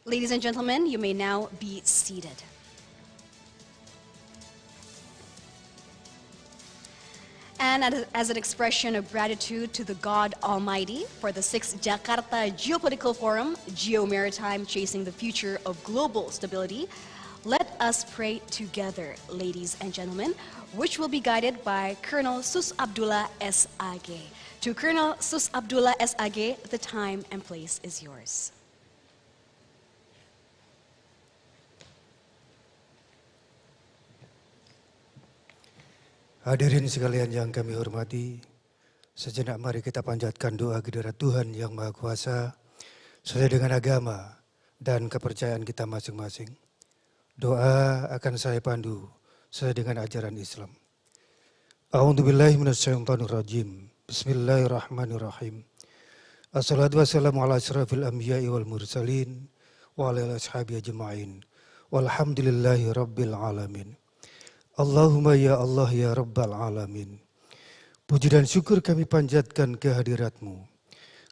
Ladies and gentlemen, you may now be seated. And as an expression of gratitude to the God Almighty for the 6th Jakarta Geopolitical Forum, Geomaritime Chasing the Future of Global Stability, let us pray together, ladies and gentlemen, which will be guided by Colonel Sus Abdullah SAG. To Colonel Sus Abdullah SAG, the time and place is yours. Hadirin sekalian yang kami hormati, sejenak mari kita panjatkan doa kehadirat Tuhan yang Maha Kuasa sesuai dengan agama dan kepercayaan kita masing-masing. Doa akan saya pandu sesuai dengan ajaran Islam. A'udzubillahi minasyaitonirrajim. Bismillahirrahmanirrahim. Assalatu wassalamu ala asyrafil anbiya'i wal mursalin wa ala ashabi ajma'in. Walhamdulillahi rabbil alamin. Allahumma ya Allah ya Rabbal Alamin. Puji dan syukur kami panjatkan kehadirat-Mu.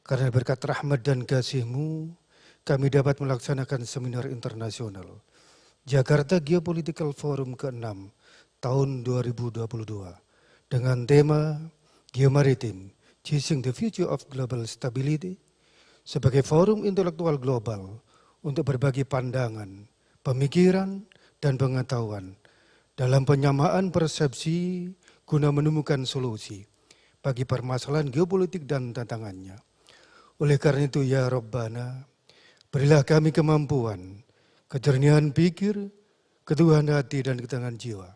Karena berkat rahmat dan kasih-Mu, kami dapat melaksanakan seminar internasional Jakarta Geopolitical Forum ke-6 tahun 2022 dengan tema Geomaritim, Chasing the Future of Global Stability sebagai forum intelektual global untuk berbagi pandangan, pemikiran, dan pengetahuan dalam penyamaan persepsi guna menemukan solusi bagi permasalahan geopolitik dan tantangannya. Oleh karena itu, ya Rabbana, berilah kami kemampuan, kejernihan pikir, keteguhan hati, dan ketenangan jiwa,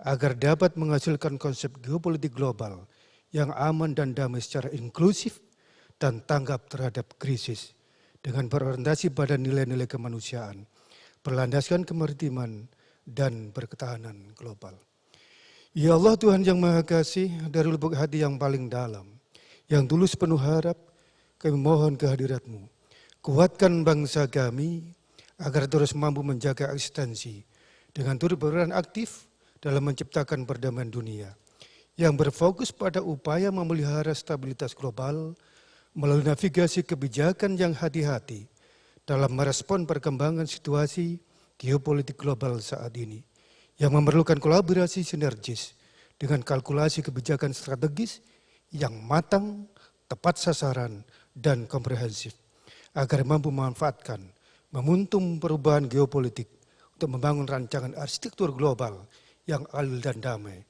agar dapat menghasilkan konsep geopolitik global yang aman dan damai secara inklusif dan tanggap terhadap krisis, dengan berorientasi pada nilai-nilai kemanusiaan, berlandaskan kemaritiman, dan berketahanan global. Ya Allah Tuhan yang Maha Kasih, dari lubuk hati yang paling dalam, yang tulus penuh harap, kami mohon kehadirat-Mu. Kuatkan bangsa kami agar terus mampu menjaga eksistensi dengan turut berperan aktif dalam menciptakan perdamaian dunia yang berfokus pada upaya memelihara stabilitas global melalui navigasi kebijakan yang hati-hati dalam merespon perkembangan situasi geopolitik global saat ini yang memerlukan kolaborasi sinergis dengan kalkulasi kebijakan strategis yang matang, tepat sasaran, dan komprehensif agar mampu memanfaatkan momentum perubahan geopolitik untuk membangun rancangan arsitektur global yang adil dan damai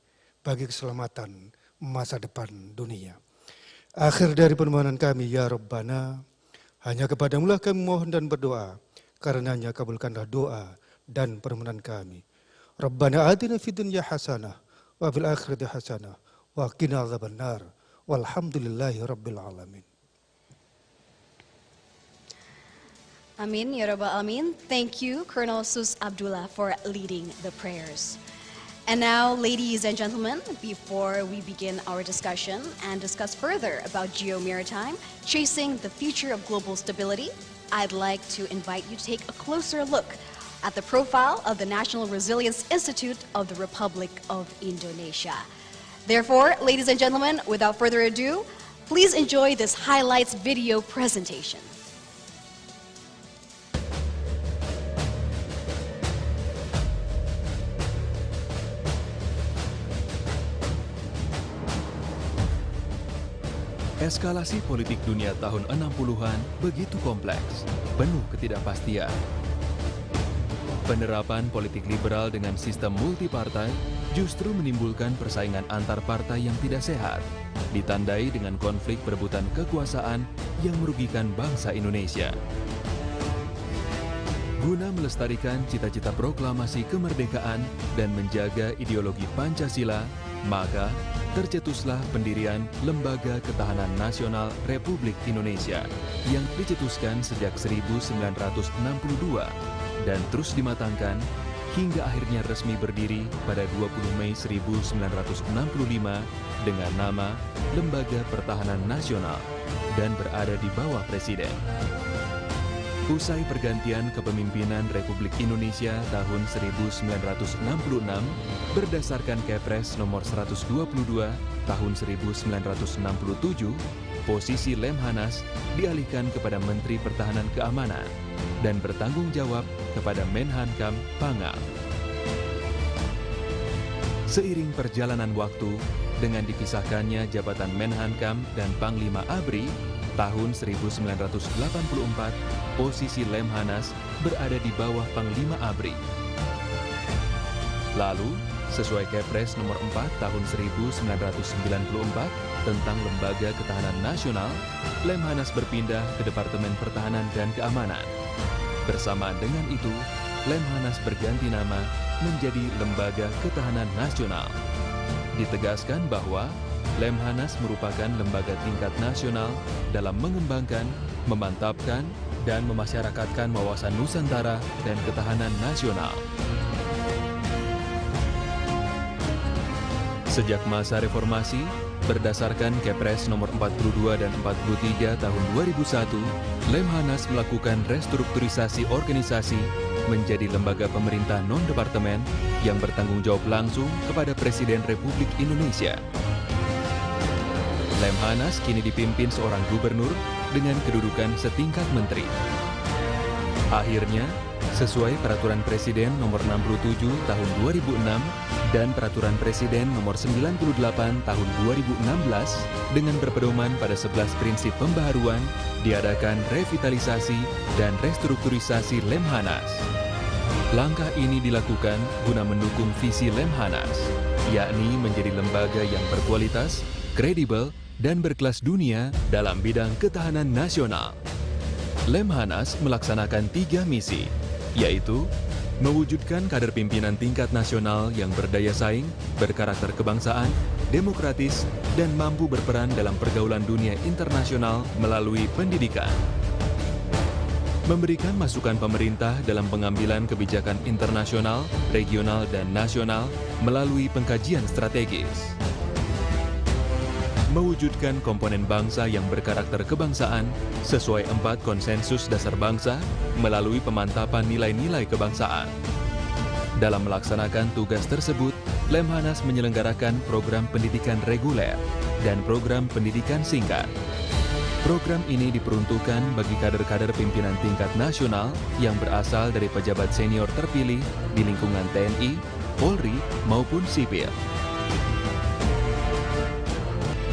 bagi keselamatan masa depan dunia. Akhir dari permohonan kami, ya Rabbana, hanya kepadamu lah kami mohon dan berdoa, karenanya kabulkanlah doa dan permohonan kami. Rabbana atina fid dunya hasanah wa fil akhirati hasanah wa qina adzabannar walhamdulillahi rabbil alamin. Amin, ya Rabbal Alamin. Thank you, Colonel Sus Abdullah, for leading the prayers. And now, ladies and gentlemen, before we begin our discussion and discuss further about Geomaritime, chasing the future of global stability, I'd like to invite you to take a closer look at the profile of the National Resilience Institute of the Republic of Indonesia. Therefore, ladies and gentlemen, without further ado, please enjoy this highlights video presentation. Eskalasi politik dunia tahun 60-an begitu kompleks, penuh ketidakpastian. Penerapan politik liberal dengan sistem multipartai justru menimbulkan persaingan antar partai yang tidak sehat, ditandai dengan konflik perebutan kekuasaan yang merugikan bangsa Indonesia. Guna melestarikan cita-cita proklamasi kemerdekaan dan menjaga ideologi Pancasila, maka tercetuslah pendirian Lembaga Ketahanan Nasional Republik Indonesia yang dicetuskan sejak 1962 dan terus dimatangkan hingga akhirnya resmi berdiri pada 20 Mei 1965 dengan nama Lembaga Pertahanan Nasional dan berada di bawah Presiden. Usai pergantian kepemimpinan Republik Indonesia tahun 1966 berdasarkan Kepres nomor 122 tahun 1967, posisi Lemhannas dialihkan kepada Menteri Pertahanan Keamanan dan bertanggung jawab kepada Menhankam Pangap. Seiring perjalanan waktu, dengan dipisahkannya jabatan Menhankam dan Panglima ABRI, tahun 1984, posisi Lemhannas berada di bawah Panglima ABRI. Lalu, sesuai Kepres nomor 4 tahun 1994 tentang Lembaga Ketahanan Nasional, Lemhannas berpindah ke Departemen Pertahanan dan Keamanan. Bersamaan dengan itu, Lemhannas berganti nama menjadi Lembaga Ketahanan Nasional. Ditegaskan bahwa Lemhannas merupakan lembaga tingkat nasional dalam mengembangkan, memantapkan, dan memasyarakatkan wawasan Nusantara dan ketahanan nasional. Sejak masa reformasi, berdasarkan Kepres nomor 42 dan 43 tahun 2001, Lemhannas melakukan restrukturisasi organisasi menjadi lembaga pemerintah non-departemen yang bertanggung jawab langsung kepada Presiden Republik Indonesia. Lemhannas kini dipimpin seorang gubernur dengan kedudukan setingkat menteri. Akhirnya, sesuai Peraturan Presiden nomor 67 tahun 2006 dan Peraturan Presiden nomor 98 tahun 2016 dengan berpedoman pada 11 prinsip pembaharuan, diadakan revitalisasi dan restrukturisasi Lemhannas. Langkah ini dilakukan guna mendukung visi Lemhannas, yakni menjadi lembaga yang berkualitas, kredibel, dan berkelas dunia dalam bidang ketahanan nasional. Lemhannas melaksanakan 3 misi, yaitu mewujudkan kader pimpinan tingkat nasional yang berdaya saing, berkarakter kebangsaan, demokratis, dan mampu berperan dalam pergaulan dunia internasional melalui pendidikan. Memberikan masukan pemerintah dalam pengambilan kebijakan internasional, regional, dan nasional melalui pengkajian strategis. Mewujudkan komponen bangsa yang berkarakter kebangsaan sesuai 4 konsensus dasar bangsa melalui pemantapan nilai-nilai kebangsaan. Dalam melaksanakan tugas tersebut, Lemhannas menyelenggarakan program pendidikan reguler dan program pendidikan singkat. Program ini diperuntukkan bagi kader-kader pimpinan tingkat nasional yang berasal dari pejabat senior terpilih di lingkungan TNI, Polri, maupun sipil.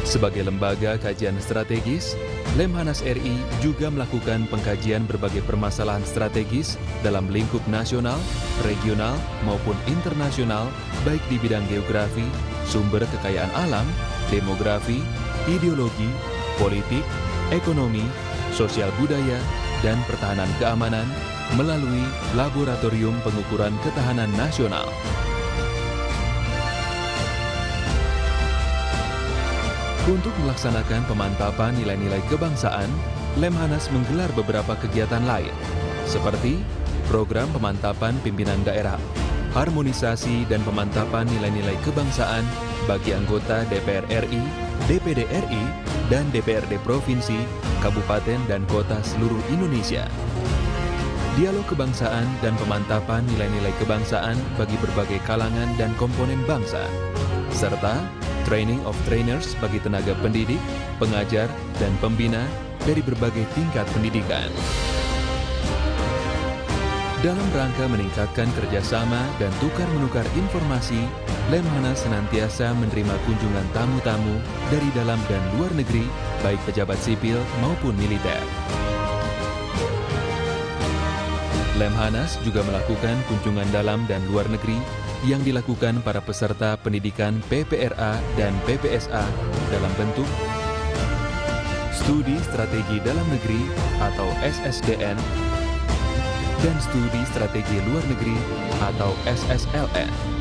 Sebagai lembaga kajian strategis, Lemhannas RI juga melakukan pengkajian berbagai permasalahan strategis dalam lingkup nasional, regional, maupun internasional, baik di bidang geografi, sumber kekayaan alam, demografi, ideologi, politik, ekonomi, sosial budaya, dan pertahanan keamanan melalui Laboratorium Pengukuran Ketahanan Nasional. Untuk melaksanakan pemantapan nilai-nilai kebangsaan, Lemhannas menggelar beberapa kegiatan lain, seperti program pemantapan pimpinan daerah, harmonisasi dan pemantapan nilai-nilai kebangsaan bagi anggota DPR RI, DPD RI, dan DPRD Provinsi, Kabupaten, dan Kota seluruh Indonesia. Dialog kebangsaan dan pemantapan nilai-nilai kebangsaan bagi berbagai kalangan dan komponen bangsa, serta training of trainers bagi tenaga pendidik, pengajar, dan pembina dari berbagai tingkat pendidikan. Dalam rangka meningkatkan kerjasama dan tukar-menukar informasi, Lemhannas senantiasa menerima kunjungan tamu-tamu dari dalam dan luar negeri, baik pejabat sipil maupun militer. Lemhannas juga melakukan kunjungan dalam dan luar negeri yang dilakukan para peserta pendidikan PPRA dan PPSA dalam bentuk Studi Strategi Dalam Negeri atau SSDN dan Studi Strategi Luar Negeri atau SSLN.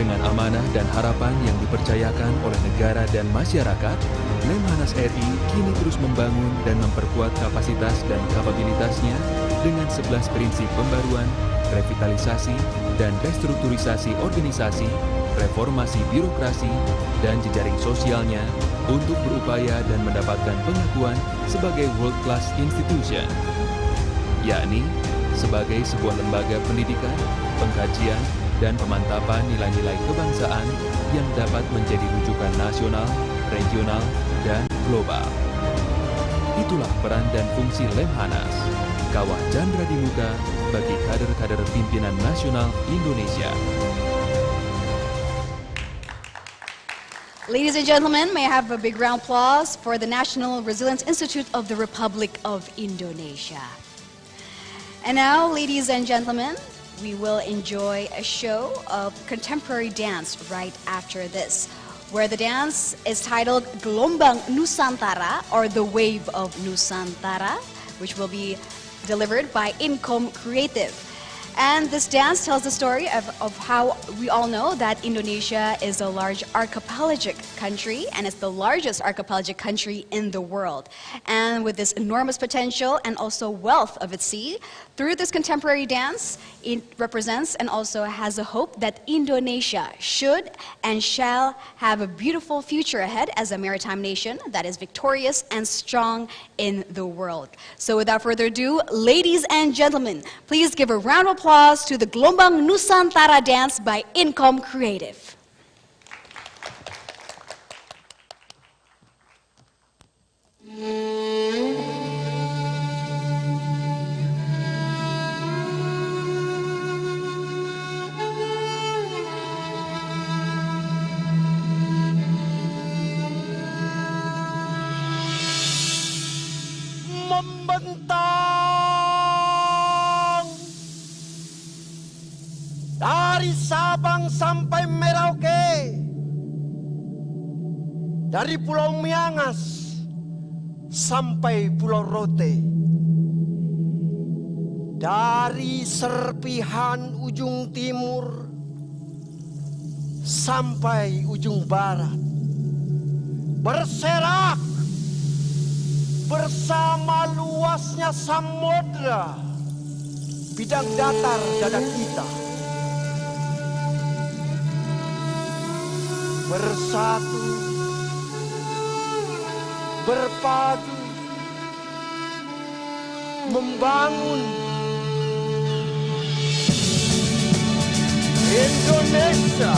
Dengan amanah dan harapan yang dipercayakan oleh negara dan masyarakat, Lemhannas RI kini terus membangun dan memperkuat kapasitas dan kapabilitasnya dengan 11 prinsip pembaruan, revitalisasi, dan restrukturisasi organisasi, reformasi birokrasi, dan jejaring sosialnya untuk berupaya dan mendapatkan pengakuan sebagai World Class Institution, yakni sebagai sebuah lembaga pendidikan, pengkajian, dan pemantapan nilai-nilai kebangsaan yang dapat menjadi rujukan nasional, regional, dan global. Itulah peran dan fungsi Lemhannas, kawah candra di muka bagi kader-kader pimpinan nasional Indonesia. Ladies and gentlemen, may I have a big round of applause for the National Resilience Institute of the Republic of Indonesia. And now, ladies and gentlemen, we will enjoy a show of contemporary dance right after this, where the dance is titled Gelombang Nusantara, or the Wave of Nusantara, which will be delivered by Income Creative. And this dance tells the story of how we all know that Indonesia is a large archipelagic country, and it's the largest archipelagic country in the world. And with this enormous potential and also wealth of its sea, through this contemporary dance, it represents and also has a hope that Indonesia should and shall have a beautiful future ahead as a maritime nation that is victorious and strong in the world. So without further ado, ladies and gentlemen, please give a round of applause to the Gelombang Nusantara dance by Income Creative. Membentang dari Sabang sampai Merauke, dari Pulau Miangas sampai Pulau Rote, dari serpihan ujung timur sampai ujung barat, berserak bersama luasnya samudra bidang datar dada kita, bersatu, berpadu, membangun Indonesia.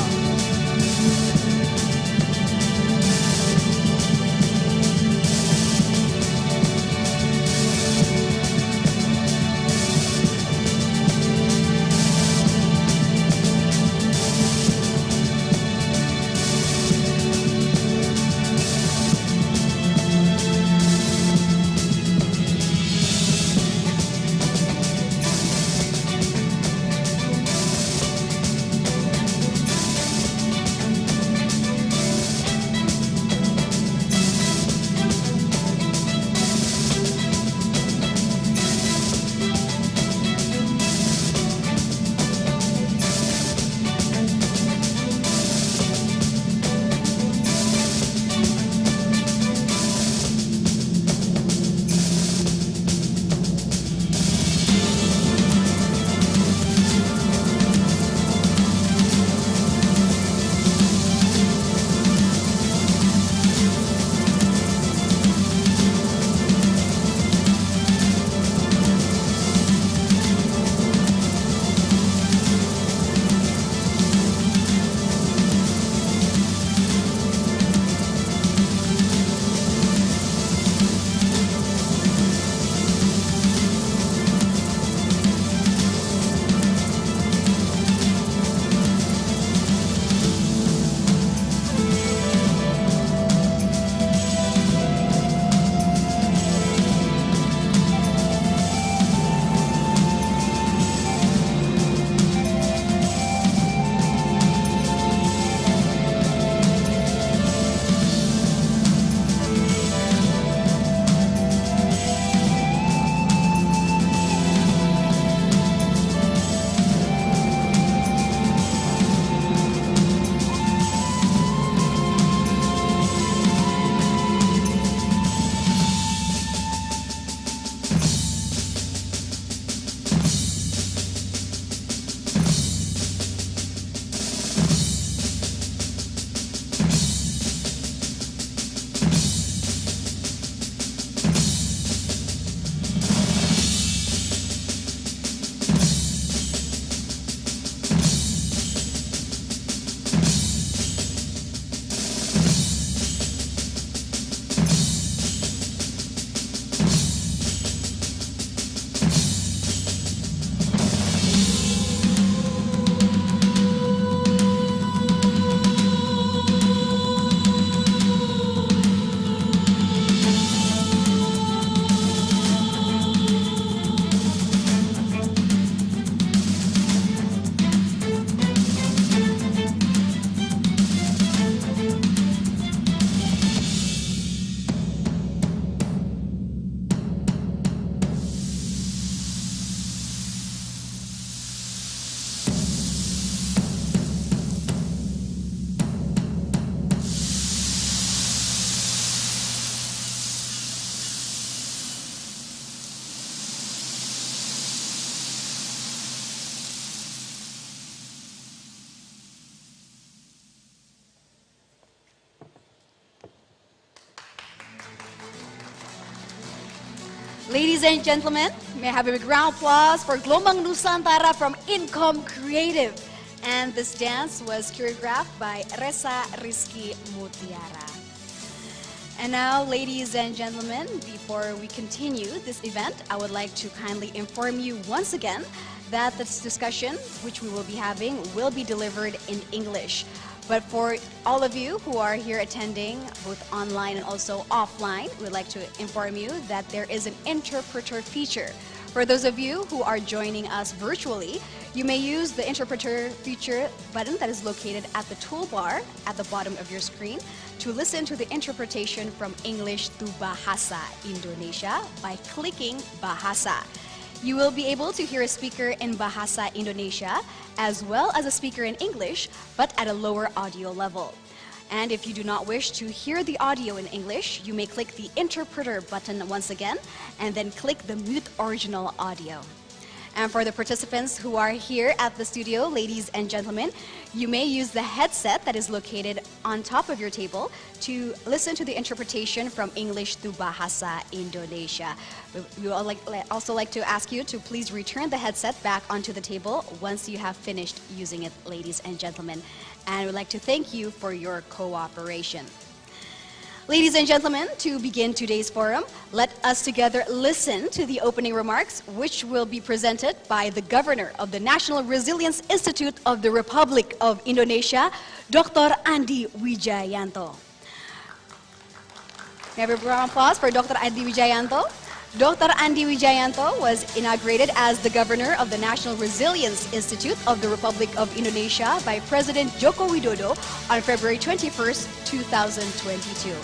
Ladies and gentlemen, may I have a big round of applause for Gelombang Nusantara from Income Creative. And this dance was choreographed by Resa Rizky Mutiara. And now, ladies and gentlemen, before we continue this event, I would like to kindly inform you once again that this discussion, which we will be having, will be delivered in English. But for all of you who are here attending, both online and also offline, we'd like to inform you that there is an interpreter feature. For those of you who are joining us virtually, you may use the interpreter feature button that is located at the toolbar at the bottom of your screen to listen to the interpretation from English to Bahasa Indonesia by clicking Bahasa. You will be able to hear a speaker in Bahasa Indonesia as well as a speaker in English, but at a lower audio level. And if you do not wish to hear the audio in English, you may click the interpreter button once again and then click the mute original audio. And for the participants who are here at the studio, ladies and gentlemen, you may use the headset that is located on top of your table to listen to the interpretation from English to Bahasa Indonesia. We would also like to ask you to please return the headset back onto the table once you have finished using it, ladies and gentlemen. And we'd like to thank you for your cooperation. Ladies and gentlemen, to begin today's forum, let us together listen to the opening remarks, which will be presented by the Governor of the National Resilience Institute of the Republic of Indonesia, Dr. Andi Wijayanto. May I have a round of applause for Dr. Andi Wijayanto. Dr. Andi Wijayanto was inaugurated as the Governor of the National Resilience Institute of the Republic of Indonesia by President Joko Widodo on February 21st, 2022.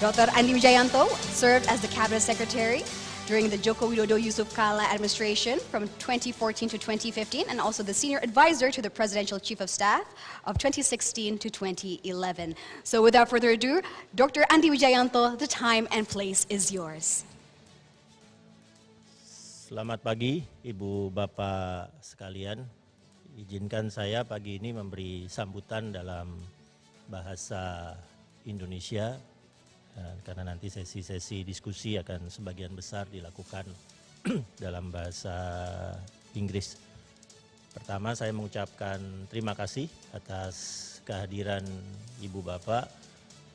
Dr. Andi Wijayanto served as the Cabinet Secretary during the Joko Widodo Yusuf Kala administration from 2014 to 2015 and also the Senior Advisor to the Presidential Chief of Staff of 2016 to 2011. So without further ado, Dr. Andi Wijayanto, the time and place is yours. Selamat pagi Ibu Bapak sekalian. Izinkan saya pagi ini memberi sambutan dalam bahasa Indonesia karena nanti sesi-sesi diskusi akan sebagian besar dilakukan dalam bahasa Inggris. Pertama saya mengucapkan terima kasih atas kehadiran Ibu Bapak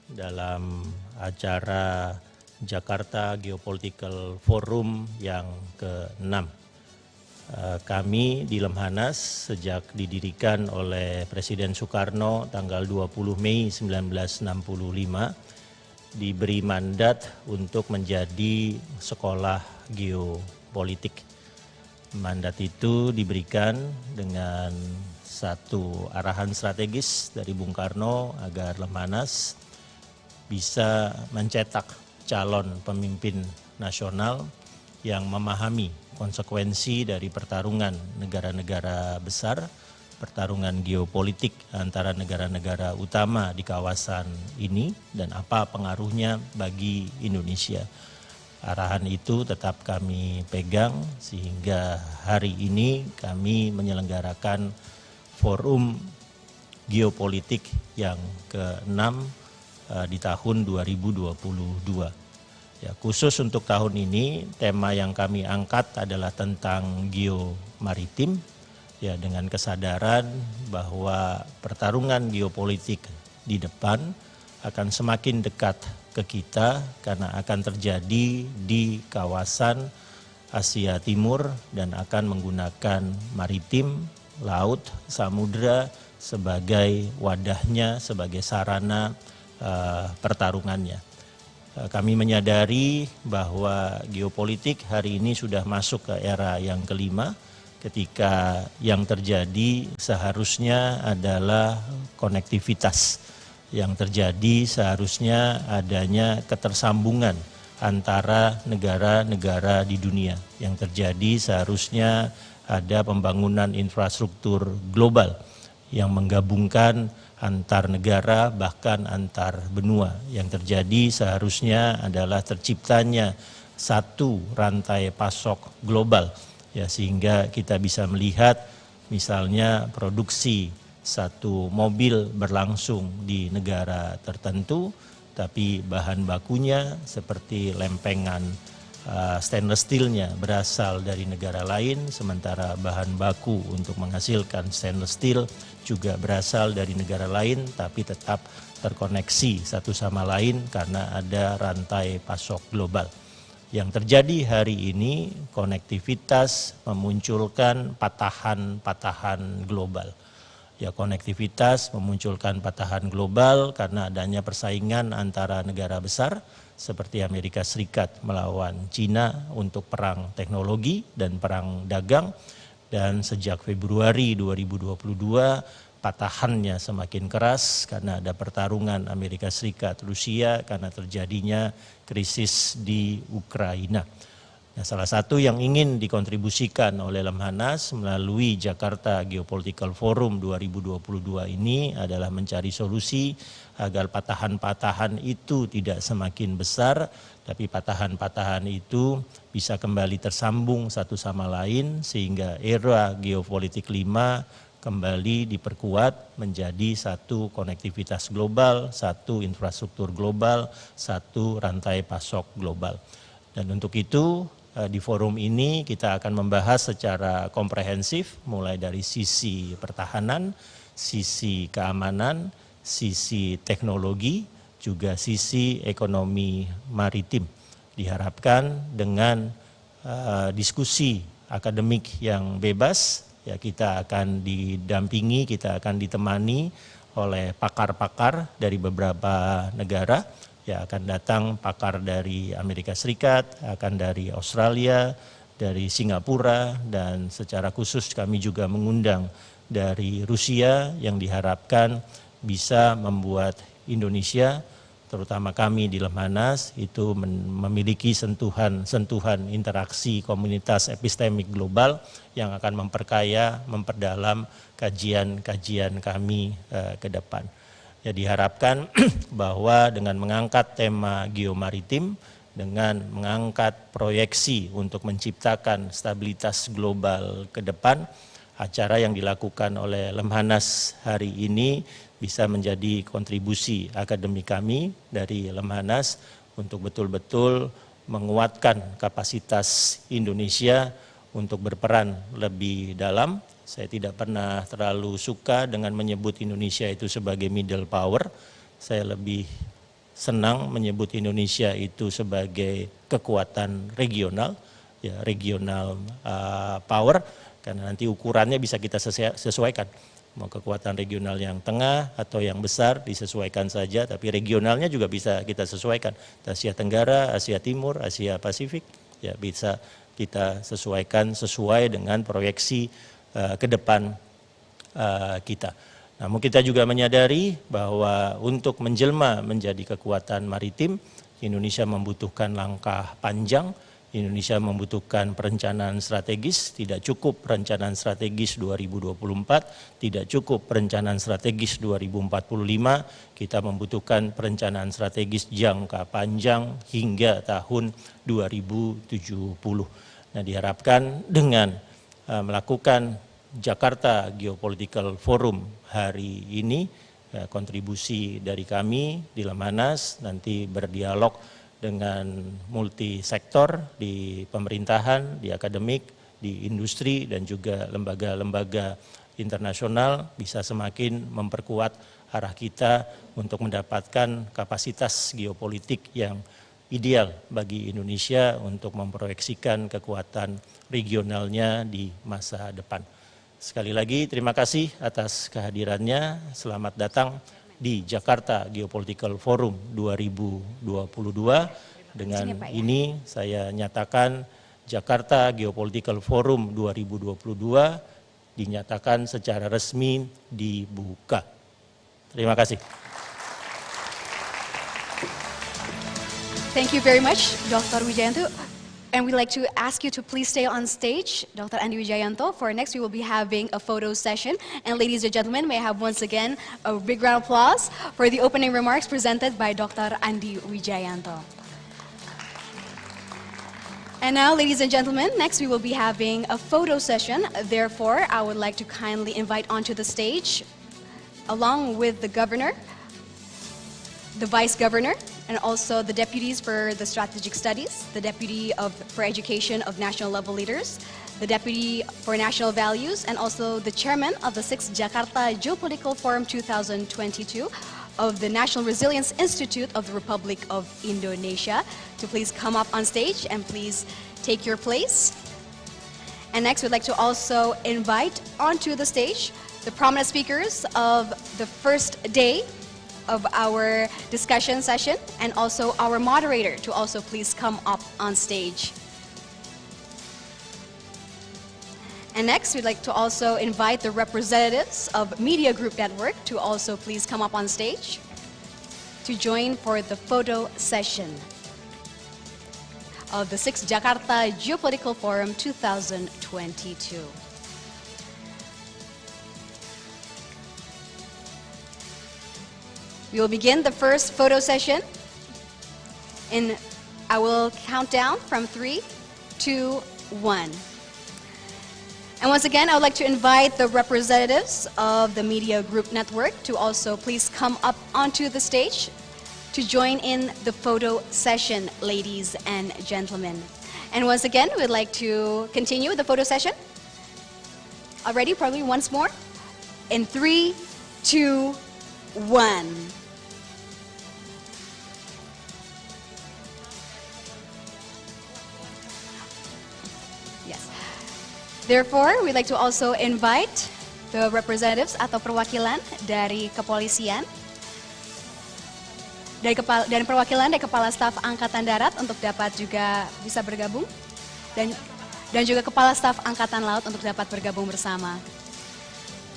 dalam acara JAKARTA GEOPOLITICAL FORUM yang ke-6. Kami di Lemhannas sejak didirikan oleh Presiden Soekarno tanggal 20 Mei 1965 diberi mandat untuk menjadi sekolah geopolitik. Mandat itu diberikan dengan satu arahan strategis dari Bung Karno agar Lemhannas bisa mencetak calon pemimpin nasional yang memahami konsekuensi dari pertarungan negara-negara besar, pertarungan geopolitik antara negara-negara utama di kawasan ini dan apa pengaruhnya bagi Indonesia. Arahan itu tetap kami pegang sehingga hari ini kami menyelenggarakan forum geopolitik yang ke-6 di tahun 2022. Ya, khusus untuk tahun ini tema yang kami angkat adalah tentang geomaritim, ya, dengan kesadaran bahwa pertarungan geopolitik di depan akan semakin dekat ke kita karena akan terjadi di kawasan Asia Timur dan akan menggunakan maritim, laut, samudera sebagai wadahnya, sebagai sarana pertarungannya. Kami menyadari bahwa geopolitik hari ini sudah masuk ke era yang kelima ketika yang terjadi seharusnya adalah konektivitas. Yang terjadi seharusnya adanya ketersambungan antara negara-negara di dunia. Yang terjadi seharusnya ada pembangunan infrastruktur global yang menggabungkan antar negara bahkan antar benua. Yang terjadi seharusnya adalah terciptanya satu rantai pasok global, ya, sehingga kita bisa melihat misalnya produksi satu mobil berlangsung di negara tertentu tapi bahan bakunya seperti lempengan stainless steelnya berasal dari negara lain, sementara bahan baku untuk menghasilkan stainless steel juga berasal dari negara lain, tapi tetap terkoneksi satu sama lain karena ada rantai pasok global. Yang terjadi hari ini, konektivitas memunculkan patahan-patahan global. Ya, konektivitas memunculkan patahan global karena adanya persaingan antara negara besar seperti Amerika Serikat melawan Cina untuk perang teknologi dan perang dagang. Dan sejak Februari 2022 patahannya semakin keras karena ada pertarungan Amerika Serikat Rusia karena terjadinya krisis di Ukraina. Nah, salah satu yang ingin dikontribusikan oleh Lemhanas melalui Jakarta Geopolitical Forum 2022 ini adalah mencari solusi agar patahan-patahan itu tidak semakin besar, tapi patahan-patahan itu bisa kembali tersambung satu sama lain sehingga era geopolitik 5 kembali diperkuat menjadi satu konektivitas global, satu infrastruktur global, satu rantai pasok global. Dan untuk itu di forum ini kita akan membahas secara komprehensif mulai dari sisi pertahanan, sisi keamanan, sisi teknologi, juga sisi ekonomi maritim. Diharapkan dengan diskusi akademik yang bebas, ya kita akan didampingi, kita akan ditemani oleh pakar-pakar dari beberapa negara. Ya, akan datang pakar dari Amerika Serikat, akan dari Australia, dari Singapura, dan secara khusus kami juga mengundang dari Rusia yang diharapkan bisa membuat Indonesia, terutama kami di Lemhanas, itu memiliki sentuhan interaksi komunitas epistemik global yang akan memperkaya, memperdalam kajian-kajian kami ke depan. Ya, diharapkan bahwa dengan mengangkat tema geomaritim, dengan mengangkat proyeksi untuk menciptakan stabilitas global ke depan, acara yang dilakukan oleh Lemhanas hari ini bisa menjadi kontribusi akademik kami dari Lemhanas untuk betul-betul menguatkan kapasitas Indonesia untuk berperan lebih dalam. Saya tidak pernah terlalu suka dengan menyebut Indonesia itu sebagai middle power. Saya lebih senang menyebut Indonesia itu sebagai kekuatan regional, ya regional power, karena nanti ukurannya bisa kita sesuaikan. Mau kekuatan regional yang tengah atau yang besar disesuaikan saja, tapi regionalnya juga bisa kita sesuaikan. Asia Tenggara, Asia Timur, Asia Pasifik, ya bisa kita sesuaikan sesuai dengan proyeksi ke depan kita. Namun kita juga menyadari bahwa untuk menjelma menjadi kekuatan maritim, Indonesia membutuhkan langkah panjang, Indonesia membutuhkan perencanaan strategis, tidak cukup perencanaan strategis 2024, tidak cukup perencanaan strategis 2045, kita membutuhkan perencanaan strategis jangka panjang hingga tahun 2070. Nah, diharapkan dengan melakukan Jakarta Geopolitical Forum hari ini, kontribusi dari kami di Lemhanas nanti berdialog dengan multisektor di pemerintahan, di akademik, di industri, dan juga lembaga-lembaga internasional bisa semakin memperkuat arah kita untuk mendapatkan kapasitas geopolitik yang ideal bagi Indonesia untuk memproyeksikan kekuatan regionalnya di masa depan. Sekali lagi terima kasih atas kehadirannya. Selamat datang di Jakarta Geopolitical Forum 2022. Dengan ini saya nyatakan Jakarta Geopolitical Forum 2022 dinyatakan secara resmi dibuka. Terima kasih. Thank you very much, Dr. Wijayanto. And we'd like to ask you to please stay on stage, Dr. Andi Wijayanto. For next, we will be having a photo session. And ladies and gentlemen, may I have once again a big round of applause for the opening remarks presented by Dr. Andi Wijayanto. And now, ladies and gentlemen, next we will be having a photo session. Therefore, I would like to kindly invite onto the stage, along with the governor, the vice governor, and also the deputies for the strategic studies, the deputy for education of national level leaders, the deputy for national values, and also the chairman of the 6th JAKARTA Geopolitical Forum 2022 of the National Resilience Institute of the Republic of Indonesia to please come up on stage and please take your place. And next, we'd like to also invite onto the stage the prominent speakers of the first day of our discussion session, and also our moderator to also please come up on stage. And next, we'd like to also invite the representatives of Media Group Network to also please come up on stage to join for the photo session of the 6th JAKARTA Geopolitical Forum 2022. We will begin the first photo session, and I will count down from 3, 2, 1. And once again, I would like to invite the representatives of the Media Group Network to also please come up onto the stage to join in the photo session, ladies and gentlemen. And once again, we'd like to continue the photo session. Already, probably once more. In 3, 2, 1. Therefore, we'd like to also invite the representatives atau perwakilan dari kepolisian dan perwakilan dari Kepala Staf Angkatan Darat untuk dapat juga bisa bergabung, dan juga Kepala Staf Angkatan Laut untuk dapat bergabung bersama.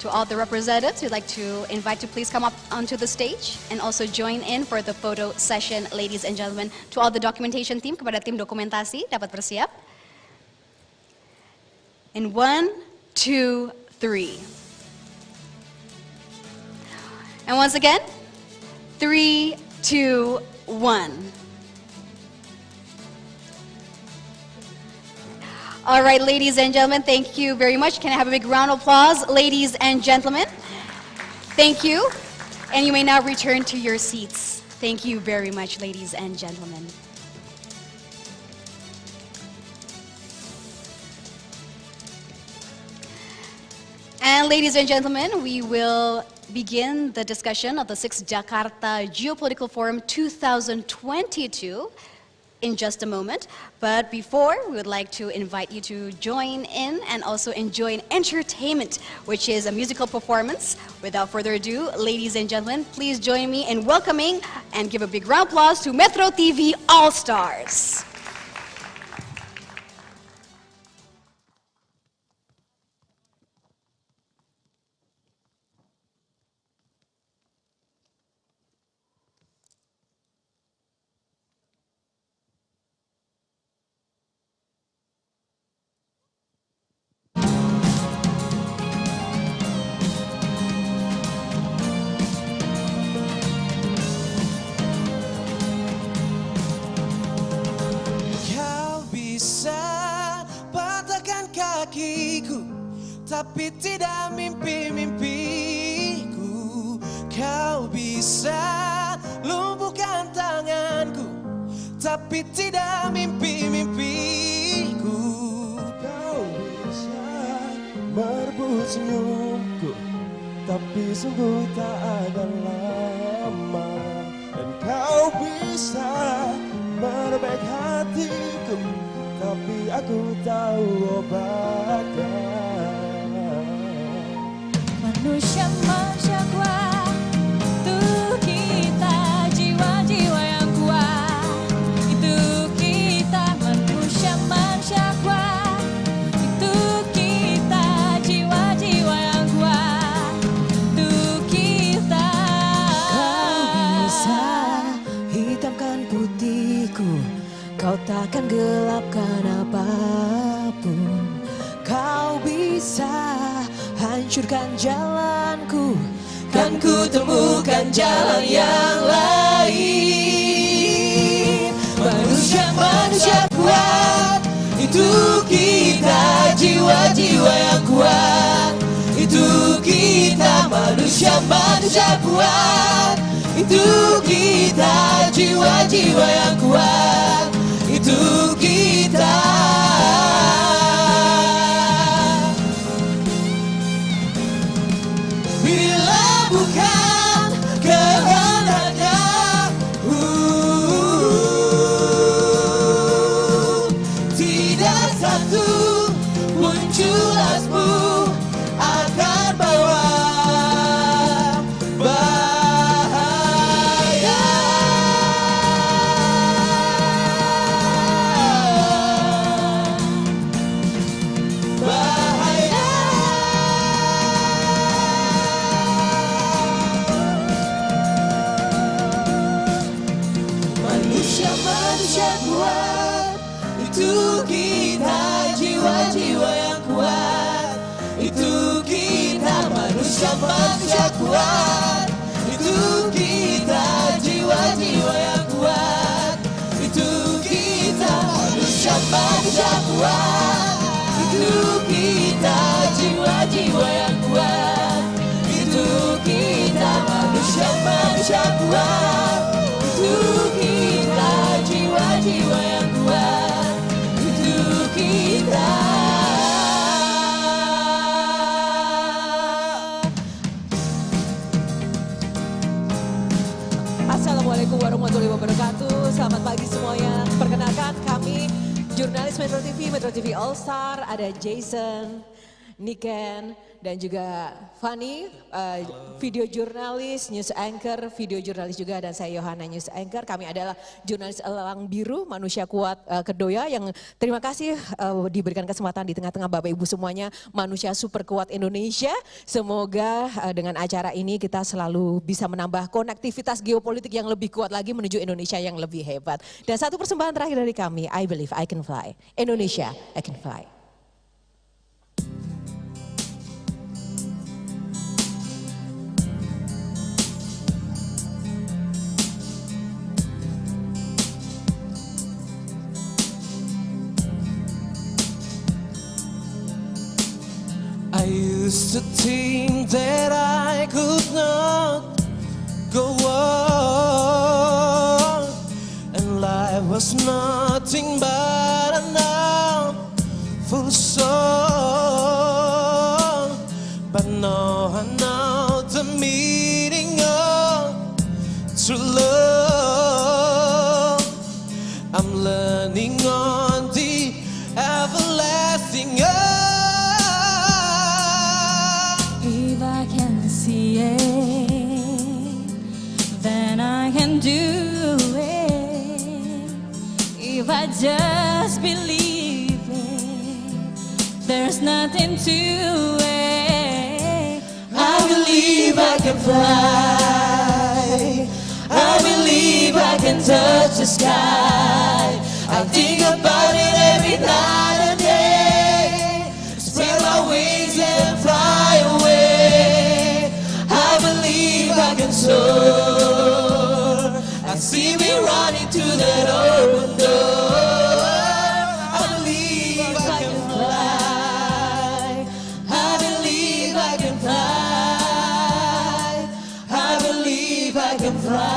To all the representatives, we'd like to invite to please come up onto the stage and also join in for the photo session, ladies and gentlemen. To all the documentation team, kepada tim dokumentasi dapat bersiap. In 1, 2, 3. And once again, 3, 2, 1. All right, ladies and gentlemen, thank you very much. Can I have a big round of applause, ladies and gentlemen? Thank you. And you may now return to your seats. Thank you very much, ladies and gentlemen. And ladies and gentlemen, we will begin the discussion of the 6th JAKARTA Geopolitical Forum 2022 in just a moment. But before, we would like to invite you to join in and also enjoy an entertainment, which is a musical performance. Without further ado, ladies and gentlemen, please join me in welcoming and give a big round of applause to Metro TV All-Stars. Tapi tidak mimpi-mimpiku. Kau bisa lumpuhkan tanganku, tapi tidak mimpi-mimpiku. Kau bisa merebut senyumku, tapi sungguh tak akan lama. Dan kau bisa merobek hatiku, tapi aku tahu obatnya. Manusia kuat, itu kita, jiwa-jiwa yang kuat. Itu kita, manusia kuat. Itu kita, jiwa-jiwa yang kuat. Itu kita. Kau bisa hitamkan putihku, kau takkan gelapkan apapun. Kau bisa hancurkan jalanku, kan ku temukan jalan yang lain. Manusia kuat, itu kita, jiwa-jiwa yang kuat. Itu kita manusia-manusia kuat. Itu kita jiwa-jiwa yang kuat. Itu kita. Bila bukan kehendaknya, tidak satu pun jelasmu akan bawa bahaya. Bahaya. Manusia-manusia kuat, itu kita jiwa-jiwa yang kuat. Itu kita manusia-manusia kuat. Itu kita jiwa-jiwa yang kuat. Itu kita manusia-manusia kuat. Itu kita jiwa-jiwa yang kuat. Itu kita manusia-manusia kuat. Itu kita jiwa-jiwa yang kuat. Itu kita. Assalamualaikum warahmatullahi wabarakatuh. Selamat pagi semuanya. Perkenalkan kami jurnalis Metro TV, Metro TV All Star. Ada Jason, Niken, dan juga Fanny, video jurnalis, news anchor, video jurnalis juga, dan saya Yohana, news anchor. Kami adalah jurnalis Elang Biru, manusia kuat Kedoya, yang terima kasih diberikan kesempatan di tengah-tengah Bapak Ibu semuanya, manusia super kuat Indonesia. Semoga dengan acara ini kita selalu bisa menambah konektivitas geopolitik yang lebih kuat lagi menuju Indonesia yang lebih hebat. Dan satu persembahan terakhir dari kami, I Believe I Can Fly. Indonesia, I Can Fly. I used to think that I could not go on, and life was nothing but an awful song. But now I know the meaning of true love. I'm learning on the everlasting earth. If I just believe it, there's nothing to it. I believe I can fly. I believe I can touch the sky. I think about it every night and day. Spread my wings and fly away. I believe I can soar. I see me running to that open door. I believe I can fly. I believe I can fly. I believe I can fly.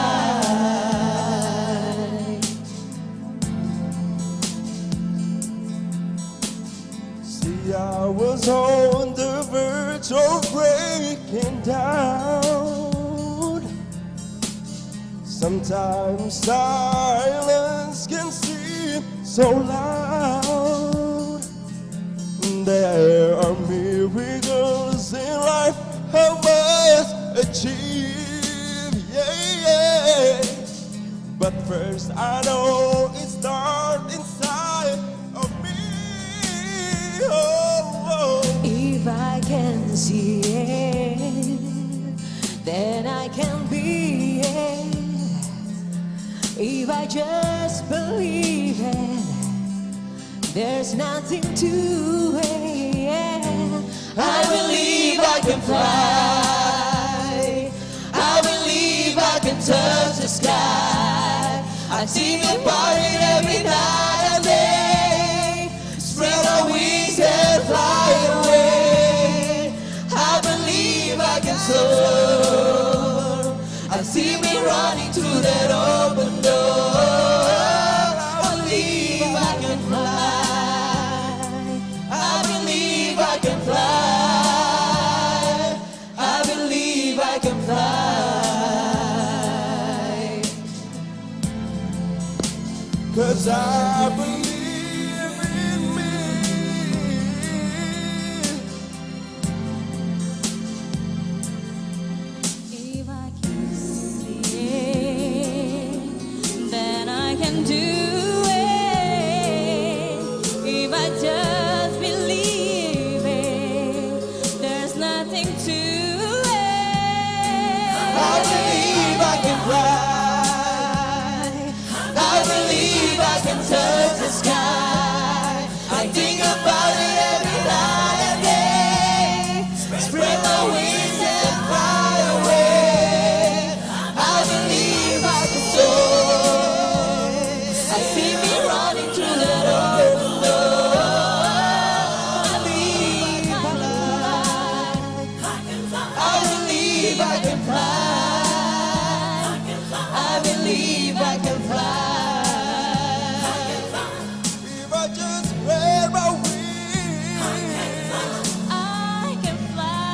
See, I was on the verge of breaking down. Sometimes silence can seem so loud. There are miracles in life I must achieve, yeah. But first I know it starts inside of me. Oh, oh. If I can see it, then I can be it. If I just believe it, there's nothing to it. I believe I can fly. I believe I can touch the sky. I see the party every night and day. Spread our wings and fly away. I believe see me running through that open door. I believe I can fly. I believe I can fly. I believe I can fly. 'Cause I believe in me. If I can see it, then I can do it. If I just believe it, there's nothing to it. I believe I can fly. I believe I can touch the sky. I think about it every night and day. Spread my wings and fly away. I believe I can soar. I see me running through that open door. I believe I can fly. I believe I can fly. I believe I can fly. If I just spread my wings, I can fly. I can fly.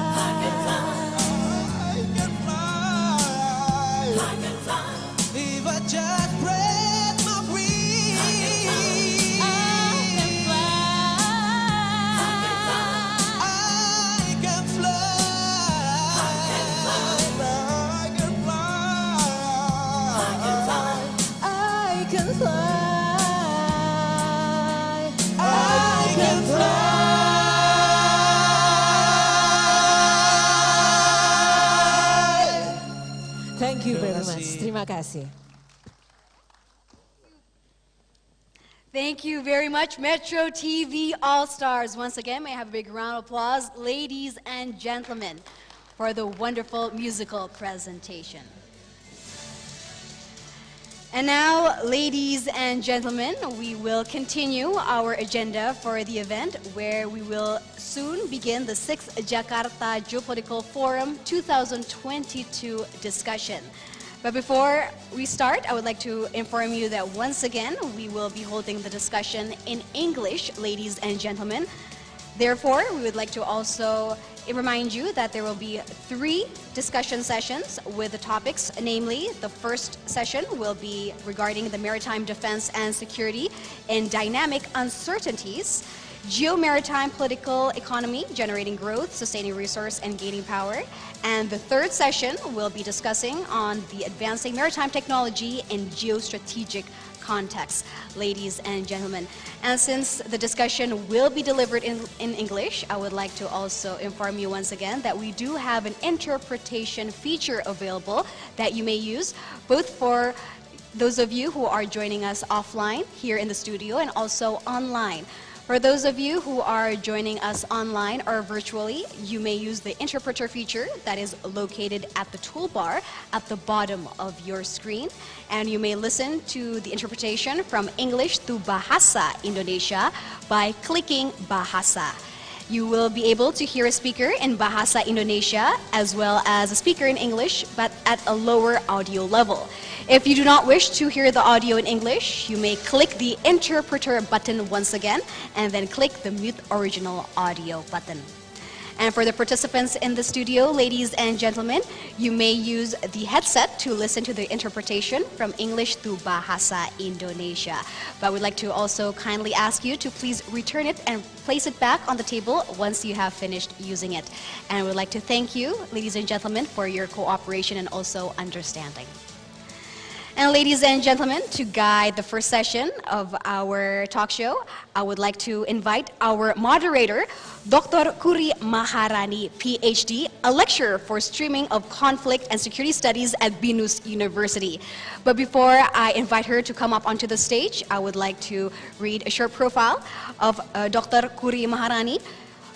I can fly. If I just spread my wings, I can fly. I can fly. I can fly. I can fly. I can fly. Thank you very much. Terima kasih. Thank you very much, Metro TV All-Stars. Once again, may I have a big round of applause, ladies and gentlemen, for the wonderful musical presentation. And now, ladies and gentlemen, we will continue our agenda for the event, where we will soon begin the 6th Jakarta Geopolitical Forum 2022 discussion. But before we start, I would like to inform you that once again, we will be holding the discussion in English, ladies and gentlemen. Therefore, we would like to also remind you that there will be 3 discussion sessions with the topics, namely, the first session will be regarding the maritime defense and security and dynamic uncertainties, Geomaritime political economy, generating growth, sustaining resource, and gaining power. And the third session will be discussing on the advancing maritime technology in geostrategic context, ladies and gentlemen. And since the discussion will be delivered in English, I would like to also inform you once again that we do have an interpretation feature available that you may use, both for those of you who are joining us offline here in the studio and also online. For those of you who are joining us online or virtually, you may use the interpreter feature that is located at the toolbar at the bottom of your screen. And you may listen to the interpretation from English to Bahasa Indonesia by clicking Bahasa. You will be able to hear a speaker in Bahasa Indonesia as well as a speaker in English, but at a lower audio level. If you do not wish to hear the audio in English, you may click the interpreter button once again and then click the mute original audio button. And for the participants in the studio, ladies and gentlemen, you may use the headset to listen to the interpretation from English to Bahasa Indonesia. But we'd like to also kindly ask you to please return it and place it back on the table once you have finished using it. And we'd like to thank you, ladies and gentlemen, for your cooperation and also understanding. And ladies and gentlemen, to guide the first session of our talk show, I would like to invite our moderator, Dr. Kuri Maharani, PhD, a lecturer for streaming of conflict and security studies at BINUS University. But before I invite her to come up onto the stage, I would like to read a short profile of Dr. Kuri Maharani.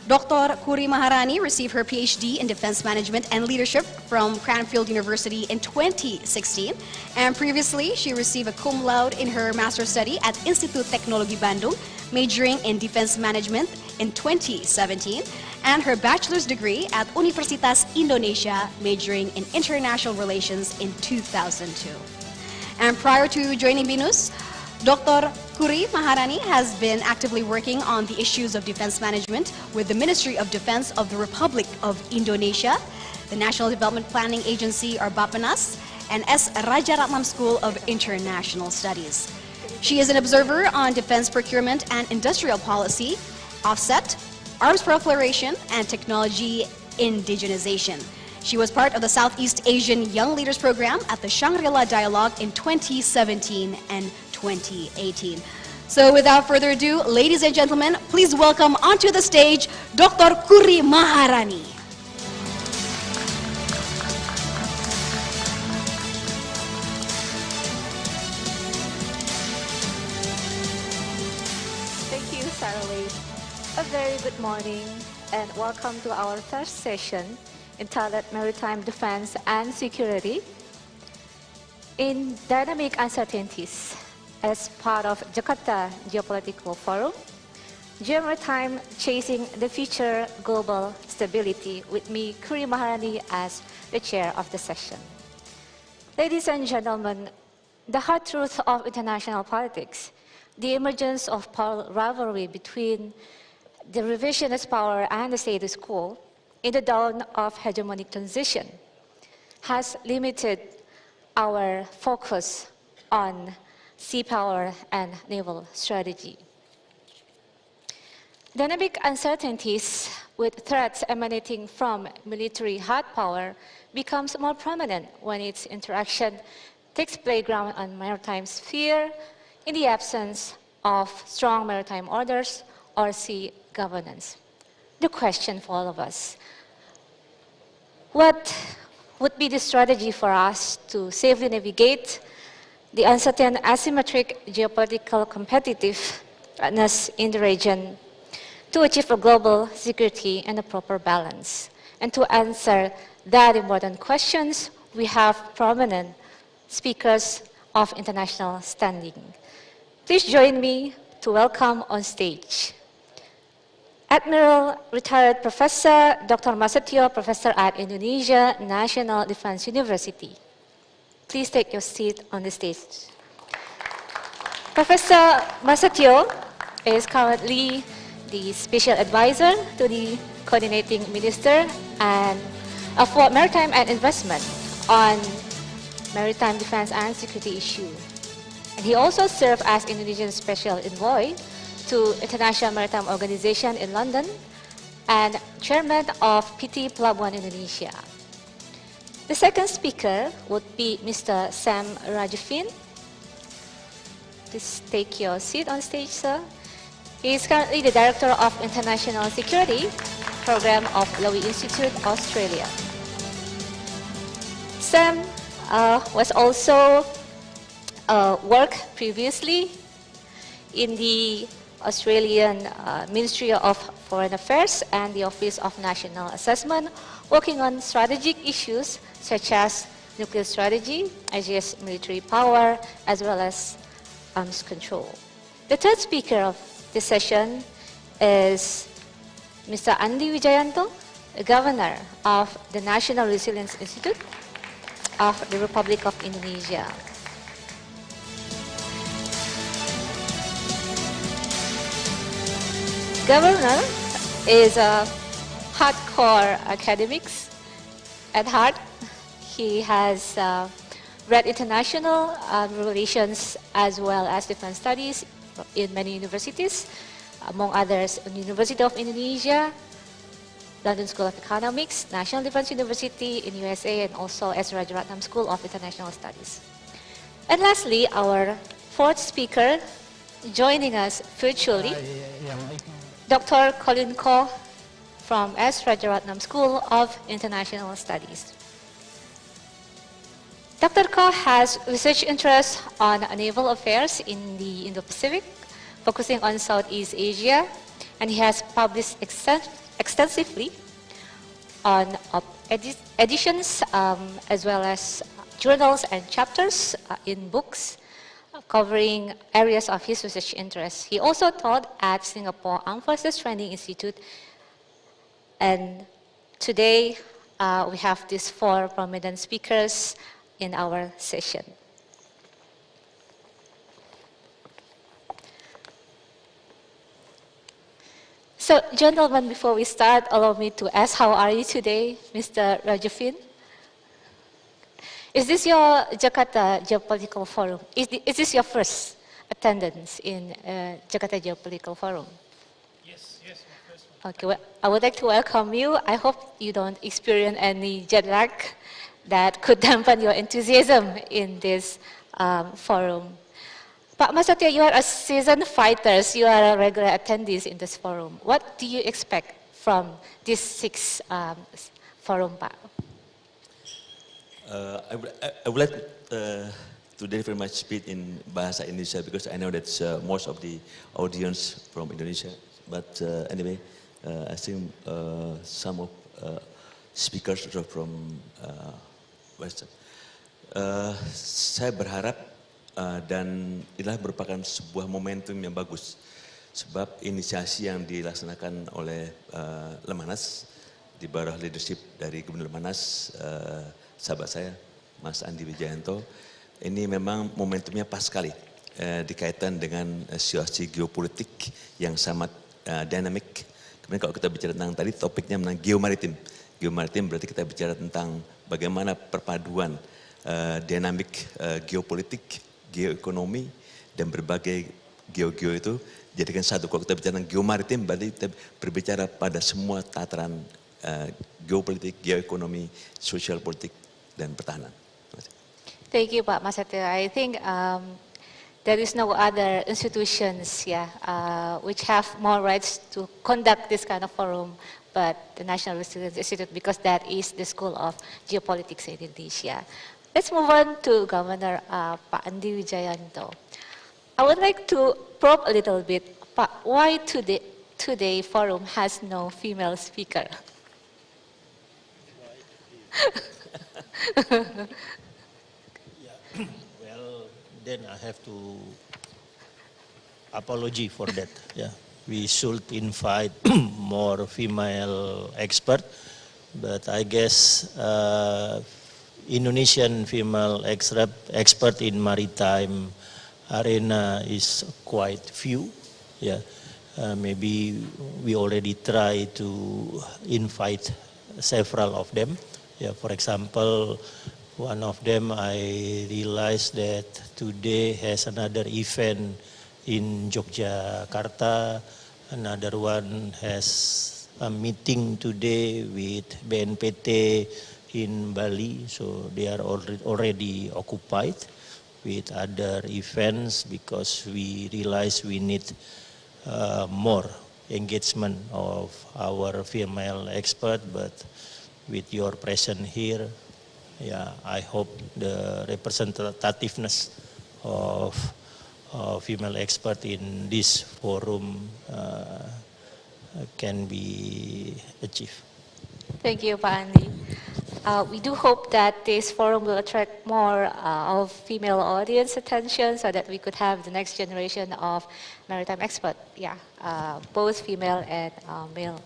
Dr. Kuri Maharani received her PhD in Defense Management and Leadership from Cranfield University in 2016. And previously, she received a cum laude in her master's study at Institut Teknologi Bandung, majoring in Defense Management in 2017. and her bachelor's degree at Universitas Indonesia, majoring in international relations in 2002. And prior to joining BINUS, Dr. Kuri Maharani has been actively working on the issues of defense management with the Ministry of Defense of the Republic of Indonesia, the National Development Planning Agency, or Bappenas, and S. Rajaratnam School of International Studies. She is an observer on defense procurement and industrial policy, offset, arms proliferation, and technology indigenization. She was part of the Southeast Asian Young Leaders Program at the Shangri-La Dialogue in 2017 and 2018. So without further ado, ladies and gentlemen, please welcome onto the stage Dr. Kuri Maharani. Thank you, Sarah Lee. A very good morning and welcome to our first session entitled Maritime Defense and Security. In dynamic uncertainties, as part of JAKARTA Geopolitical Forum, Geomaritime Chasing the Future Global Stability, with me, Kuri Maharani, as the chair of the session. Ladies and gentlemen, the hard truth of international politics, the emergence of power rivalry between the revisionist power and the status quo in the dawn of hegemonic transition has limited our focus on sea power and naval strategy. Dynamic uncertainties with threats emanating from military hard power becomes more prominent when its interaction takes playground on maritime sphere in the absence of strong maritime orders or sea governance. The question for all of us: what would be the strategy for us to safely navigate the uncertain asymmetric geopolitical competitiveness in the region to achieve a global security and a proper balance? And to answer that important questions, we have prominent speakers of international standing. Please join me to welcome on stage Admiral Retired Professor Dr. Masatio, Professor at Indonesia National Defense University. Please take your seat on the stage. Professor Masatio is currently the Special Advisor to the Coordinating Minister and for Maritime and Investment on Maritime Defense and Security issue. And he also served as Indonesian Special Envoy to International Maritime Organization in London and Chairman of PT Pelabuhan Indonesia. The second speaker would be Mr. Sam Rajafin. Please take your seat on stage, sir. He is currently the Director of International Security Program of Lowy Institute, Australia. Sam was also worked previously in the Australian Ministry of Foreign Affairs and the Office of National Assessment, working on strategic issues such as nuclear strategy, IGS military power, as well as arms control. The third speaker of this session is Mr. Andi Wijayanto, the Governor of the National Resilience Institute of the Republic of Indonesia. Governor is a hardcore academic at heart. He has read international relations as well as defense studies in many universities, among others, University of Indonesia, London School of Economics, National Defense University in USA, and also S. Rajaratnam School of International Studies. And lastly, our fourth speaker, joining us virtually, Dr. Colin Ko from S. Rajaratnam School of International Studies. Dr. Ko has research interests on naval affairs in the Indo-Pacific, focusing on Southeast Asia, and he has published extensively on editions as well as journals and chapters in books covering areas of his research interests. He also taught at Singapore Armed Forces Training Institute And today we have these 4 prominent speakers in our session. So, gentlemen, before we start, allow me to ask, how are you today, Mr. Rajafin? Is this your Jakarta Geopolitical Forum? Is this your first attendance in Jakarta Geopolitical Forum? Yes, my first one. Okay, well, I would like to welcome you. I hope you don't experience any jet lag that could dampen your enthusiasm in this forum. Pak Masatya, you are a seasoned fighters. You are a regular attendees in this forum. What do you expect from these 6 forum, Pak? I would like to very much speak in Bahasa Indonesia because I know that most of the audience from Indonesia. But anyway, I think some of speakers are from Western. Saya berharap dan inilah merupakan sebuah momentum yang bagus sebab inisiasi yang dilaksanakan oleh Lemhannas di bawah leadership dari Gubernur Lemhannas, sahabat saya, Mas Andi Wijayanto, ini memang momentumnya pas sekali dikaitan dengan situasi geopolitik yang sangat dinamik. Kemudian kalau kita bicara tentang tadi topiknya tentang geomaritim. Geomaritim berarti kita bicara tentang bagaimana perpaduan dinamik geopolitik, geoekonomi, dan berbagai geo-geo itu jadikan satu. Kalau kita bicara tentang geomaritim berarti kita berbicara pada semua tataran geopolitik, geoekonomi, sosial politik, dan pertahanan. Thank you, Pak Masatya. I think there is no other institutions which have more rights to conduct this kind of forum but the National Research Institute, because that is the School of Geopolitics in Indonesia. Let's move on to Governor Pak Andi Wijayanto. I would like to probe a little bit, Pak, why today forum has no female speaker? Well, then I have to apology for that. Yeah, we should invite more female expert, but I guess Indonesian female expert in maritime arena is quite few. Yeah, maybe we already try to invite several of them. Yeah, for example, one of them I realized that today has another event in Yogyakarta. Another one has a meeting today with BNPT in Bali, so they are already occupied with other events because we realize we need more engagement of our female expert. But with your presence here, yeah, I hope the representativeness of female expert in this forum can be achieved. Thank you, Pak Andi. We do hope that this forum will attract more of female audience attention so that we could have the next generation of maritime expert, both female and male.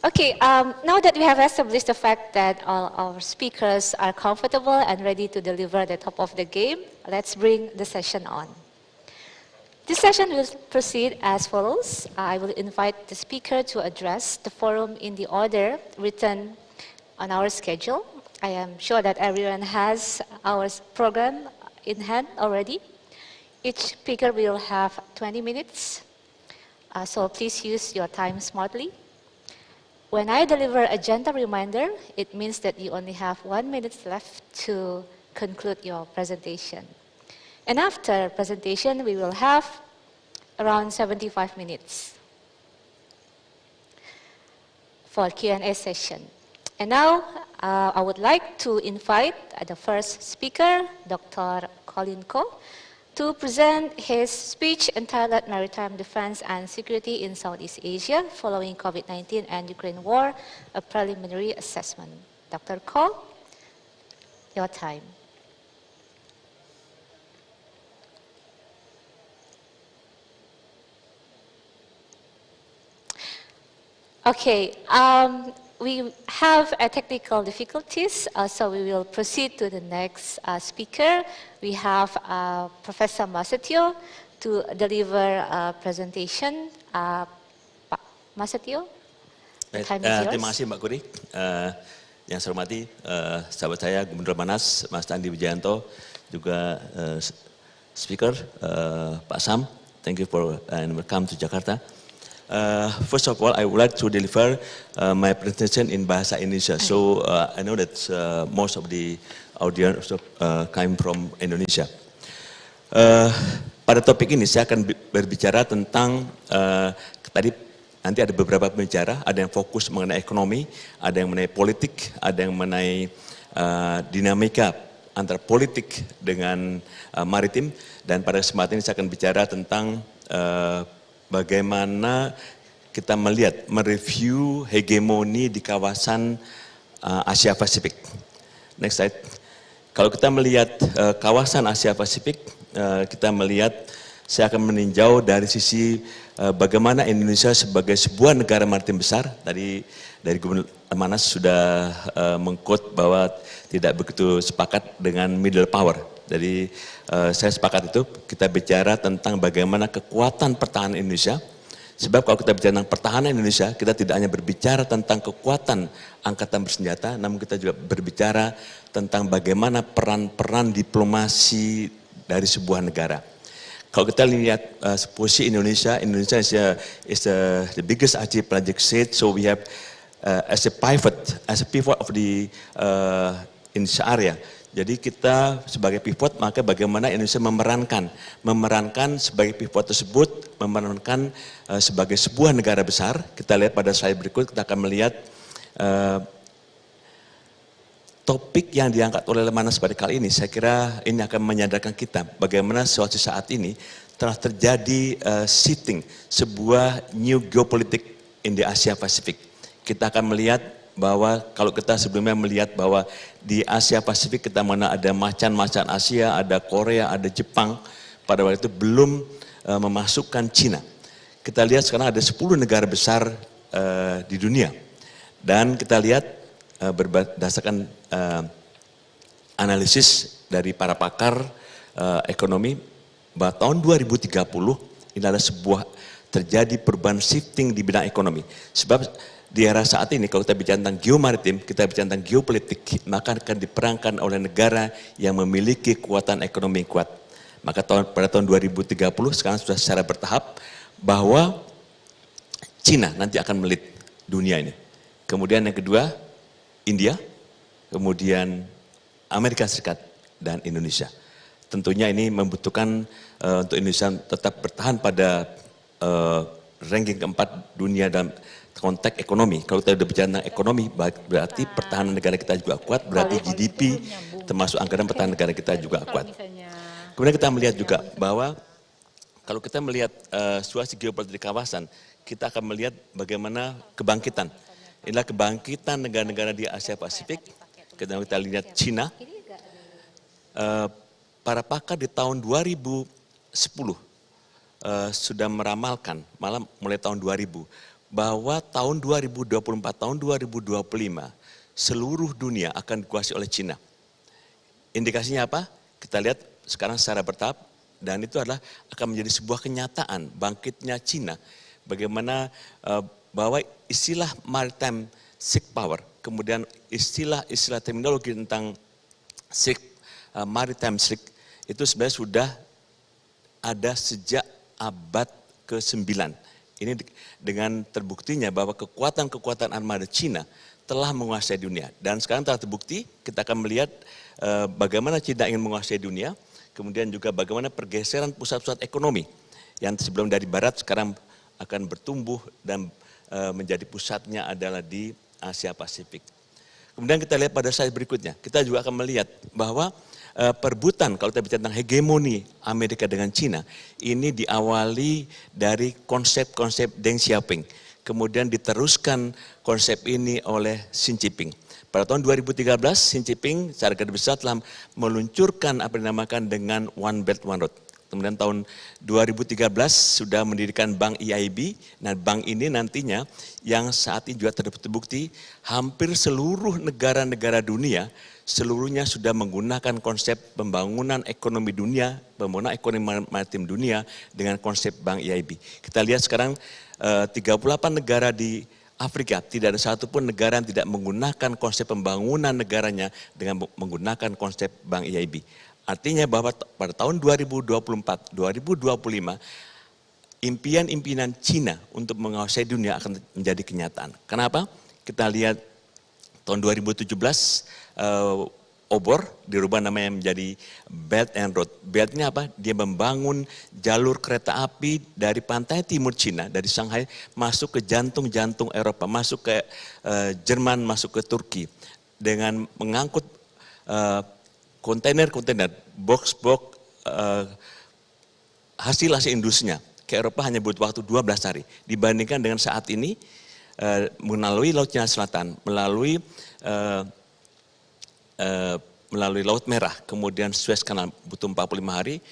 Okay, now that we have established the fact that all our speakers are comfortable and ready to deliver the top of the game, let's bring the session on. This session will proceed as follows. I will invite the speaker to address the forum in the order written on our schedule. I am sure that everyone has our program in hand already. Each speaker will have 20 minutes, so please use your time smartly. When I deliver a gentle reminder, it means that you only have 1 minute left to conclude your presentation. And after presentation, we will have around 75 minutes for Q&A session. And now, I would like to invite the first speaker, Dr. Colin Ko, to present his speech entitled Maritime Defense and Security in Southeast Asia Following COVID-19 and Ukraine War, a Preliminary Assessment. Dr. Ko, your time. Okay, we have technical difficulties, so we will proceed to the next speaker. We have Professor Masetio to deliver a presentation. Pak Masetio, the time is yours. Terima kasih Mbak Kuri. Yang saya hormati sahabat saya Gubernur Lemhannas, Mas Andi Wijayanto, juga speaker Pak Sam. Thank you for and welcome to Jakarta. First of all, I would like to deliver my presentation in Bahasa Indonesia. So I know that most of the audience came from Indonesia. Pada topik ini saya akan berbicara tentang tadi nanti ada beberapa pembicara, ada yang fokus mengenai ekonomi, ada yang mengenai politik, ada yang mengenai dinamika antara politik dengan maritim, dan pada kesempatan ini saya akan bicara tentang bagaimana kita melihat, mereview hegemoni di kawasan Asia Pasifik. Next slide. Kalau kita melihat kawasan Asia Pasifik, kita melihat, saya akan meninjau dari sisi bagaimana Indonesia sebagai sebuah negara maritim besar. Tadi dari Gubernur Lemhannas sudah meng-quote bahwa tidak begitu sepakat dengan middle power. Jadi saya sepakat itu, kita bicara tentang bagaimana kekuatan pertahanan Indonesia. Sebab kalau kita bicara tentang pertahanan Indonesia, kita tidak hanya berbicara tentang kekuatan angkatan bersenjata, namun kita juga berbicara tentang bagaimana peran-peran diplomasi dari sebuah negara. Kalau kita lihat posisi Indonesia is the biggest archipelagic state, so we have as a pivot of the Indonesia area. Jadi kita sebagai pivot, maka bagaimana Indonesia memerankan sebagai pivot tersebut, memerankan sebagai sebuah negara besar. Kita lihat pada slide berikut, kita akan melihat topik yang diangkat oleh Lemhannas pada kali ini. Saya kira ini akan menyadarkan kita bagaimana suatu saat ini telah terjadi shifting, sebuah new geopolitik in the Asia Pacific. Kita akan melihat bahwa kalau kita sebelumnya melihat bahwa di Asia Pasifik kita mana ada macan-macan Asia, ada Korea, ada Jepang, pada waktu itu belum memasukkan Cina. Kita lihat sekarang ada 10 negara besar di dunia, dan kita lihat berdasarkan analisis dari para pakar ekonomi bahwa tahun 2030 ini adalah sebuah terjadi perubahan shifting di bidang ekonomi. Sebab di era saat ini kalau kita bicara tentang geomaritim, kita bicara tentang geopolitik, maka akan diperankan oleh negara yang memiliki kekuatan ekonomi kuat. Maka pada tahun 2030 sekarang sudah secara bertahap bahwa Cina nanti akan melit dunia ini. Kemudian yang kedua India, kemudian Amerika Serikat, dan Indonesia. Tentunya ini membutuhkan untuk Indonesia tetap bertahan pada ranking keempat dunia dalam konteks ekonomi. Kalau kita sudah bicara tentang ekonomi, berarti pertahanan negara kita juga kuat, berarti GDP termasuk anggaran pertahanan negara kita juga kuat. Kemudian kita melihat juga bahwa kalau kita melihat situasi geopolitik di kawasan, kita akan melihat bagaimana kebangkitan. Inilah kebangkitan negara-negara di Asia Pasifik. Kita lihat Cina, para pakar di tahun 2010 sudah meramalkan, malah mulai tahun 2000, bahwa tahun 2024, tahun 2025, seluruh dunia akan dikuasai oleh Cina. Indikasinya apa? Kita lihat sekarang secara bertahap, dan itu adalah akan menjadi sebuah kenyataan bangkitnya Cina. Bagaimana bahwa istilah maritime power, kemudian istilah terminologi tentang maritime itu sebenarnya sudah ada sejak abad ke-9. Ini dengan terbuktinya bahwa kekuatan-kekuatan armada Cina telah menguasai dunia. Dan sekarang telah terbukti, kita akan melihat bagaimana Cina ingin menguasai dunia, kemudian juga bagaimana pergeseran pusat-pusat ekonomi yang sebelum dari barat sekarang akan bertumbuh dan menjadi pusatnya adalah di Asia Pasifik. Kemudian kita lihat pada slide berikutnya, kita juga akan melihat bahwa perebutan kalau kita bicara tentang hegemoni Amerika dengan Cina, ini diawali dari konsep-konsep Deng Xiaoping. Kemudian diteruskan konsep ini oleh Xi Jinping. Pada tahun 2013, Xi Jinping secara garis besar telah meluncurkan apa yang dinamakan dengan One Belt One Road. kemudian tahun 2013 sudah mendirikan Bank EIB. Nah, bank ini nantinya yang saat ini juga terbukti hampir seluruh negara-negara dunia seluruhnya sudah menggunakan konsep pembangunan ekonomi dunia, pembangunan ekonomi maritim dunia dengan konsep Bank EIB. Kita lihat sekarang 38 negara di Afrika, tidak ada satupun negara yang tidak menggunakan konsep pembangunan negaranya dengan menggunakan konsep Bank EIB. Artinya bahwa pada tahun 2024, 2025, impian-impian Cina untuk menguasai dunia akan menjadi kenyataan. Kenapa? Kita lihat tahun 2017, obor dirubah namanya menjadi Belt and Road. Beltnya apa? Dia membangun jalur kereta api dari pantai timur Cina, dari Shanghai masuk ke jantung-jantung Eropa, masuk ke Jerman, masuk ke Turki. Dengan mengangkut kontainer-kontainer, box-box hasil-hasil industrinya ke Eropa hanya butuh waktu 12 hari. Dibandingkan dengan saat ini melalui Laut Cina Selatan, melalui Laut Merah, kemudian Suez Canal butuh 45 hari.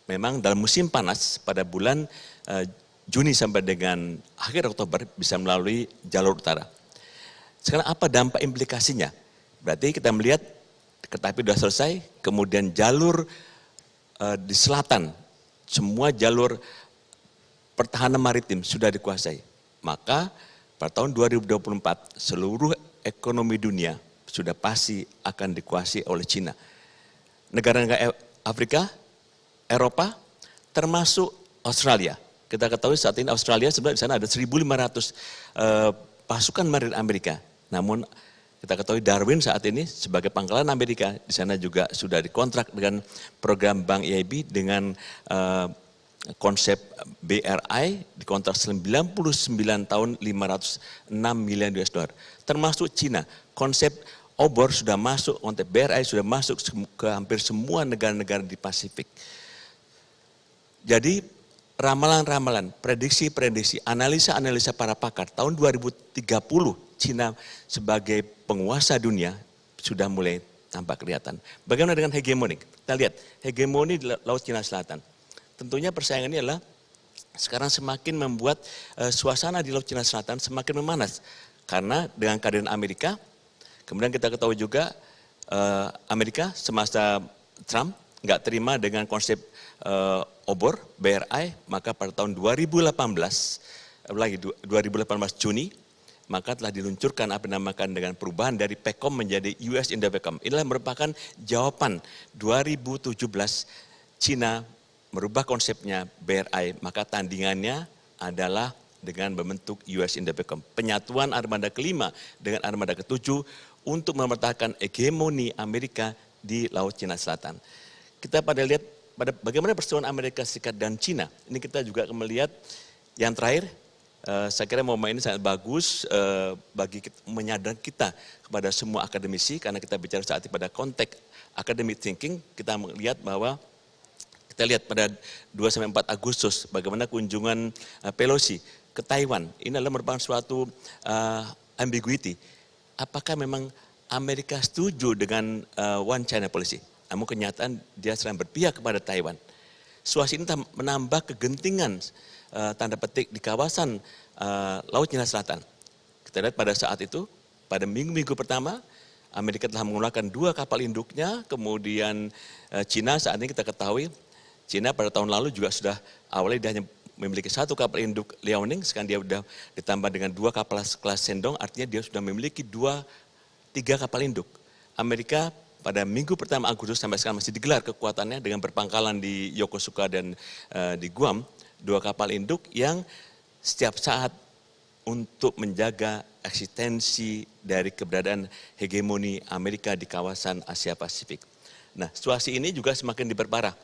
Memang dalam musim panas pada bulan Juni sampai dengan akhir Oktober bisa melalui jalur utara. Sekarang apa dampak implikasinya? Berarti kita melihat kereta api sudah selesai, kemudian jalur di selatan, semua jalur pertahanan maritim sudah dikuasai. Maka pada tahun 2024 seluruh ekonomi dunia sudah pasti akan dikuasai oleh Cina. Negara-negara Afrika, Eropa, termasuk Australia. Kita ketahui saat ini Australia sebenarnya di sana ada 1.500 pasukan maritim Amerika. Namun kita ketahui Darwin saat ini sebagai pangkalan Amerika di sana juga sudah dikontrak dengan program Bank EIB dengan konsep BRI dikontrak 99 tahun 506 miliar US dollar. Termasuk Cina, konsep obor sudah masuk, konsep BRI sudah masuk ke hampir semua negara-negara di Pasifik. Jadi ramalan-ramalan, prediksi-prediksi, analisa-analisa para pakar tahun 2030 Cina sebagai penguasa dunia sudah mulai tampak kelihatan. Bagaimana dengan hegemoni? Kita lihat hegemoni di Laut Cina Selatan. Tentunya persaingan ini adalah sekarang semakin membuat suasana di Laut Cina Selatan semakin memanas. Karena dengan kehadiran Amerika, kemudian kita ketahui juga Amerika semasa Trump nggak terima dengan konsep obor BRI, maka pada tahun 2018 Juni, maka telah diluncurkan apa dinamakan dengan perubahan dari PECOM menjadi US Indo-Pacific. Inilah merupakan jawaban 2017 Cina merubah konsepnya BRI, maka tandingannya adalah dengan membentuk US Indo-Pacific. Penyatuan armada kelima dengan armada ketujuh untuk mempertahankan hegemoni Amerika di Laut Cina Selatan. Kita pada lihat pada bagaimana perseteruan Amerika Serikat dan Cina. Ini kita juga akan melihat yang terakhir. Saya kira momen ini sangat bagus bagi menyadarkan kita kepada semua akademisi, karena kita bicara saat ini pada konteks academic thinking. Kita melihat bahwa kita lihat pada 2-4 Agustus bagaimana kunjungan Pelosi ke Taiwan. Ini adalah merupakan suatu ambiguity. Apakah memang Amerika setuju dengan One China Policy? Namun kenyataan dia sedang berpihak kepada Taiwan. Situasi ini menambah kegentingan tanda petik di kawasan Laut Cina Selatan. Kita lihat pada saat itu, pada minggu-minggu pertama, Amerika telah menggunakan 2 kapal induknya, kemudian Cina saat ini kita ketahui, Cina pada tahun lalu juga sudah awalnya dia hanya memiliki 1 kapal induk Liaoning, sekarang dia sudah ditambah dengan 2 kapal kelas Sendong, artinya dia sudah memiliki 3 kapal induk. Amerika pada minggu pertama Agustus sampai sekarang masih digelar kekuatannya dengan berpangkalan di Yokosuka dan di Guam, 2 kapal induk yang setiap saat untuk menjaga eksistensi dari keberadaan hegemoni Amerika di kawasan Asia Pasifik. Nah, situasi ini juga semakin diperparah.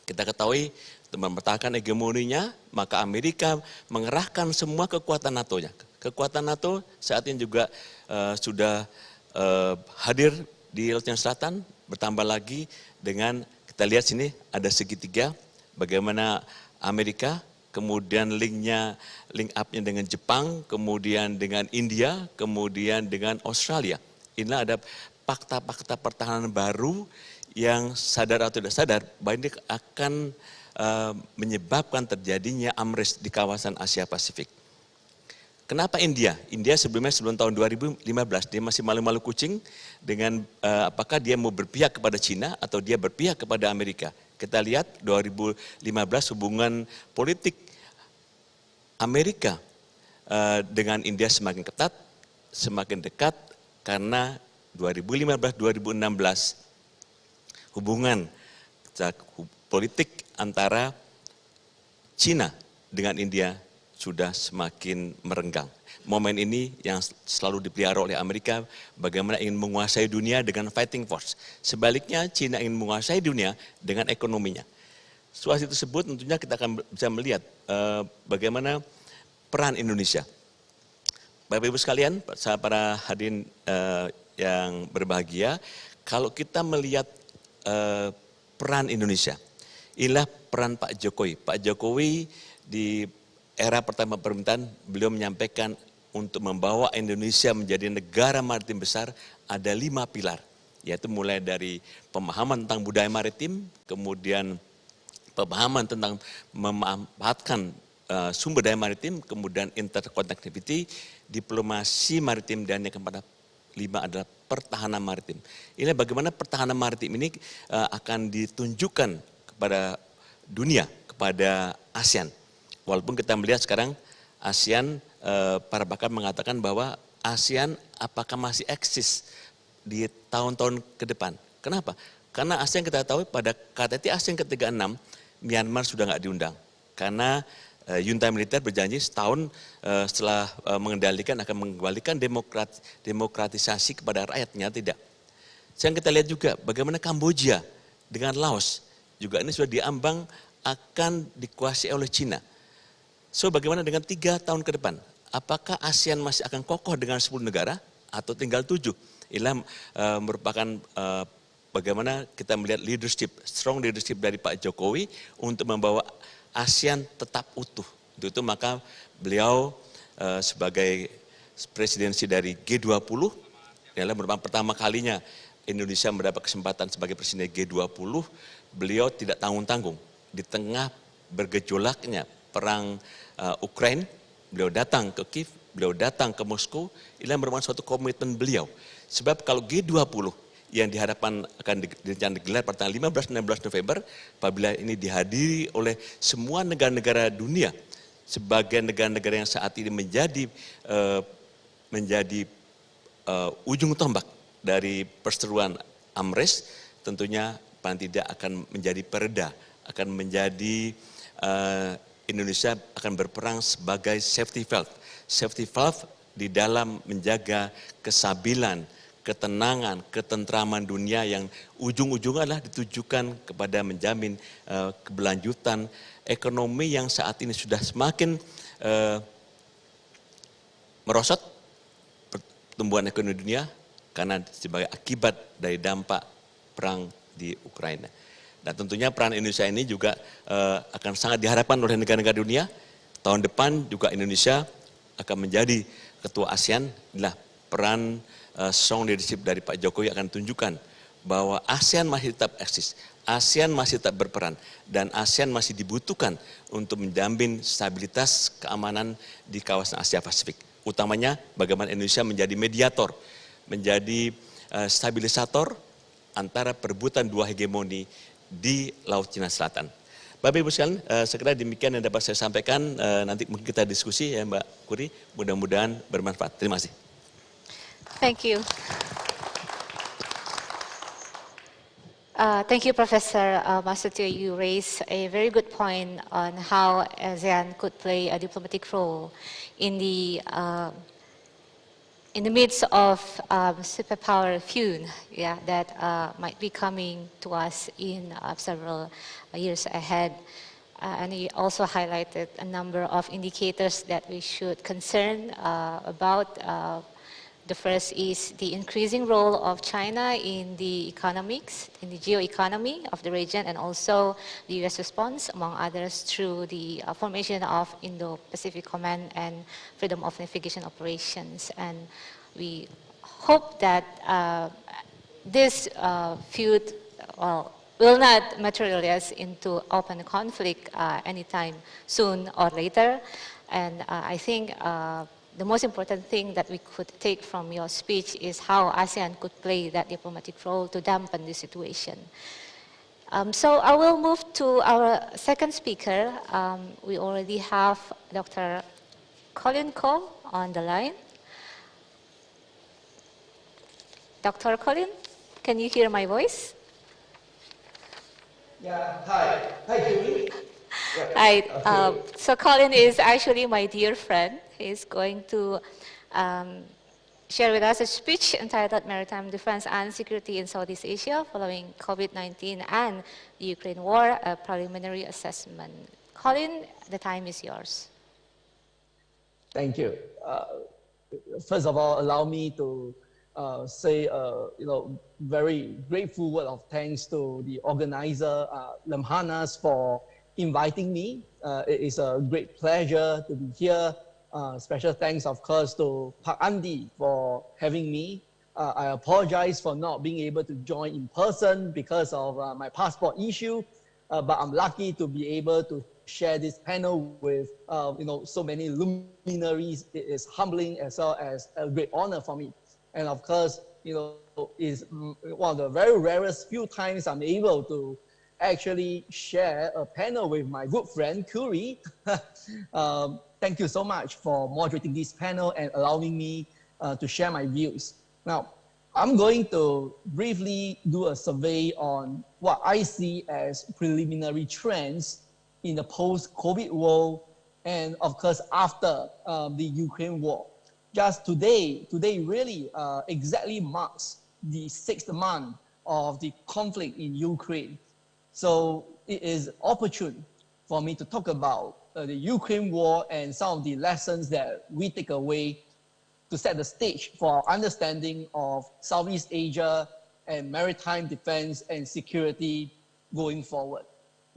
Kita ketahui untuk mempertahankan hegemoninya, maka Amerika mengerahkan semua kekuatan NATO-nya. Kekuatan NATO saat ini juga sudah hadir di Laut Cina Selatan, bertambah lagi dengan kita lihat sini ada segitiga, bagaimana Amerika, kemudian link up-nya dengan Jepang, kemudian dengan India, kemudian dengan Australia. Inilah ada fakta-fakta pertahanan baru yang sadar atau tidak sadar bahwa ini akan menyebabkan terjadinya amres di kawasan Asia Pasifik. Kenapa India? India sebelum tahun 2015 dia masih malu-malu kucing dengan apakah dia mau berpihak kepada Cina atau dia berpihak kepada Amerika. Kita lihat 2015 hubungan politik Amerika dengan India semakin ketat, semakin dekat karena 2015-2016 hubungan politik antara Cina dengan India sudah semakin merenggang. Momen ini yang selalu dipelihara oleh Amerika, bagaimana ingin menguasai dunia dengan fighting force. Sebaliknya, Cina ingin menguasai dunia dengan ekonominya. Situasi tersebut tentunya kita akan bisa melihat bagaimana peran Indonesia. Bapak Ibu sekalian, para hadirin yang berbahagia, kalau kita melihat peran Indonesia, inilah peran Pak Jokowi. Pak Jokowi di era pertama pemerintahan, beliau menyampaikan untuk membawa Indonesia menjadi negara maritim besar ada 5 pilar, yaitu mulai dari pemahaman tentang budaya maritim, kemudian pemahaman tentang memanfaatkan sumber daya maritim, kemudian interconnectivity, diplomasi maritim, dan yang keempat 5 adalah pertahanan maritim. Ini bagaimana pertahanan maritim ini akan ditunjukkan kepada dunia, kepada ASEAN. Walaupun kita melihat sekarang ASEAN, para pakar mengatakan bahwa ASEAN apakah masih eksis di tahun-tahun ke depan. Kenapa? Karena ASEAN kita tahu pada KTT ASEAN ke-36, Myanmar sudah nggak diundang. Karena junta militer berjanji setahun setelah mengendalikan akan mengembalikan demokratisasi kepada rakyatnya, tidak. Sekarang kita lihat juga bagaimana Kamboja dengan Laos, juga ini sudah diambang akan dikuasai oleh Cina. So bagaimana dengan 3 tahun ke depan? Apakah ASEAN masih akan kokoh dengan 10 negara atau tinggal 7? Inilah merupakan bagaimana kita melihat leadership, strong leadership dari Pak Jokowi untuk membawa ASEAN tetap utuh. Untuk itu maka beliau sebagai presidensi dari G20, inilah merupakan pertama kalinya Indonesia mendapat kesempatan sebagai presiden G20, beliau tidak tanggung-tanggung. Di tengah bergejolaknya perang Ukraina, beliau datang ke Kiev, beliau datang ke Moskow, ini merupakan suatu komitmen beliau. Sebab kalau G20 yang diharapkan akan digelar pada tanggal 15-16 November, apabila ini dihadiri oleh semua negara-negara dunia, sebagai negara-negara yang saat ini menjadi ujung tombak dari perseteruan AMRES, tentunya paling tidak akan menjadi pereda, akan menjadi Indonesia akan berperang sebagai safety valve di dalam menjaga kesabilan, ketenangan, ketentraman dunia yang ujung-ujungnya adalah ditujukan kepada menjamin keberlanjutan ekonomi yang saat ini sudah semakin merosot pertumbuhan ekonomi dunia karena sebagai akibat dari dampak perang di Ukraina. Dan tentunya peran Indonesia ini juga akan sangat diharapkan oleh negara-negara dunia. Tahun depan juga Indonesia akan menjadi ketua ASEAN. Inilah peran strong leadership dari Pak Jokowi akan tunjukkan bahwa ASEAN masih tetap eksis, ASEAN masih tetap berperan, dan ASEAN masih dibutuhkan untuk menjamin stabilitas keamanan di kawasan Asia Pasifik. Utamanya bagaimana Indonesia menjadi mediator, menjadi stabilisator antara perebutan 2 hegemoni di Laut Cina Selatan. Bapak Ibu sekalian, sekira demikian yang dapat saya sampaikan. Nanti mungkin kita diskusi ya Mbak Kuri, mudah-mudahan bermanfaat. Terima kasih. Thank you. Thank you, Professor Masutu. You raised a very good point on how ASEAN could play a diplomatic role in the midst of superpower feud, yeah, that might be coming to us in several years ahead. And he also highlighted a number of indicators that we should concern about. The first is the increasing role of China in the economics, in the geo-economy of the region, and also the US response, among others, through the formation of Indo-Pacific Command and Freedom of Navigation operations. And we hope that this feud well, will not materialize into open conflict anytime soon or later. And I think the most important thing that we could take from your speech is how ASEAN could play that diplomatic role to dampen the situation. So I will move to our second speaker. We already have Dr. Colin Ko on the line. Dr. Colin, can you hear my voice? Yeah, hi. Hi, Julie. Hi. Okay. So Colin is actually my dear friend. He's going to share with us a speech entitled Maritime Defense and Security in Southeast Asia following COVID-19 and the Ukraine War, a preliminary assessment. Colin, the time is yours. Thank you. First of all, allow me to say, very grateful word of thanks to the organizer, Lemhannas, for inviting me. It is a great pleasure to be here. Special thanks, of course, to Pak Andi for having me. I apologize for not being able to join in person because of my passport issue, but I'm lucky to be able to share this panel with so many luminaries. It is humbling as well as a great honor for me. And of course, is one of the very rarest few times I'm able to actually share a panel with my good friend Kuri. Thank you so much for moderating this panel and allowing me to share my views. Now, I'm going to briefly do a survey on what I see as preliminary trends in the post-COVID world and of course after the Ukraine war. Just today really exactly marks the 6th month of the conflict in Ukraine. So it is opportune for me to talk about the Ukraine war and some of the lessons that we take away to set the stage for our understanding of Southeast Asia and maritime defense and security going forward.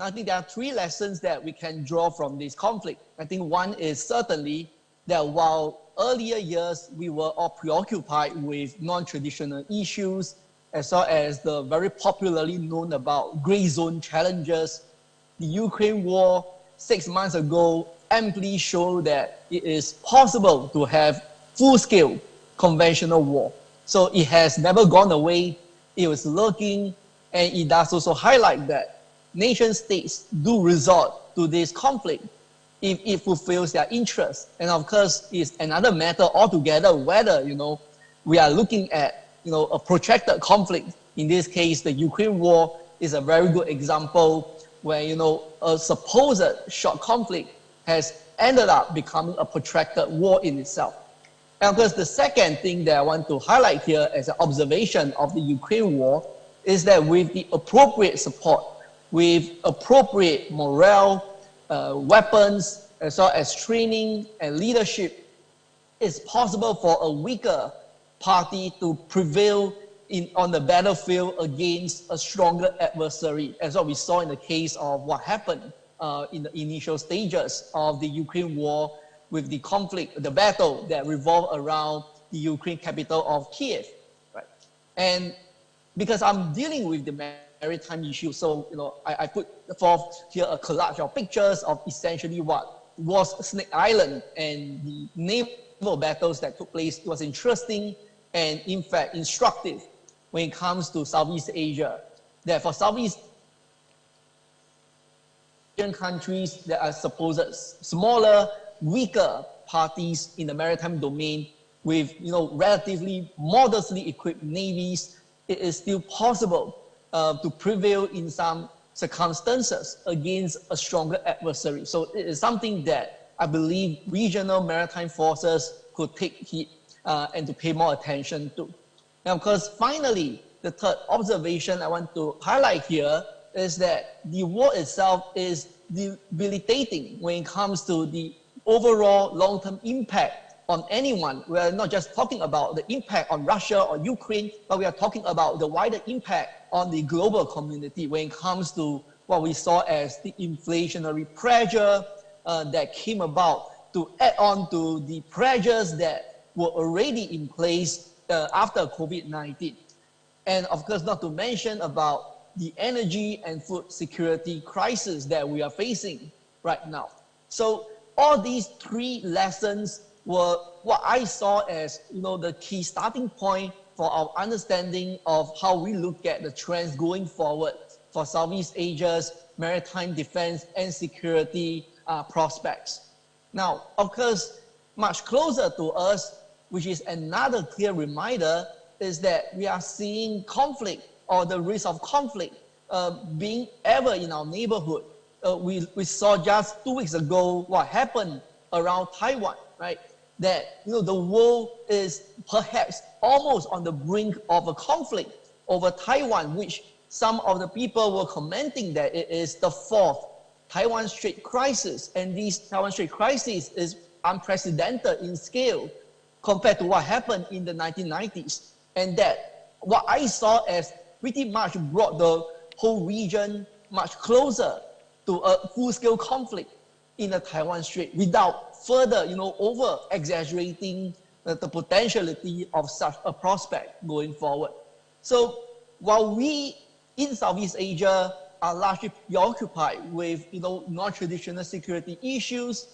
Now, I think there are 3 lessons that we can draw from this conflict. I think one is certainly that while earlier years we were all preoccupied with non-traditional issues, as well as the very popularly known about gray zone challenges, the Ukraine war 6 months ago amply showed that it is possible to have full-scale conventional war. So it has never gone away, it was lurking, and it does also highlight that nation states do resort to this conflict if it fulfills their interests. And of course, it's another matter altogether whether, we are looking at, a protracted conflict. In this case, the Ukraine war is a very good example where, a supposed short conflict has ended up becoming a protracted war in itself. And of course, the second thing that I want to highlight here as an observation of the Ukraine war is that with the appropriate support, with appropriate morale, weapons, as well as training and leadership, it's possible for a weaker party to prevail on the battlefield against a stronger adversary, as what we saw in the case of what happened in the initial stages of the Ukraine war with the conflict, the battle that revolved around the Ukraine capital of Kiev, right? And because I'm dealing with the maritime issue, so I put forth here a collage of pictures of essentially what was Snake Island and the naval battles that took place. It was interesting and in fact instructive when it comes to Southeast Asia. That for Southeast Asian countries that are supposed smaller, weaker parties in the maritime domain with relatively modestly equipped navies, it is still possible to prevail in some circumstances against a stronger adversary. So it is something that I believe regional maritime forces could take heed and to pay more attention to. And of course, finally, the third observation I want to highlight here is that the war itself is debilitating when it comes to the overall long-term impact on anyone. We are not just talking about the impact on Russia or Ukraine, but we are talking about the wider impact on the global community when it comes to what we saw as the inflationary pressure that came about to add on to the pressures that were already in place after COVID-19. And of course, not to mention about the energy and food security crisis that we are facing right now. So all these three lessons were what I saw as the key starting point for our understanding of how we look at the trends going forward for Southeast Asia's maritime defense and security prospects. Now, of course, much closer to us, which is another clear reminder, is that we are seeing conflict or the risk of conflict being ever in our neighborhood. We saw just 2 weeks ago what happened around Taiwan, right? That the world is perhaps almost on the brink of a conflict over Taiwan, which some of the people were commenting that it is the fourth Taiwan Strait crisis, and this Taiwan Strait crisis is unprecedented in scale compared to what happened in the 1990s, and that what I saw as pretty much brought the whole region much closer to a full-scale conflict in the Taiwan Strait without further, over-exaggerating the potentiality of such a prospect going forward. So while we in Southeast Asia are largely preoccupied with, non-traditional security issues,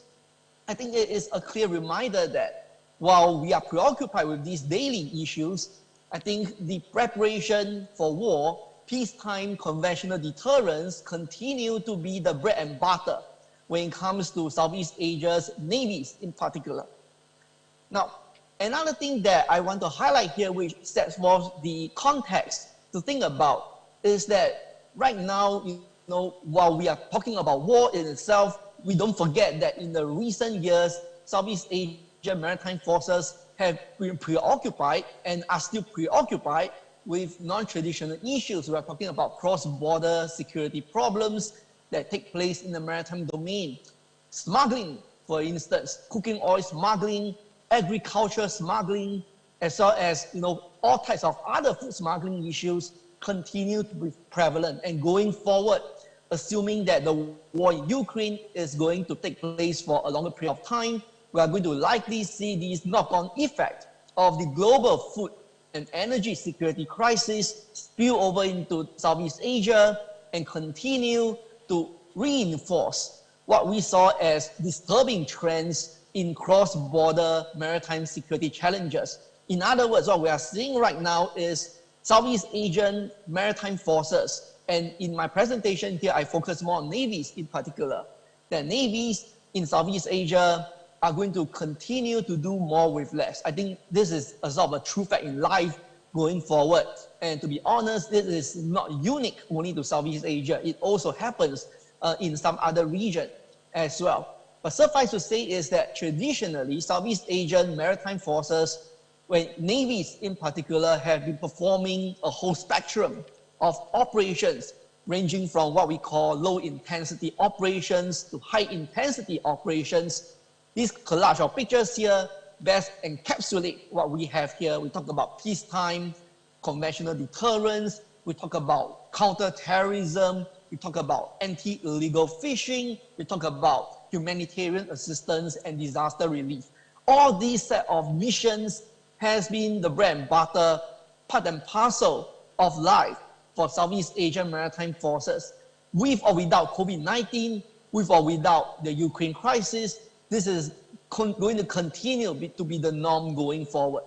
I think it is a clear reminder that while we are preoccupied with these daily issues, I think the preparation for war, peacetime conventional deterrence continue to be the bread and butter when it comes to Southeast Asia's navies in particular. Now, another thing that I want to highlight here, which sets forth the context to think about, is that right now, while we are talking about war in itself, we don't forget that in the recent years, Southeast Asia maritime forces have been preoccupied and are still preoccupied with non-traditional issues. We are talking about cross-border security problems that take place in the maritime domain. Smuggling, for instance, cooking oil smuggling, agriculture smuggling, as well as all types of other food smuggling issues continue to be prevalent. And going forward, assuming that the war in Ukraine is going to take place for a longer period of time, we are going to likely see these knock-on effects of the global food and energy security crisis spill over into Southeast Asia and continue to reinforce what we saw as disturbing trends in cross-border maritime security challenges. In other words, what we are seeing right now is Southeast Asian maritime forces, and in my presentation here, I focus more on navies in particular, that navies in Southeast Asia are going to continue to do more with less. I think this is a sort of a true fact in life going forward. And to be honest, this is not unique only to Southeast Asia. It also happens in some other region as well. But suffice to say is that traditionally, Southeast Asian maritime forces, when navies in particular, have been performing a whole spectrum of operations, ranging from what we call low-intensity operations to high-intensity operations. This collage of pictures here best encapsulate what we have here. We talk about peacetime, conventional deterrence, we talk about counter-terrorism, we talk about anti-illegal fishing, we talk about humanitarian assistance and disaster relief. All these set of missions has been the bread and butter, part and parcel of life for Southeast Asian maritime forces. With or without COVID-19, with or without the Ukraine crisis, this is going to continue to be the norm going forward.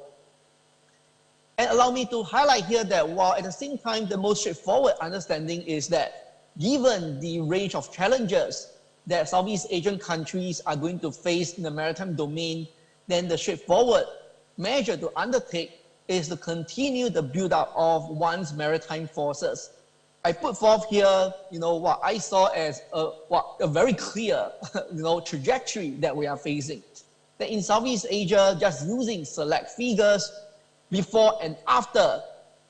And allow me to highlight here that while at the same time, the most straightforward understanding is that given the range of challenges that Southeast Asian countries are going to face in the maritime domain, then the straightforward measure to undertake is to continue the build-up of one's maritime forces. I put forth here, what I saw as a very clear, trajectory that we are facing. That in Southeast Asia, just using select figures before and after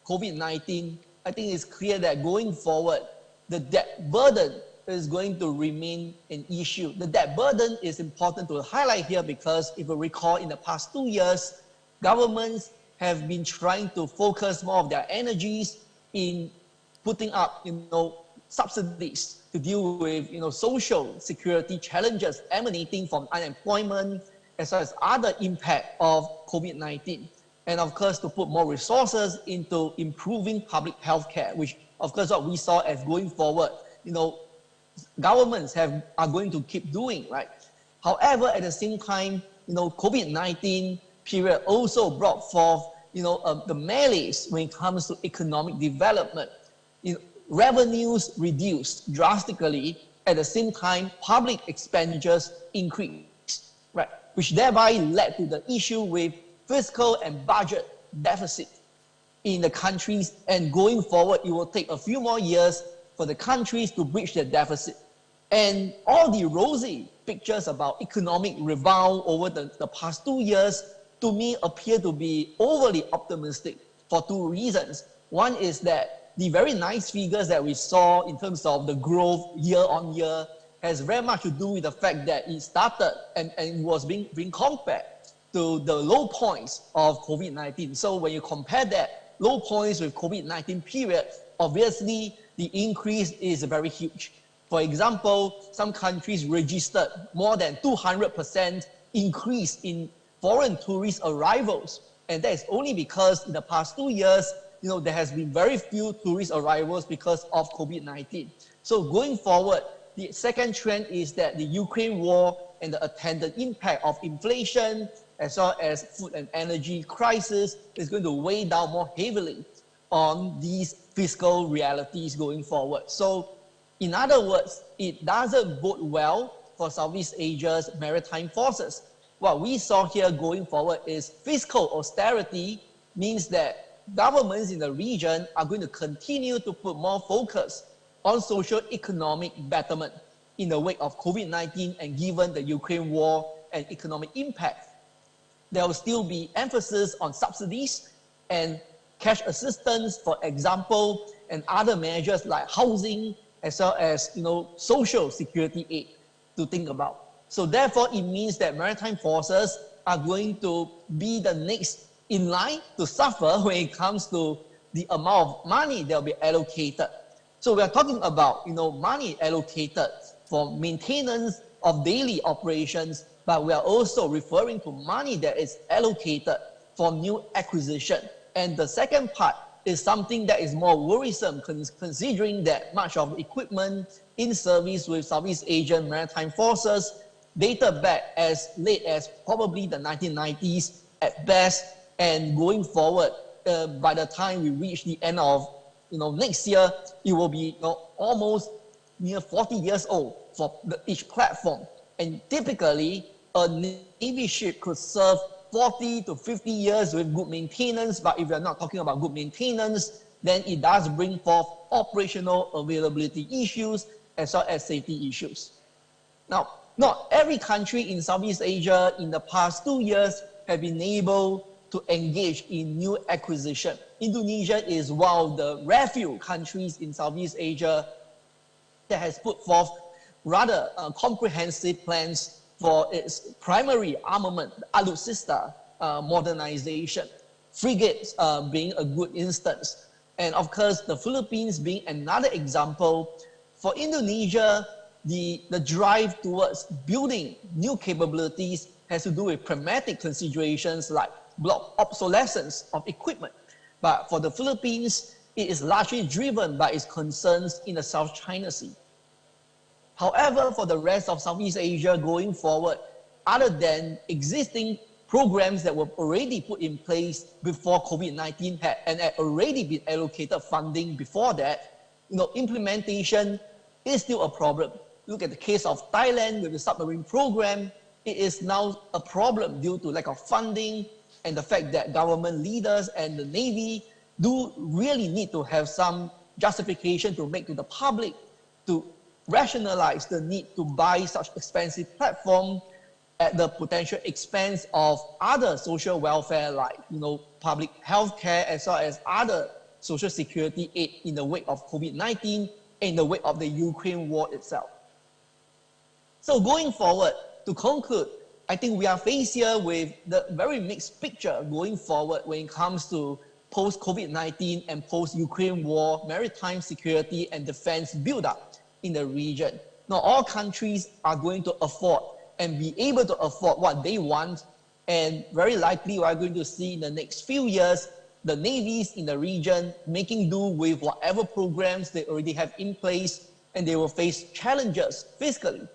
COVID-19, I think it's clear that going forward, the debt burden is going to remain an issue. The debt burden is important to highlight here because if you recall, in the past 2 years, governments have been trying to focus more of their energies in putting up, subsidies to deal with, social security challenges emanating from unemployment, as well as other impact of COVID-19. And of course, to put more resources into improving public health care, which of course, what we saw as going forward, governments are going to keep doing, right? However, at the same time, COVID-19 period also brought forth, the malaise when it comes to economic development. Revenues reduced drastically. At the same time, public expenditures increased, right? Which thereby led to the issue with fiscal and budget deficit in the countries, and going forward, it will take a few more years for the countries to breach their deficit. And all the rosy pictures about economic rebound over the past 2 years, to me, appear to be overly optimistic for two reasons. One is that the very nice figures that we saw in terms of the growth year on year has very much to do with the fact that it started and was being compared to the low points of COVID-19. So when you compare that low points with COVID-19 period, obviously the increase is very huge. For example, some countries registered more than 200% increase in foreign tourist arrivals. And that is only because in the past 2 years, there has been very few tourist arrivals because of COVID-19. So going forward, the second trend is that the Ukraine war and the attendant impact of inflation, as well as food and energy crisis, is going to weigh down more heavily on these fiscal realities going forward. So in other words, it doesn't bode well for Southeast Asia's maritime forces. What we saw here going forward is fiscal austerity means that governments in the region are going to continue to put more focus on socio-economic betterment in the wake of COVID-19, and given the Ukraine war and economic impact. There will still be emphasis on subsidies and cash assistance, for example, and other measures like housing, as well as social security aid to think about. So therefore, it means that maritime forces are going to be the next in line to suffer when it comes to the amount of money that will be allocated. So we are talking about money allocated for maintenance of daily operations, but we are also referring to money that is allocated for new acquisition. And the second part is something that is more worrisome, considering that much of the equipment in service with Southeast Asian maritime forces dated back as late as probably the 1990s at best, and going forward, by the time we reach the end of next year, it will be almost near 40 years old for each platform. And typically, a Navy ship could serve 40 to 50 years with good maintenance, but if you're not talking about good maintenance, then it does bring forth operational availability issues as well as safety issues. Now, not every country in Southeast Asia in the past 2 years have been able to engage in new acquisition. Indonesia is one of the rare few countries in Southeast Asia that has put forth rather comprehensive plans for its primary armament, alutsista modernization, frigates being a good instance. And of course, the Philippines being another example. For Indonesia, the drive towards building new capabilities has to do with pragmatic considerations like block obsolescence of equipment. But for the Philippines, it is largely driven by its concerns in the South China Sea. However, for the rest of Southeast Asia going forward, other than existing programs that were already put in place before COVID-19 had already been allocated funding before that, implementation is still a problem. Look at the case of Thailand with the submarine program. It is now a problem due to lack of funding and the fact that government leaders and the Navy do really need to have some justification to make to the public to rationalize the need to buy such expensive platform at the potential expense of other social welfare like public health care as well as other social security aid in the wake of COVID-19 and in the wake of the Ukraine war itself. So going forward, to conclude, I think we are faced here with the very mixed picture going forward when it comes to post-COVID-19 and post-Ukraine war, maritime security and defense build-up in the region. Not all countries are going to afford and be able to afford what they want, and very likely we are going to see in the next few years the navies in the region making do with whatever programs they already have in place, and they will face challenges fiscally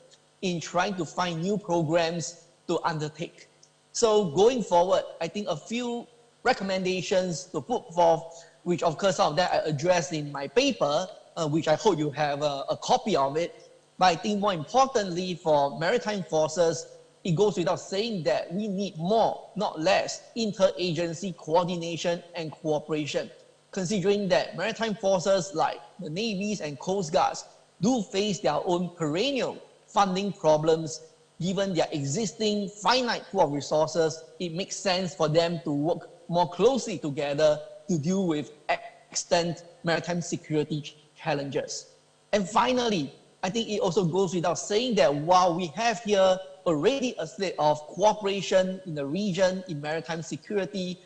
in trying to find new programs to undertake. So going forward, I think a few recommendations to put forth, which of course some of that I addressed in my paper, which I hope you have a copy of it. But I think more importantly for maritime forces, it goes without saying that we need more, not less, interagency coordination and cooperation, considering that maritime forces like the navies and coast guards do face their own perennial funding problems. Given their existing finite pool of resources, it makes sense for them to work more closely together to deal with extant maritime security challenges. And finally, I think it also goes without saying that while we have here already a slate of cooperation in the region in maritime security,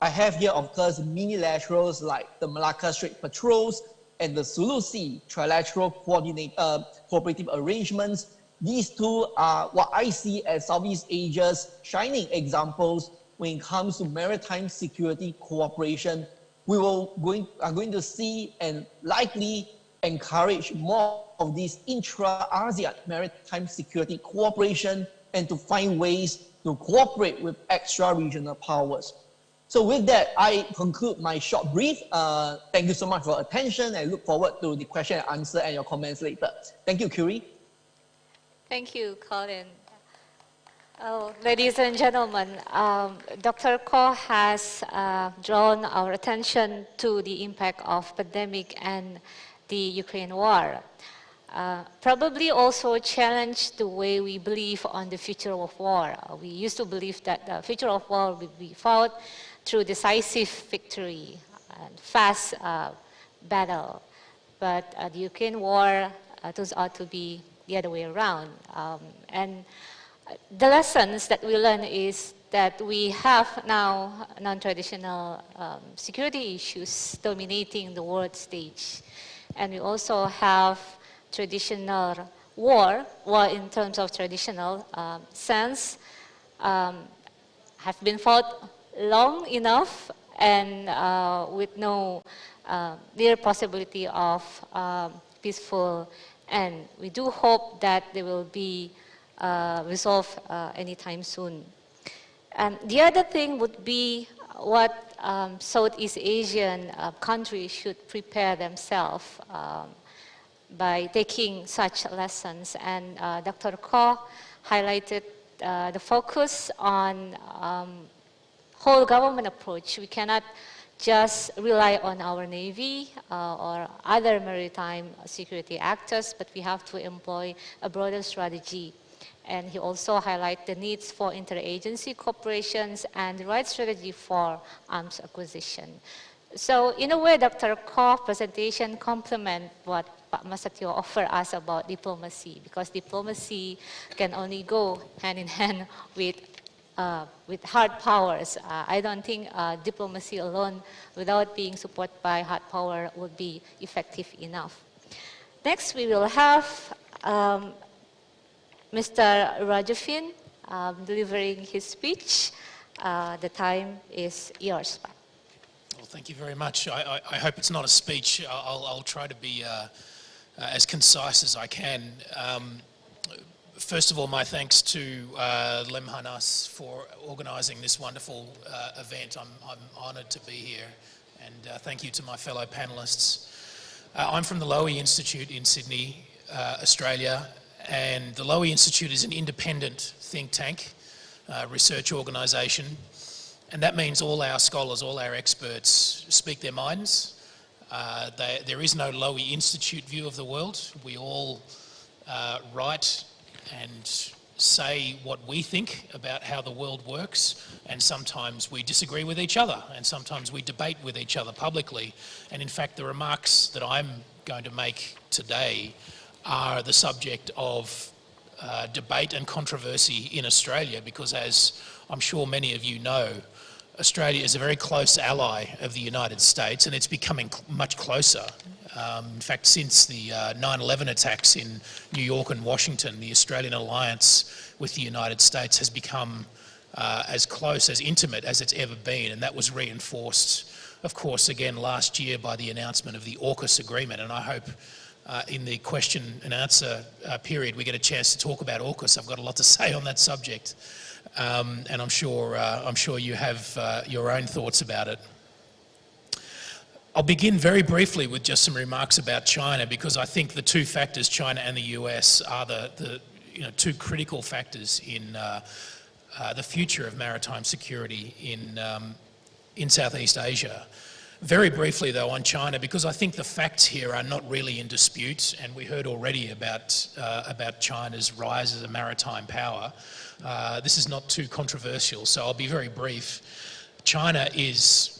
I have here, of course, minilaterals like the Malacca Strait Patrols and the Sulu Sea trilateral cooperative arrangements. These two are what I see as Southeast Asia's shining examples when it comes to maritime security cooperation. We are going to see and likely encourage more of this intra-ASEAN maritime security cooperation and to find ways to cooperate with extra-regional powers. So with that, I conclude my short brief. Thank you so much for your attention. I look forward to the question and answer and your comments later. Thank you, Curie. Thank you, Colin. Ladies and gentlemen, Dr. Koh has drawn our attention to the impact of pandemic and the Ukraine war. Probably also challenged the way we believe on the future of war. We used to believe that the future of war will be fought through decisive victory and fast battle. But the Ukraine war turns out to be the other way around. And the lessons that we learn is that we have now non-traditional security issues dominating the world stage. And we also have traditional war in terms of traditional sense, have been fought long enough and with no near possibility of peaceful end. We do hope that they will be resolved anytime soon. And the other thing would be what Southeast Asian countries should prepare themselves by taking such lessons. And Dr. Koh highlighted the focus on whole government approach. We cannot just rely on our Navy or other maritime security actors, but we have to employ a broader strategy. And he also highlighted the needs for interagency cooperations and the right strategy for arms acquisition. So in a way, Dr. Koh's presentation complements what Pak Masatio offered us about diplomacy, because diplomacy can only go hand in hand with hard powers. I don't think diplomacy alone, without being supported by hard power, would be effective enough. Next, we will have Mr. Rajafin delivering his speech. The time is yours. Well, thank you very much. I hope it's not a speech. I'll try to be as concise as I can. First of all, my thanks to Lemhannas for organising this wonderful event. I'm honoured to be here, and thank you to my fellow panellists. I'm from the Lowy Institute in Sydney, Australia, and the Lowy Institute is an independent think tank, research organisation, and that means all our scholars, all our experts speak their minds. There is no Lowy Institute view of the world. We all write and say what we think about how the world works, and sometimes we disagree with each other, and sometimes we debate with each other publicly. And in fact, the remarks that I'm going to make today are the subject of debate and controversy in Australia, because as I'm sure many of you know, Australia is a very close ally of the United States, and it's becoming much closer. In fact, since the 9/11 attacks in New York and Washington, the Australian alliance with the United States has become as close, as intimate as it's ever been, and that was reinforced of course, again last year by the announcement of the AUKUS agreement, and I hope in the question and answer period we get a chance to talk about AUKUS. I've got a lot to say on that subject, and I'm sure you have your own thoughts about it. I'll begin very briefly with just some remarks about China, because I think the two factors, China and the US, are the two critical factors in the future of maritime security in Southeast Asia. Very briefly though on China, because I think the facts here are not really in dispute, and we heard already about China's rise as a maritime power. This is not too controversial, so I'll be very brief. China is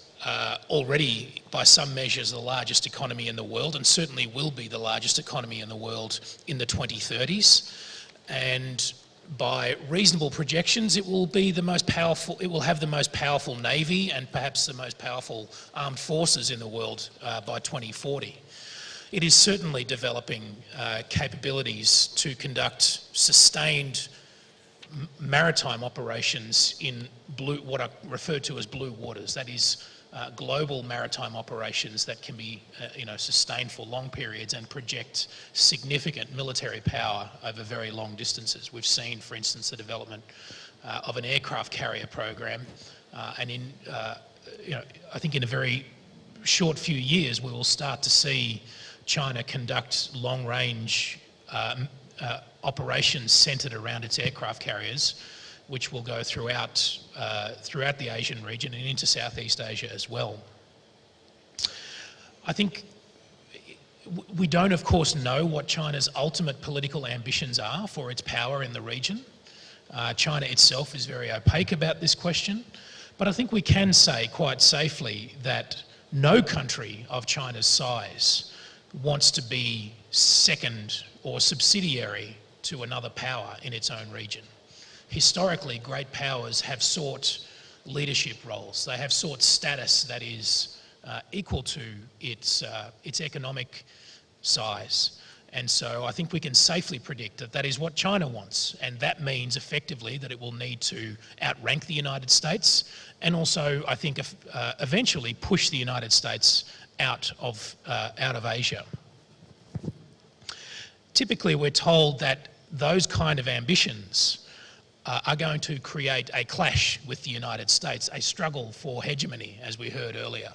already, by some measures, the largest economy in the world, and certainly will be the largest economy in the world in the 2030s. And by reasonable projections, it will be the most powerful. It will have the most powerful navy and perhaps the most powerful armed forces in the world by 2040. It is certainly developing capabilities to conduct sustained maritime operations in what are referred to as blue waters. That is, global maritime operations that can be sustained for long periods and project significant military power over very long distances. We've seen, for instance, the development of an aircraft carrier program, and I think in a very short few years we will start to see China conduct long-range operations centred around its aircraft carriers, which will go throughout the Asian region and into Southeast Asia as well. I think we don't, of course, know what China's ultimate political ambitions are for its power in the region. China itself is very opaque about this question, but I think we can say quite safely that no country of China's size wants to be second or subsidiary to another power in its own region. Historically, great powers have sought leadership roles. They have sought status that is equal to its economic size. And so I think we can safely predict that that is what China wants. And that means effectively that it will need to outrank the United States, and also, I think, eventually push the United States out of Asia. Typically, we're told that those kind of ambitions are going to create a clash with the United States, a struggle for hegemony, as we heard earlier.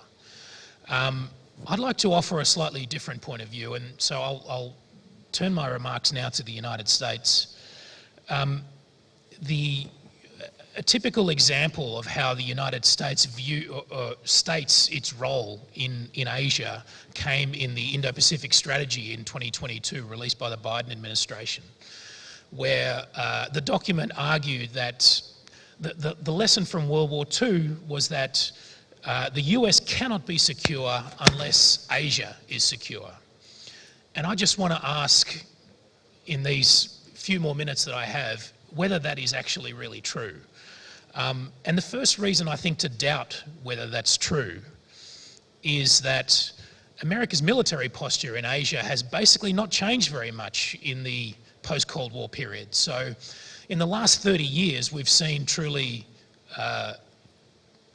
I'd like to offer a slightly different point of view, and so I'll turn my remarks now to the United States. A typical example of how the United States states its role in Asia came in the Indo-Pacific strategy in 2022, released by the Biden administration, where the document argued that the lesson from World War II was that the US cannot be secure unless Asia is secure. And I just want to ask, in these few more minutes that I have, whether that is actually really true. And the first reason I think to doubt whether that's true is that America's military posture in Asia has basically not changed very much in the post-Cold War period. So in the last 30 years, we've seen truly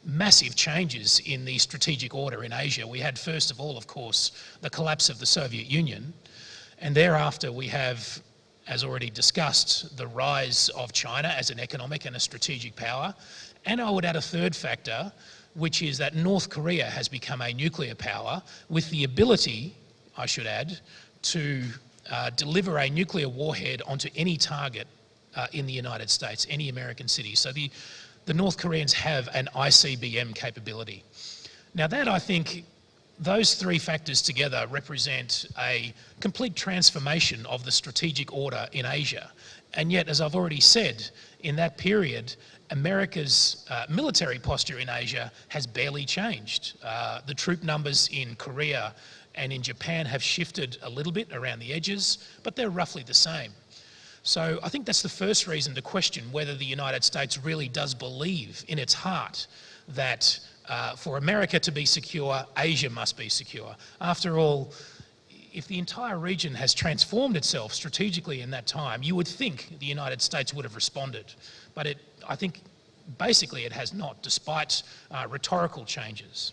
massive changes in the strategic order in Asia. We had, first of all, of course, the collapse of the Soviet Union, and thereafter we have, as already discussed, the rise of China as an economic and a strategic power. And I would add a third factor, which is that North Korea has become a nuclear power with the ability, I should add, to deliver a nuclear warhead onto any target in the United States, any American city. So the North Koreans have an ICBM capability. Now that, I think, those three factors together represent a complete transformation of the strategic order in Asia. And yet, as I've already said, in that period, America's military posture in Asia has barely changed. The troop numbers in Korea and in Japan have shifted a little bit around the edges, but they're roughly the same. So I think that's the first reason to question whether the United States really does believe in its heart that for America to be secure, Asia must be secure. After all, if the entire region has transformed itself strategically in that time, you would think the United States would have responded. But I think basically it has not, despite rhetorical changes.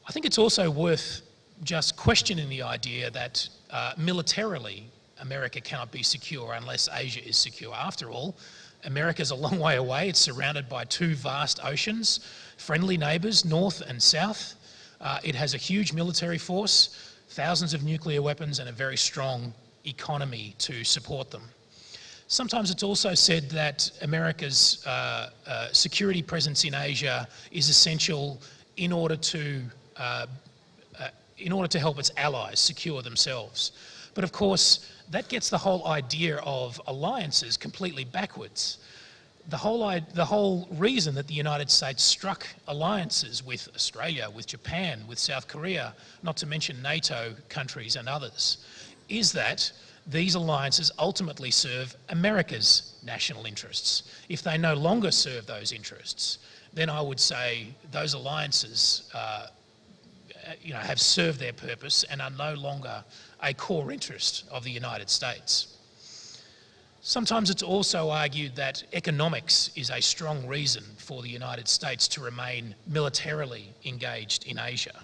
I think it's also worth just questioning the idea that militarily America cannot be secure unless Asia is secure. After all, America's a long way away. It's surrounded by two vast oceans, friendly neighbours, north and south. It has a huge military force, thousands of nuclear weapons, and a very strong economy to support them. Sometimes it's also said that America's security presence in Asia is essential in order to help its allies secure themselves. But of course, that gets the whole idea of alliances completely backwards. The whole reason that the United States struck alliances with Australia, with Japan, with South Korea, not to mention NATO countries and others, is that these alliances ultimately serve America's national interests. If they no longer serve those interests, then I would say those alliances have served their purpose and are no longer a core interest of the United States. Sometimes it's also argued that economics is a strong reason for the United States to remain militarily engaged in Asia.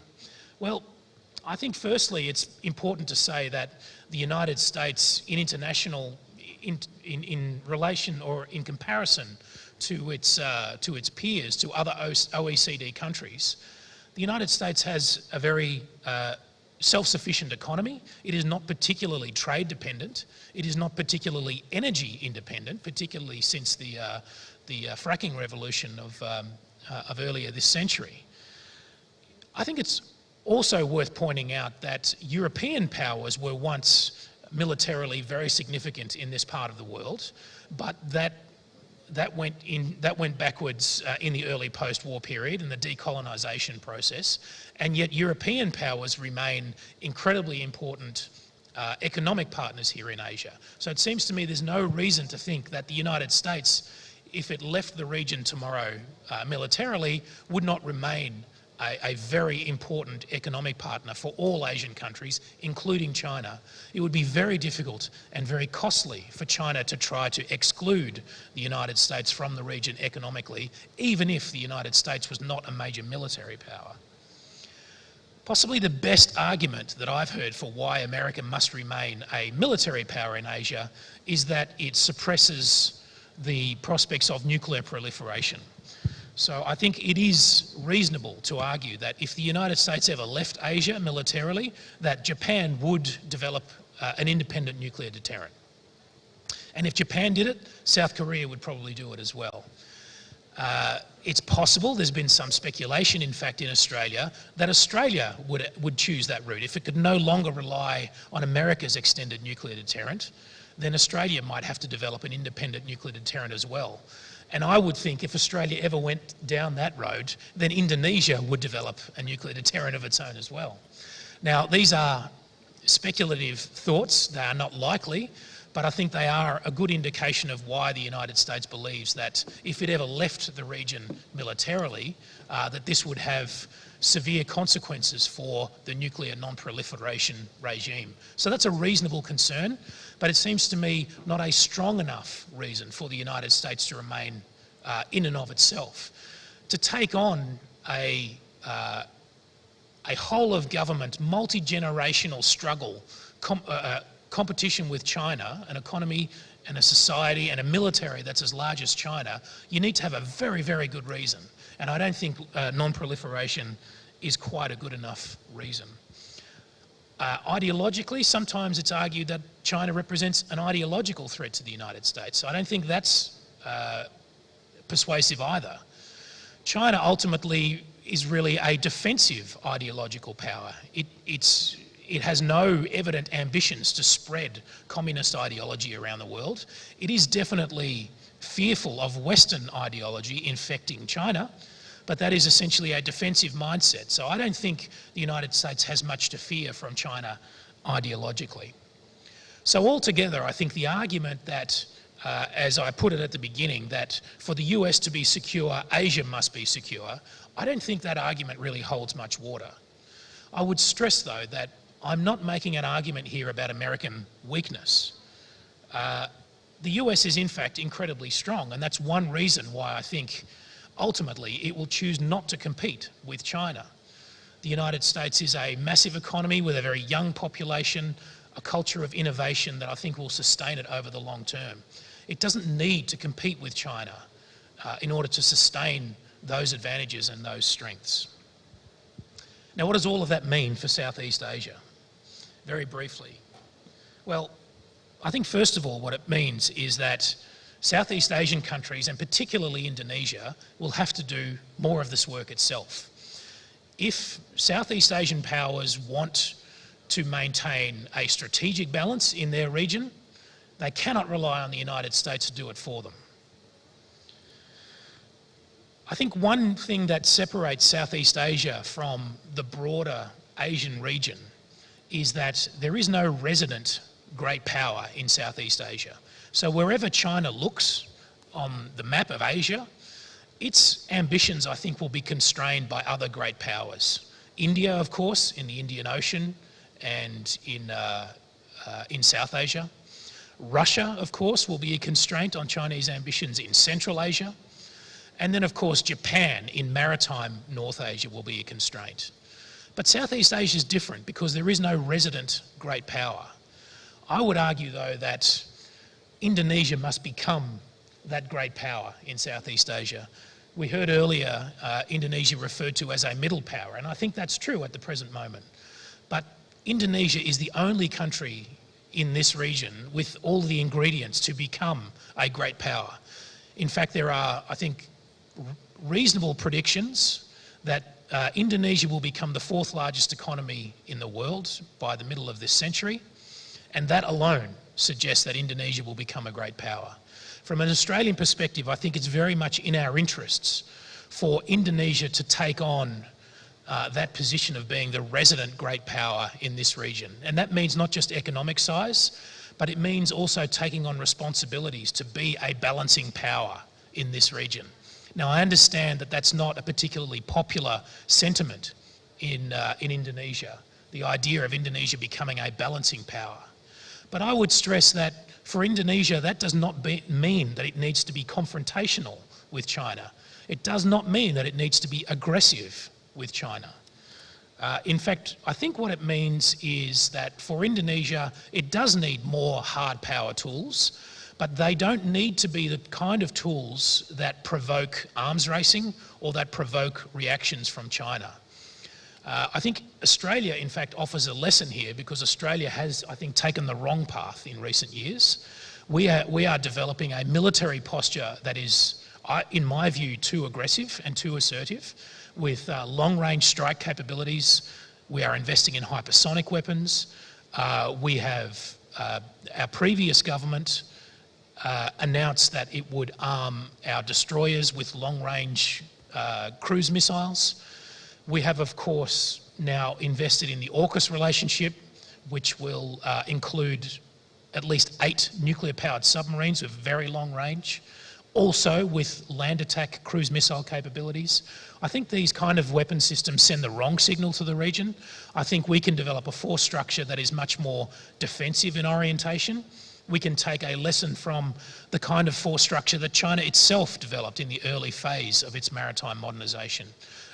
Well, I think firstly it's important to say that the United States in relation or in comparison to its peers, to other OECD countries, the United States has a very self-sufficient economy. It is not particularly trade dependent. It is not particularly energy independent, particularly since the fracking revolution of earlier this century. I think it's also worth pointing out that European powers were once militarily very significant in this part of the world, but that went backwards in the early post-war period in the decolonisation process, and yet European powers remain incredibly important economic partners here in Asia. So it seems to me there's no reason to think that the United States, if it left the region tomorrow militarily, would not remain a very important economic partner for all Asian countries, including China. It would be very difficult and very costly for China to try to exclude the United States from the region economically, even if the United States was not a major military power. Possibly the best argument that I've heard for why America must remain a military power in Asia is that it suppresses the prospects of nuclear proliferation. So I think it is reasonable to argue that if the United States ever left Asia militarily, that Japan would develop an independent nuclear deterrent. And if Japan did it, South Korea would probably do it as well. It's possible, there's been some speculation in fact in Australia, that Australia would choose that route. If it could no longer rely on America's extended nuclear deterrent, then Australia might have to develop an independent nuclear deterrent as well. And I would think if Australia ever went down that road, then Indonesia would develop a nuclear deterrent of its own as well. Now, these are speculative thoughts, they are not likely, but I think they are a good indication of why the United States believes that if it ever left the region militarily, that this would have severe consequences for the nuclear non-proliferation regime. So that's a reasonable concern, but it seems to me not a strong enough reason for the United States to remain in and of itself. To take on a whole of government, multi-generational struggle, competition with China, an economy and a society and a military that's as large as China, you need to have a very, very good reason. And I don't think non-proliferation is quite a good enough reason. Ideologically, sometimes it's argued that China represents an ideological threat to the United States. I don't think that's persuasive either. China ultimately is really a defensive ideological power. It has no evident ambitions to spread communist ideology around the world. It is definitely fearful of Western ideology infecting China, but that is essentially a defensive mindset. So I don't think the United States has much to fear from China ideologically. So altogether, I think the argument that, as I put it at the beginning, that for the US to be secure, Asia must be secure, I don't think that argument really holds much water. I would stress, though, that I'm not making an argument here about American weakness. The US is in fact incredibly strong, and that's one reason why I think ultimately it will choose not to compete with China. The United States is a massive economy with a very young population, a culture of innovation that I think will sustain it over the long term. It doesn't need to compete with China in order to sustain those advantages and those strengths. Now, what does all of that mean for Southeast Asia? Very briefly. Well, I think first of all what it means is that Southeast Asian countries, and particularly Indonesia, will have to do more of this work itself. If Southeast Asian powers want to maintain a strategic balance in their region, they cannot rely on the United States to do it for them. I think one thing that separates Southeast Asia from the broader Asian region is that there is no resident great power in Southeast Asia. So wherever China looks on the map of Asia, its ambitions, I think, will be constrained by other great powers. India, of course, in the Indian Ocean and in South Asia. Russia, of course, will be a constraint on Chinese ambitions in Central Asia. And then, of course, Japan in maritime North Asia will be a constraint. But Southeast Asia is different because there is no resident great power. I would argue, though, that Indonesia must become that great power in Southeast Asia. We heard earlier Indonesia referred to as a middle power, and I think that's true at the present moment. But Indonesia is the only country in this region with all the ingredients to become a great power. In fact, there are, I think, reasonable predictions that Indonesia will become the 4th largest economy in the world by the middle of this century, and that alone suggests that Indonesia will become a great power. From an Australian perspective, I think it's very much in our interests for Indonesia to take on that position of being the resident great power in this region. And that means not just economic size, but it means also taking on responsibilities to be a balancing power in this region. Now, I understand that that's not a particularly popular sentiment in Indonesia, the idea of Indonesia becoming a balancing power. But I would stress that for Indonesia, that does not mean that it needs to be confrontational with China. It does not mean that it needs to be aggressive with China. In fact, I think what it means is that for Indonesia, it does need more hard power tools, but they don't need to be the kind of tools that provoke arms racing or that provoke reactions from China. I think Australia, in fact, offers a lesson here because Australia has, I think, taken the wrong path in recent years. We are developing a military posture that is, in my view, too aggressive and too assertive, with long-range strike capabilities. We are investing in hypersonic weapons. We have, our previous government announced that it would arm our destroyers with long-range cruise missiles. We have, of course, now invested in the AUKUS relationship, which will include at least 8 nuclear-powered submarines with very long range, also with land attack cruise missile capabilities. I think these kind of weapon systems send the wrong signal to the region. I think we can develop a force structure that is much more defensive in orientation. We can take a lesson from the kind of force structure that China itself developed in the early phase of its maritime modernisation,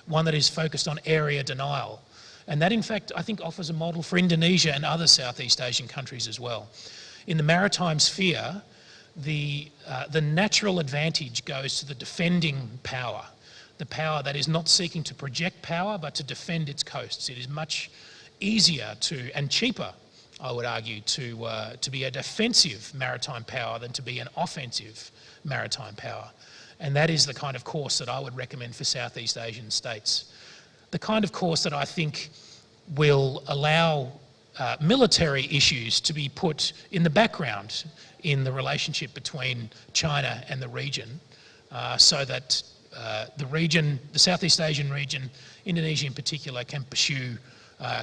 one that is focused on area denial. And that, in fact, I think offers a model for Indonesia and other Southeast Asian countries as well. In the maritime sphere, the natural advantage goes to the defending power, the power that is not seeking to project power but to defend its coasts. It is much easier to, and cheaper, I would argue, to be a defensive maritime power than to be an offensive maritime power. And that is the kind of course that I would recommend for Southeast Asian states. The kind of course that I think will allow military issues to be put in the background in the relationship between China and the region, so that the region, the Southeast Asian region, Indonesia in particular, can pursue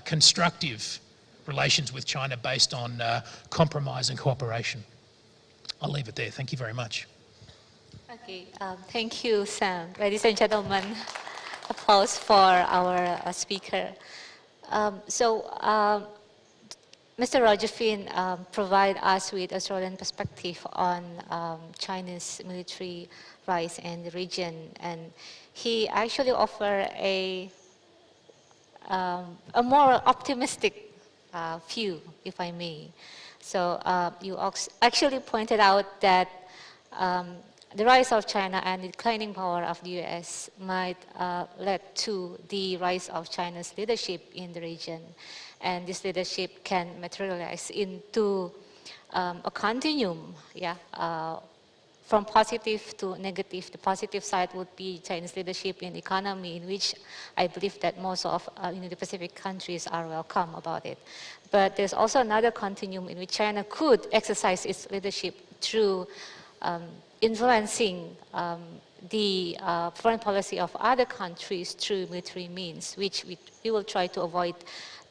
constructive relations with China based on compromise and cooperation. I'll leave it there. Thank you very much. Okay, thank you, Sam. Ladies and gentlemen, applause for our speaker. Mr. Rajafin provide us with Australian perspective on China's military rise in the region, and he actually offered a a more optimistic view, if I may. So you actually pointed out that the rise of China and the declining power of the US might lead to the rise of China's leadership in the region. And this leadership can materialize into a continuum, from positive to negative. The positive side would be Chinese leadership in economy, in which I believe that most of the Pacific countries are welcome about it. But there's also another continuum in which China could exercise its leadership through influencing the foreign policy of other countries through military means, which we will try to avoid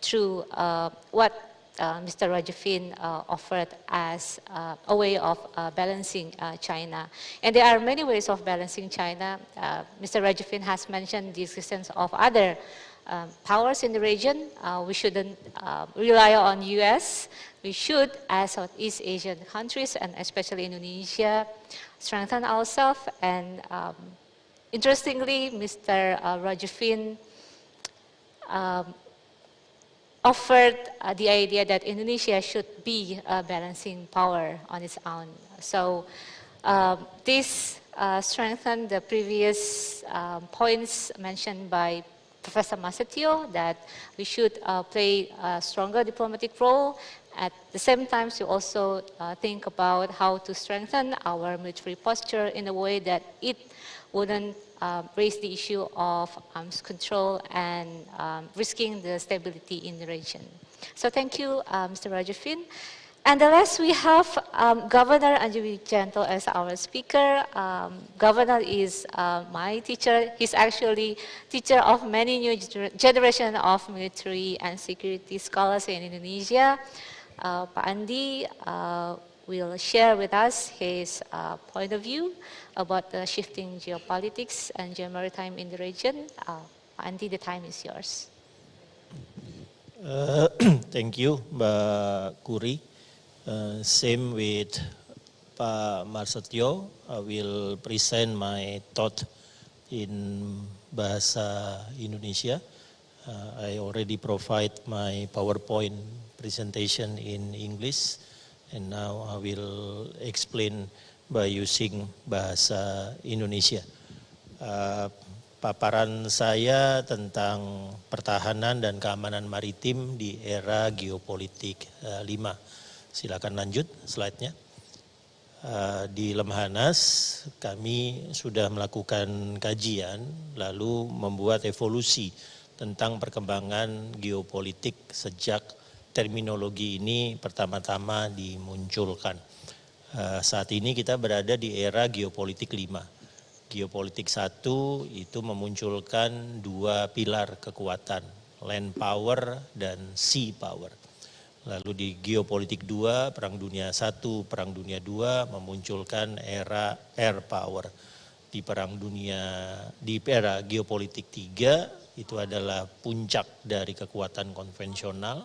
through what Mr. Rajafin offered as a way of balancing China. And there are many ways of balancing China. Mr. Rajafin has mentioned the existence of other powers in the region. We shouldn't rely on US. We should, as Southeast Asian countries, and especially Indonesia, strengthen ourselves. And interestingly, Mr. Rajafin offered the idea that Indonesia should be a balancing power on its own. So this strengthened the previous points mentioned by Professor Masatio, that we should play a stronger diplomatic role. At the same time, we also think about how to strengthen our military posture in a way that it wouldn't raise the issue of arms control and risking the stability in the region. So thank you, Mr. Rajafin. And the last, we have Governor Anju Wijanto as our speaker. Governor is my teacher. He's actually teacher of many new generation of military and security scholars in Indonesia. Pak Andi will share with us his point of view about the shifting geopolitics and geomaritime in the region. Pak Andi, the time is yours. Thank you, Mbak Kuri. Same with Pak Marsatyo. I will present my thought in Bahasa Indonesia. I already provide my PowerPoint presentation in English, and now I will explain by using Bahasa Indonesia. Paparan saya tentang pertahanan dan keamanan maritim di era geopolitik 5. Silakan lanjut slide-nya. Di Lemhannas kami sudah melakukan kajian lalu membuat evolusi tentang perkembangan geopolitik sejak terminologi ini pertama-tama dimunculkan. Saat ini kita berada di era geopolitik 5. Geopolitik 1 itu memunculkan 2 pilar kekuatan, land power dan sea power. Lalu di geopolitik 2, Perang Dunia 1, Perang Dunia 2 memunculkan era air power. Di era geopolitik 3 itu adalah puncak dari kekuatan konvensional,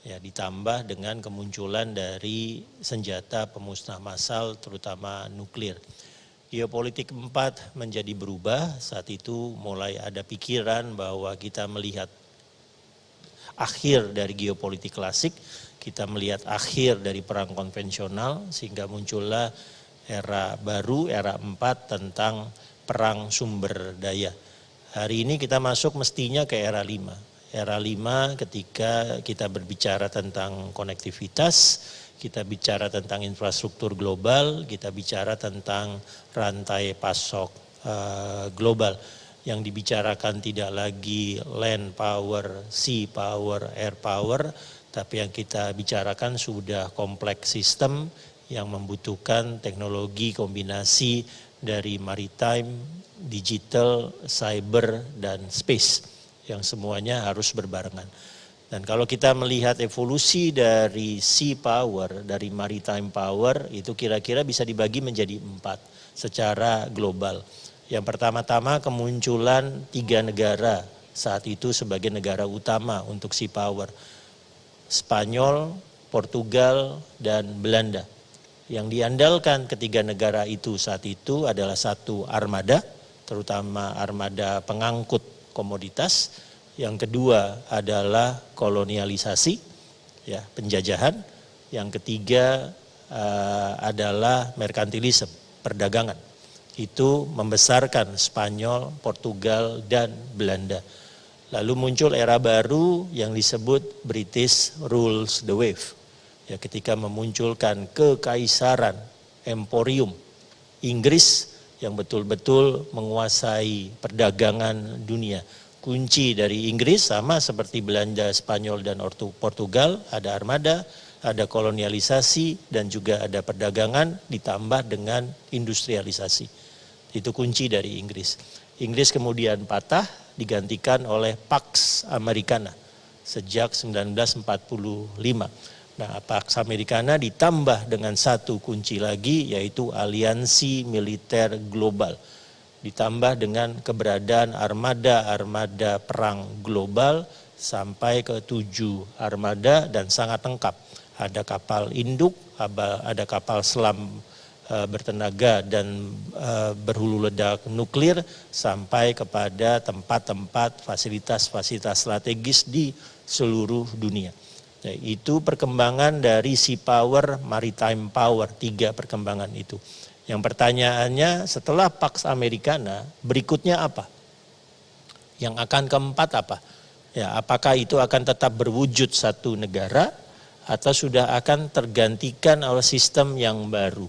ya, ditambah dengan kemunculan dari senjata pemusnah massal terutama nuklir. Geopolitik 4 menjadi berubah, saat itu mulai ada pikiran bahwa kita melihat akhir dari geopolitik klasik, kita melihat akhir dari perang konvensional, sehingga muncullah era baru, era 4 tentang perang sumber daya. Hari ini kita masuk mestinya ke era 5. Era 5 ketika kita berbicara tentang konektivitas, kita bicara tentang infrastruktur global, kita bicara tentang rantai pasok global. Yang dibicarakan tidak lagi land power, sea power, air power, tapi yang kita bicarakan sudah kompleks sistem yang membutuhkan teknologi kombinasi dari maritime, digital, cyber, dan space, yang semuanya harus berbarengan. Dan kalau kita melihat evolusi dari sea power, dari maritime power, itu kira-kira bisa dibagi menjadi 4 secara global. Yang pertama-tama kemunculan 3 negara saat itu sebagai negara utama untuk sea power. Spanyol, Portugal, dan Belanda. Yang diandalkan ketiga negara itu saat itu adalah satu armada, terutama armada pengangkut komoditas, Yang kedua adalah kolonialisasi, ya, penjajahan. Yang ketiga adalah merkantilisme, perdagangan. Itu membesarkan Spanyol, Portugal, dan Belanda. Lalu muncul era baru yang disebut British Rules the Wave. Ya, ketika memunculkan kekaisaran, emporium, Inggris yang betul-betul menguasai perdagangan dunia. Kunci dari Inggris sama seperti Belanda, Spanyol, dan Portugal, ada armada, ada kolonialisasi, dan juga ada perdagangan ditambah dengan industrialisasi. Itu kunci dari Inggris. Inggris kemudian patah, digantikan oleh Pax Americana sejak 1945. Nah, Pax Americana ditambah dengan satu kunci lagi, yaitu aliansi militer global. Ditambah dengan keberadaan armada-armada perang global sampai ke 7 armada dan sangat lengkap. Ada kapal induk, ada kapal selam bertenaga dan berhulu ledak nuklir, sampai kepada tempat-tempat fasilitas-fasilitas strategis di seluruh dunia. Nah, itu perkembangan dari sea power, maritime power, 3 perkembangan itu. Yang pertanyaannya, setelah Pax Americana, berikutnya apa? Yang akan keempat apa? Ya, apakah itu akan tetap berwujud satu negara atau sudah akan tergantikan oleh sistem yang baru?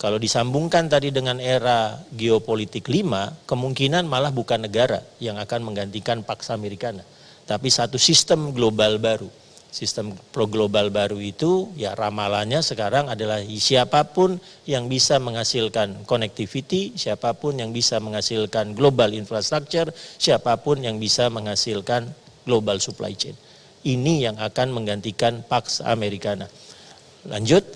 Kalau disambungkan tadi dengan era geopolitik 5, kemungkinan malah bukan negara yang akan menggantikan Pax Americana, tapi satu sistem global baru. Sistem global baru itu, ya ramalannya sekarang adalah siapapun yang bisa menghasilkan connectivity, siapapun yang bisa menghasilkan global infrastructure, siapapun yang bisa menghasilkan global supply chain. Ini yang akan menggantikan Pax Americana. Lanjut.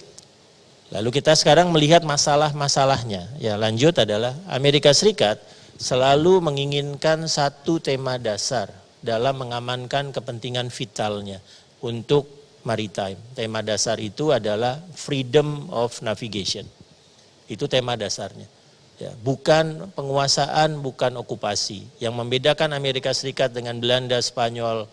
Lalu kita sekarang melihat masalah-masalahnya. Ya, lanjut adalah Amerika Serikat selalu menginginkan satu tema dasar dalam mengamankan kepentingan vitalnya untuk maritime. Tema dasar itu adalah freedom of navigation. Itu tema dasarnya. Ya, bukan penguasaan, bukan okupasi. Yang membedakan Amerika Serikat dengan Belanda, Spanyol,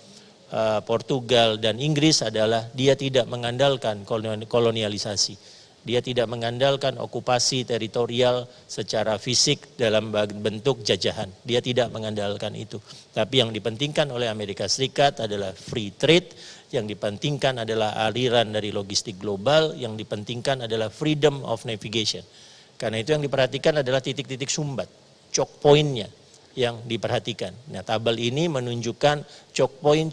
Portugal, dan Inggris adalah dia tidak mengandalkan kolonialisasi. Dia tidak mengandalkan okupasi teritorial secara fisik dalam bentuk jajahan. Dia tidak mengandalkan itu. Tapi yang dipentingkan oleh Amerika Serikat adalah free trade, yang dipentingkan adalah aliran dari logistik global, yang dipentingkan adalah freedom of navigation. Karena itu yang diperhatikan adalah titik-titik sumbat, choke point-nya yang diperhatikan. Nah, tabel ini menunjukkan choke point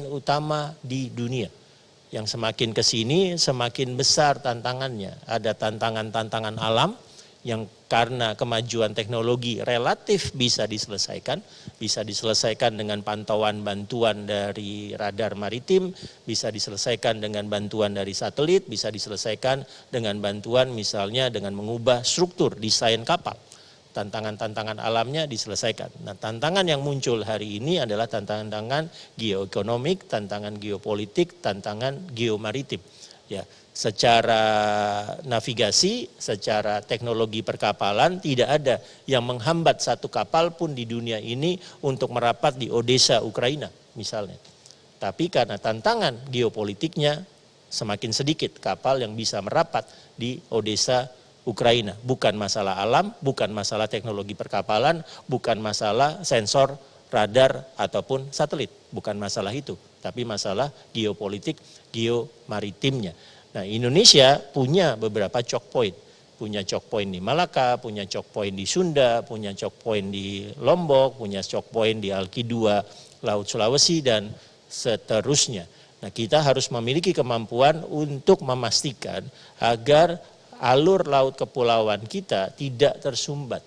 utama di dunia. Yang semakin ke sini semakin besar tantangannya. Ada tantangan-tantangan alam yang karena kemajuan teknologi relatif bisa diselesaikan dengan pantauan bantuan dari radar maritim, bisa diselesaikan dengan bantuan dari satelit, bisa diselesaikan dengan bantuan misalnya dengan mengubah struktur desain kapal. Tantangan-tantangan alamnya diselesaikan. Nah, tantangan yang muncul hari ini adalah tantangan geoekonomik, tantangan geopolitik, tantangan geomaritim. Ya, secara navigasi, secara teknologi perkapalan tidak ada yang menghambat satu kapal pun di dunia ini untuk merapat di Odessa, Ukraina misalnya. Tapi karena tantangan geopolitiknya semakin sedikit kapal yang bisa merapat di Odessa, Ukraina. Bukan masalah alam, bukan masalah teknologi perkapalan, bukan masalah sensor, radar, ataupun satelit. Bukan masalah itu, tapi masalah geopolitik, geomaritimnya. Nah, Indonesia punya beberapa choke point. Punya choke point di Malaka, punya choke point di Sunda, punya choke point di Lombok, punya choke point di Alki 2, Laut Sulawesi, dan seterusnya. Nah, kita harus memiliki kemampuan untuk memastikan agar alur laut kepulauan kita tidak tersumbat.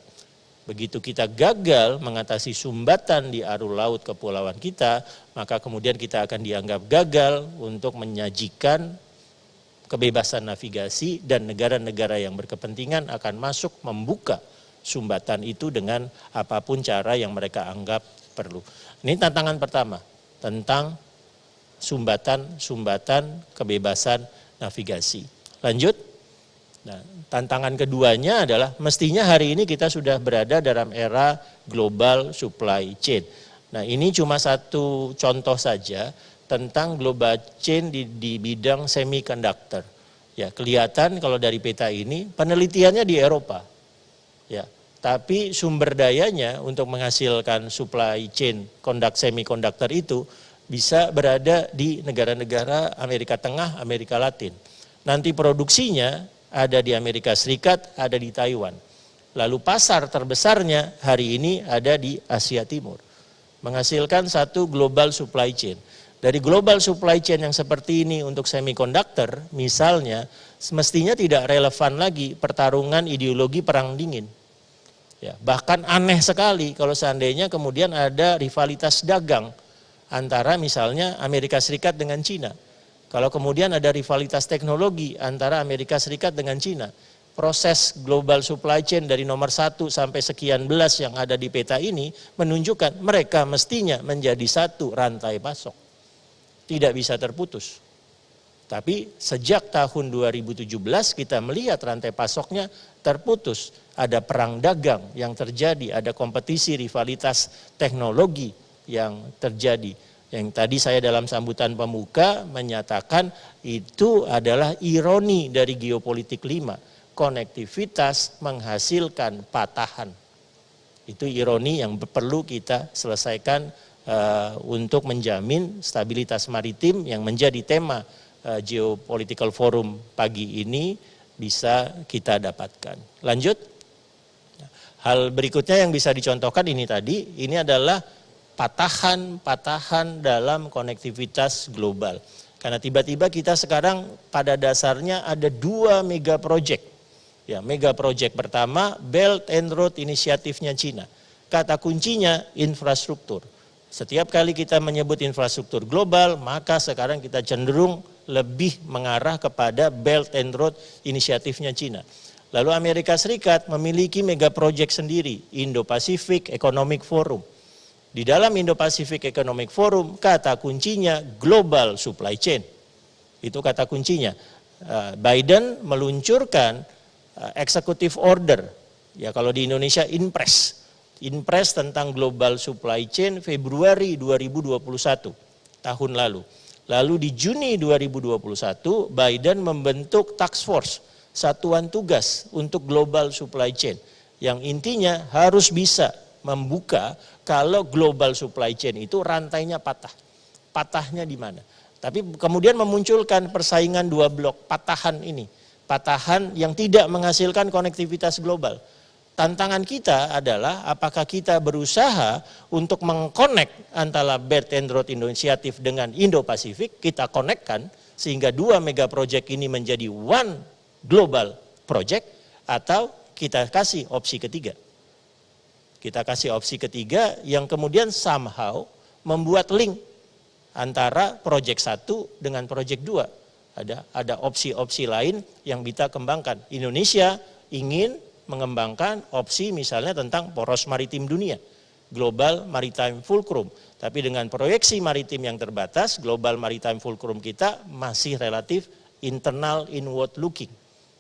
Begitu kita gagal mengatasi sumbatan di alur laut kepulauan kita, maka kemudian kita akan dianggap gagal untuk menyajikan kebebasan navigasi, dan negara-negara yang berkepentingan akan masuk membuka sumbatan itu dengan apapun cara yang mereka anggap perlu. Ini tantangan pertama, tentang sumbatan kebebasan navigasi. Lanjut. Nah, tantangan keduanya adalah mestinya hari ini kita sudah berada dalam era global supply chain. Nah, ini cuma satu contoh saja tentang global chain di bidang semiconductor. Ya, kelihatan kalau dari peta ini penelitiannya di Eropa. Ya, tapi sumber dayanya untuk menghasilkan supply chain semiconductor itu bisa berada di negara-negara Amerika Tengah, Amerika Latin. Nanti produksinya ada di Amerika Serikat, ada di Taiwan. Lalu pasar terbesarnya hari ini ada di Asia Timur. Menghasilkan satu global supply chain. Dari global supply chain yang seperti ini untuk semiconductor, misalnya, semestinya tidak relevan lagi pertarungan ideologi perang dingin. Ya, bahkan aneh sekali kalau seandainya kemudian ada rivalitas dagang antara misalnya Amerika Serikat dengan Cina. Kalau kemudian ada rivalitas teknologi antara Amerika Serikat dengan Cina. Proses global supply chain dari nomor 1 sampai sekian belas yang ada di peta ini menunjukkan mereka mestinya menjadi satu rantai pasok. Tidak bisa terputus. Tapi sejak tahun 2017 kita melihat rantai pasoknya terputus. Ada perang dagang yang terjadi, ada kompetisi rivalitas teknologi yang terjadi. Yang tadi saya dalam sambutan pembuka menyatakan itu adalah ironi dari geopolitik 5. Konektivitas menghasilkan patahan. Itu ironi yang perlu kita selesaikan untuk menjamin stabilitas maritim yang menjadi tema Geopolitical Forum pagi ini bisa kita dapatkan. Lanjut. Hal berikutnya yang bisa dicontohkan ini tadi, ini adalah patahan-patahan dalam konektivitas global. Karena tiba-tiba kita sekarang pada dasarnya ada 2 mega project. Ya, mega project pertama Belt and Road inisiatifnya Cina. Kata kuncinya infrastruktur. Setiap kali kita menyebut infrastruktur global, maka sekarang kita cenderung lebih mengarah kepada Belt and Road inisiatifnya Cina. Lalu Amerika Serikat memiliki mega project sendiri, Indo-Pacific Economic Forum. Di dalam Indo-Pacific Economic Forum, kata kuncinya global supply chain. Itu kata kuncinya. Biden meluncurkan executive order, ya kalau di Indonesia Inpres tentang global supply chain Februari 2021 tahun lalu. Lalu di Juni 2021 Biden membentuk task force, satuan tugas untuk global supply chain yang intinya harus bisa membuka kalau global supply chain itu rantainya patah. Patahnya di mana? Tapi kemudian memunculkan persaingan 2 blok patahan ini. Patahan yang tidak menghasilkan konektivitas global. Tantangan kita adalah apakah kita berusaha untuk mengkonek antara Belt and Road Initiative dengan Indo-Pacific, kita konekkan sehingga 2 mega project ini menjadi one global project, atau kita kasih opsi ketiga. Kita kasih opsi ketiga yang kemudian somehow membuat link antara project 1 dengan project 2. Ada opsi-opsi lain yang kita kembangkan. Indonesia ingin mengembangkan opsi misalnya tentang poros maritim dunia, Global Maritime Fulcrum. Tapi dengan proyeksi maritim yang terbatas, Global Maritime Fulcrum kita masih relatif internal inward looking.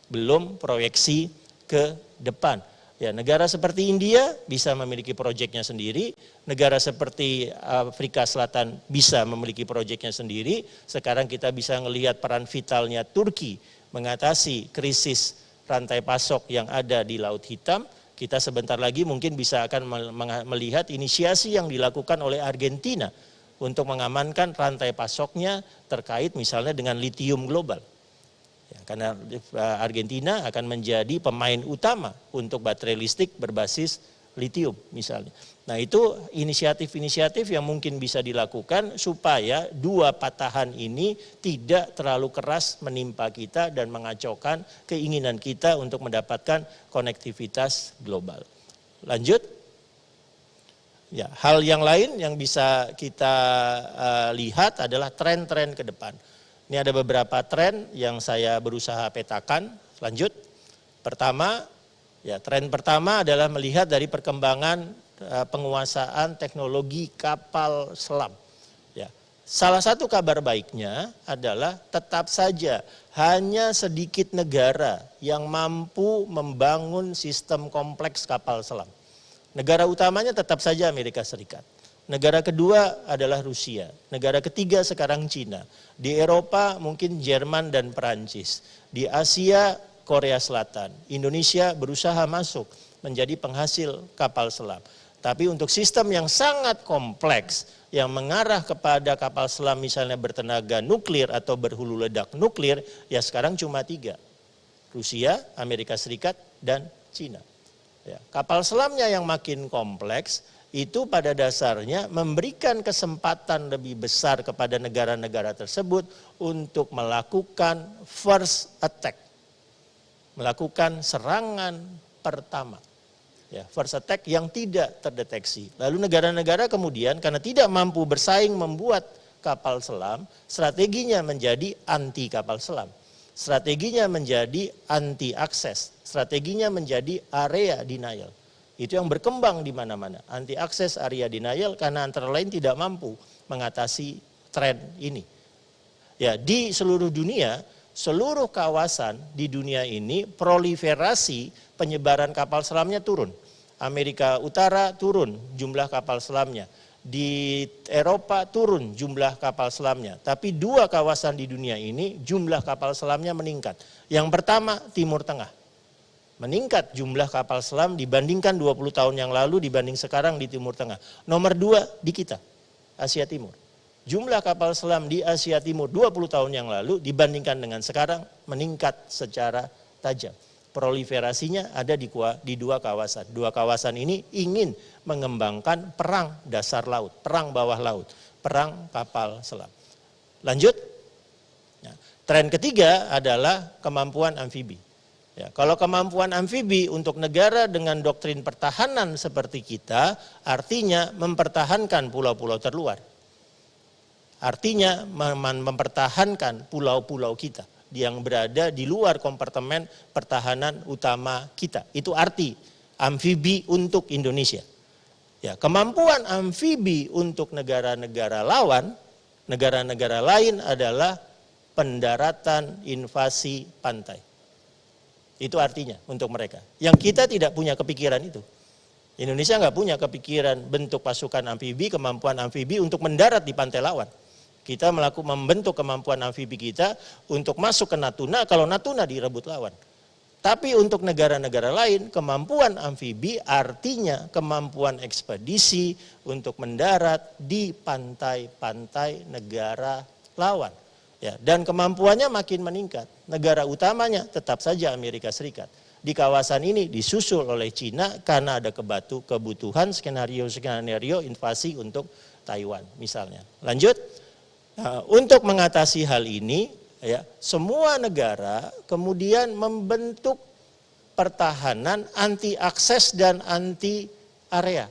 Belum proyeksi ke depan. Ya, negara seperti India bisa memiliki proyeknya sendiri, negara seperti Afrika Selatan bisa memiliki proyeknya sendiri. Sekarang kita bisa melihat peran vitalnya Turki mengatasi krisis rantai pasok yang ada di Laut Hitam. Kita sebentar lagi mungkin bisa akan melihat inisiasi yang dilakukan oleh Argentina untuk mengamankan rantai pasoknya terkait misalnya dengan litium global. Ya, karena Argentina akan menjadi pemain utama untuk baterai listrik berbasis litium misalnya. Nah, itu inisiatif-inisiatif yang mungkin bisa dilakukan supaya 2 patahan ini tidak terlalu keras menimpa kita dan mengacaukan keinginan kita untuk mendapatkan konektivitas global. Lanjut. Ya, hal yang lain yang bisa kita lihat adalah tren-tren ke depan. Ini ada beberapa tren yang saya berusaha petakan. Lanjut. Pertama, ya tren pertama adalah melihat dari perkembangan penguasaan teknologi kapal selam. Ya, salah satu kabar baiknya adalah tetap saja hanya sedikit negara yang mampu membangun sistem kompleks kapal selam. Negara utamanya tetap saja Amerika Serikat. Negara kedua adalah Rusia. Negara ketiga sekarang Cina. Di Eropa mungkin Jerman dan Perancis. Di Asia Korea Selatan. Indonesia berusaha masuk menjadi penghasil kapal selam. Tapi untuk sistem yang sangat kompleks yang mengarah kepada kapal selam misalnya bertenaga nuklir atau berhulu ledak nuklir, ya sekarang cuma 3. Rusia, Amerika Serikat, dan Cina. Ya, kapal selamnya yang makin kompleks itu pada dasarnya memberikan kesempatan lebih besar kepada negara-negara tersebut untuk melakukan first attack. Melakukan serangan pertama. Ya, first attack yang tidak terdeteksi. Lalu negara-negara kemudian karena tidak mampu bersaing membuat kapal selam, strateginya menjadi anti kapal selam. Strateginya menjadi anti akses. Strateginya menjadi area denial. Itu yang berkembang di mana-mana. Anti akses, area denial karena antara lain tidak mampu mengatasi tren ini. Ya, di seluruh dunia, seluruh kawasan di dunia ini proliferasi penyebaran kapal selamnya turun. Amerika Utara turun jumlah kapal selamnya. Di Eropa turun jumlah kapal selamnya. Tapi 2 kawasan di dunia ini jumlah kapal selamnya meningkat. Yang pertama Timur Tengah. Meningkat jumlah kapal selam dibandingkan 20 tahun yang lalu dibanding sekarang di Timur Tengah. Nomor 2 di kita, Asia Timur. Jumlah kapal selam di Asia Timur 20 tahun yang lalu dibandingkan dengan sekarang meningkat secara tajam. Proliferasinya ada di 2 kawasan. 2 kawasan ini ingin mengembangkan perang dasar laut, perang bawah laut, perang kapal selam. Lanjut. Nah, tren ketiga adalah kemampuan amfibi. Ya, kalau kemampuan amfibi untuk negara dengan doktrin pertahanan seperti kita, artinya mempertahankan pulau-pulau terluar. Artinya mempertahankan pulau-pulau kita yang berada di luar kompartemen pertahanan utama kita. Itu arti amfibi untuk Indonesia. Ya, kemampuan amfibi untuk negara-negara lawan, negara-negara lain adalah pendaratan invasi pantai. Itu artinya untuk mereka. Yang kita tidak punya kepikiran itu. Indonesia nggak punya kepikiran bentuk pasukan amfibi, kemampuan amfibi untuk mendarat di pantai lawan. Kita membentuk kemampuan amfibi kita untuk masuk ke Natuna kalau Natuna direbut lawan. Tapi untuk negara-negara lain, kemampuan amfibi artinya kemampuan ekspedisi untuk mendarat di pantai-pantai negara lawan. Ya, dan kemampuannya makin meningkat. Negara utamanya tetap saja Amerika Serikat. Di kawasan ini disusul oleh Cina karena ada kebutuhan skenario invasi untuk Taiwan misalnya. Lanjut. Nah, untuk mengatasi hal ini, ya, semua negara kemudian membentuk pertahanan anti akses dan anti area.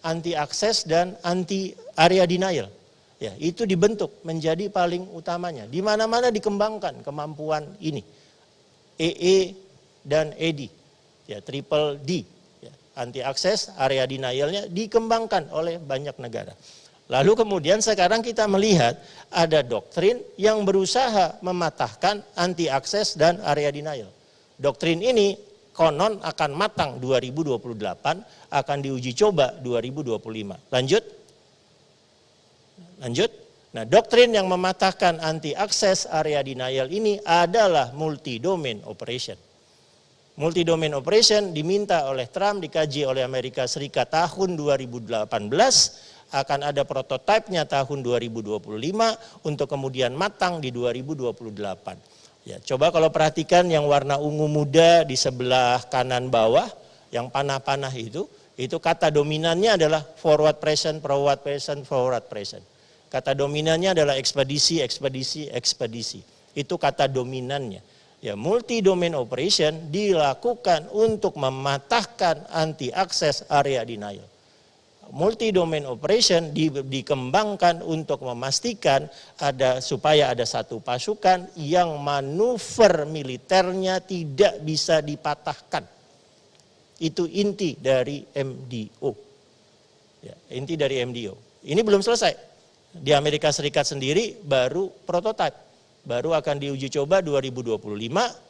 Anti akses dan anti area denial. Ya, itu dibentuk menjadi paling utamanya. Di mana-mana dikembangkan kemampuan ini. EE dan ED, ya, triple D. Ya, anti akses, area denialnya dikembangkan oleh banyak negara. Lalu kemudian sekarang kita melihat ada doktrin yang berusaha mematahkan anti akses dan area denial. Doktrin ini konon akan matang 2028, akan diuji coba 2025. Lanjut. Nah, doktrin yang mematahkan anti akses area denial ini adalah multi-domain operation. Multi-domain operation diminta oleh Trump, dikaji oleh Amerika Serikat tahun 2018, akan ada prototipenya tahun 2025 untuk kemudian matang di 2028. Ya, coba kalau perhatikan yang warna ungu muda di sebelah kanan bawah, yang panah-panah itu kata dominannya adalah forward present, forward present, forward present. Kata dominannya adalah ekspedisi, ekspedisi, ekspedisi. Itu kata dominannya. Ya, multi-domain operation dilakukan untuk mematahkan anti akses area denial. Multi-domain operation dikembangkan untuk memastikan supaya ada satu pasukan yang manuver militernya tidak bisa dipatahkan. Itu inti dari MDO. Ya, inti dari MDO. Ini belum selesai. Di Amerika Serikat sendiri baru prototipe, baru akan diuji coba 2025,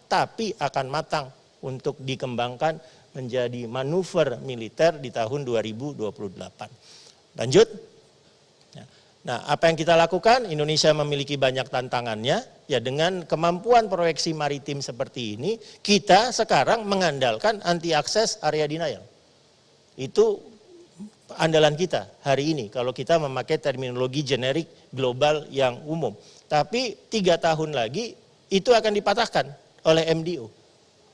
tapi akan matang untuk dikembangkan menjadi manuver militer di tahun 2028. Lanjut. Nah, apa yang kita lakukan? Indonesia memiliki banyak tantangannya. Ya, dengan kemampuan proyeksi maritim seperti ini, kita sekarang mengandalkan anti-akses area denial. Itu andalan kita hari ini kalau kita memakai terminologi generik global yang umum. Tapi 3 tahun lagi itu akan dipatahkan oleh MDO.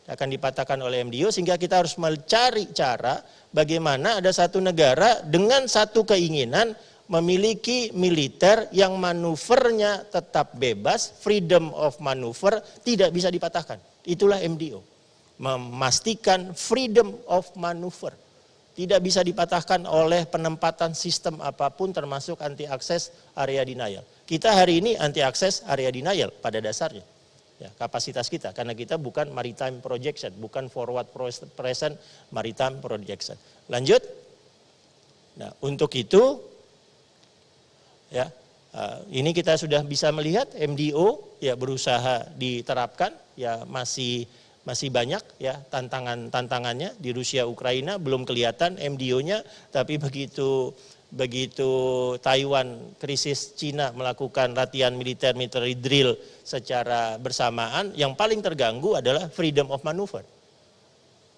Akan dipatahkan oleh MDO sehingga kita harus mencari cara bagaimana ada satu negara dengan satu keinginan memiliki militer yang manuvernya tetap bebas, freedom of maneuver, tidak bisa dipatahkan. Itulah MDO. Memastikan freedom of maneuver. Tidak bisa dipatahkan oleh penempatan sistem apapun termasuk anti-akses area denial. Kita hari ini anti-akses area denial pada dasarnya. Ya, kapasitas kita, karena kita bukan maritime projection, bukan forward present maritime projection. Lanjut. Nah, untuk itu, ya, ini kita sudah bisa melihat MDO ya berusaha diterapkan, ya masih banyak ya tantangannya di Rusia Ukraina belum kelihatan MDO-nya, tapi begitu Taiwan krisis, Cina melakukan latihan military drill secara bersamaan, yang paling terganggu adalah freedom of maneuver.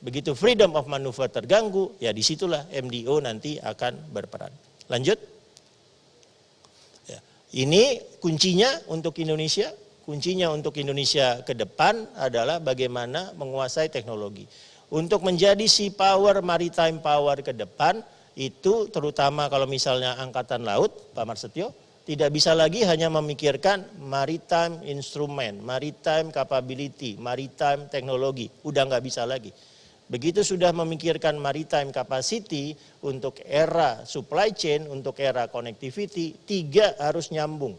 Begitu freedom of maneuver terganggu, ya disitulah MDO nanti akan berperan. Lanjut. Ya, ini kuncinya untuk Indonesia. Kuncinya untuk Indonesia ke depan adalah bagaimana menguasai teknologi. Untuk menjadi sea power, maritime power ke depan, itu terutama kalau misalnya Angkatan Laut, Pak Marsetio, tidak bisa lagi hanya memikirkan maritime instrument, maritime capability, maritime teknologi. Udah nggak bisa lagi. Begitu sudah memikirkan maritime capacity untuk era supply chain, untuk era connectivity, 3 harus nyambung.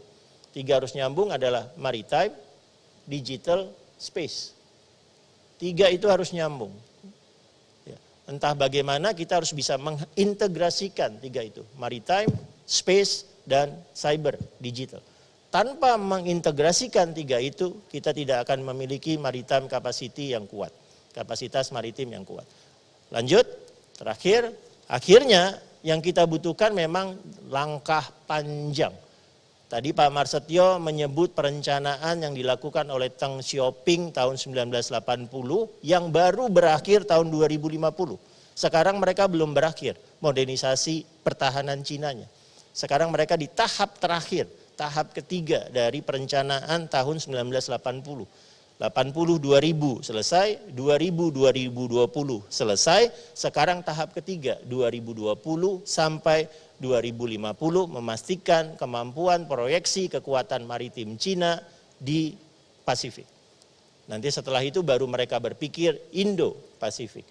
3 harus nyambung adalah maritime, digital, space. 3 itu harus nyambung. Ya, entah bagaimana kita harus bisa mengintegrasikan 3 itu. Maritime, space, dan cyber, digital. Tanpa mengintegrasikan 3 itu, kita tidak akan memiliki maritime capacity yang kuat. Kapasitas maritim yang kuat. Lanjut, terakhir, akhirnya yang kita butuhkan memang langkah panjang. Tadi Pak Marsetio menyebut perencanaan yang dilakukan oleh Deng Xiaoping tahun 1980 yang baru berakhir tahun 2050. Sekarang mereka belum berakhir modernisasi pertahanan Cinanya. Sekarang mereka di tahap terakhir, tahap ketiga dari perencanaan tahun 1980. 80-2000 selesai, 2000-2020 selesai, sekarang tahap ketiga 2020 sampai 2050 memastikan kemampuan proyeksi kekuatan maritim Cina di Pasifik. Nanti setelah itu baru mereka berpikir Indo-Pacific.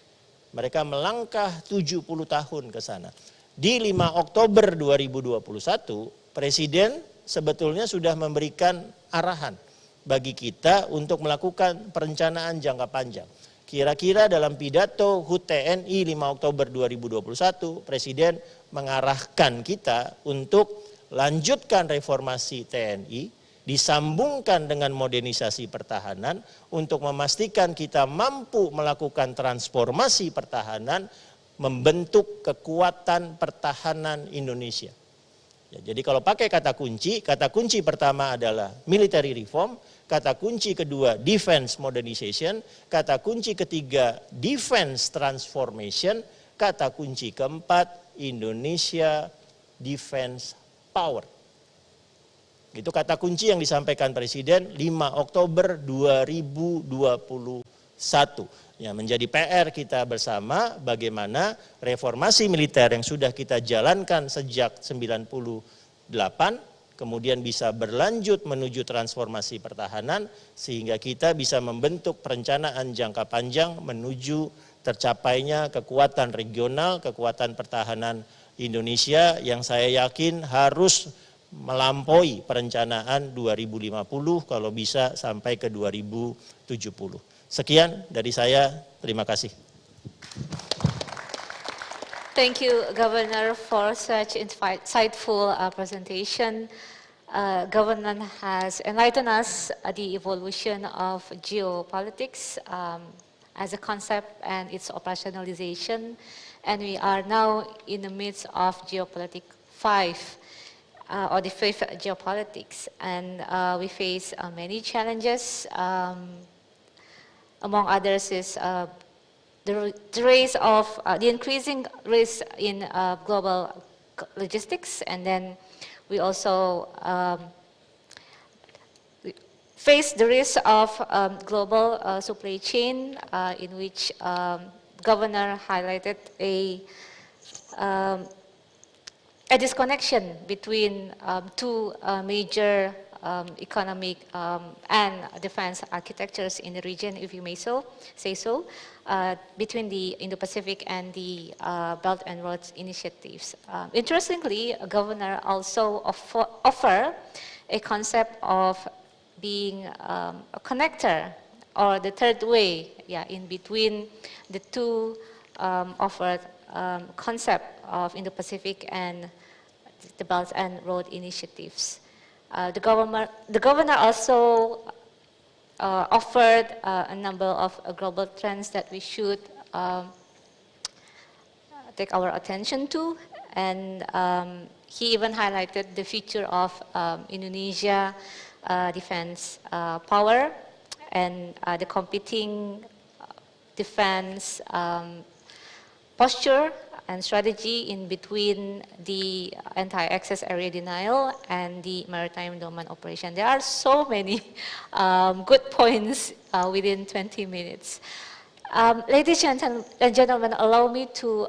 Mereka melangkah 70 tahun ke sana. Di 5 Oktober 2021, Presiden sebetulnya sudah memberikan arahan bagi kita untuk melakukan perencanaan jangka panjang. Kira-kira dalam pidato HUT TNI 5 Oktober 2021, Presiden mengarahkan kita untuk lanjutkan reformasi TNI, disambungkan dengan modernisasi pertahanan untuk memastikan kita mampu melakukan transformasi pertahanan, membentuk kekuatan pertahanan Indonesia. Ya, jadi kalau pakai kata kunci pertama adalah military reform, kata kunci kedua defense modernization, kata kunci ketiga defense transformation, kata kunci keempat Indonesia defense power. Itu kata kunci yang disampaikan Presiden 5 Oktober 2021. Ya, menjadi PR kita bersama bagaimana reformasi militer yang sudah kita jalankan sejak 98 kemudian bisa berlanjut menuju transformasi pertahanan sehingga kita bisa membentuk perencanaan jangka panjang menuju tercapainya kekuatan regional, kekuatan pertahanan Indonesia yang saya yakin harus melampaui perencanaan 2050 kalau bisa sampai ke 2070. Sekian dari saya, terima kasih. Thank you, Governor, for such insightful presentation. Government has enlightened us the evolution of geopolitics as a concept and its operationalization. And we are now in the midst of geopolitical five, or the fifth geopolitics. And we face many challenges. Among others is the increasing risk in global logistics, and then we also face the risk of global supply chain, in which Governor highlighted a disconnection between two major economic and defense architectures in the region, if you may say so, between the Indo-Pacific and the Belt and Road initiatives. Interestingly, a governor also offer a concept of being a connector, or the third way, in between the two offered concept of Indo-Pacific and the Belt and Road initiatives. The governor also offered a number of global trends that we should take our attention to, and he even highlighted the future of Indonesia defense power and the competing defense posture and strategy in between the anti-access area denial and the maritime domain operation. There are so many good points within 20 minutes. Ladies and gentlemen, allow me to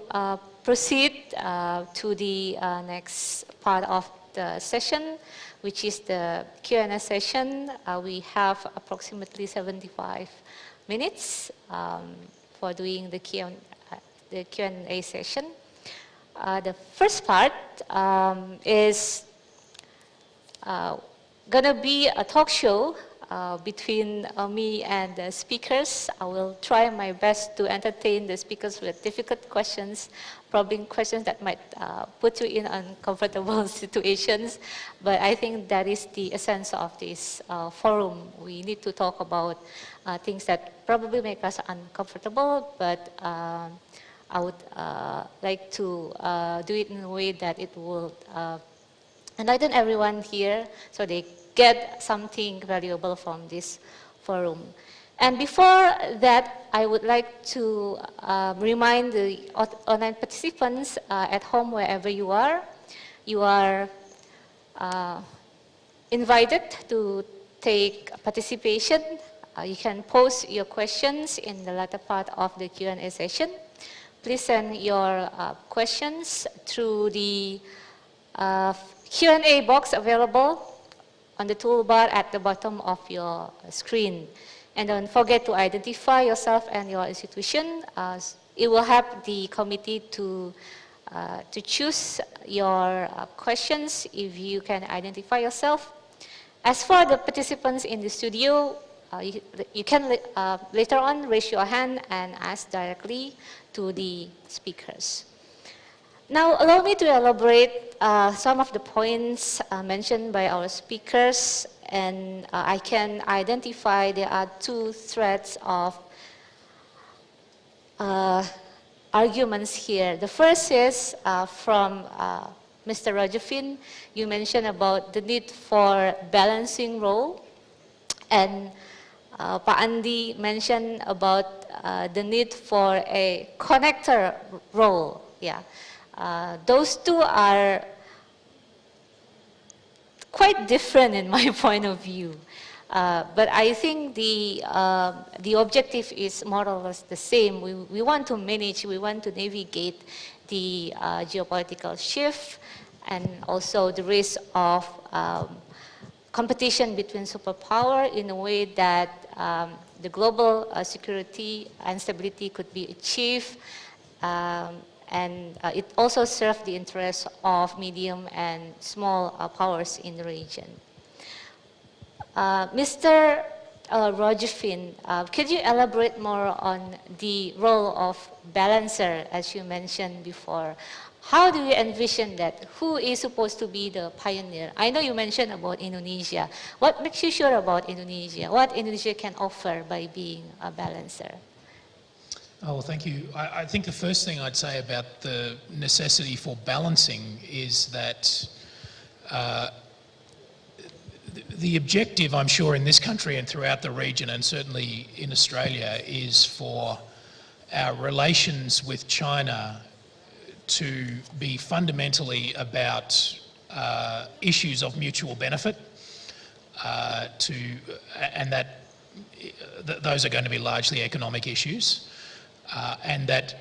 proceed to the next part of the session, which is the Q&A session. We have approximately 75 minutes for doing the Q&A session. The first part is gonna be a talk show between me and the speakers. I will try my best to entertain the speakers with difficult questions, probably questions that might put you in uncomfortable situations. But I think that is the essence of this forum. We need to talk about things that probably make us uncomfortable, but I would like to do it in a way that it will enlighten everyone here so they get something valuable from this forum. And before that, I would like to remind the online participants at home, wherever you are invited to take participation. You can post your questions in the latter part of the Q&A session. Please send your questions through the Q&A box available on the toolbar at the bottom of your screen. And don't forget to identify yourself and your institution. It will help the committee to choose your questions if you can identify yourself. As for the participants in the studio, you can later on raise your hand and ask directly to the speakers. Now, allow me to elaborate some of the points mentioned by our speakers, and I can identify there are two threads of arguments here. The first is from Mr. Rajafin. You mentioned about the need for balancing role, and Pak Andi mentioned about the need for a connector role. Those two are quite different in my point of view. But I think the objective is more or less the same. We want to manage, we want to navigate the geopolitical shift and also the risk of competition between superpower in a way that the global security and stability could be achieved, and it also serves the interests of medium and small powers in the region. Mr. Rajafin, could you elaborate more on the role of balancer, as you mentioned before? How do you envision that? Who is supposed to be the pioneer? I know you mentioned about Indonesia. What makes you sure about Indonesia? What Indonesia can offer by being a balancer? Oh, well, thank you. I think the first thing I'd say about the necessity for balancing is that the objective, I'm sure, in this country and throughout the region, and certainly in Australia, is for our relations with China to be fundamentally about issues of mutual benefit, and that those are going to be largely economic issues, and that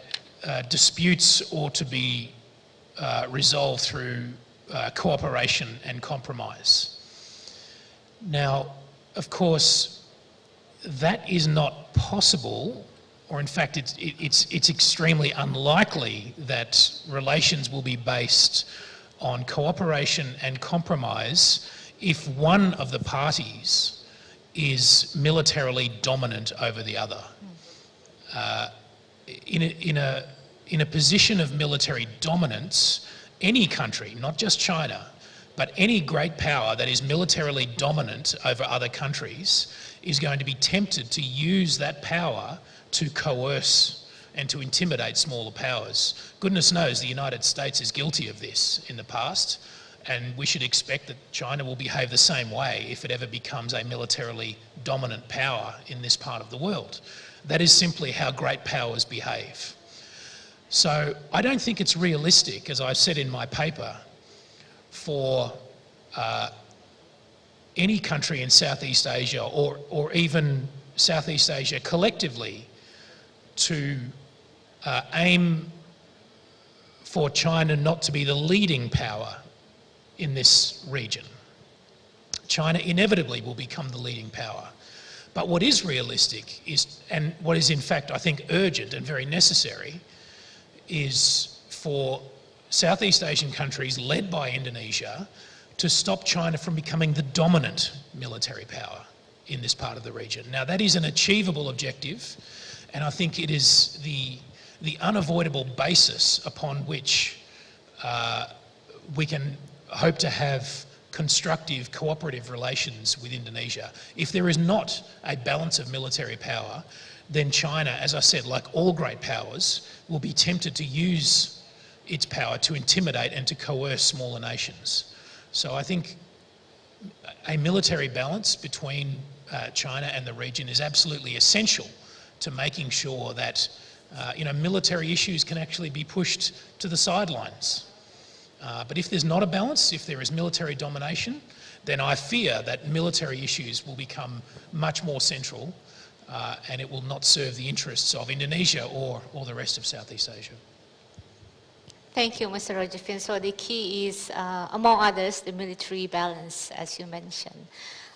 disputes ought to be resolved through cooperation and compromise. Now, of course, that is not possible, or in fact it's extremely unlikely that relations will be based on cooperation and compromise if one of the parties is militarily dominant over the other. In a position of military dominance, any country, not just China, but any great power that is militarily dominant over other countries is going to be tempted to use that power to coerce and to intimidate smaller powers. Goodness knows the United States is guilty of this in the past, and we should expect that China will behave the same way if it ever becomes a militarily dominant power in this part of the world. That is simply how great powers behave. So I don't think it's realistic, as I said in my paper, for any country in Southeast Asia or even Southeast Asia collectively to aim for China not to be the leading power in this region. China inevitably will become the leading power. But what is realistic is, and what is in fact I think urgent and very necessary, is for Southeast Asian countries led by Indonesia to stop China from becoming the dominant military power in this part of the region. Now that is an achievable objective, and I think it is the unavoidable basis upon which we can hope to have constructive, cooperative relations with Indonesia. If there is not a balance of military power, then China, as I said, like all great powers, will be tempted to use its power to intimidate and to coerce smaller nations. So I think a military balance between China and the region is absolutely essential to making sure that military issues can actually be pushed to the sidelines. But if there's not a balance, if there is military domination, then I fear that military issues will become much more central and it will not serve the interests of Indonesia or the rest of Southeast Asia. Thank you, Mr. Rajafin. So the key is, among others, the military balance, as you mentioned.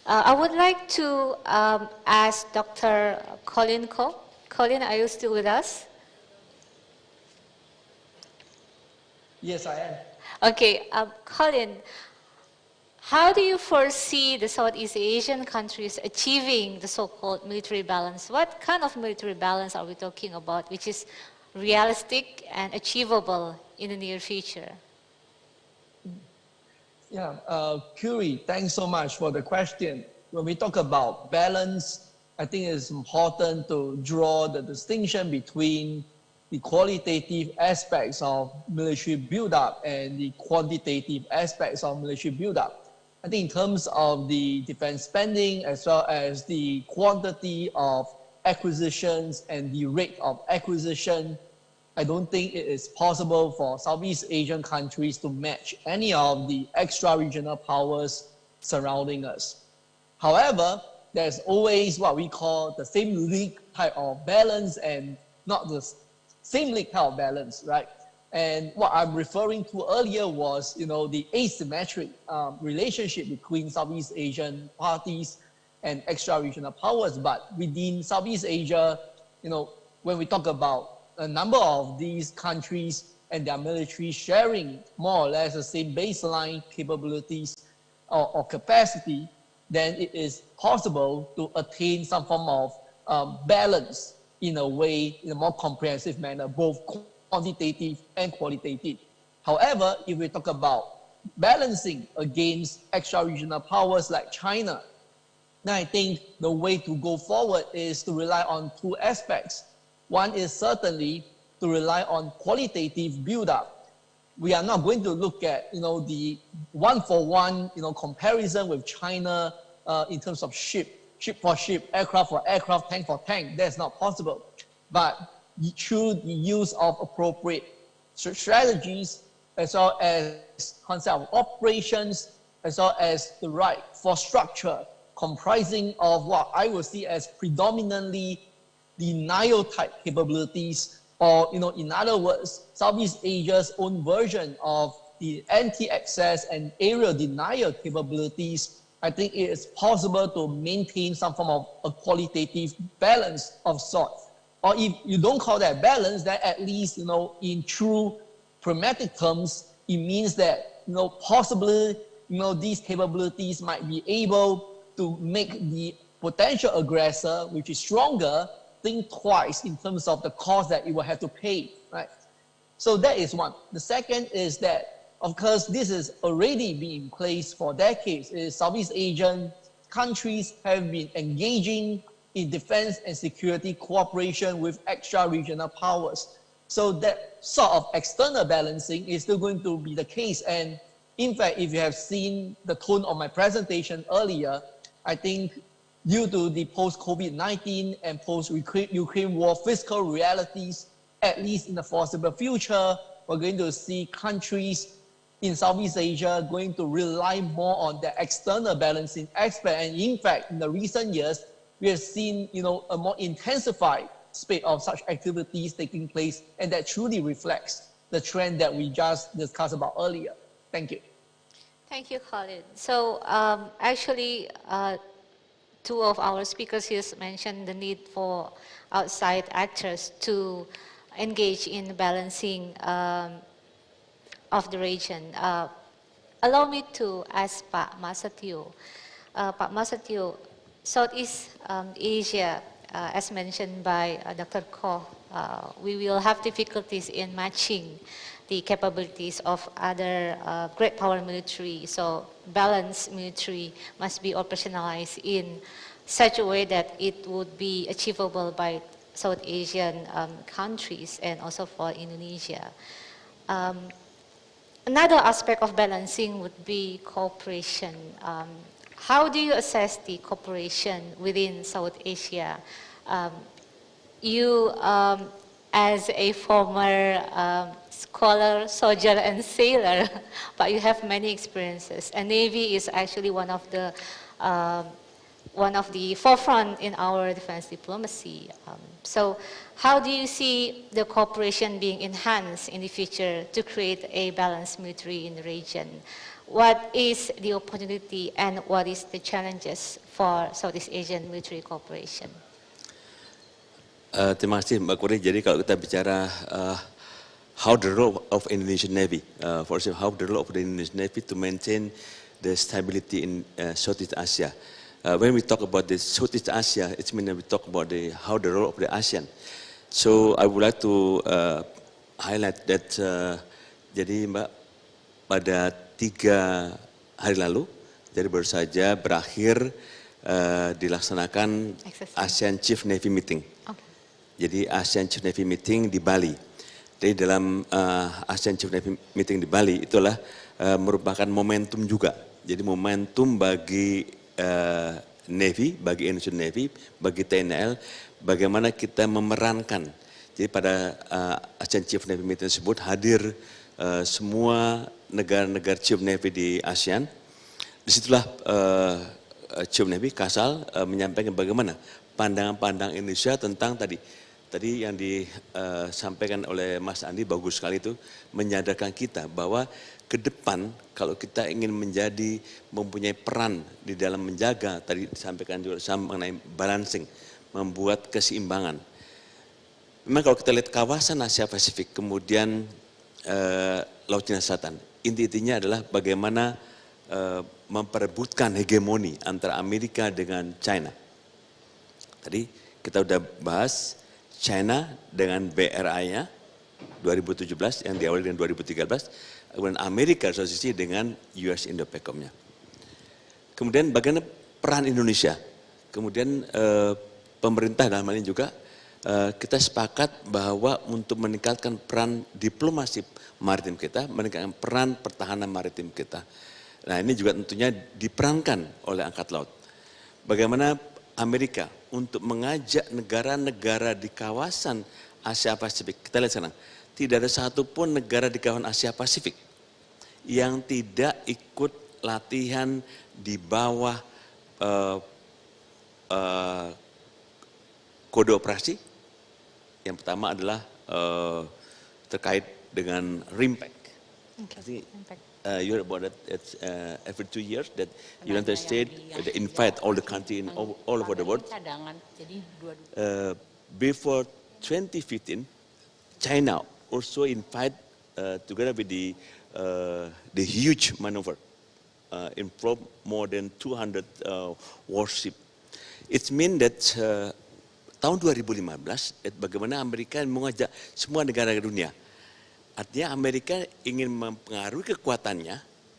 I would like to ask Dr. Colin Ko. Colin, are you still with us? Yes, I am. Okay, Colin, how do you foresee the Southeast Asian countries achieving the so-called military balance? What kind of military balance are we talking about, which is realistic and achievable in the near future? Yeah, Curie, thanks so much for the question. When we talk about balance, I think it's important to draw the distinction between the qualitative aspects of military build-up and the quantitative aspects of military build-up. I think in terms of the defense spending as well as the quantity of acquisitions and the rate of acquisition, I don't think it is possible for Southeast Asian countries to match any of the extra-regional powers surrounding us. However, there's always what we call the same league type of balance and not the same league type of balance, right? And what I'm referring to earlier was, the asymmetric relationship between Southeast Asian parties and extra-regional powers. But within Southeast Asia, when we talk about a number of these countries and their military sharing more or less the same baseline capabilities or capacity, then it is possible to attain some form of balance in a way, in a more comprehensive manner, both quantitative and qualitative. However, if we talk about balancing against extra-regional powers like China, then I think the way to go forward is to rely on two aspects. One is certainly to rely on qualitative build-up. We are not going to look at, the one-for-one, comparison with China in terms of ship for ship, aircraft for aircraft, tank for tank. That's not possible. But through the use of appropriate strategies, as well as concept of operations, as well as the right force structure, comprising of what I would see as predominantly denial type capabilities, or, in other words, Southeast Asia's own version of the anti-access and area denial capabilities. I think it is possible to maintain some form of a qualitative balance of sorts. Or if you don't call that balance, then at least, in true pragmatic terms, it means that, possibly, these capabilities might be able to make the potential aggressor, which is stronger, think twice in terms of the cost that it will have to pay, right? So that is one. The second is that, of course, this is already been in place for decades. Southeast Asian countries have been engaging in defense and security cooperation with extra-regional powers. So that sort of external balancing is still going to be the case. And in fact, if you have seen the tone of my presentation earlier, I think due to the post-COVID-19 and post-Ukraine war fiscal realities, at least in the foreseeable future, we're going to see countries in Southeast Asia going to rely more on the external balancing aspect. And in fact, in the recent years, we have seen, a more intensified spate of such activities taking place, and that truly reflects the trend that we just discussed about earlier. Thank you. Thank you, Khalid. So actually, two of our speakers here mentioned the need for outside actors to engage in balancing of the region. Allow me to ask Pak Masatio. Pak Masatio, Southeast Asia, as mentioned by Dr. Koh, we will have difficulties in matching the capabilities of other great power military. So balanced military must be operationalized in such a way that it would be achievable by South Asian countries and also for Indonesia. Another aspect of balancing would be cooperation. How do you assess the cooperation within South Asia? You, as a former scholar, soldier, and sailor, but you have many experiences. And Navy is actually one of the forefront in our defense diplomacy. So how do you see the cooperation being enhanced in the future to create a balanced military in the region? What is the opportunity and what is the challenges for Southeast Asian military cooperation? Terima kasih Mbak Kuri. Jadi kalau kita bicara how the role of Indonesian Navy, for example, how the role of the Indonesian Navy to maintain the stability in Southeast Asia. When we talk about the Southeast Asia, it means we talk about how the role of the ASEAN. So I would like to highlight that. Jadi Mbak, pada 3 hari lalu, jadi baru saja berakhir dilaksanakan ASEAN Chief Navy Meeting. Okay. Jadi ASEAN Chief Navy Meeting di Bali. Jadi dalam ASEAN Chief Navy Meeting di Bali itulah merupakan momentum juga. Jadi momentum bagi Navy, bagi Indonesian Navy, bagi TNL, bagaimana kita memerankan. Jadi pada ASEAN Chief Navy Meeting tersebut hadir semua negara-negara Chief Navy di ASEAN. Disitulah Chief Navy Kasal menyampaikan bagaimana pandangan-pandangan Indonesia tentang tadi yang disampaikan oleh Mas Andi bagus sekali itu, menyadarkan kita bahwa ke depan kalau kita ingin mempunyai peran di dalam menjaga, tadi disampaikan juga mengenai balancing, membuat keseimbangan. Memang kalau kita lihat kawasan Asia Pasifik, kemudian Laut Cina Selatan, intinya adalah bagaimana memperebutkan hegemoni antara Amerika dengan China. Tadi kita udah bahas China dengan BRI-nya 2017 yang diawali dengan 2013. Kemudian Amerika asosiasi dengan US Indo-Pacom-nya. Kemudian bagaimana peran Indonesia. Kemudian pemerintah dalam hal ini juga kita sepakat bahwa untuk meningkatkan peran diplomasi maritim kita, meningkatkan peran pertahanan maritim kita. Nah ini juga tentunya diperankan oleh Angkatan Laut. Bagaimana Amerika untuk mengajak negara-negara di kawasan Asia Pasifik. Kita lihat sekarang, tidak ada satupun negara di kawasan Asia Pasifik yang tidak ikut latihan di bawah kode operasi. Yang pertama adalah terkait dengan RIMPAC. Okay. You heard about that. It's every 2 years that United States they invite all the country in all over the world. Before 2015, China also invite together with the huge maneuver involve more than 200 warship. It means that tahun 2015, bagaimana Amerika mengajak semua negara dunia. Artinya Amerika ingin mempengaruhi kekuatannya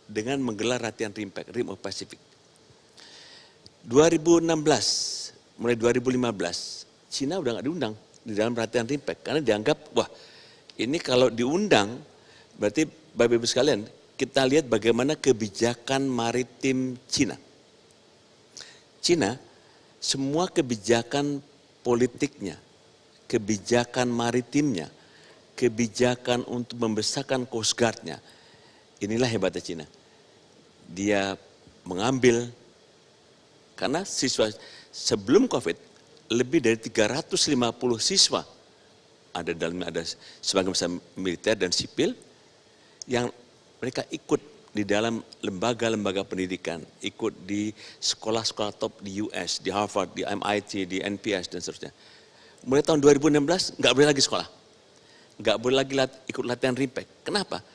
dengan menggelar latihan RIMPAC, Rim of Pacific. 2016, mulai 2015, Cina udah nggak diundang di dalam latihan RIMPAC. Karena dianggap, wah ini kalau diundang, berarti Bapak Ibu sekalian, kita lihat bagaimana kebijakan maritim Cina. Cina, semua kebijakan politiknya, kebijakan maritimnya, kebijakan untuk membesarkan Coast Guard-nya. Inilah hebatnya Cina. Dia mengambil, karena siswa sebelum COVID, lebih dari 350 siswa, ada dalamnya ada sebagian besar militer dan sipil, yang mereka ikut di dalam lembaga-lembaga pendidikan, ikut di sekolah-sekolah top di US, di Harvard, di MIT, di NPS, dan seterusnya. Mulai tahun 2016, nggak boleh lagi sekolah. Nggak boleh lagi ikut latihan RIMPAC. Kenapa?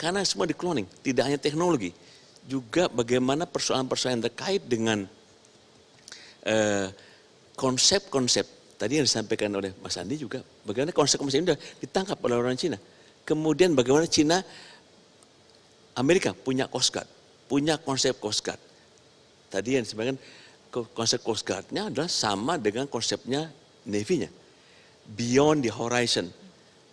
Karena semua di cloning, tidak hanya teknologi, juga bagaimana persoalan-persoalan terkait dengan konsep-konsep tadi yang disampaikan oleh Mas Andi juga, bagaimana konsep-konsep ini sudah ditangkap oleh orang Cina. Kemudian bagaimana Cina, Amerika punya Coast Guard, punya konsep Coast Guard. Tadi yang disampaikan konsep Coast Guard-nya adalah sama dengan konsepnya Navy-nya. Beyond the horizon.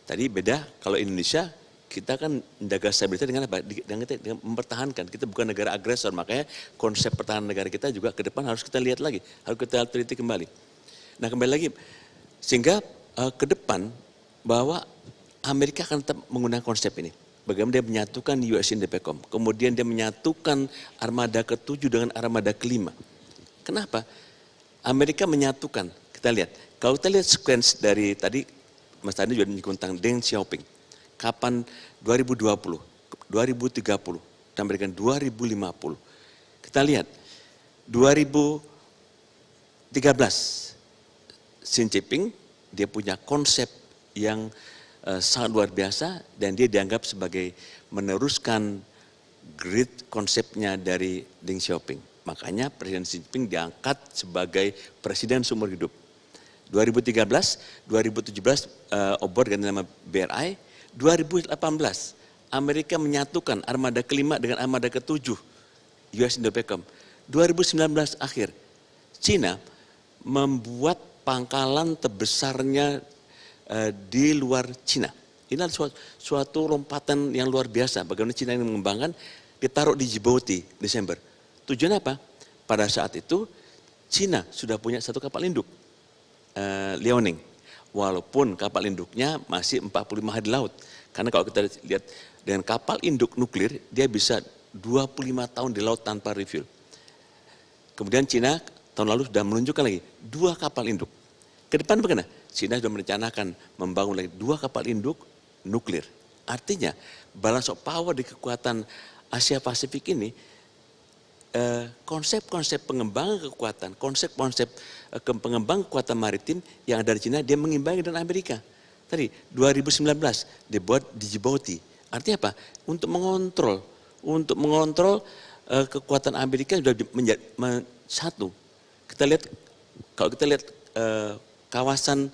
Tadi beda, kalau Indonesia kita kan menjaga stabilitas dengan apa? Dengan mempertahankan. Kita bukan negara agresor, makanya konsep pertahanan negara kita juga ke depan harus kita lihat lagi, harus kita teliti kembali. Nah kembali lagi, sehingga ke depan bahwa Amerika akan tetap menggunakan konsep ini. Bagaimana dia menyatukan US Indo-Pacific, kemudian dia menyatukan armada ke-7 dengan armada ke-5. Kenapa? Amerika menyatukan, kita lihat. Kalau kita lihat sequence dari tadi, Mas Tadi juga menyinggung tentang Deng Xiaoping. Kapan 2020, 2030, sampai dengan 2050. Kita lihat, 2013, Xi Jinping, dia punya konsep yang sangat luar biasa dan dia dianggap sebagai meneruskan grid konsepnya dari Deng Xiaoping. Makanya Presiden Xi Jinping diangkat sebagai presiden seumur hidup. 2013, 2017 obor ganti nama BRI, 2018 Amerika menyatukan armada ke-5 dengan armada ke-7 US Indo-Pacific. 2019 akhir, Cina membuat pangkalan terbesarnya di luar Cina. Ini adalah suatu lompatan yang luar biasa. Bagaimana Cina yang mengembangkan, ditaruh di Djibouti Desember. Tujuan apa? Pada saat itu Cina sudah punya satu kapal induk, Liaoning. Walaupun kapal induknya masih 45 hari di laut. Karena kalau kita lihat dengan kapal induk nuklir, dia bisa 25 tahun di laut tanpa refuel. Kemudian Cina tahun lalu sudah menunjukkan lagi 2 kapal induk. Ke depan bagaimana? Cina sudah merencanakan membangun lagi 2 kapal induk nuklir. Artinya balance of power di kekuatan Asia Pasifik ini, konsep-konsep pengembangan kekuatan, konsep-konsep pengembangan kekuatan maritim yang ada di Cina, dia mengimbangi dengan Amerika. Tadi 2019 dibuat di Djibouti. Artinya apa? Untuk mengontrol kekuatan Amerika sudah menjadi satu. Kita lihat, kalau kita lihat kawasan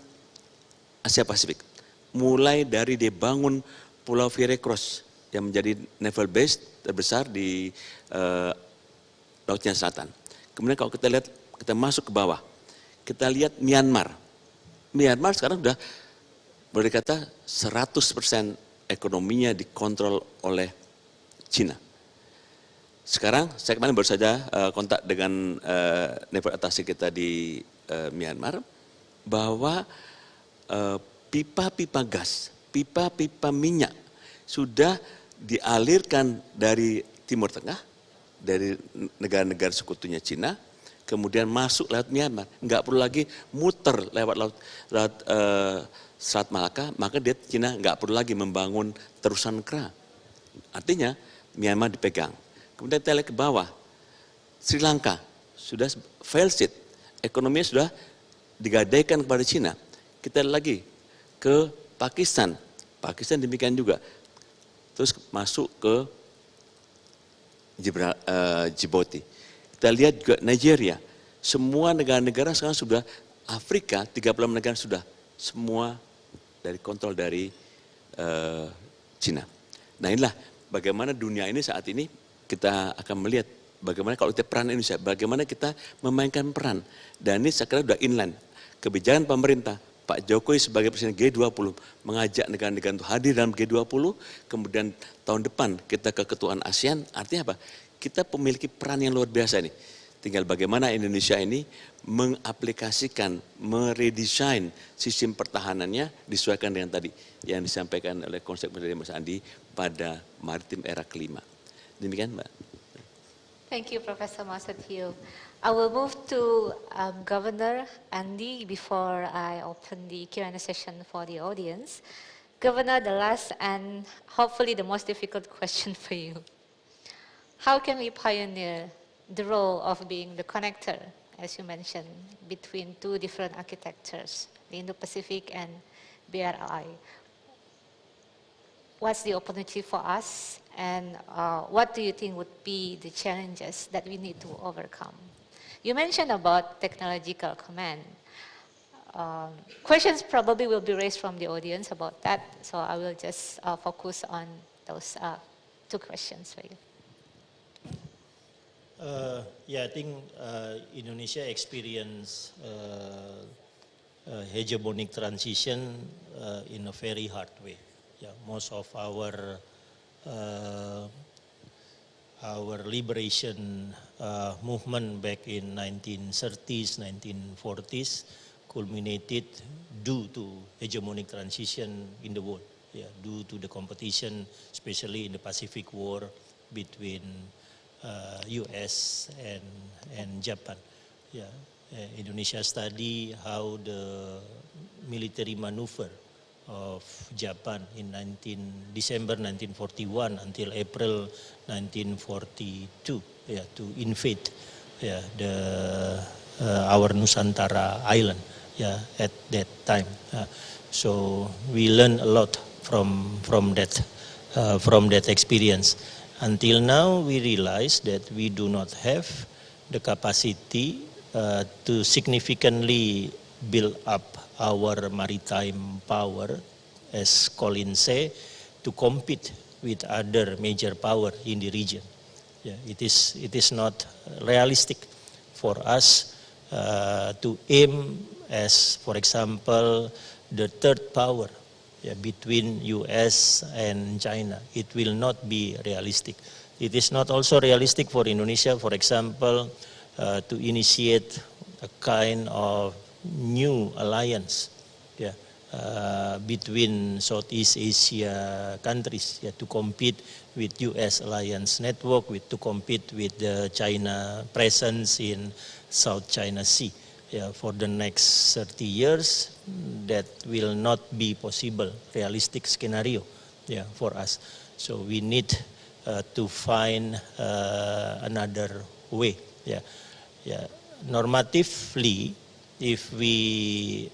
Asia Pasifik, mulai dari dibangun Pulau Veracruz yang menjadi naval base terbesar di Laut Cina Selatan. Kemudian kalau kita lihat, kita masuk ke bawah, kita lihat Myanmar. Myanmar sekarang sudah boleh kata 100% ekonominya dikontrol oleh Cina. Sekarang saya kemarin baru saja kontak dengan nepot atasi kita di Myanmar bahwa pipa-pipa gas, pipa-pipa minyak sudah dialirkan dari Timur Tengah, dari negara-negara sekutunya Cina, kemudian masuk lewat Myanmar. Nggak perlu lagi muter lewat Selat Malaka, maka dia Cina nggak perlu lagi membangun terusan kera. Artinya Myanmar dipegang. Kemudian kita lihat ke bawah, Sri Lanka sudah fail state, ekonominya sudah digadaikan kepada Cina. Kita lihat lagi ke Pakistan, Pakistan demikian juga. Terus masuk ke Djibouti. Kita lihat juga Nigeria, semua negara-negara sekarang sudah, Afrika 36 negara sudah semua dari kontrol dari Cina. Nah inilah bagaimana dunia ini saat ini kita akan melihat bagaimana kalau kita peran Indonesia, bagaimana kita memainkan peran. Dan ini saya kira sudah inline. Kebijakan pemerintah, Pak Jokowi sebagai Presiden G20 mengajak negara-negara untuk hadir dalam G20, kemudian tahun depan kita ke ketuaan ASEAN, artinya apa? Kita memiliki peran yang luar biasa nih. Tinggal bagaimana Indonesia ini mengaplikasikan, meredesain sistem pertahanannya disesuaikan dengan tadi yang disampaikan oleh konsep dari Mas Andi pada maritim era kelima. Demikian Mbak. Thank you, Professor Masatio. I will move to Governor Andy before I open the Q&A session for the audience. Governor, the last and hopefully the most difficult question for you. How can we pioneer the role of being the connector, as you mentioned, between two different architectures, the Indo-Pacific and BRI? What's the opportunity for us, and what do you think would be the challenges that we need to overcome? You mentioned about technological command. Questions probably will be raised from the audience about that, so I will just focus on those two questions for you. Yeah, I think Indonesia experienced hegemonic transition in a very hard way. Yeah, most of our liberation movement back in 1930s, 1940s culminated due to hegemonic transition in the world. Yeah, due to the competition, especially in the Pacific War between US and Japan. Yeah, Indonesia study how the military maneuver of Japan in December 1941 until April 1942, yeah, to invade, yeah, our Nusantara island, yeah, at that time. So we learned a lot from that experience. Until now, we realize that we do not have the capacity to significantly build up our maritime power, as Colin said, to compete with other major power in the region. Yeah, it is not realistic for us to aim as, for example, the third power, yeah, between US and China. It will not be realistic. It is not also realistic for Indonesia, for example, to initiate a kind of new alliance, yeah, between Southeast Asia countries, yeah, to compete with US alliance network, to compete with the China presence in South China Sea. Yeah, for the next 30 years, that will not be possible, realistic scenario, yeah, for us. So we need to find another way. Yeah, yeah. Normatively, if we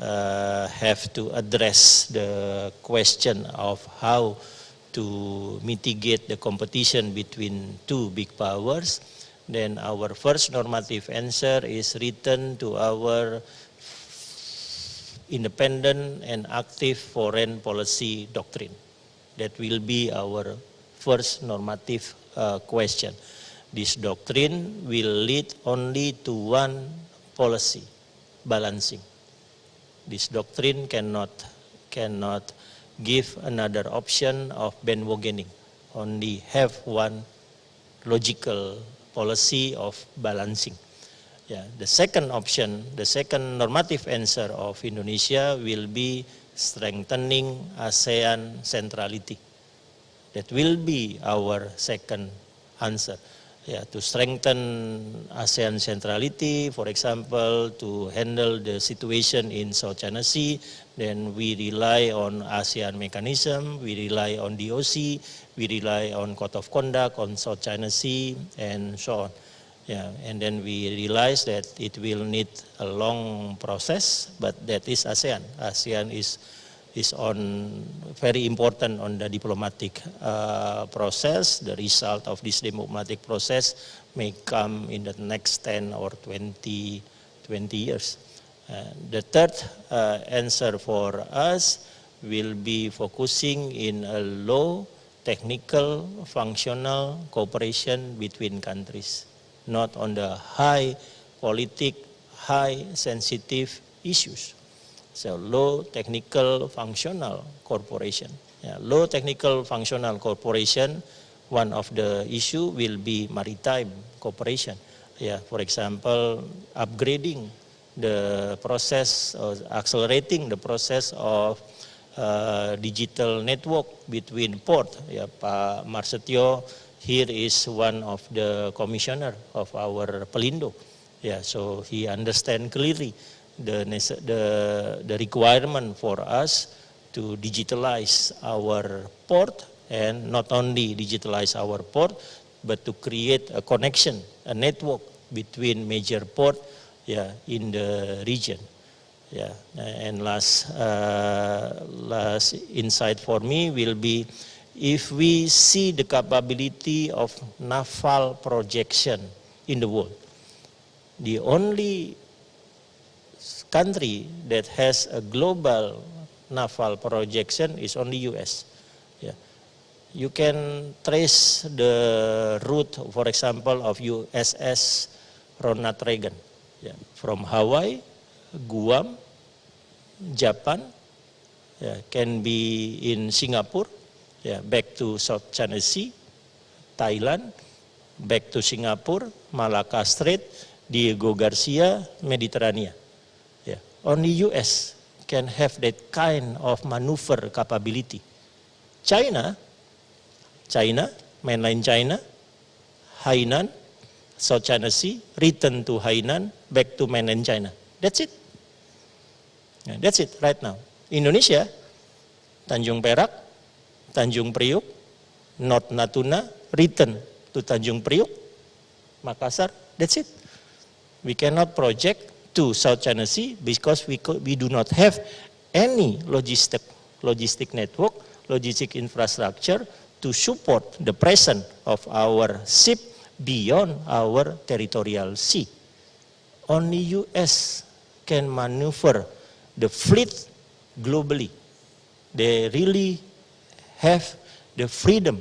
have to address the question of how to mitigate the competition between two big powers, then our first normative answer is return to our independent and active foreign policy doctrine. That will be our first normative question. This doctrine will lead only to one policy, balancing. This doctrine cannot give another option of bandwagoning. Only have one logical policy of balancing. Yeah, the second option, the second normative answer of Indonesia will be strengthening ASEAN centrality. That will be our second answer. Yeah, to strengthen ASEAN centrality, for example, to handle the situation in South China Sea, then we rely on ASEAN mechanism, we rely on DOC, we rely on Code of Conduct on South China Sea, and so on. Yeah, and then we realize that it will need a long process, but that is ASEAN. ASEAN is on very important on the diplomatic process. The result of this diplomatic process may come in the next 10 or 20 years. The third answer for us will be focusing in a low technical functional cooperation between countries, not on the high politic, high sensitive issues. So low technical functional cooperation. Yeah, low technical functional cooperation, one of the issue will be maritime cooperation. Yeah, for example, upgrading the process, or accelerating the process of digital network between port. Yeah, Pak Marsetio here is one of the commissioner of our Pelindo. Yeah, so he understands clearly the requirement for us to digitalize our port, and not only digitalize our port, but to create a connection, a network between major port, yeah, in the region. Yeah, and last insight for me will be, if we see the capability of naval projection in the world, the only country that has a global naval projection is only US. Yeah. You can trace the route, for example, of USS Ronald Reagan, yeah, from Hawaii, Guam, Japan, yeah, can be in Singapore, yeah, back to South China Sea, Thailand, back to Singapore, Malacca Strait, Diego Garcia, Mediterranean. Yeah. Only US can have that kind of maneuver capability. China, mainland China, Hainan, South China Sea, return to Hainan, back to mainland China. That's it. Yeah, that's it right now. Indonesia, Tanjung Perak, Tanjung Priuk, North Natuna, return to Tanjung Priuk, Makassar, that's it. We cannot project to South China Sea because we do not have any logistic network, logistic infrastructure to support the presence of our ship beyond our territorial sea. Only US can maneuver the fleet globally. They really have the freedom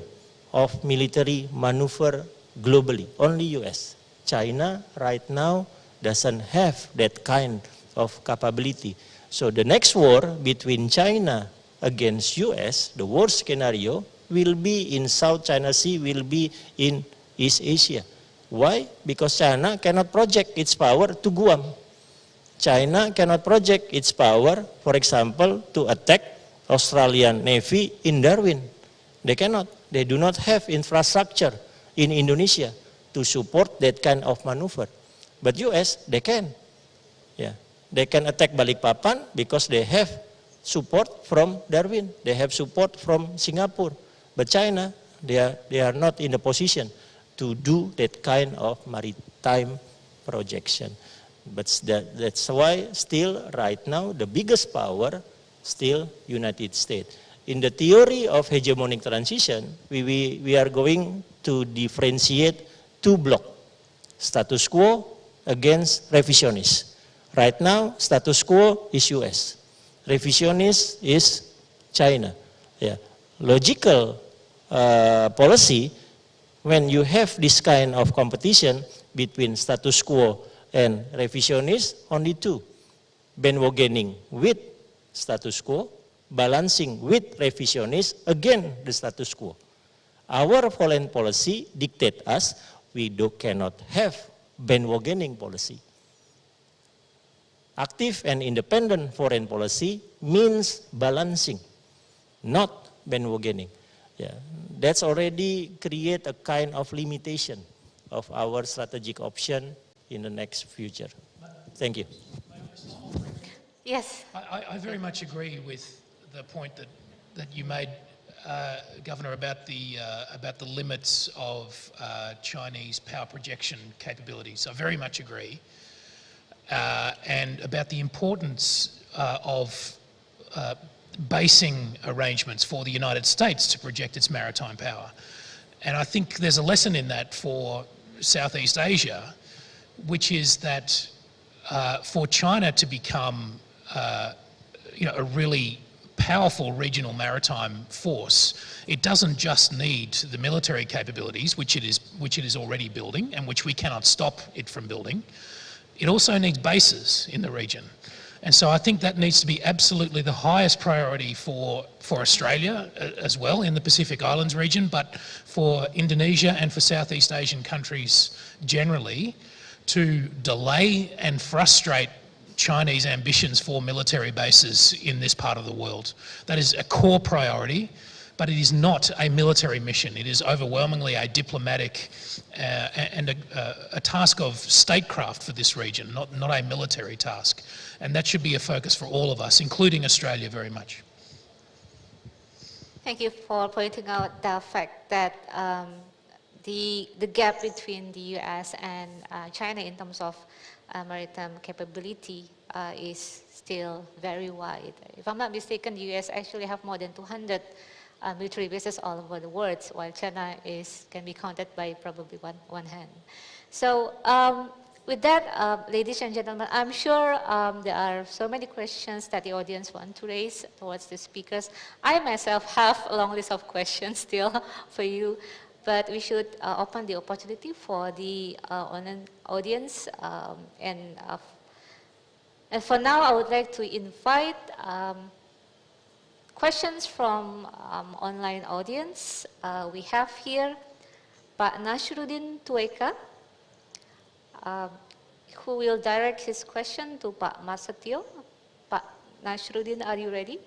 of military maneuver globally. Only US. China right now doesn't have that kind of capability. So the next war between China against US, the worst scenario, will be in South China Sea, will be in East Asia. Why? Because China cannot project its power to Guam. China cannot project its power, for example, to attack Australian Navy in Darwin. They cannot. They do not have infrastructure in Indonesia to support that kind of maneuver. But US, they can. Yeah. They can attack Balikpapan because they have support from Darwin. They have support from Singapore. But China, they are not in the position to do that kind of maritime projection. But that's why still right now the biggest power still United States. In the theory of hegemonic transition, we are going to differentiate two blocks, status quo against revisionist. Right now, status quo is US. Revisionist is China. Yeah. Logical policy, when you have this kind of competition between status quo and revisionist, only two. bandwagoning with status quo, balancing with revisionist, again the status quo. Our foreign policy dictate us, we cannot have bandwagoning policy. Active and independent foreign policy means balancing, not bandwagoning. Yeah, that's already create a kind of limitation of our strategic option in the next future. Thank you. Yes. I very much agree with the point that you made, Governor, about the limits of Chinese power projection capabilities. I very much agree. And about the importance of basing arrangements for the United States to project its maritime power. And I think there's a lesson in that for Southeast Asia, which is that for China to become a really powerful regional maritime force, it doesn't just need the military capabilities, which it is already building and which we cannot stop it from building. It also needs bases in the region. And so I think that needs to be absolutely the highest priority for Australia as well in the Pacific Islands region, but for Indonesia and for Southeast Asian countries generally, to delay and frustrate Chinese ambitions for military bases in this part of the world. That is a core priority, but it is not a military mission. It is overwhelmingly a diplomatic and a task of statecraft for this region, not a military task. And that should be a focus for all of us, including Australia very much. Thank you for pointing out the fact that the gap between the US and China in terms of maritime capability is still very wide. If I'm not mistaken, the US actually have more than 200 military bases all over the world, while China can be counted by probably one hand. So with that, ladies and gentlemen, I'm sure there are so many questions that the audience want to raise towards the speakers. I myself have a long list of questions still for you, but we should open the opportunity for the audience. And for now, I would like to invite questions from online audience. We have here Pak Nasruddin Tueka, who will direct his question to Pak Masetio. Pak Nasruddin, are you ready?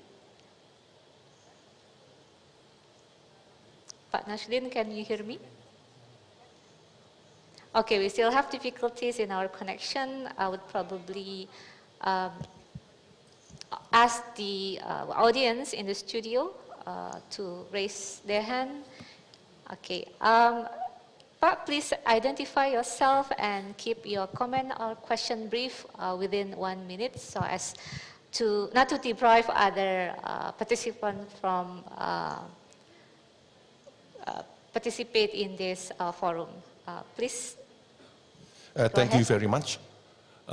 Pak Nasruddin, can you hear me? Okay, we still have difficulties in our connection. I would probably ask the audience in the studio to raise their hand. Okay. Pak, please identify yourself and keep your comment or question brief within 1 minute, so as to not to deprive other participants from participate in this forum. Please. Thank you very much.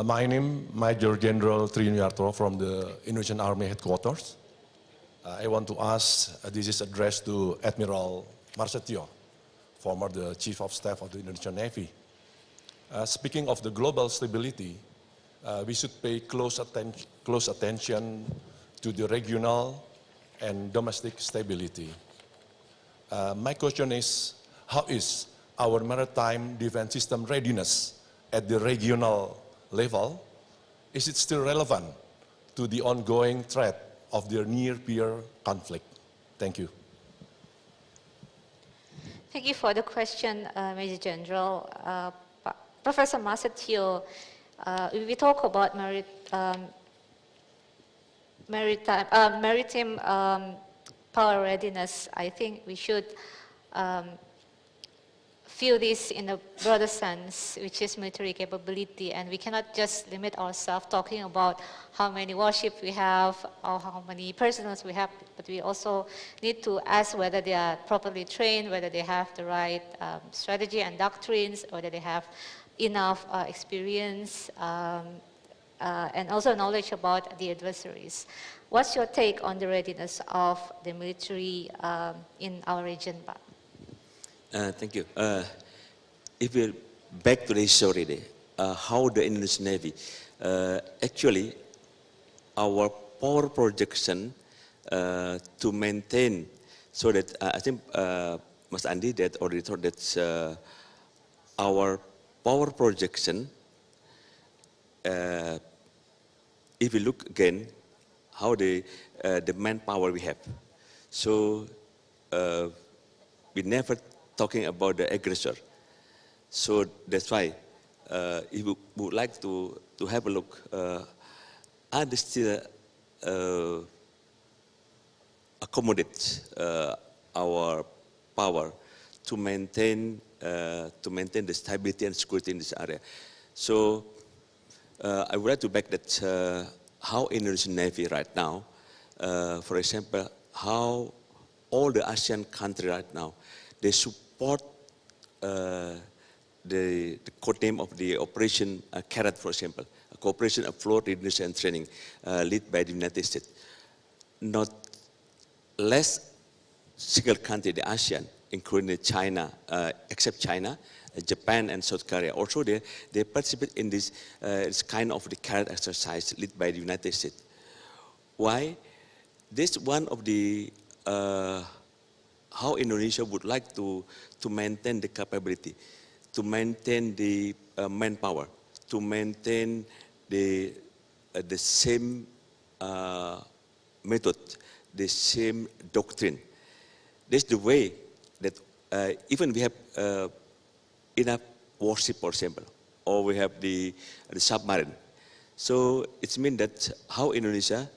My name, Major General Triniarto from the Indonesian Army Headquarters. I want to ask, this is addressed to Admiral Masetio, former the Chief of Staff of the Indonesian Navy. Speaking of the global stability, we should pay close attention to the regional and domestic stability. My question is, how is our maritime defense system readiness at the regional level? Is it still relevant to the ongoing threat of the near-peer conflict? Thank you. Thank you for the question, Major General. Professor Masetio, we talk about maritime power readiness. I think we should view this in a broader sense, which is military capability, and we cannot just limit ourselves talking about how many warships we have or how many personnel we have, but we also need to ask whether they are properly trained, whether they have the right strategy and doctrines, whether they have enough experience and also knowledge about the adversaries. What's your take on the readiness of the military in our region, Pak? Thank you. If we back to the history, how the Indonesian Navy, actually, our power projection to maintain, so that I think Mas Andi that already thought that our power projection, if we look again how the manpower we have, so we never talking about the aggressor. So that's why if we would like to have a look, are they still accommodate our power to maintain the stability and security in this area. So I would like to back that how Indonesian Navy right now, for example, how all the ASEAN countries right now, they support the code name of the Operation Carrot, for example, a cooperation afloat, readiness and training, led by the United States. Not less single country, the ASEAN, including China, except China, Japan and South Korea. Also, they participate in this kind of the carrot exercise led by the United States. Why? This one of the how Indonesia would like to maintain the capability, to maintain the manpower, to maintain the same method, the same doctrine. This is the way that even we have enough warship, for example, or we have the submarine. So it means that how Indonesia,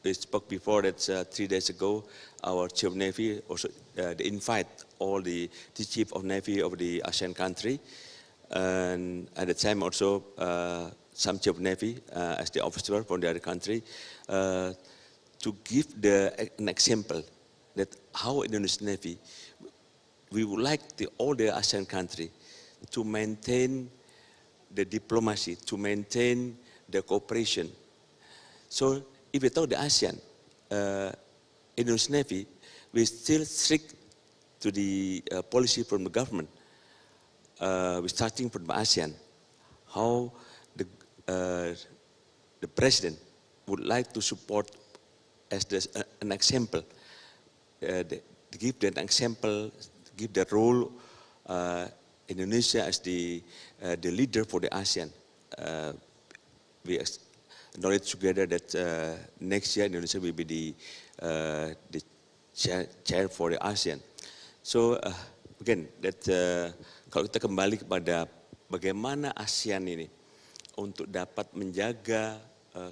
we spoke before that 3 days ago, our Chief of Navy also they invite all the Chief of Navy of the ASEAN country, and at the time also some Chief of Navy as the officer from the other country to give an example that how Indonesian Navy, we would like all the ASEAN country to maintain the diplomacy, to maintain the cooperation. So if we talk the ASEAN, Indonesian Navy, we still strict to the policy from the government. We're starting from ASEAN, how the president would like to support as an example, to give that example, give the role Indonesia as the leader for the ASEAN. We acknowledge together that next year Indonesia will be the chair for the ASEAN. So again, that kalau kita kembali kepada bagaimana ASEAN ini untuk dapat menjaga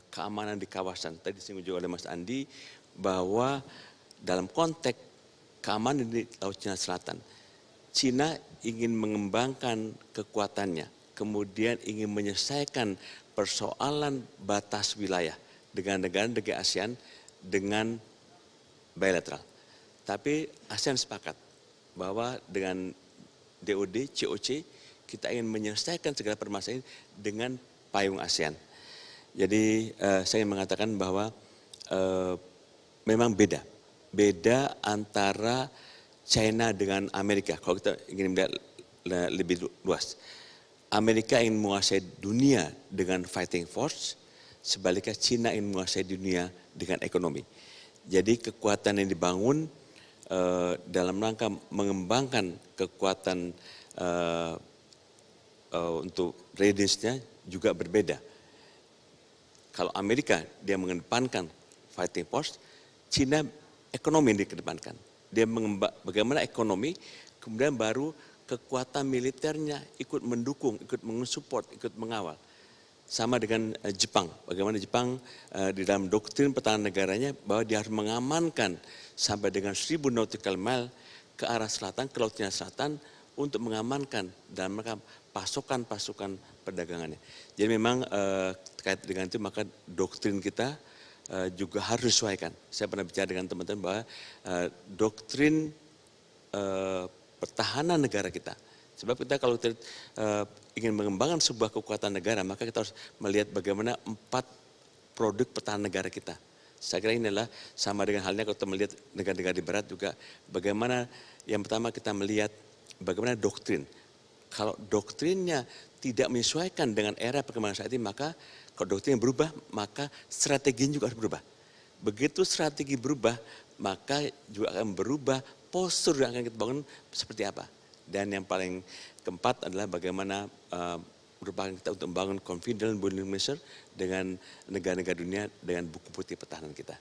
keamanan di kawasan. Tadi disinggung juga oleh Mas Andi bahwa dalam konteks keamanan di Laut Cina Selatan, Cina ingin mengembangkan kekuatannya, kemudian ingin menyelesaikan persoalan batas wilayah dengan negara-negara ASEAN dengan bilateral. Tapi ASEAN sepakat bahwa dengan DOD, COC, kita ingin menyelesaikan segala permasalahan dengan payung ASEAN. Jadi saya ingin mengatakan bahwa memang beda antara China dengan Amerika. Kalau kita ingin melihat lebih luas, Amerika ingin menguasai dunia dengan fighting force, sebaliknya China ingin menguasai dunia dengan ekonomi. Jadi kekuatan yang dibangun dalam rangka mengembangkan kekuatan untuk readiness-nya juga berbeda. Kalau Amerika dia mengedepankan fighting force, China ekonomi yang dikedepankan. Dia bagaimana ekonomi, kemudian baru kekuatan militernya ikut mendukung, ikut mensupport, ikut mengawal. Sama dengan Jepang, bagaimana Jepang di dalam doktrin pertahanan negaranya bahwa dia harus mengamankan sampai dengan 1000 nautical mile ke arah selatan, ke Laut Cina Selatan untuk mengamankan dalam rangka pasukan perdagangannya. Jadi memang terkait dengan itu maka doktrin kita juga harus disesuaikan. Saya pernah bicara dengan teman-teman bahwa doktrin pertahanan negara kita. Sebab kita kalau kita ingin mengembangkan sebuah kekuatan negara, maka kita harus melihat bagaimana 4 produk pertahanan negara kita. Saya kira ini adalah sama dengan halnya kalau kita melihat negara-negara di barat juga, bagaimana yang pertama kita melihat bagaimana doktrin. Kalau doktrinnya tidak menyesuaikan dengan era perkembangan saat ini, maka Kalau doktrin berubah, maka strateginya juga harus berubah. Begitu strategi berubah, maka juga akan berubah postur yang akan kita bangun seperti apa. Dan yang paling keempat adalah bagaimana merupakan kita untuk membangun confident bonding measure dengan negara-negara dunia dengan buku putih pertahanan kita.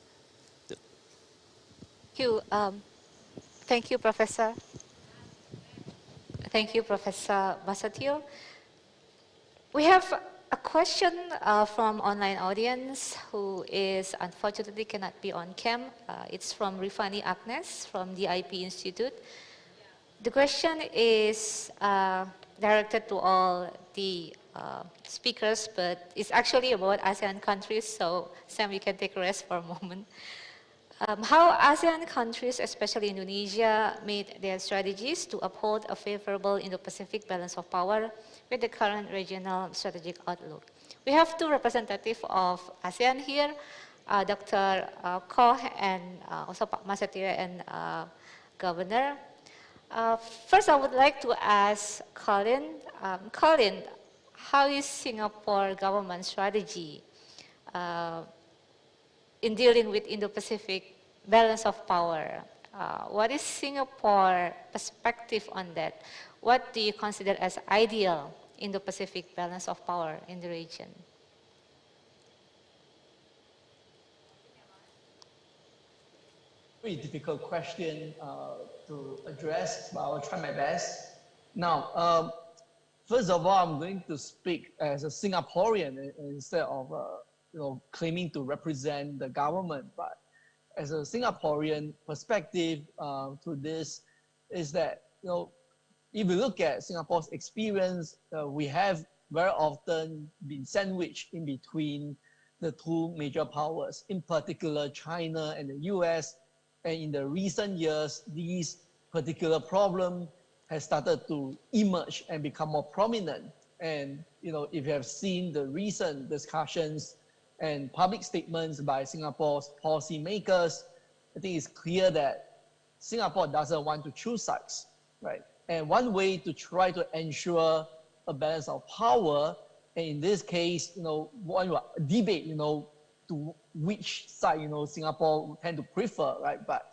Thank you, Professor. Thank you, Professor Basatio. We have a question from online audience who is unfortunately cannot be on cam. It's from Rifani Agnes from the IP Institute. The question is directed to all the speakers, but it's actually about ASEAN countries, so Sam, you can take a rest for a moment. How ASEAN countries, especially Indonesia, made their strategies to uphold a favorable Indo-Pacific balance of power with the current regional strategic outlook. We have two representatives of ASEAN here, Dr. Koh and also Pak Masatira and Governor. First, I would like to ask Colin. Colin, how is Singapore government strategy in dealing with Indo-Pacific balance of power? What is Singapore perspective on that? What do you consider as ideal Indo-Pacific balance of power in the region? Very difficult question to address, but I will try my best. Now, first of all, I'm going to speak as a Singaporean instead of claiming to represent the government. But as a Singaporean perspective to this is that if you look at Singapore's experience, we have very often been sandwiched in between the two major powers, in particular China and the US. And in the recent years, these particular problem has started to emerge and become more prominent. And if you have seen the recent discussions and public statements by Singapore's policymakers, I think it's clear that Singapore doesn't want to choose sides, right? And one way to try to ensure a balance of power, and in this case, one debate, to which side, Singapore would tend to prefer, right? But,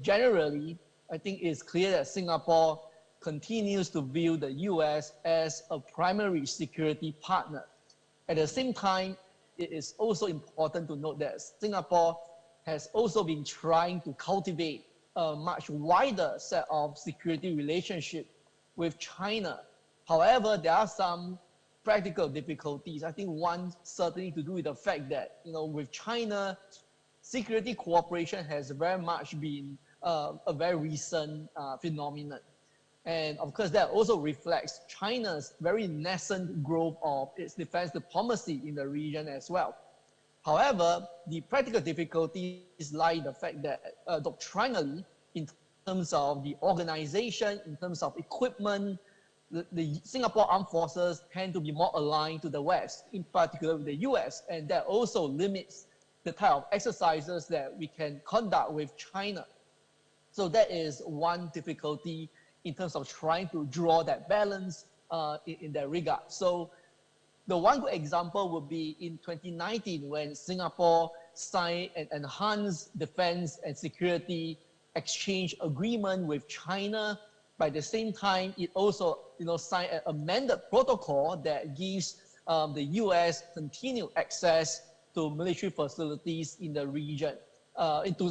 generally, I think it's clear that Singapore continues to view the US as a primary security partner. At the same time, it is also important to note that Singapore has also been trying to cultivate a much wider set of security relationship with China. However, there are some practical difficulties. I think one certainly to do with the fact that, with China, security cooperation has very much been a very recent phenomenon. And of course, that also reflects China's very nascent growth of its defense diplomacy in the region as well. However, the practical difficulties lie in the fact that doctrinally, in terms of the organization, in terms of equipment, the Singapore armed forces tend to be more aligned to the West, in particular with the US, and that also limits the type of exercises that we can conduct with China. So that is one difficulty in terms of trying to draw that balance in that regard. So the one good example would be in 2019 when Singapore signed an enhanced defense and security exchange agreement with China. By the same time, it also signed an amended protocol that gives the US continued access to military facilities in the region,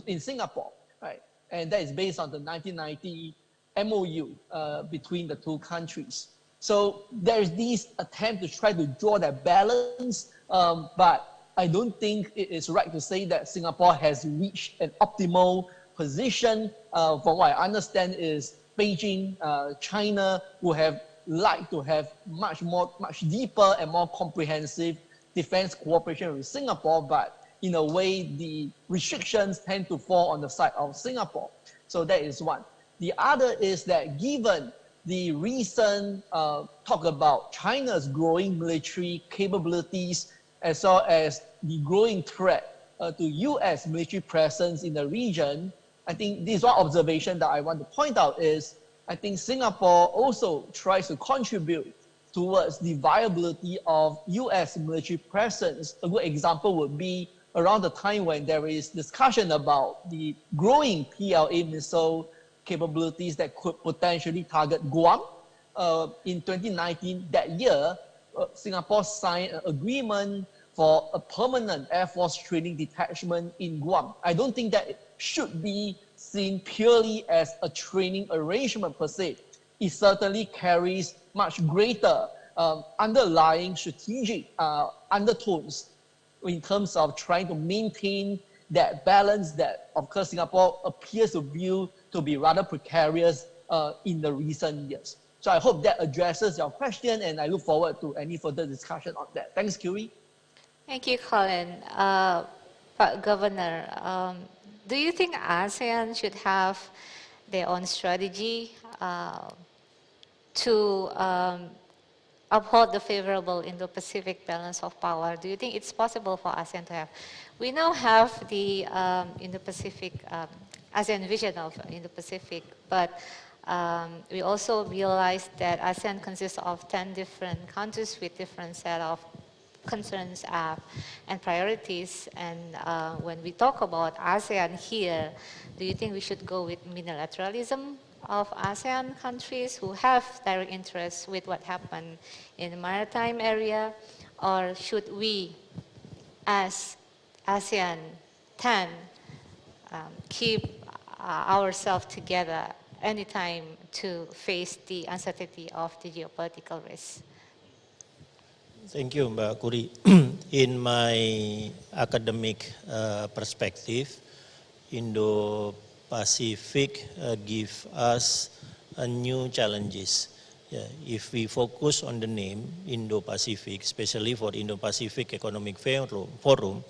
in Singapore, right? And that is based on the 1990 MOU between the two countries. So there's this attempt to try to draw that balance, but I don't think it is right to say that Singapore has reached an optimal position. From what I understand is Beijing, China would have liked to have much deeper and more comprehensive defense cooperation with Singapore, but in a way, the restrictions tend to fall on the side of Singapore. So that is one. The other is that given the recent talk about China's growing military capabilities, as well as the growing threat to US military presence in the region, I think this one observation that I want to point out is, I think Singapore also tries to contribute towards the viability of US military presence. A good example would be around the time when there is discussion about the growing PLA missile capabilities that could potentially target Guam. In 2019, that year, Singapore signed an agreement for a permanent Air Force training detachment in Guam. I don't think that it should be seen purely as a training arrangement per se. It certainly carries much greater underlying strategic undertones in terms of trying to maintain that balance that, of course, Singapore appears to view to be rather precarious in the recent years. So I hope that addresses your question, and I look forward to any further discussion on that. Thanks, Kiwi. Thank you, Colin. Pak Governor, do you think ASEAN should have their own strategy to uphold the favorable Indo-Pacific balance of power? Do you think it's possible for ASEAN to have? We now have the Indo-Pacific, ASEAN vision of Indo-Pacific, but we also realized that ASEAN consists of 10 different countries with different set of concerns and priorities. And when we talk about ASEAN here, do you think we should go with unilateralism of ASEAN countries who have direct interests with what happened in the maritime area, or should we, as ASEAN 10, keep ourselves together anytime to face the uncertainty of the geopolitical risk? Thank you, Mbak Kuri. In my academic perspective, Indo-Pacific give us new challenges. Yeah, if we focus on the name Indo-Pacific, especially for Indo-Pacific Economic Forum,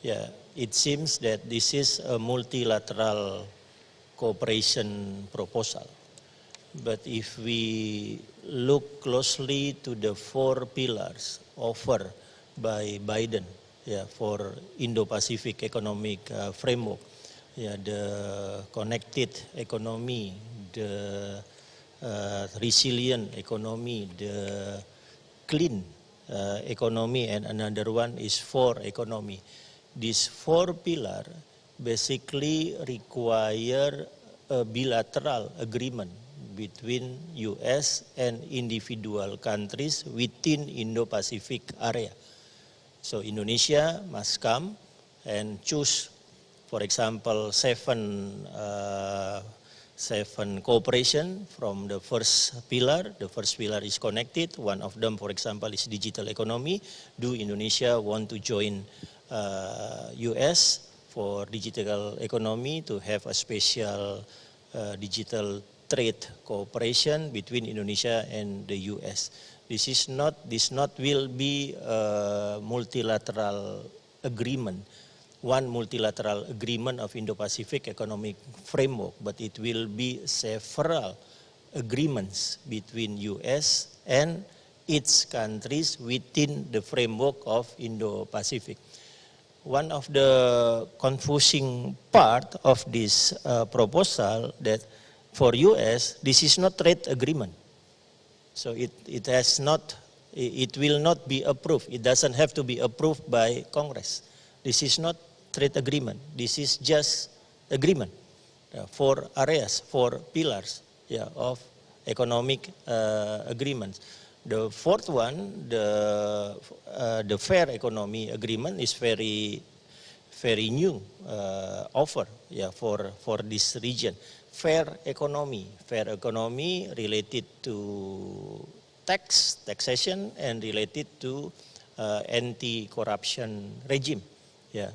yeah, it seems that this is a multilateral cooperation proposal. But if we look closely to the 4 pillars offered by Biden, yeah, for Indo-Pacific economic framework, yeah, the connected economy, the resilient economy, the clean economy, and another one is 4 economy. These 4 pillars basically require a bilateral agreement between US and individual countries within Indo-Pacific area. So Indonesia must come and choose, for example, 7 cooperation from the first pillar. The first pillar is connected. One of them, for example, is digital economy. Do Indonesia want to join US for digital economy to have a special digital trade cooperation between Indonesia and the US? This will be a multilateral agreement, one multilateral agreement of Indo-Pacific economic framework, but it will be several agreements between US and its countries within the framework of Indo-Pacific. One of the confusing part of this proposal that for US, this is not trade agreement. So it will not be approved. It doesn't have to be approved by Congress. This is not trade agreement. This is just agreement for areas, for pillars, yeah, of economic agreements. The 4th one, the fair economy agreement, is very new offer, yeah, for this region. Fair economy related to taxation and related to anti-corruption regime, yeah,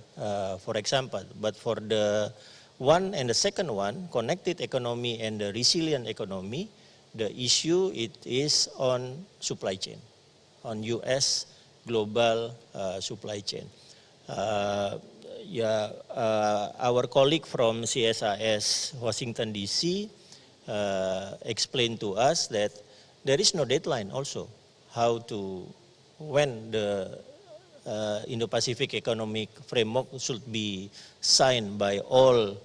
for example. But for the one and the second one, connected economy and the resilient economy, the issue it is on supply chain, on US global supply chain. Our colleague from CSIS Washington DC explained to us that there is no deadline also when the Indo-Pacific economic framework should be signed by all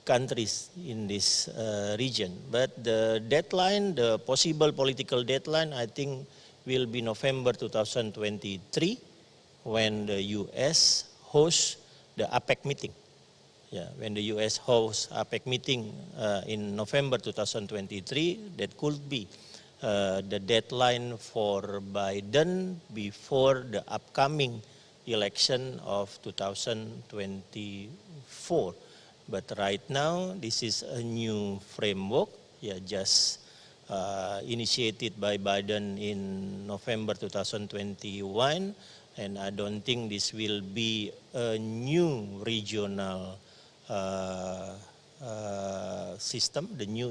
countries in this region. But the deadline, the possible political deadline, I think will be November 2023 when the US hosts the APEC meeting. Yeah, when the US hosts APEC meeting in November 2023, that could be the deadline for Biden before the upcoming election of 2024. But right now, this is a new framework, just initiated by Biden in November 2021, and I don't think this will be a new regional system, the new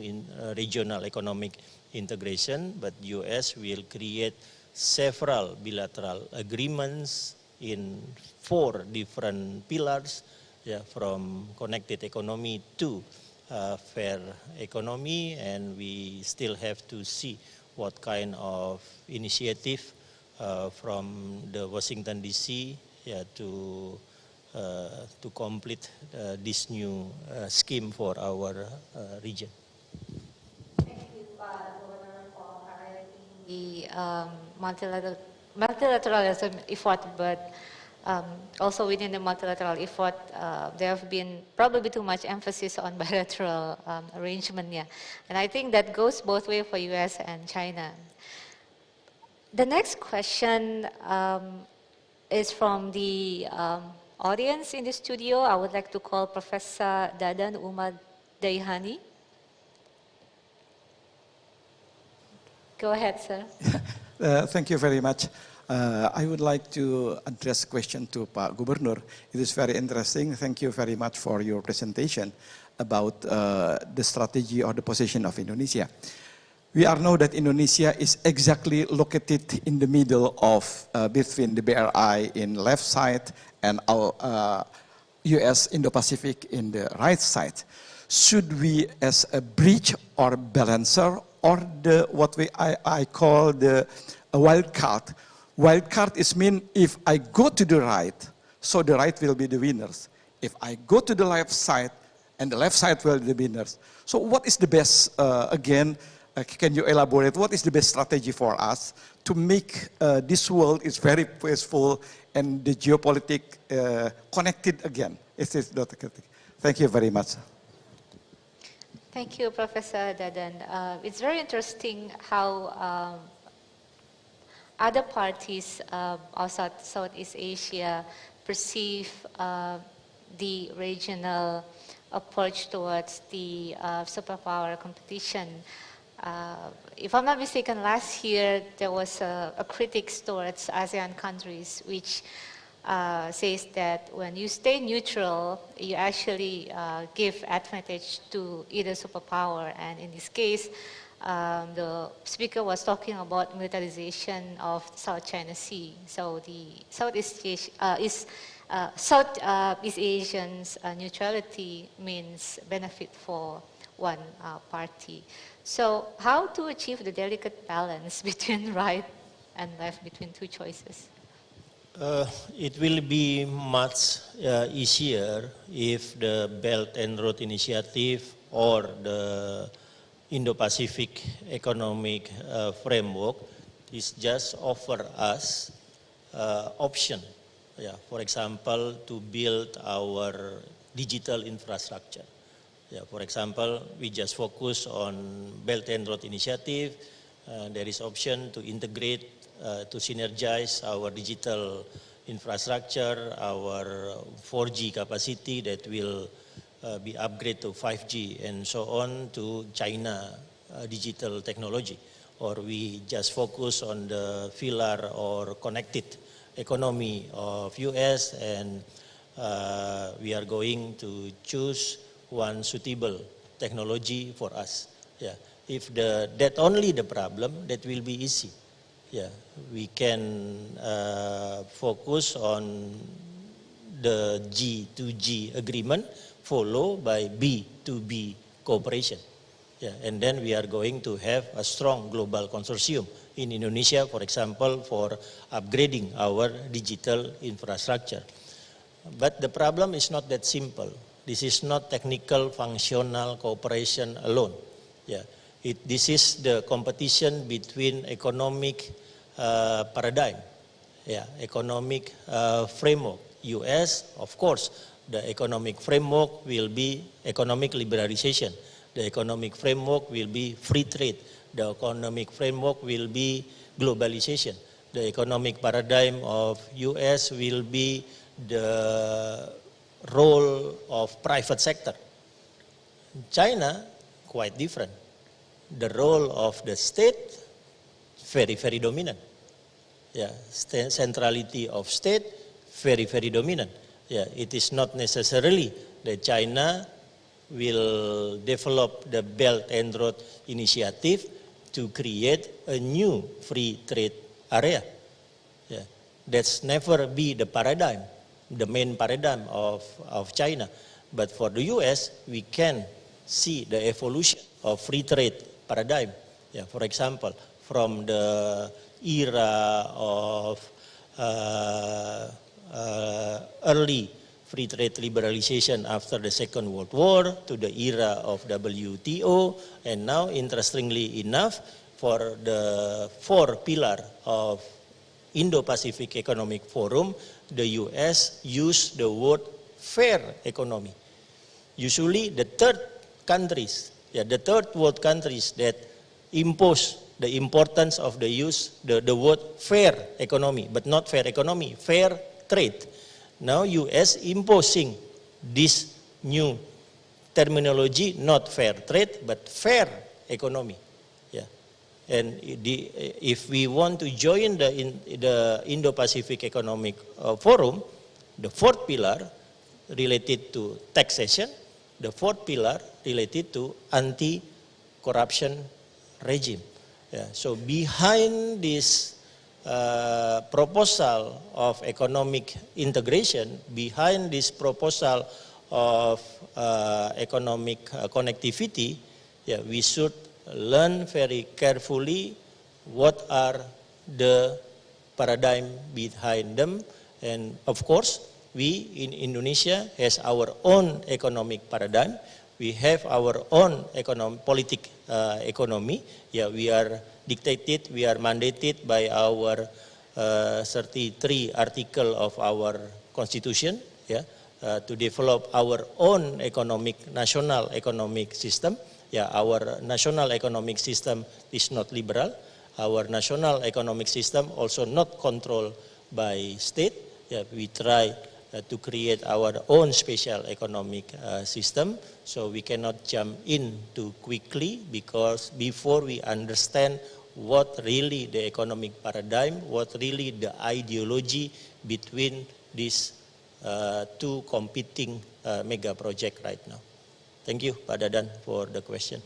regional economic integration, but US will create several bilateral agreements in 4 different pillars, from connected economy to fair economy, and we still have to see what kind of initiative from the Washington DC to complete this new scheme for our region. Thank you, Governor, for highlighting the multilateralism effort, but also within the multilateral effort, there have been probably too much emphasis on bilateral arrangement, and I think that goes both ways for US and China. The next question is from the audience in the studio. I would like to call Professor Dadan Umar Daihani. Go ahead, sir. Thank you very much. I would like to address a question to Pak Gubernur. It is very interesting. Thank you very much for your presentation about the strategy or the position of Indonesia. We all know that Indonesia is exactly located in the middle of between the BRI in left side and our US Indo-Pacific in the right side. Should we, as a bridge or balancer, or what I call the wild card? Wild card is mean if I go to the right, so the right will be the winners. If I go to the left side, and the left side will be the winners. So what is the best, can you elaborate, what is the best strategy for us to make this world is very peaceful and the geopolitics connected again? Thank you very much. Thank you, Professor Dadan. It's very interesting how other parties outside Southeast Asia perceive the regional approach towards the superpower competition. If I'm not mistaken, last year there was a critics towards ASEAN countries which says that when you stay neutral, you actually give advantage to either superpower, and in this case, the speaker was talking about militarization of South China Sea. So the Southeast Asians' neutrality means benefit for one party. So how to achieve the delicate balance between right and left, between two choices? It will be much easier if the Belt and Road Initiative or the Indo-Pacific Economic Framework is just offer us option. For example, to build our digital infrastructure. For example, we just focus on Belt and Road Initiative. There is option to integrate, to synergize our digital infrastructure, our 4G capacity that will be upgraded to 5G and so on to China digital technology. Or we just focus on the pillar or connected economy of US, and we are going to choose one suitable technology for us. If that only the problem, that will be easy. We can focus on the G2G agreement followed by B2B cooperation. And then we are going to have a strong global consortium in Indonesia, for example, for upgrading our digital infrastructure. But the problem is not that simple. This is not technical functional cooperation alone. This is the competition between economic paradigm, economic framework. US, of course, the economic framework will be economic liberalization. The economic framework will be free trade. The economic framework will be globalization. The economic paradigm of US will be the role of private sector. China, quite different. The role of the state, very, very dominant. Centrality of state, very, very dominant. It is not necessarily that China will develop the Belt and Road Initiative to create a new free trade area. That's never be the paradigm, the main paradigm of China. But for the US, we can see the evolution of free trade paradigm. For example, from the era of early free trade liberalization after the Second World War to the era of WTO, and now, interestingly enough, for the 4 pillar of Indo-Pacific Economic Forum, the US used the word fair economy. Usually the third countries, the third world countries that impose the importance of the use the word fair economy, but not fair economy, fair trade. Now US imposing this new terminology, not fair trade, but fair economy. And if we want to join the Indo-Pacific Economic Forum, the 4th pillar related to taxation, the 4th pillar related to anti-corruption regime. So behind this proposal of economic integration, behind this proposal of economic connectivity, we should learn very carefully what are the paradigm behind them. And of course, we in Indonesia has our own economic paradigm. We have our own politic economy. We are dictated, we are mandated by our 33 article of our constitution, to develop our own national economic system. Our national economic system is not liberal. Our national economic system also not controlled by state. We try to create our own special economic system, so we cannot jump in too quickly, because before we understand what really the economic paradigm, what really the ideology between these 2 competing mega project right now. Thank you, Pak Dadan, for the question.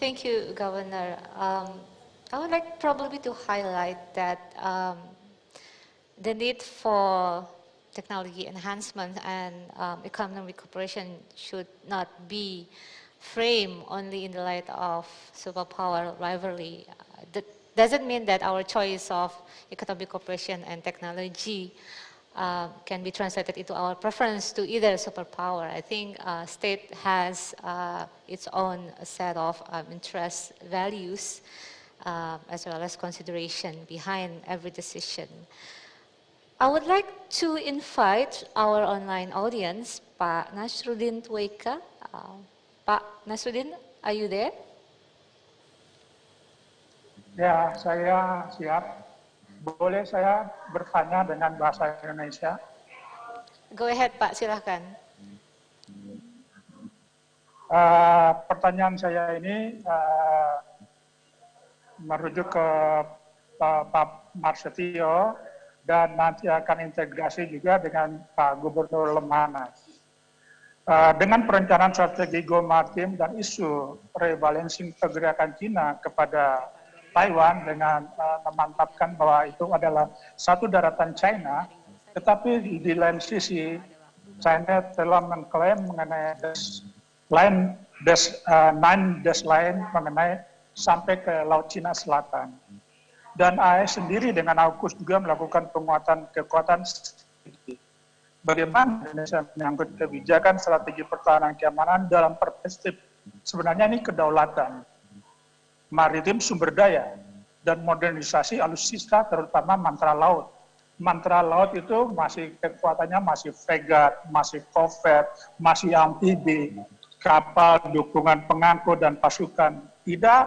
Thank you, Governor. I would like probably to highlight that the need for technology enhancement and economic cooperation should not be framed only in the light of superpower rivalry. That doesn't mean that our choice of economic cooperation and technology can be translated into our preference to either superpower. I think state has its own set of interest, values, as well as consideration behind every decision. I would like to invite our online audience, Pak Nasruddin Tueka. Pak Nasruddin, are you there? Ya, saya siap. Boleh saya bertanya dengan bahasa Indonesia? Go ahead, Pak, silahkan. Pertanyaan saya ini merujuk ke Pak Marsetio dan nanti akan integrasi juga dengan Pak Gubernur Lemhannas. Dengan perencanaan strategi geomaritim dan isu rebalancing pergerakan Cina kepada Taiwan dengan memantapkan bahwa itu adalah satu daratan China, tetapi di lain sisi China telah mengklaim mengenai nine dash line mengenai sampai ke Laut Cina Selatan. Dan AS sendiri dengan AUKUS juga melakukan penguatan kekuatan strategi. Bagaimana Indonesia menyangkut kebijakan strategi pertahanan keamanan dalam perspektif sebenarnya ini kedaulatan maritim sumber daya dan modernisasi alutsista terutama mantra laut. Mantra laut itu masih kekuatannya masih fregat, masih korvet, masih amfibi, kapal dukungan pengangkut dan pasukan. Tidak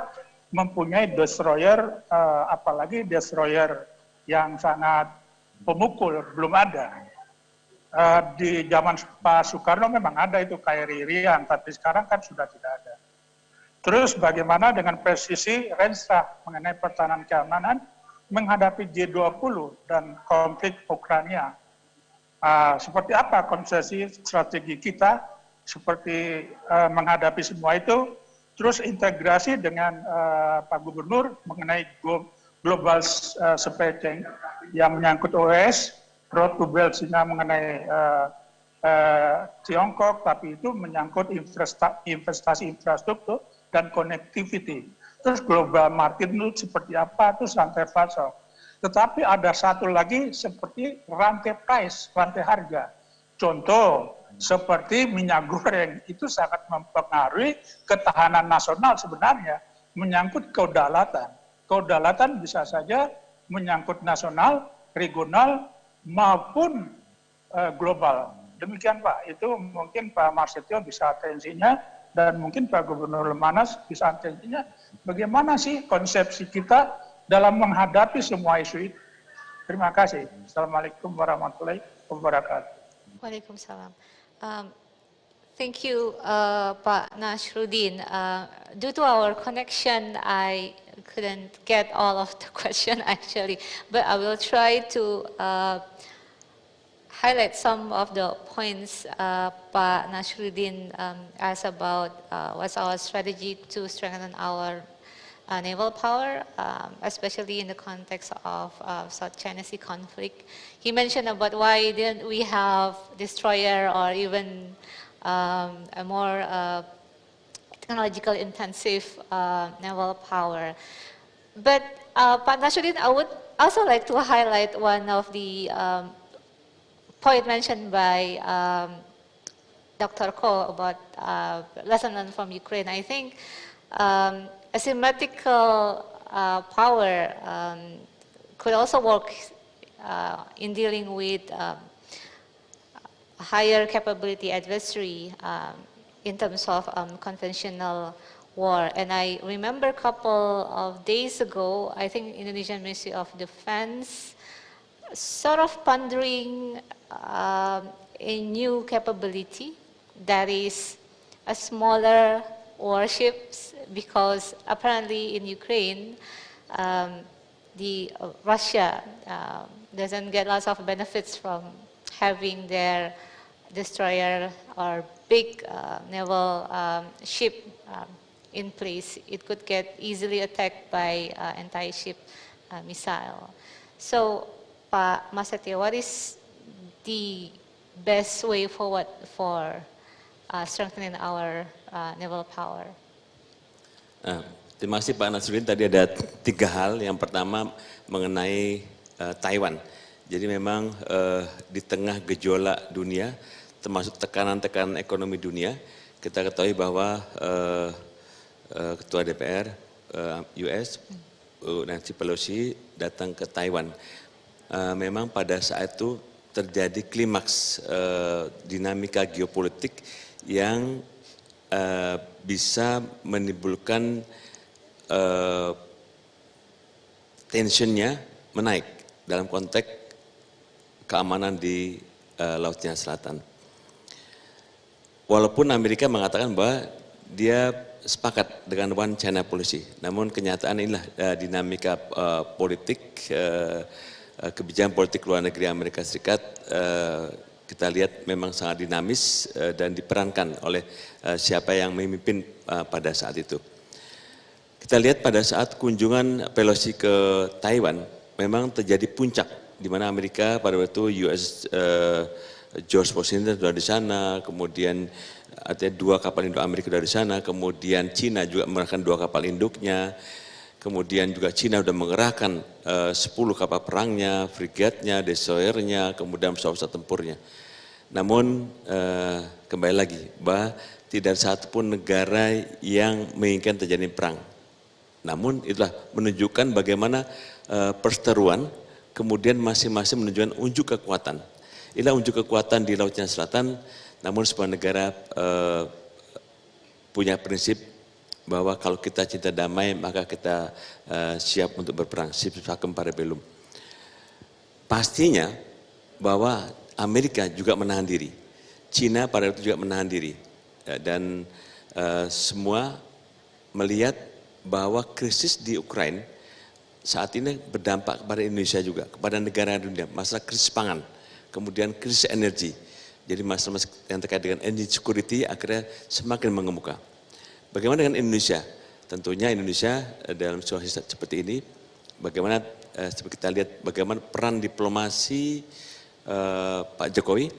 mempunyai destroyer, apalagi destroyer yang sangat pemukul, belum ada. Di zaman Pak Soekarno memang ada itu KRI Rian, tapi sekarang kan sudah tidak ada. Terus bagaimana dengan presisi Renstra mengenai pertahanan keamanan menghadapi G20 dan konflik Ukraina? Seperti apa konsepsi strategi kita seperti menghadapi semua itu? Terus integrasi dengan Pak Gubernur mengenai global supply chain yang menyangkut OS, road to belt mengenai Tiongkok, tapi itu menyangkut investasi infrastruktur dan connectivity. Terus global market itu seperti apa, itu rantai pasok. Tetapi ada satu lagi seperti rantai price, rantai harga. Contoh, seperti minyak goreng, itu sangat mempengaruhi ketahanan nasional sebenarnya, menyangkut kedaulatan. Kedaulatan bisa saja menyangkut nasional, regional, maupun global. Demikian Pak, itu mungkin Pak Marsetio bisa atensinya, dan mungkin Pak Gubernur Lemhanas bisa atensinya, bagaimana sih konsepsi kita dalam menghadapi semua isu itu. Terima kasih. Assalamualaikum warahmatullahi wabarakatuh. Waalaikumsalam. Thank you, Pak Nasruddin. Due to our connection, I couldn't get all of the question actually, but I will try to highlight some of the points Pak Nasruddin asked about what's our strategy to strengthen our naval power, especially in the context of South China Sea conflict. He mentioned about why didn't we have destroyer or even a more technological intensive naval power. But Pak Nasruddin, I would also like to highlight one of the point mentioned by Dr. Ko about lesson learned from Ukraine. I think asymmetrical power could also work in dealing with higher capability adversary in terms of conventional war. And I remember a couple of days ago, I think Indonesian Ministry of Defense sort of pondering a new capability that is a smaller warships, because apparently in Ukraine, Russia doesn't get lots of benefits from having their destroyer or big naval ship in place. It could get easily attacked by anti-ship missile. So, Pak Marsetio, what is the best way forward for strengthening our naval power? Terima kasih Pak Nasruddin. Tadi ada 3 hal. Yang pertama mengenai Taiwan. Jadi memang di tengah gejolak dunia, termasuk tekanan-tekanan ekonomi dunia, kita ketahui bahwa Ketua DPR US, Nancy Pelosi, datang ke Taiwan. Memang pada saat itu terjadi klimaks dinamika geopolitik yang bisa menimbulkan tensionnya menaik dalam konteks keamanan di Laut Cina Selatan. Walaupun Amerika mengatakan bahwa dia sepakat dengan One China Policy, namun kenyataan inilah dinamika politik, kebijakan politik luar negeri Amerika Serikat, kita lihat memang sangat dinamis dan diperankan oleh siapa yang memimpin pada saat itu. Kita lihat pada saat kunjungan Pelosi ke Taiwan, memang terjadi puncak, di mana Amerika pada waktu US George Washington sudah di sana, kemudian ada 2 kapal induk Amerika dari sana, kemudian Cina juga mengerahkan 2 kapal induknya, kemudian juga Cina sudah mengerahkan 10 kapal perangnya, frigatnya, destroyernya, kemudian pesawat tempurnya. Namun kembali lagi, bahwa tidak ada satupun negara yang menginginkan terjadi perang. Namun itulah menunjukkan bagaimana perseteruan, kemudian masing-masing menunjukkan unjuk kekuatan. Inilah unjuk kekuatan di Laut Cina Selatan, namun sebuah negara punya prinsip bahwa kalau kita cinta damai, maka kita siap untuk berperang, siap parabellum. Pastinya bahwa Amerika juga menahan diri, Cina pada waktu juga menahan diri, dan semua melihat bahwa krisis di Ukraina saat ini berdampak kepada Indonesia juga, kepada negara dunia, masalah krisis pangan, kemudian krisis energi. Jadi masalah yang terkait dengan energy security akhirnya semakin mengemuka. Bagaimana dengan Indonesia? Tentunya Indonesia dalam situasi seperti ini, bagaimana seperti kita lihat bagaimana peran diplomasi Pak Jokowi.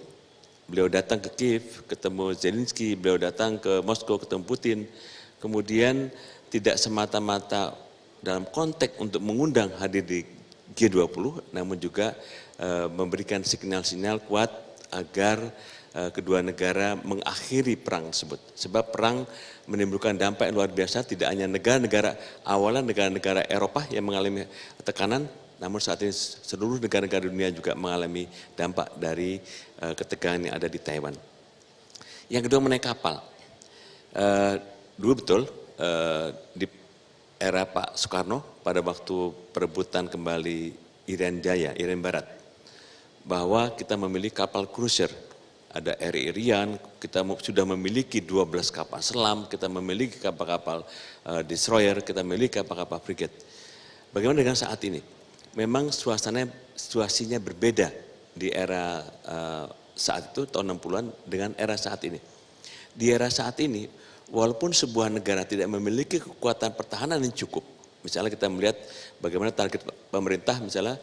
Beliau datang ke Kiev, ketemu Zelensky, beliau datang ke Moskow, ketemu Putin. Kemudian tidak semata-mata dalam konteks untuk mengundang hadir di G20, namun juga memberikan sinyal-sinyal kuat agar kedua negara mengakhiri perang tersebut. Sebab perang menimbulkan dampak yang luar biasa, tidak hanya negara-negara awalnya negara-negara Eropa yang mengalami tekanan, namun saat ini seluruh negara-negara dunia juga mengalami dampak dari ketegangan yang ada di Taiwan. Yang kedua mengenai kapal. Dulu betul di era Pak Soekarno pada waktu perebutan kembali Irian Jaya, Irian Barat, bahwa kita memiliki kapal cruiser, ada RI Irian, kita sudah memiliki 12 kapal selam, kita memiliki kapal-kapal destroyer, kita memiliki kapal-kapal frigate. Bagaimana dengan saat ini? Memang situasinya berbeda di era saat itu, tahun 60-an, dengan era saat ini. Di era saat ini, walaupun sebuah negara tidak memiliki kekuatan pertahanan yang cukup, misalnya kita melihat bagaimana target pemerintah, misalnya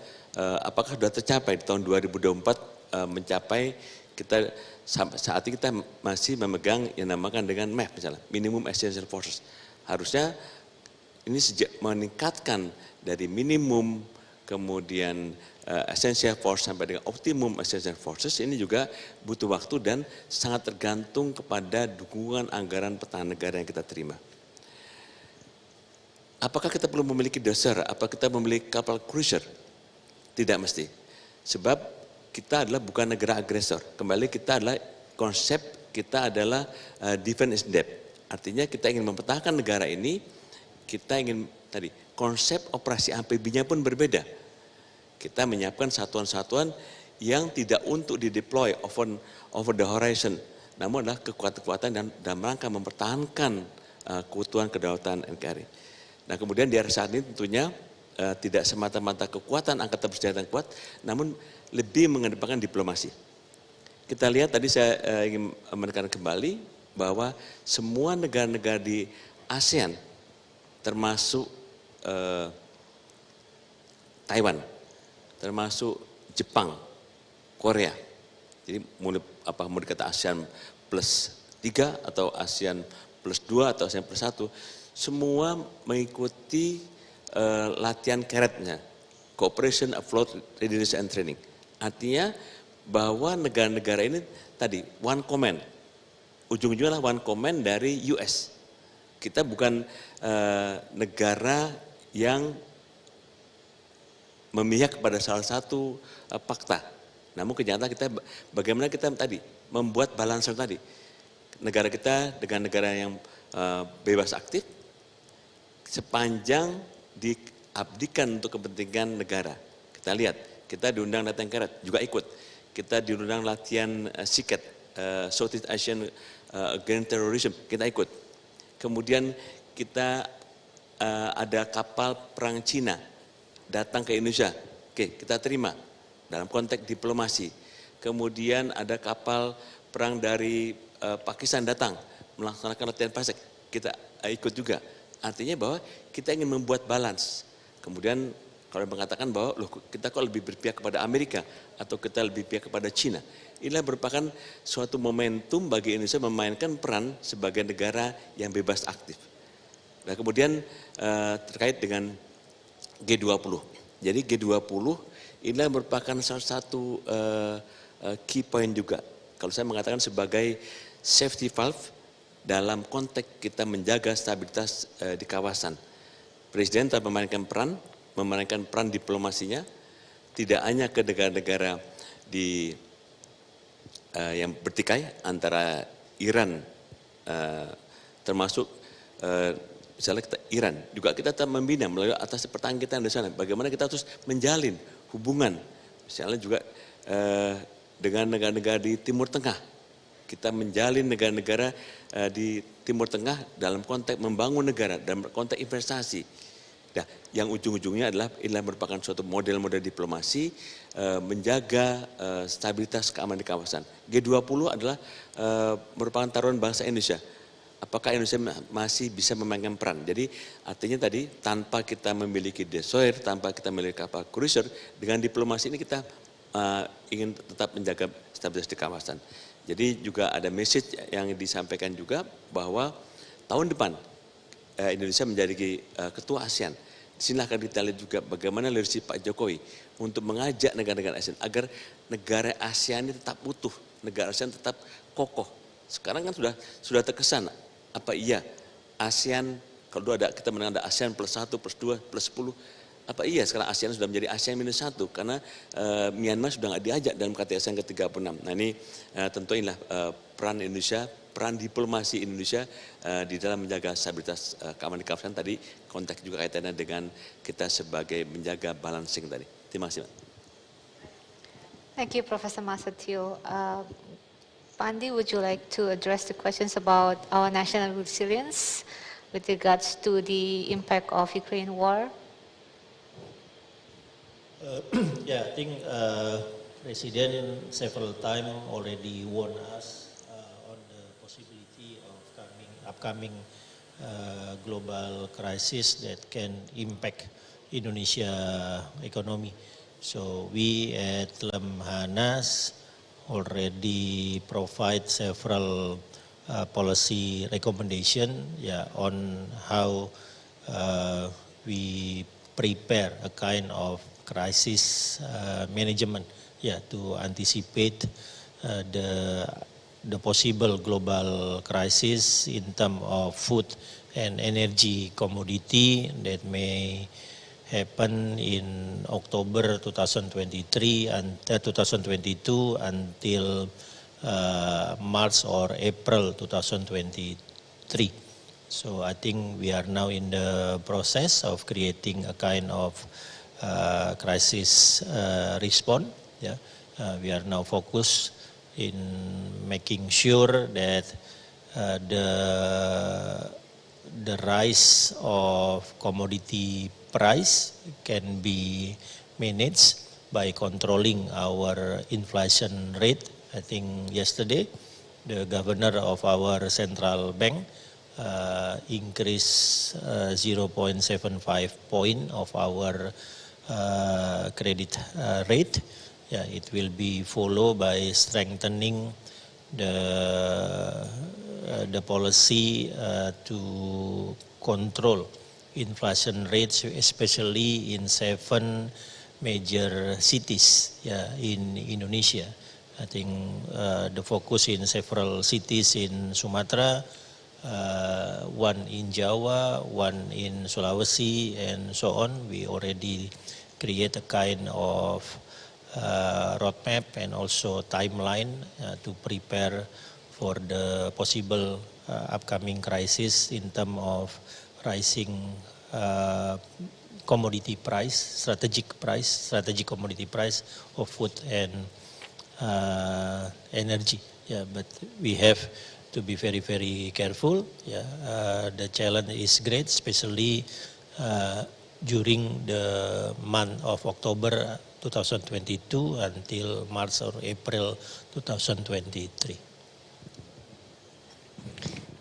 apakah sudah tercapai di tahun 2024 mencapai kita saat ini kita masih memegang yang namakan dengan MAF misalnya, minimum essential forces. Harusnya ini meningkatkan dari minimum kemudian essential force sampai dengan optimum essential forces, ini juga butuh waktu dan sangat tergantung kepada dukungan anggaran pertahanan negara yang kita terima. Apakah kita perlu memiliki dasar? Apakah kita memiliki kapal cruiser? Tidak mesti. Sebab kita adalah bukan negara agresor. Kembali kita adalah konsep kita adalah defense in depth. Artinya kita ingin mempertahankan negara ini, kita ingin tadi konsep operasi amfibinya pun berbeda. Kita menyiapkan satuan-satuan yang tidak untuk dideploy over the horizon, namun adalah kekuatan-kekuatan dalam rangka mempertahankan keutuhan kedaulatan NKRI. Nah kemudian di era saat ini tentunya tidak semata-mata kekuatan angkatan bersenjata yang kuat, namun lebih mengedepankan diplomasi. Kita lihat tadi saya ingin menekankan kembali bahwa semua negara-negara di ASEAN, termasuk Taiwan, termasuk Jepang, Korea, jadi mau dikata ASEAN plus 3 atau ASEAN plus 2 atau ASEAN plus 1, semua mengikuti latihan keretnya, Cooperation Afloat Readiness and Training. Artinya bahwa negara-negara ini tadi one command, ujung-ujungnya one command dari US. Kita bukan negara yang memihak kepada salah satu fakta. Namun kenyataan kita bagaimana kita tadi membuat balancer tadi. Negara kita dengan negara yang bebas aktif sepanjang diabdikan untuk kepentingan negara. Kita lihat, kita diundang latihan karet juga ikut. Kita diundang latihan SEACAT, Southeast Asian Against Terrorism, kita ikut. Kemudian kita ada kapal perang Cina datang ke Indonesia, oke kita terima dalam konteks diplomasi. Kemudian ada kapal perang dari Pakistan datang melaksanakan latihan pasek, kita ikut juga. Artinya bahwa kita ingin membuat balance. Kemudian kalau mengatakan bahwa loh kita kok lebih berpihak kepada Amerika atau kita lebih berpihak kepada Cina. Inilah merupakan suatu momentum bagi Indonesia memainkan peran sebagai negara yang bebas aktif. Nah kemudian terkait dengan G20. Jadi G20 inilah merupakan salah satu key point juga. Kalau saya mengatakan sebagai safety valve dalam konteks kita menjaga stabilitas di kawasan. Presiden telah memainkan peran diplomasinya, tidak hanya ke negara-negara yang bertikai antara Iran, termasuk misalnya Iran, juga kita tetap membina melalui atas pertahanan kita di sana. Bagaimana kita terus menjalin hubungan, misalnya juga dengan negara-negara di Timur Tengah. Kita menjalin negara-negara di Timur Tengah dalam konteks membangun negara, dalam konteks investasi. Nah, yang ujung-ujungnya adalah merupakan suatu model-model diplomasi menjaga stabilitas keamanan di kawasan. G20 adalah merupakan taruhan bangsa Indonesia. Apakah Indonesia masih bisa memainkan peran? Jadi artinya tadi tanpa kita memiliki destroyer, tanpa kita memiliki kapal cruiser, dengan diplomasi ini kita ingin tetap menjaga stabilitas di kawasan. Jadi juga ada message yang disampaikan juga bahwa tahun depan Indonesia menjadi ketua ASEAN. Disinilah akan kita lihat juga bagaimana leadership Pak Jokowi untuk mengajak negara-negara ASEAN agar negara ASEAN ini tetap utuh, negara ASEAN tetap kokoh. Sekarang kan sudah terkesan, apa iya ASEAN, kalau dulu kita mendengar ada ASEAN +1, +2, +10, apa iya sekarang ASEAN sudah menjadi ASEAN -1 karena Myanmar sudah nggak diajak dalam KTT ASEAN ke-36. Nah ini tentu inilah peran Indonesia, peran diplomasi Indonesia di dalam menjaga stabilitas keamanan di kawasan tadi, konteks juga kaitannya dengan kita sebagai menjaga balancing tadi. Terima kasih, Pak. Thank you, Professor Masatio. Pandi, would you like to address the questions about our national resilience with regards to the impact of Ukraine war? Yeah, I think President several times already warned us on the possibility of upcoming global crisis that can impact Indonesia economy. So we at Lemhannas already provide several policy recommendation on how we prepare a kind of crisis management to anticipate the possible global crisis in terms of food and energy commodity that may happen in October 2023 and 2022 until March or April 2023. So I think we are now in the process of creating a kind of crisis response. We are now focused in making sure that the rise of commodity price can be managed by controlling our inflation rate. I think yesterday the governor of our central bank increased 0.75 point of our credit rate. It will be followed by strengthening the policy to control inflation rates, especially in 7 major cities in Indonesia. I think the focus in several cities in Sumatera, one in Jawa, one in Sulawesi, and so on. We already create a kind of roadmap and also timeline to prepare for the possible upcoming crisis in terms of rising commodity price, strategic commodity price of food and energy. But we have to be very, very careful. The challenge is great, especially during the month of October 2022 until March or April 2023.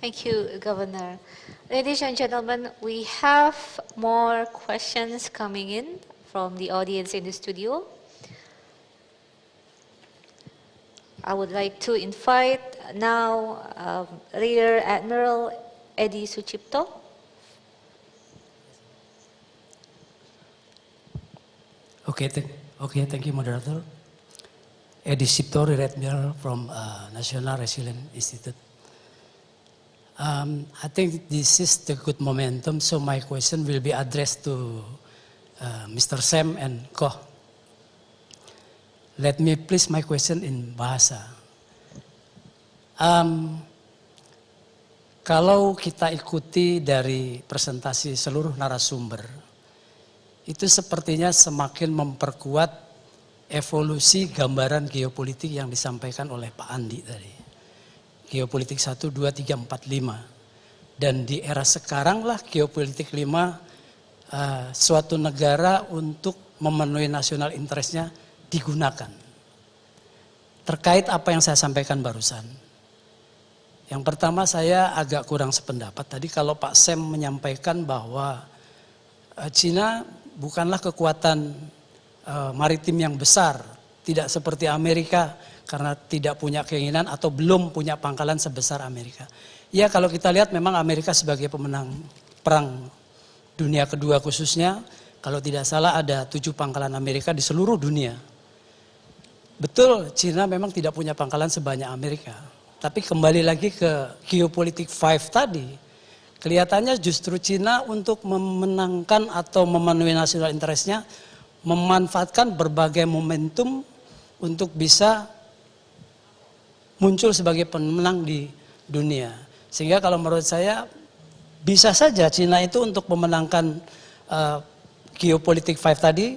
Thank you, Governor. Ladies and gentlemen, we have more questions coming in from the audience in the studio. I would like to invite now Rear Admiral Edi Sucipto. Okay, thank you, Moderator. Edi Sucipto, Rear Admiral from National Resilience Institute. I think this is the good momentum, so my question will be addressed to Mr. Sam and Koh. Let me place my question in bahasa. Kalau kita ikuti dari presentasi seluruh narasumber, itu sepertinya semakin memperkuat evolusi gambaran geopolitik yang disampaikan oleh Pak Andi tadi. Geopolitik 1, 2, 3, 4, 5. Dan di era sekarang lah geopolitik 5 suatu negara untuk memenuhi national interest-nya digunakan. Terkait apa yang saya sampaikan barusan. Yang pertama saya agak kurang sependapat. Tadi kalau Pak Sam menyampaikan bahwa Cina bukanlah kekuatan maritim yang besar. Tidak seperti Amerika karena tidak punya keinginan atau belum punya pangkalan sebesar Amerika. Ya kalau kita lihat memang Amerika sebagai pemenang perang dunia kedua khususnya. Kalau tidak salah ada 7 pangkalan Amerika di seluruh dunia. Betul Cina memang tidak punya pangkalan sebanyak Amerika. Tapi kembali lagi ke geopolitik 5 tadi, kelihatannya justru Cina untuk memenangkan atau memenuhi national interest-nya, memanfaatkan berbagai momentum untuk bisa muncul sebagai pemenang di dunia. Sehingga kalau menurut saya, bisa saja Cina itu untuk memenangkan geopolitik 5 tadi,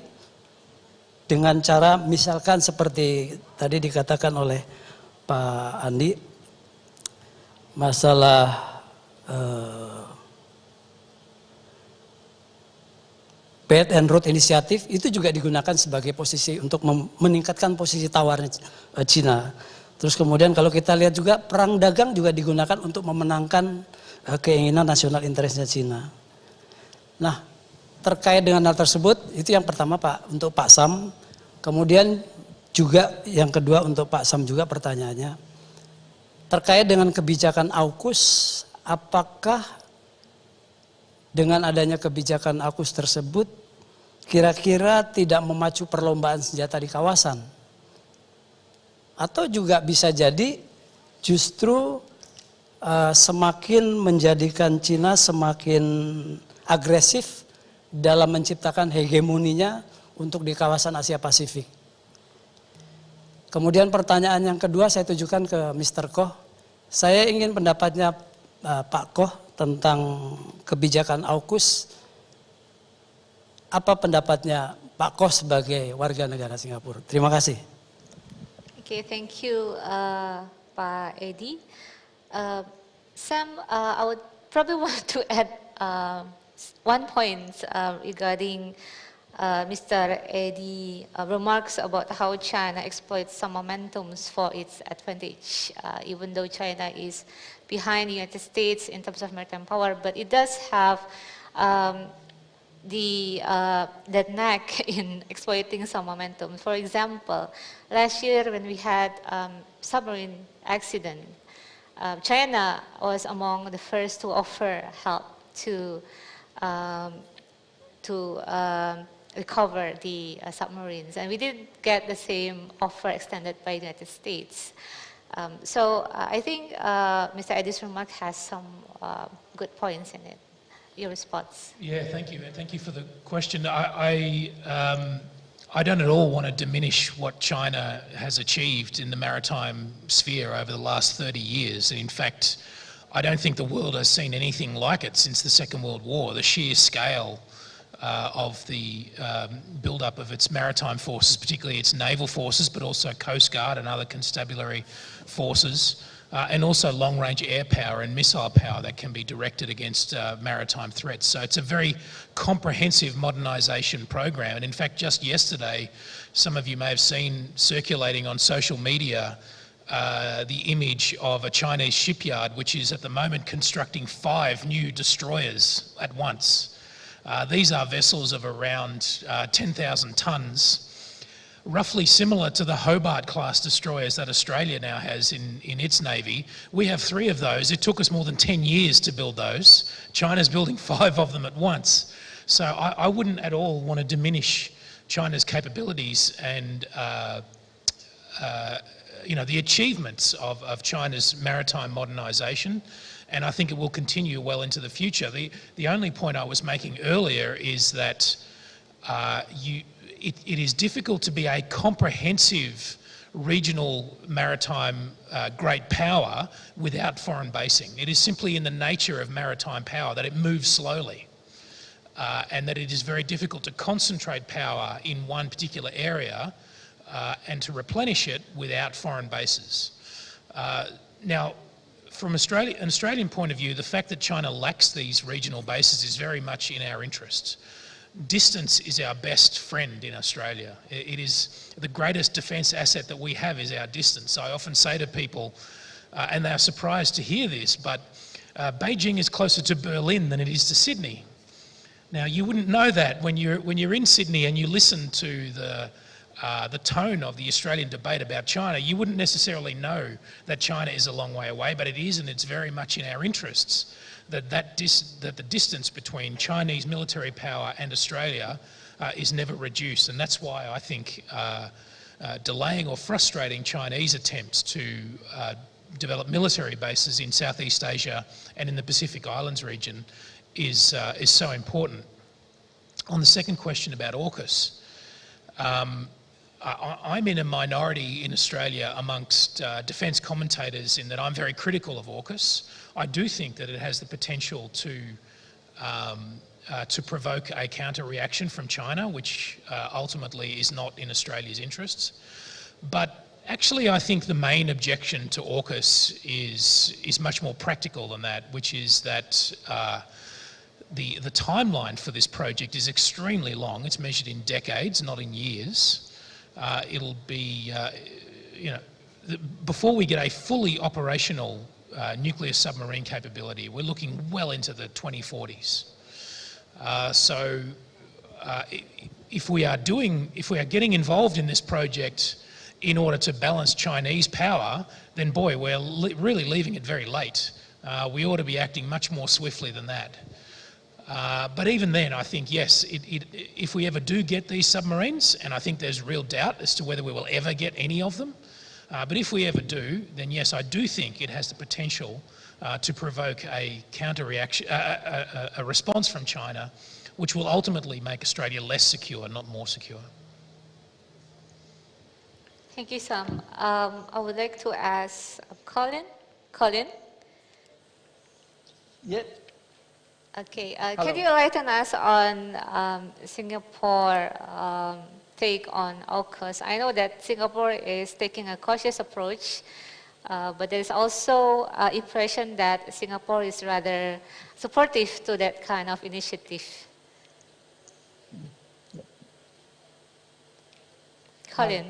dengan cara misalkan seperti tadi dikatakan oleh Pak Andi, masalah Belt and Road Initiative itu juga digunakan sebagai posisi untuk meningkatkan posisi tawarnya Cina. Terus kemudian kalau kita lihat juga perang dagang juga digunakan untuk memenangkan keinginan nasional interestnya Cina. Nah terkait dengan hal tersebut itu yang pertama Pak untuk Pak Sam. Kemudian juga yang kedua untuk Pak Sam juga pertanyaannya. Terkait dengan kebijakan AUKUS, apakah dengan adanya kebijakan AUKUS tersebut kira-kira tidak memacu perlombaan senjata di kawasan? Atau juga bisa jadi justru semakin menjadikan Cina semakin agresif dalam menciptakan hegemoninya untuk di kawasan Asia Pasifik. Kemudian pertanyaan yang kedua saya tujukan ke Mr. Koh. Saya ingin pendapatnya Pak Koh tentang kebijakan AUKUS. Apa pendapatnya Pak Koh sebagai warga negara Singapura? Terima kasih. Okay, thank you Pak Edi. Sam, I would probably want to add one point regarding Mr. Edi remarks about how China exploits some momentums for its advantage, even though China is behind the United States in terms of maritime power, but it does have that knack in exploiting some momentum. For example, last year when we had submarine accident, China was among the first to offer help to recover the submarines, and we did get the same offer extended by the United States. So I think Mr. Edi's remark has some good points in it. Your response? Yeah, thank you. Thank you for the question. I don't at all want to diminish what China has achieved in the maritime sphere over the last 30 years. In fact, I don't think the world has seen anything like it since the Second World War. The sheer scale of the build-up of its maritime forces, particularly its naval forces, but also Coast Guard and other constabulary forces, and also long-range air power and missile power that can be directed against maritime threats. So it's a very comprehensive modernisation program. And in fact, just yesterday, some of you may have seen circulating on social media the image of a Chinese shipyard which is at the moment constructing 5 new destroyers at once. These are vessels of around 10,000 tonnes, roughly similar to the Hobart-class destroyers that Australia now has in its Navy. We have 3 of those. It took us more than 10 years to build those. China's building 5 of them at once. So I wouldn't at all want to diminish China's capabilities and you know, the achievements of China's maritime modernisation. And I think it will continue well into the future. The only point I was making earlier is that it is difficult to be a comprehensive regional maritime great power without foreign basing. It is simply in the nature of maritime power that it moves slowly and that it is very difficult to concentrate power in one particular area and to replenish it without foreign bases. Now, from an Australian point of view, the fact that China lacks these regional bases is very much in our interests. Distance is our best friend in Australia. It is the greatest defence asset that we have is our distance. I often say to people, and they are surprised to hear this, but Beijing is closer to Berlin than it is to Sydney. Now, you wouldn't know that when you're in Sydney and you listen to the tone of the Australian debate about China. You wouldn't necessarily know that China is a long way away, but it is, and it's very much in our interests that the distance between Chinese military power and Australia is never reduced. And that's why I think delaying or frustrating Chinese attempts to develop military bases in Southeast Asia and in the Pacific Islands region is so important. On the second question about AUKUS, I'm in a minority in Australia amongst defence commentators in that I'm very critical of AUKUS. I do think that it has the potential to provoke a counter-reaction from China, which ultimately is not in Australia's interests. But actually, I think the main objection to AUKUS is much more practical than that, which is that the timeline for this project is extremely long. It's measured in decades, not in years. It'll be, before we get a fully operational nuclear submarine capability, we're looking well into the 2040s. If we are getting involved in this project in order to balance Chinese power, then boy, we're really leaving it very late. We ought to be acting much more swiftly than that. But even then, I think, yes, if we ever do get these submarines, and I think there's real doubt as to whether we will ever get any of them, but if we ever do, then yes, I do think it has the potential to provoke a counter-reaction, a response from China, which will ultimately make Australia less secure, not more secure. Thank you, Sam. I would like to ask Colin. Colin? Yeah. Okay, can you enlighten us on Singapore take on AUKUS? I know that Singapore is taking a cautious approach, but there is also impression that Singapore is rather supportive to that kind of initiative. Colin.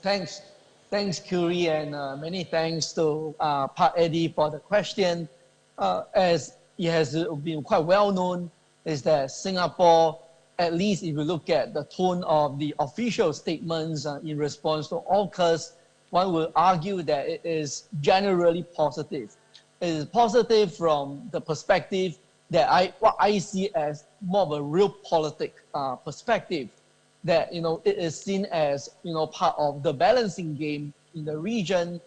Thanks, Curie, and many thanks to Pak Eddie for the question. As it has been quite well known, is that Singapore, at least if you look at the tone of the official statements in response to AUKUS, one will argue that it is generally positive. It is positive from the perspective that what I see as more of a realpolitik perspective, that it is seen as part of the balancing game in the region,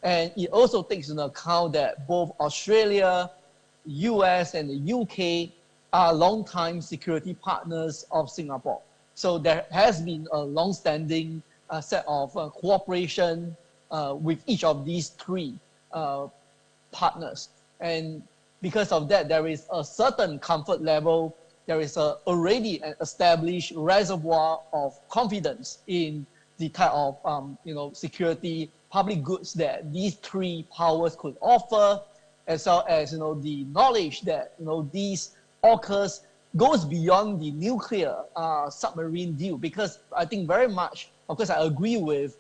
and it also takes into account that both Australia, US, and the UK are long-time security partners of Singapore. So there has been a long-standing set of cooperation with each of these three partners. And because of that, there is a certain comfort level. There is already an established reservoir of confidence in the type of security public goods that these three powers could offer, as well as the knowledge that these AUKUS goes beyond the nuclear submarine deal. Because I think very much, of course, I agree with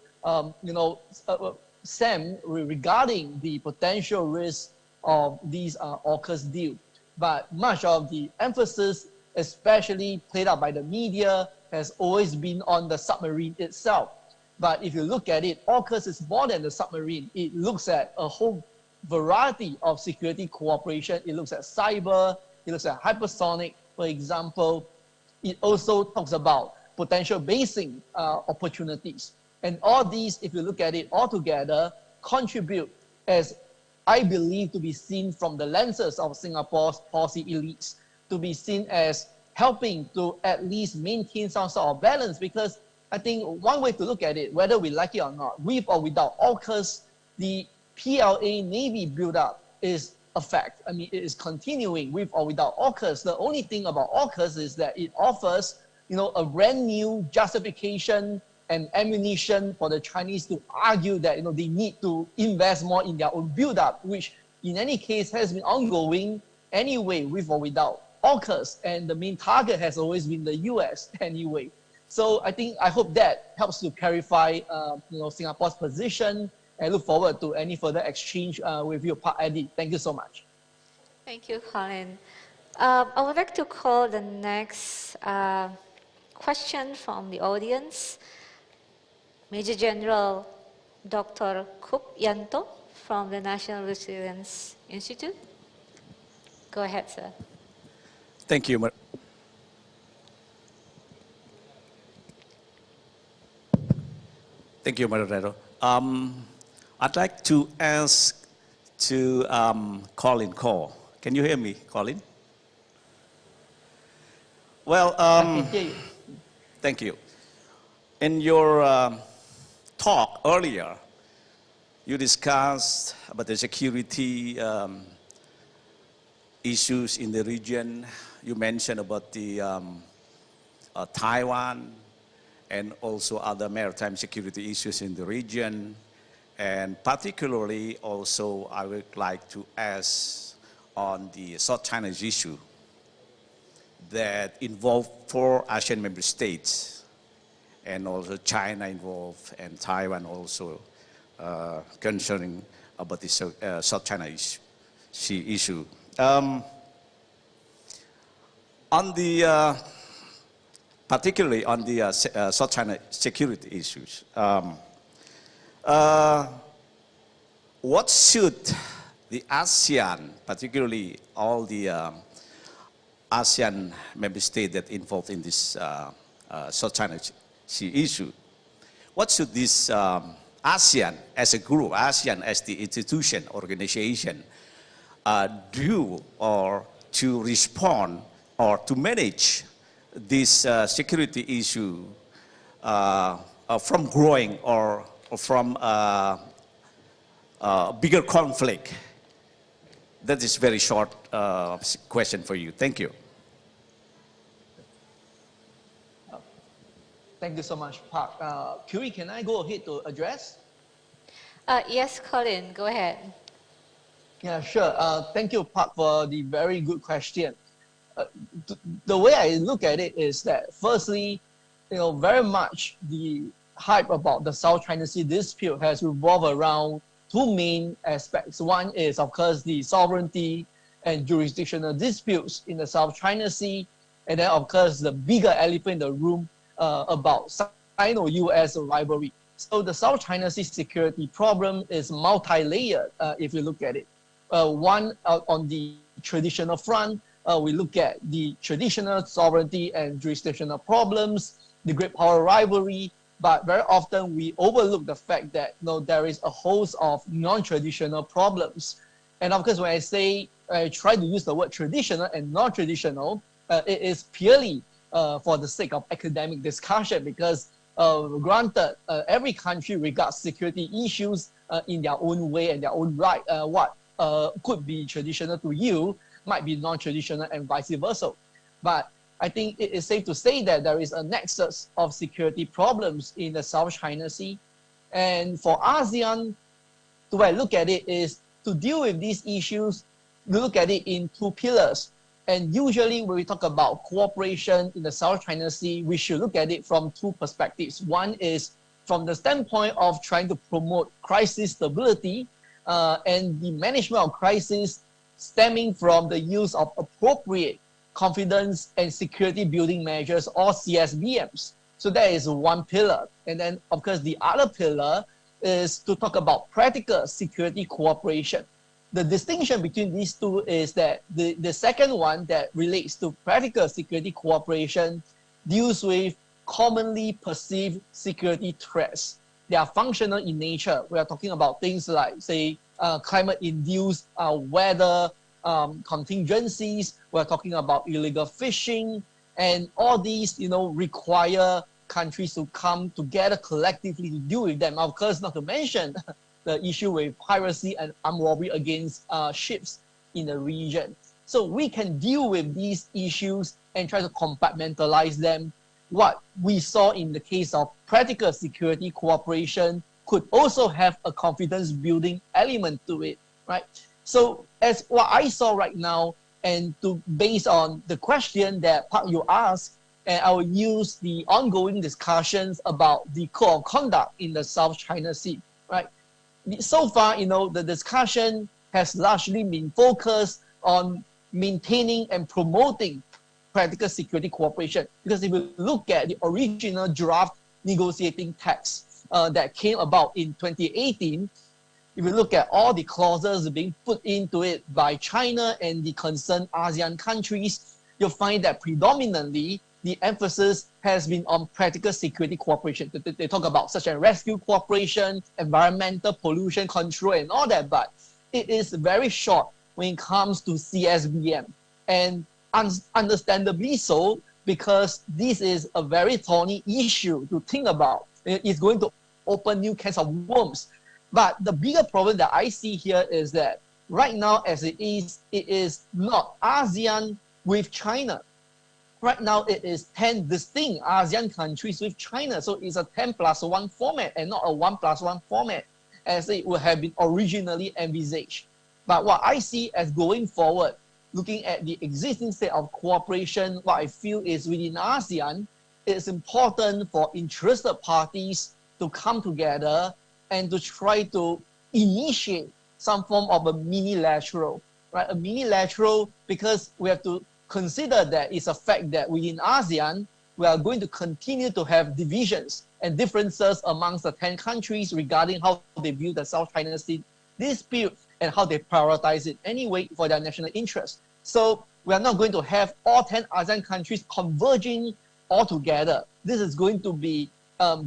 Sam regarding the potential risk of these AUKUS deal. But much of the emphasis, especially played out by the media, has always been on the submarine itself. But if you look at it, AUKUS is more than the submarine. It looks at a whole variety of security cooperation. It looks at cyber, it looks at hypersonic, for example. It also talks about potential basing opportunities. And all these, if you look at it all together, contribute as I believe, to be seen from the lenses of Singapore's policy elites, to be seen as helping to at least maintain some sort of balance. Because I think one way to look at it, whether we like it or not, with or without AUKUS, the PLA Navy build-up is a fact. I mean, it is continuing with or without AUKUS. The only thing about AUKUS is that it offers, a brand new justification and ammunition for the Chinese to argue that, they need to invest more in their own build-up, which in any case has been ongoing anyway, with or without AUKUS. And the main target has always been the US anyway. So I hope that helps to clarify, Singapore's position. I look forward to any further exchange with you, Pak Eddie. Thank you so much. Thank you, Colin. I would like to call the next question from the audience. Major General Dr. Kup Yanto from the National Resilience Institute. Go ahead, sir. Thank you. Thank you, Moderator. I'd like to ask to Colin Cole. Can you hear me, Colin? Well, thank you. In your talk earlier, you discussed about the security issues in the region. You mentioned about the Taiwan and also other maritime security issues in the region. And particularly also, I would like to ask on the South China issue that involved 4 ASEAN member states, and also China involved, and Taiwan also concerning about the South China issue. On the, particularly on the South China security issues, what should the ASEAN, particularly all the ASEAN member states that involved in this South China issue, what should this ASEAN as a group, ASEAN as the institution, organization, do or to respond or to manage this security issue from growing or from bigger conflict? That is very short question for you. Thank you. Thank you so much, Park. Curie, can I go ahead to address? Yes, Colin, go ahead. Yeah, sure. Thank you, Park, for the very good question. The way I look at it is that, firstly, very much the hype about the South China Sea dispute has revolved around 2 main aspects. One is, of course, the sovereignty and jurisdictional disputes in the South China Sea, and then, of course, the bigger elephant in the room about Sino-US rivalry. So the South China Sea security problem is multi-layered if you look at it. One, on the traditional front, we look at the traditional sovereignty and jurisdictional problems, the great power rivalry, but very often we overlook the fact that there is a host of non-traditional problems. And of course, when I try to use the word traditional and non-traditional, it is purely for the sake of academic discussion, because granted, every country regards security issues in their own way and their own right. What could be traditional to you might be non-traditional and vice versa. But I think it is safe to say that there is a nexus of security problems in the South China Sea. And for ASEAN, the way I look at it is to deal with these issues, we look at it in 2 pillars. And usually when we talk about cooperation in the South China Sea, we should look at it from 2 perspectives. One is from the standpoint of trying to promote crisis stability and the management of crisis stemming from the use of appropriate confidence and security building measures, or CSBMs. So that is one pillar. And then, of course, the other pillar is to talk about practical security cooperation. The distinction between these 2 is that the second one that relates to practical security cooperation deals with commonly perceived security threats. They are functional in nature. We are talking about things like, say, climate-induced weather contingencies. We're talking about illegal fishing, and all these, require countries to come together collectively to deal with them. Of course, not to mention the issue with piracy and armed robbery against ships in the region. So we can deal with these issues and try to compartmentalize them. What we saw in the case of practical security cooperation could also have a confidence building element to it, right? So as what I saw right now, and based on the question that Park you asked, and I will use the ongoing discussions about the code of conduct in the South China Sea, right? So far, the discussion has largely been focused on maintaining and promoting practical security cooperation. Because if you look at the original draft negotiating text that came about in 2018, if you look at all the clauses being put into it by China and the concerned ASEAN countries, you'll find that predominantly the emphasis has been on practical security cooperation. They talk about search and rescue cooperation, environmental pollution control, and all that, but it is very short when it comes to CSBM. And understandably so, because this is a very thorny issue to think about. It's going to open new cans of worms. But the bigger problem that I see here is that right now, as it is not ASEAN with China. Right now, it is 10 distinct ASEAN countries with China. So it's a 10+1 format and not a 1+1 format, as it would have been originally envisaged. But what I see as going forward, looking at the existing state of cooperation, what I feel is within ASEAN, it's important for interested parties to come together and to try to initiate some form of a minilateral, right? A minilateral, because we have to consider that it's a fact that within ASEAN, we are going to continue to have divisions and differences amongst the 10 countries regarding how they view the South China Sea dispute and how they prioritize it anyway for their national interest. So we are not going to have all 10 ASEAN countries converging all together. This is going to be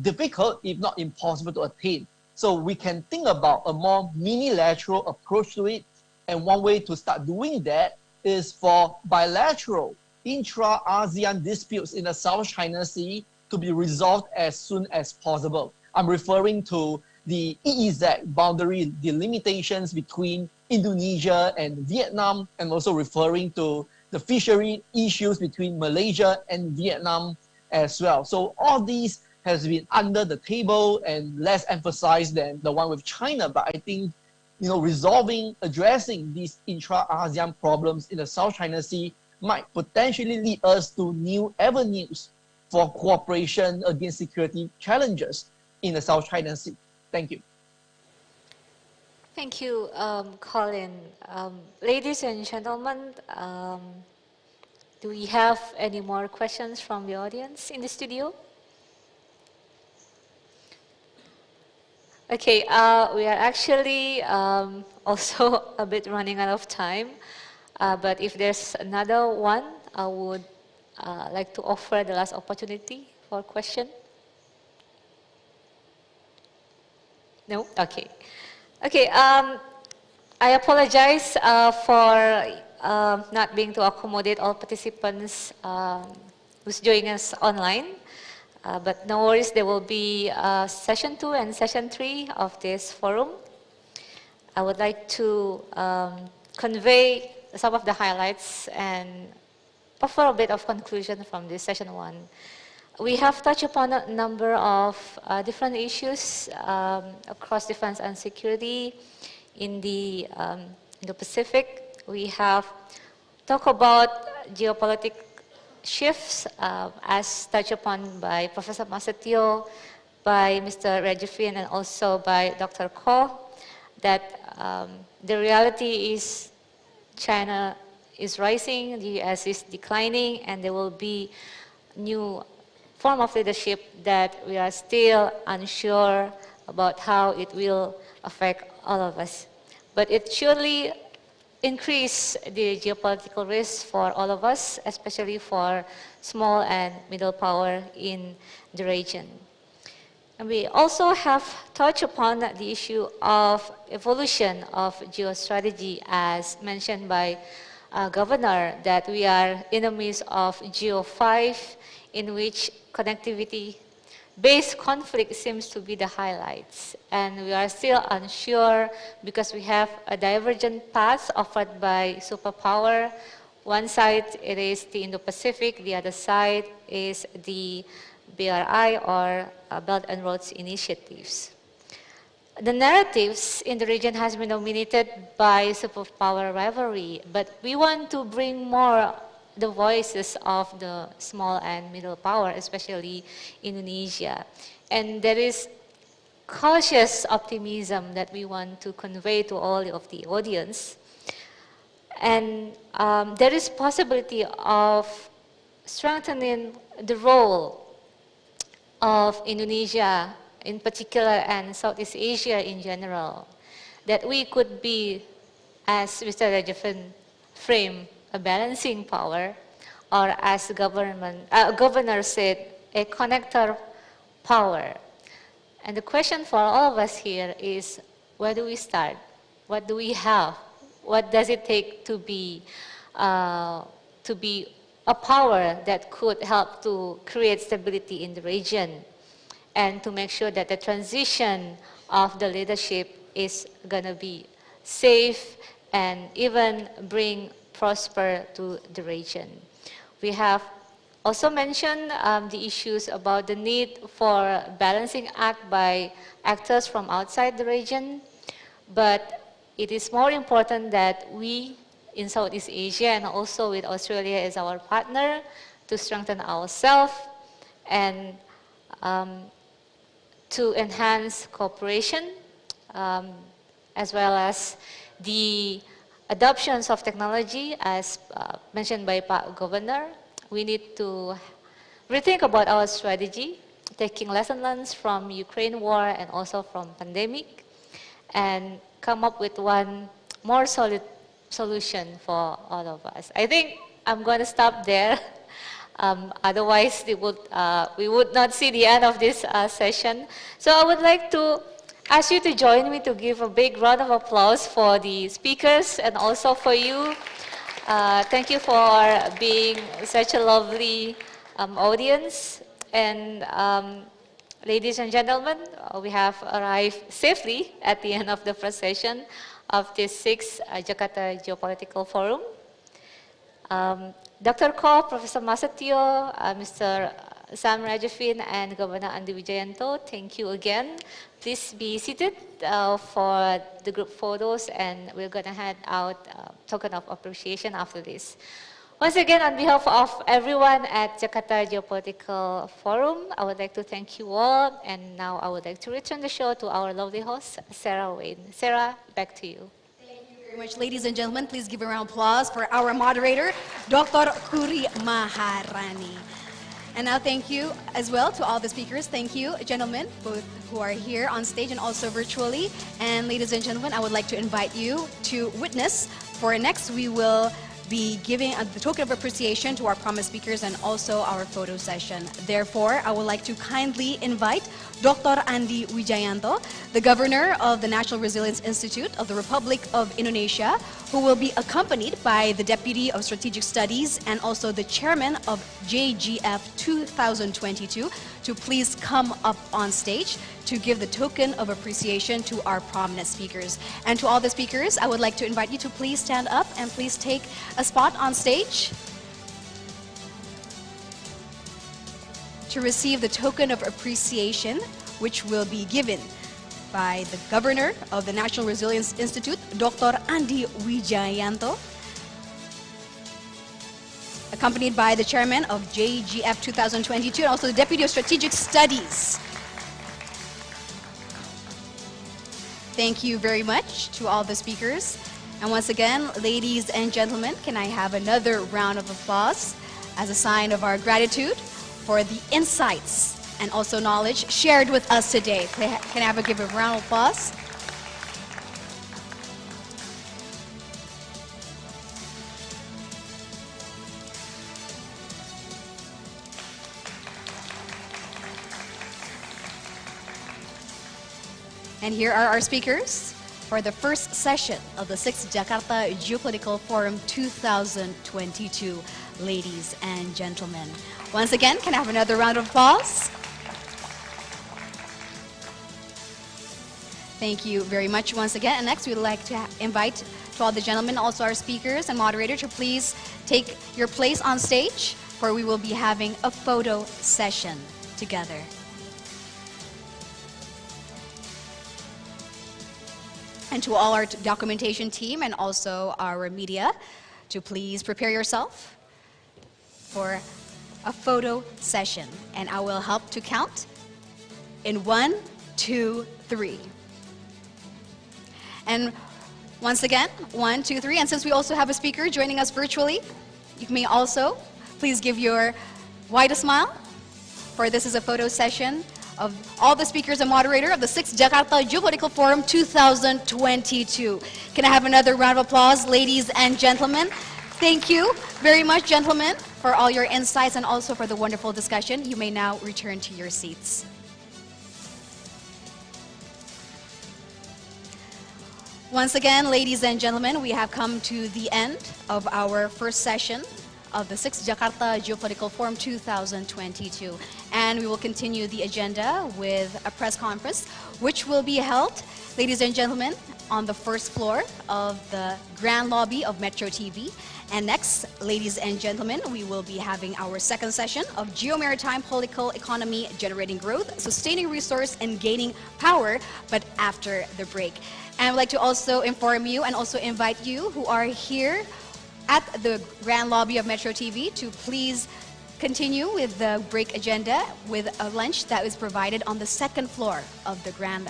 difficult, if not impossible to attain. So we can think about a more minilateral approach to it. And one way to start doing that is for bilateral intra-ASEAN disputes in the South China Sea to be resolved as soon as possible. I'm referring to the EEZ boundary delimitations between Indonesia and Vietnam, and also referring to the fishery issues between Malaysia and Vietnam as well. So all these has been under the table and less emphasized than the one with China. But I think, addressing these intra-ASEAN problems in the South China Sea might potentially lead us to new avenues for cooperation against security challenges in the South China Sea. Thank you. Thank you, Colin. Ladies and gentlemen, do we have any more questions from the audience in the studio? Okay, we are actually also a bit running out of time, but if there's another one, I would like to offer the last opportunity for a question. No? Okay. Okay, I apologize for not being to accommodate all participants who's joining us online. But no worries, there will be session 2 and session 3 of this forum. I would like to convey some of the highlights and offer a bit of conclusion from this session 1. We have touched upon a number of different issues across defense and security in the Indo-Pacific. We have talked about geopolitical shifts as touched upon by Professor Masatio, by Mr. Rajafin, and also by Dr. Ko, that the reality is China is rising, the US is declining, and there will be new form of leadership that we are still unsure about how it will affect all of us. But it surely increase the geopolitical risk for all of us, especially for small and middle power in the region. And we also have touched upon the issue of evolution of geostrategy, as mentioned by Governor, that we are in the midst of Geo 5, in which connectivity-based conflict seems to be the highlights. And we are still unsure because we have a divergent path offered by superpower. One side, it is the Indo-Pacific. The other side is the BRI, or Belt and Roads Initiatives. The narratives in the region has been dominated by superpower rivalry, but we want to bring more the voices of the small and middle power, especially Indonesia. And there is cautious optimism that we want to convey to all of the audience. And there is possibility of strengthening the role of Indonesia in particular and Southeast Asia in general, that we could be, as Mr. Rajafin framed, a balancing power, or as the governor said, a connector power. And the question for all of us here is, where do we start? What do we have? What does it take to be a power that could help to create stability in the region, and to make sure that the transition of the leadership is going to be safe and even bring prosper to the region. We have also mentioned the issues about the need for balancing act by actors from outside the region, but it is more important that we in Southeast Asia, and also with Australia as our partner, to strengthen ourselves and to enhance cooperation, as well as the adoptions of technology, as mentioned by Pak Governor. We need to rethink about our strategy, taking lessons learned from Ukraine war and also from pandemic, and come up with one more solid solution for all of us. I think I'm going to stop there. Otherwise, we would not see the end of this session. So I would like to ask you to join me to give a big round of applause for the speakers and also for you. Thank you for being such a lovely audience. And ladies and gentlemen, we have arrived safely at the end of the first session of this 6th Jakarta Geopolitical Forum. Dr. Ko, Professor Masatio, Mr. Sam Rajafin, and Governor Andi Wijayanto, thank you again. Please be seated for the group photos, and we're going to hand out a token of appreciation after this. Once again, on behalf of everyone at Jakarta Geopolitical Forum, I would like to thank you all, and now I would like to return the show to our lovely host, Sarah Wayne. Sarah, back to you. Very much, ladies and gentlemen. Please give a round of applause for our moderator, Dr. Kuri Maharani. And now thank you as well to all the speakers. Thank you, gentlemen, both who are here on stage and also virtually. And ladies and gentlemen, I would like to invite you to witness. For next, we will be giving the token of appreciation to our promised speakers and also our photo session. Therefore, I would like to kindly invite Dr. Andi Wijayanto, the Governor of the National Resilience Institute of the Republic of Indonesia, who will be accompanied by the Deputy of Strategic Studies and also the Chairman of JGF 2022, to please come up on stage to give the token of appreciation to our prominent speakers. And to all the speakers, I would like to invite you to please stand up and please take a spot on stage to receive the token of appreciation, which will be given by the Governor of the National Resilience Institute, Dr. Andi Wijayanto, accompanied by the Chairman of JGF 2022 and also the Deputy of Strategic Studies. Thank you very much to all the speakers. And once again, ladies and gentlemen, can I have another round of applause as a sign of our gratitude for the insights and also knowledge shared with us today. Can I give a round of applause? And here are our speakers for the first session of the 6th Jakarta Geopolitical Forum 2022, ladies and gentlemen. Once again, can I have another round of applause? Thank you very much once again. And next, we'd like to invite to all the gentlemen, also our speakers and moderator, to please take your place on stage, where we will be having a photo session together. And to all our documentation team and also our media, to please prepare yourself for a photo session. And I will help to count in 1, 2, 3. And once again, 1, 2, 3. And since we also have a speaker joining us virtually, you may also please give your widest smile, for this is a photo session of all the speakers and moderator of the 6th Jakarta Geopolitical Forum 2022. Can I have another round of applause, ladies and gentlemen? Thank you very much, gentlemen, for all your insights and also for the wonderful discussion. You may now return to your seats. Once again, ladies and gentlemen, we have come to the end of our first session of the 6th Jakarta Geopolitical Forum 2022. And we will continue the agenda with a press conference, which will be held, ladies and gentlemen, on the first floor of the Grand Lobby of Metro TV. And next, ladies and gentlemen, we will be having our second session of Geomaritime Political Economy, Generating Growth, Sustaining Resource, and Gaining Power, but after the break. And I would like to also inform you and also invite you who are here at the Grand Lobby of Metro TV to please continue with the break agenda with a lunch that is provided on the second floor of the Grand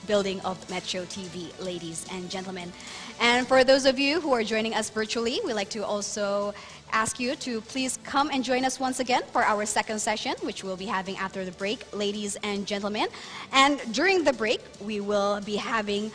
Building of Metro TV, ladies and gentlemen. And for those of you who are joining us virtually, we'd like to also ask you to please come and join us once again for our second session, which we'll be having after the break, ladies and gentlemen. And during the break, we will be having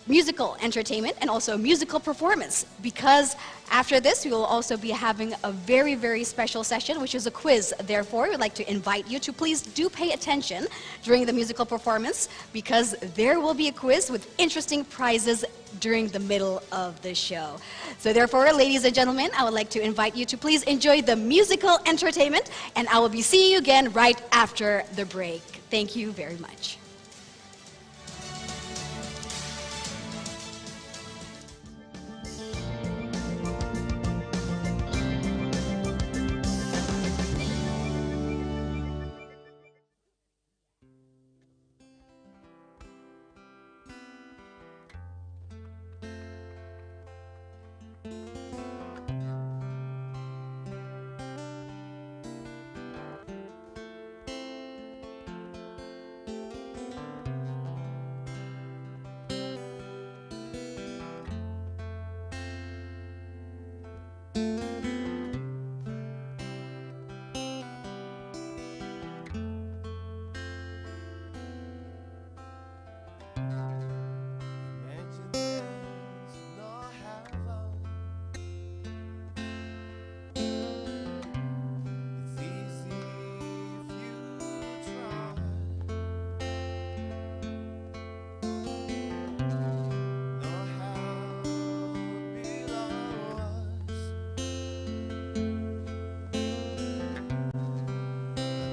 musical entertainment and also musical performance, because after this we will also be having a very, very special session, which is a quiz. Therefore, we'd like to invite you to please do pay attention during the musical performance, because there will be a quiz with interesting prizes during the middle of the show. So therefore, ladies and gentlemen, I would like to invite you to please enjoy the musical entertainment, and I will be seeing you again right after the break. Thank you very much.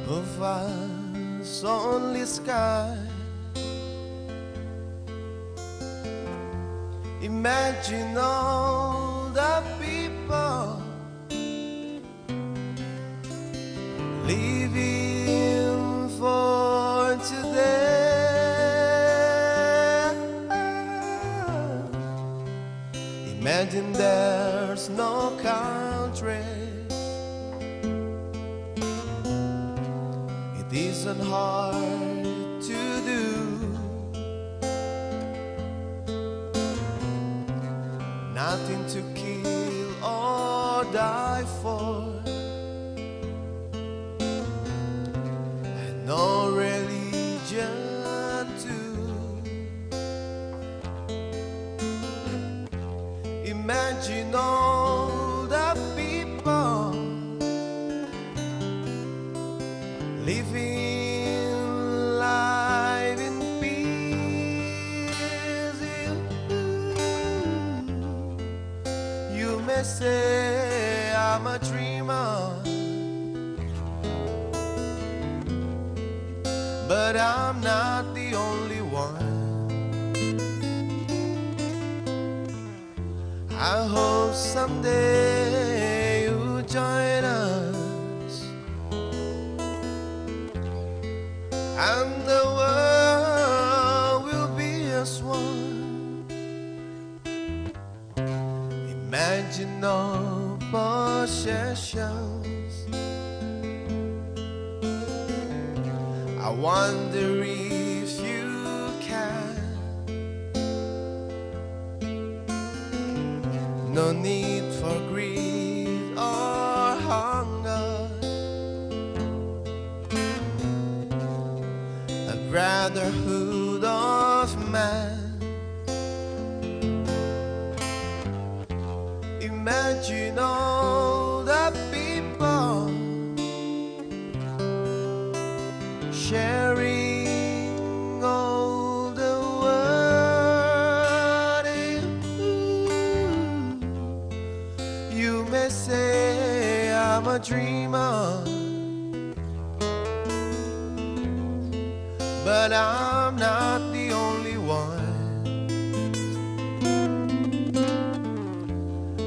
Of us only sky. Imagine all the people living for today. Imagine there's no country. It isn't hard to do. Nothing to kill or die for, and no religion too. Imagine all the people living life in peace. I'm a dreamer, but I'm not the only one. I hope someday you join us, and the world will be as one. Imagine no possessions. I wonder if you can. No need for greed or hunger, a brotherhood of man. Imagine all the people sharing all the world. You may say I'm a dreamer, but I'm not the only one.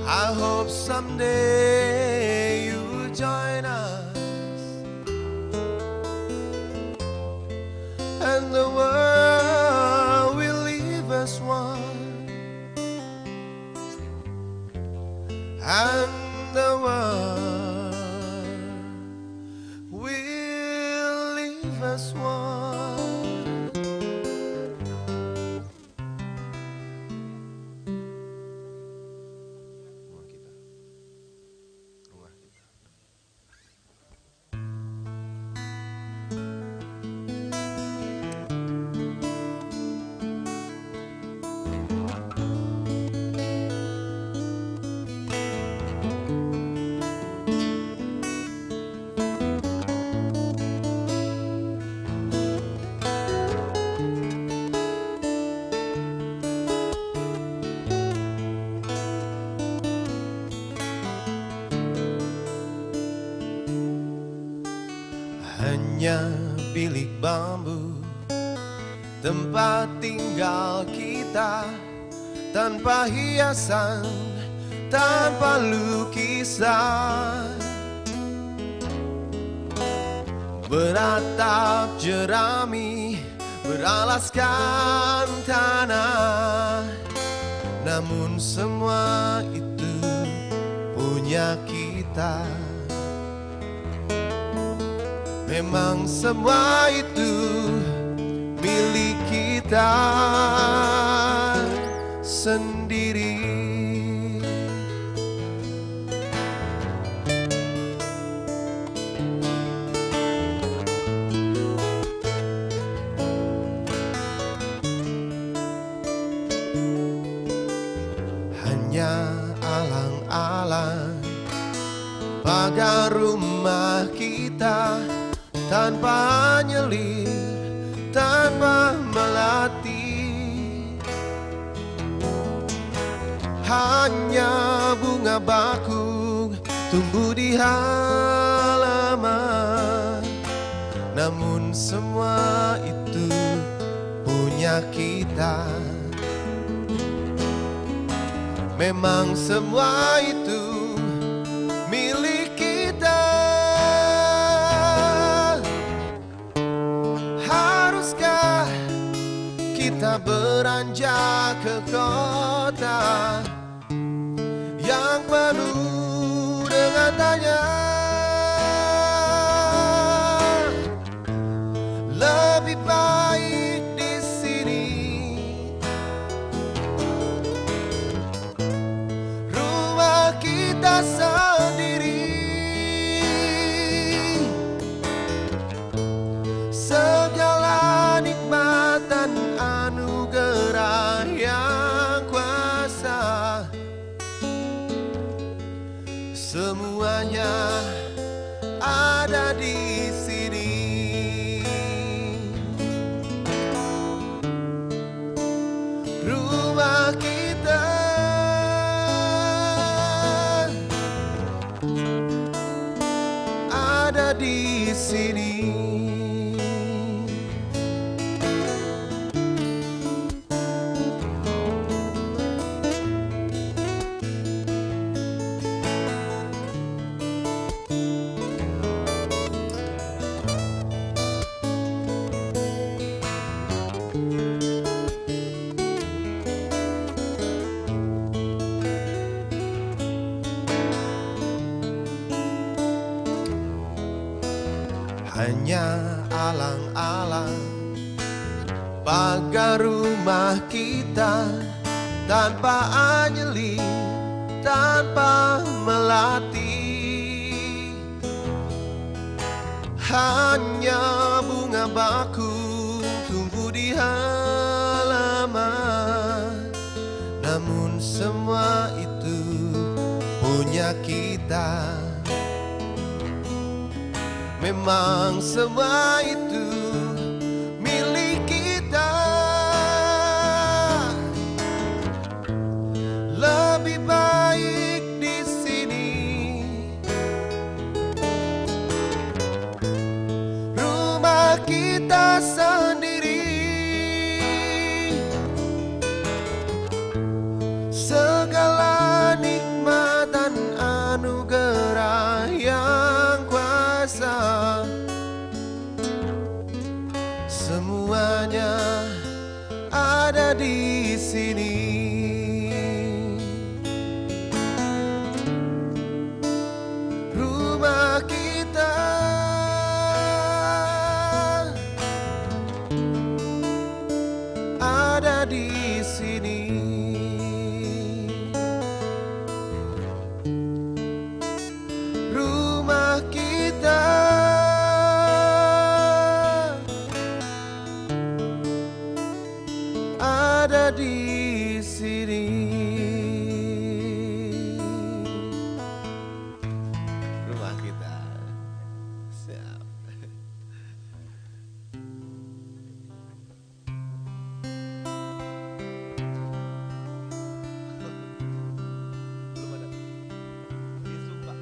I hope someday you will join us, and the world will leave us one. And the world will leave us one. Hanya bilik bambu, tempat tinggal kita, tanpa hiasan, tanpa lukisan. Beratap jerami, beralaskan tanah, namun semua itu punya kita. Memang semua itu milik kita sendiri. Hanya alang-alang pagar rumah kita, tanpa nyelir, tanpa melatih. Hanya bunga bakung tumbuh di halaman, namun semua itu punya kita. Memang semua itu milik kita. Haruskah kita beranjak ke kota yang penuh dengan tanya? Lebih baik di sini, rumah kita sendiri. Segala nikmat dan anugerah yang kuasa, semuanya ada di sini. Rumah kita ada di sini. Hanya alang-alang pagar rumah kita, tanpa anjali, tanpa melati. Hanya bunga bakung tumbuh di halaman, namun semua itu punya kita. Memang semua itu milik kita. Lebih baik di sini. Rumah kita sendiri. Segala nikmat dan anugerah yang kuasa, semuanya ada di sini. Rumah kita ada di sini. Rumah kita ada di sini. Rumah kita. Siap. Belum ada. Isu, Pak.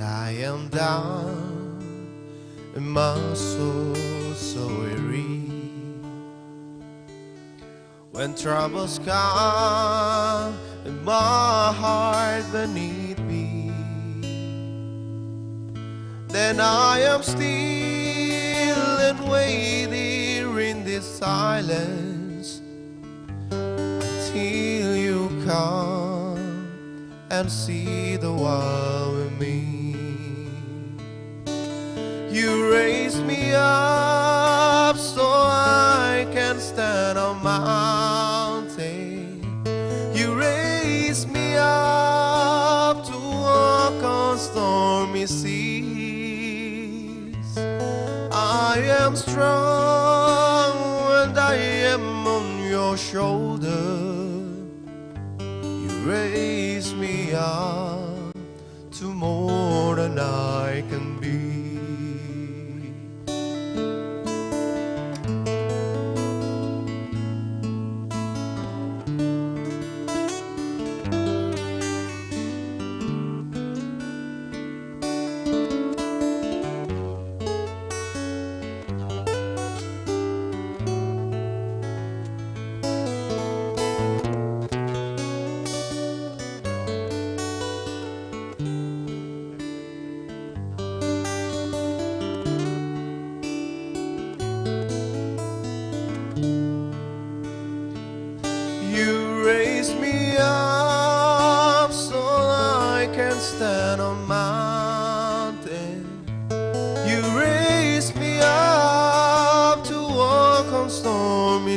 I am down and my soul so weary. When troubles come and my heart beneath me, then I am still and wait here in this silence until you come and see the world with me. You raise me up so I can stand on mountain. You raise me up to walk on stormy seas. I am strong and I am on your shoulder. You raise me up to more than I can be.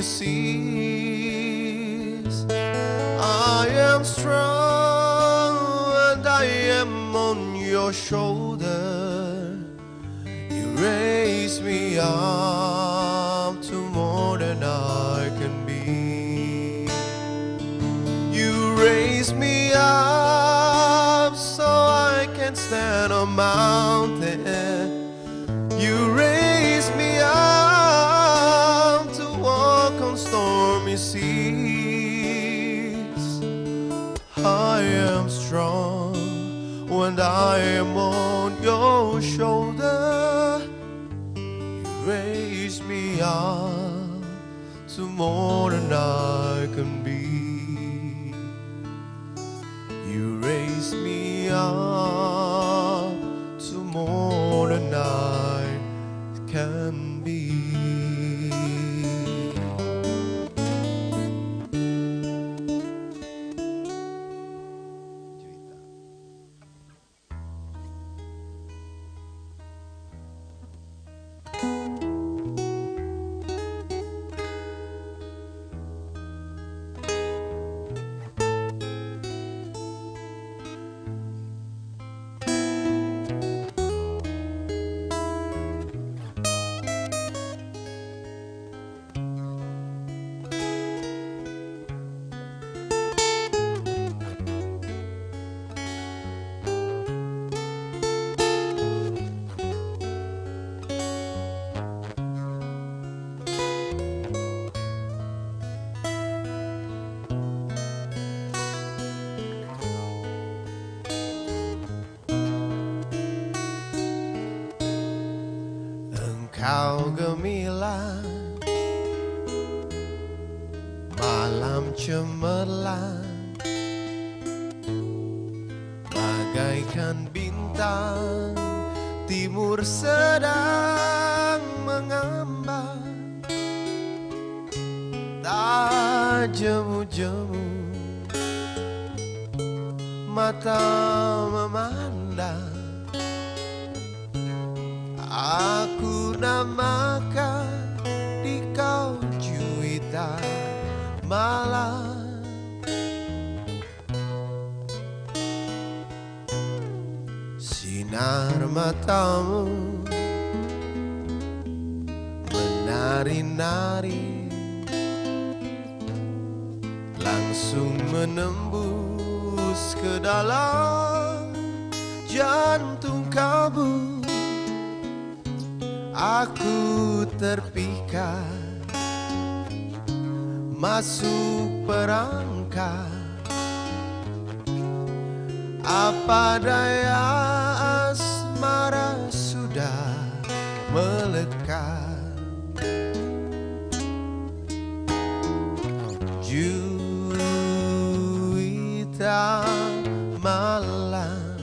cease. I am strong and I am on your shoulder. You raise me up to more than I can be. You raise me up so I can stand on mountain. You raise me up to walk on stormy seas. I am strong when I am on your shoulder. You raise me up to more than I can be. You raise me up to more than I can be. Engkau gemilang, malam cemerlang, bagaikan bintang, timur sedang mengambang. Tak jemu-jemu, mata memandang. Aku namakan di kau juita malam. Sinar matamu menari-nari, langsung menembus ke dalam jantung kalbu. Aku terpikat masuk perangkap. Apa daya asmara sudah melekat. Juita malam,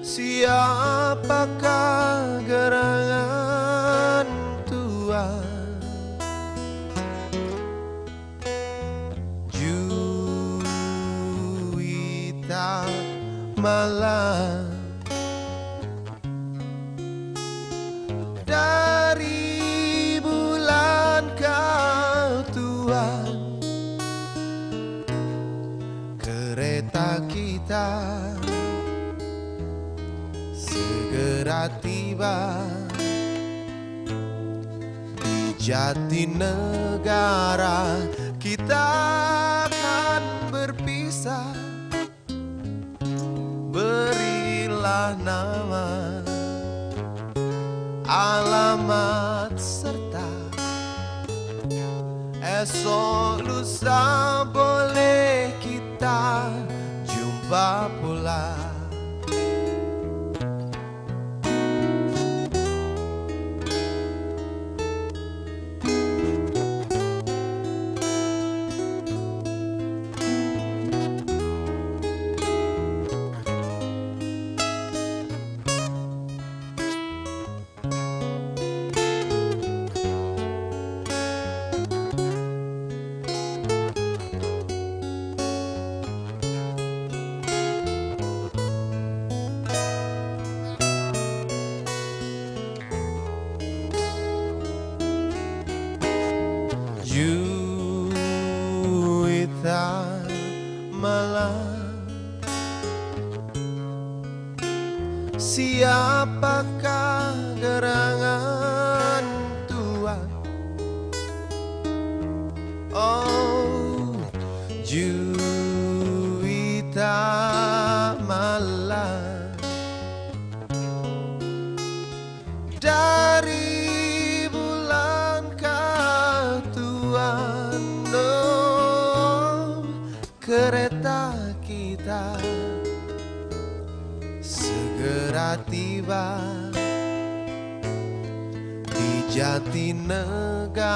siapakah gerangan Tuhan? Juita malam, dari bulan kau Tuhan, kereta kita segera tiba di Jatinegara. Kita akan berpisah, berilah nama, alamat serta esok lusa boleh kita jumpa pula. Siapakah gerangan Tuhan? Oh, juwita malam dari bulankah Tuhan? Oh, kereta kita segera tiba di Jatinegara.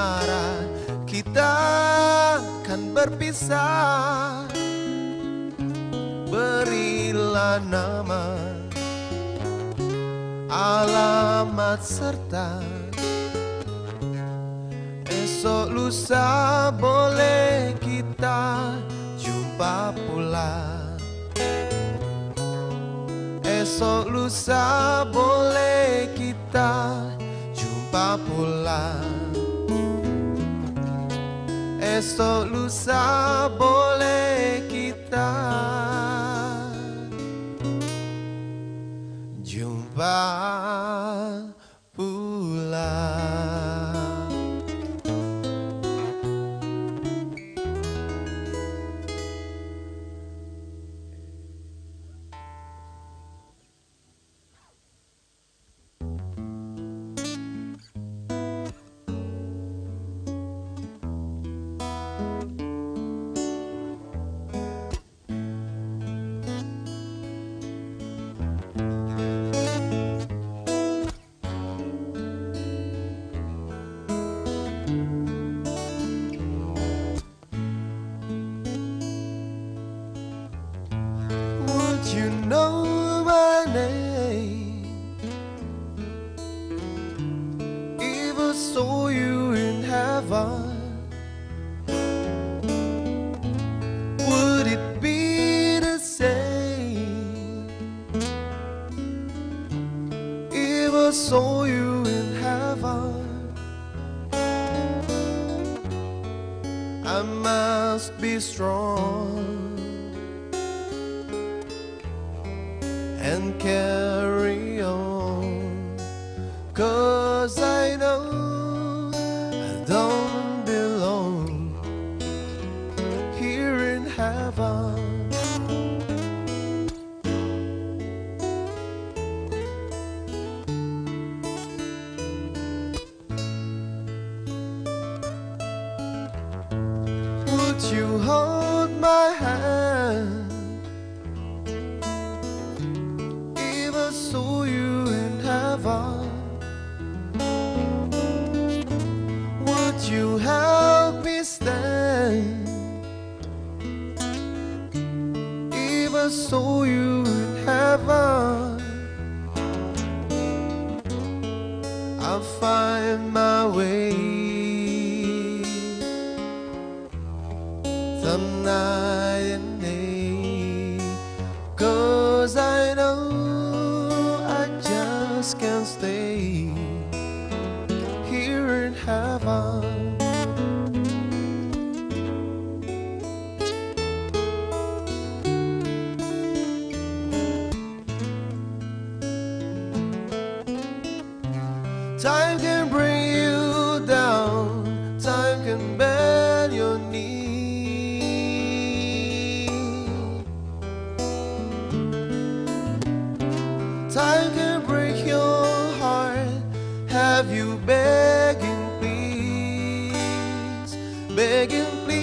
Kita akan berpisah. Berilah nama, alamat serta esok lusa boleh kita jumpa pula. Esok lusa boleh kita jumpa pula. Esok lusa boleh kita jumpa pula. You know my name, if I saw you in heaven, would it be the same? If I saw you in heaven, I must be strong and carry on, 'cause I know I don't belong here in heaven. Would you hold my hand? Saw you in heaven, would you help me stand? If I saw you in heaven, I'll find my way some night and day, 'cause I know can't stay here in heaven. Time can bring you down, time can bend your knee. Time can break your heart, have you begging please, begging please.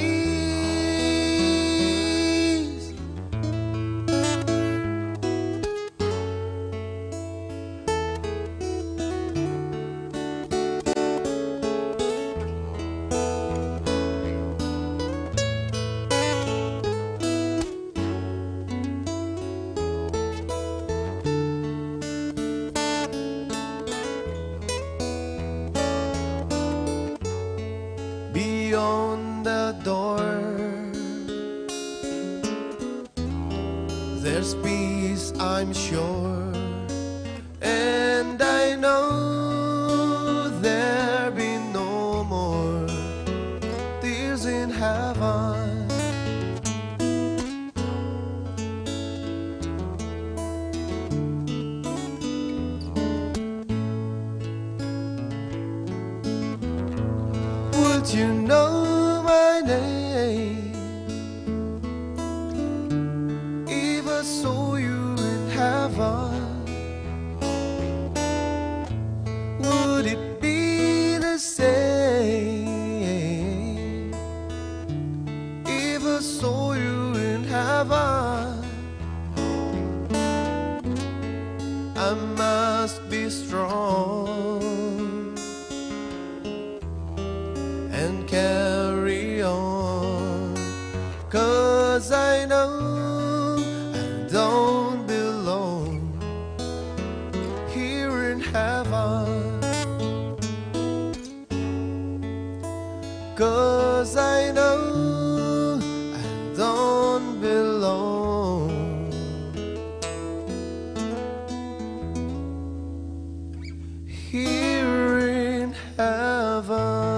Would you know my name if I saw you in heaven? Would it be the same if I saw you in heaven? I must be strong and carry on, 'cause I know I don't belong here in heaven, 'cause I know I don't belong here in heaven.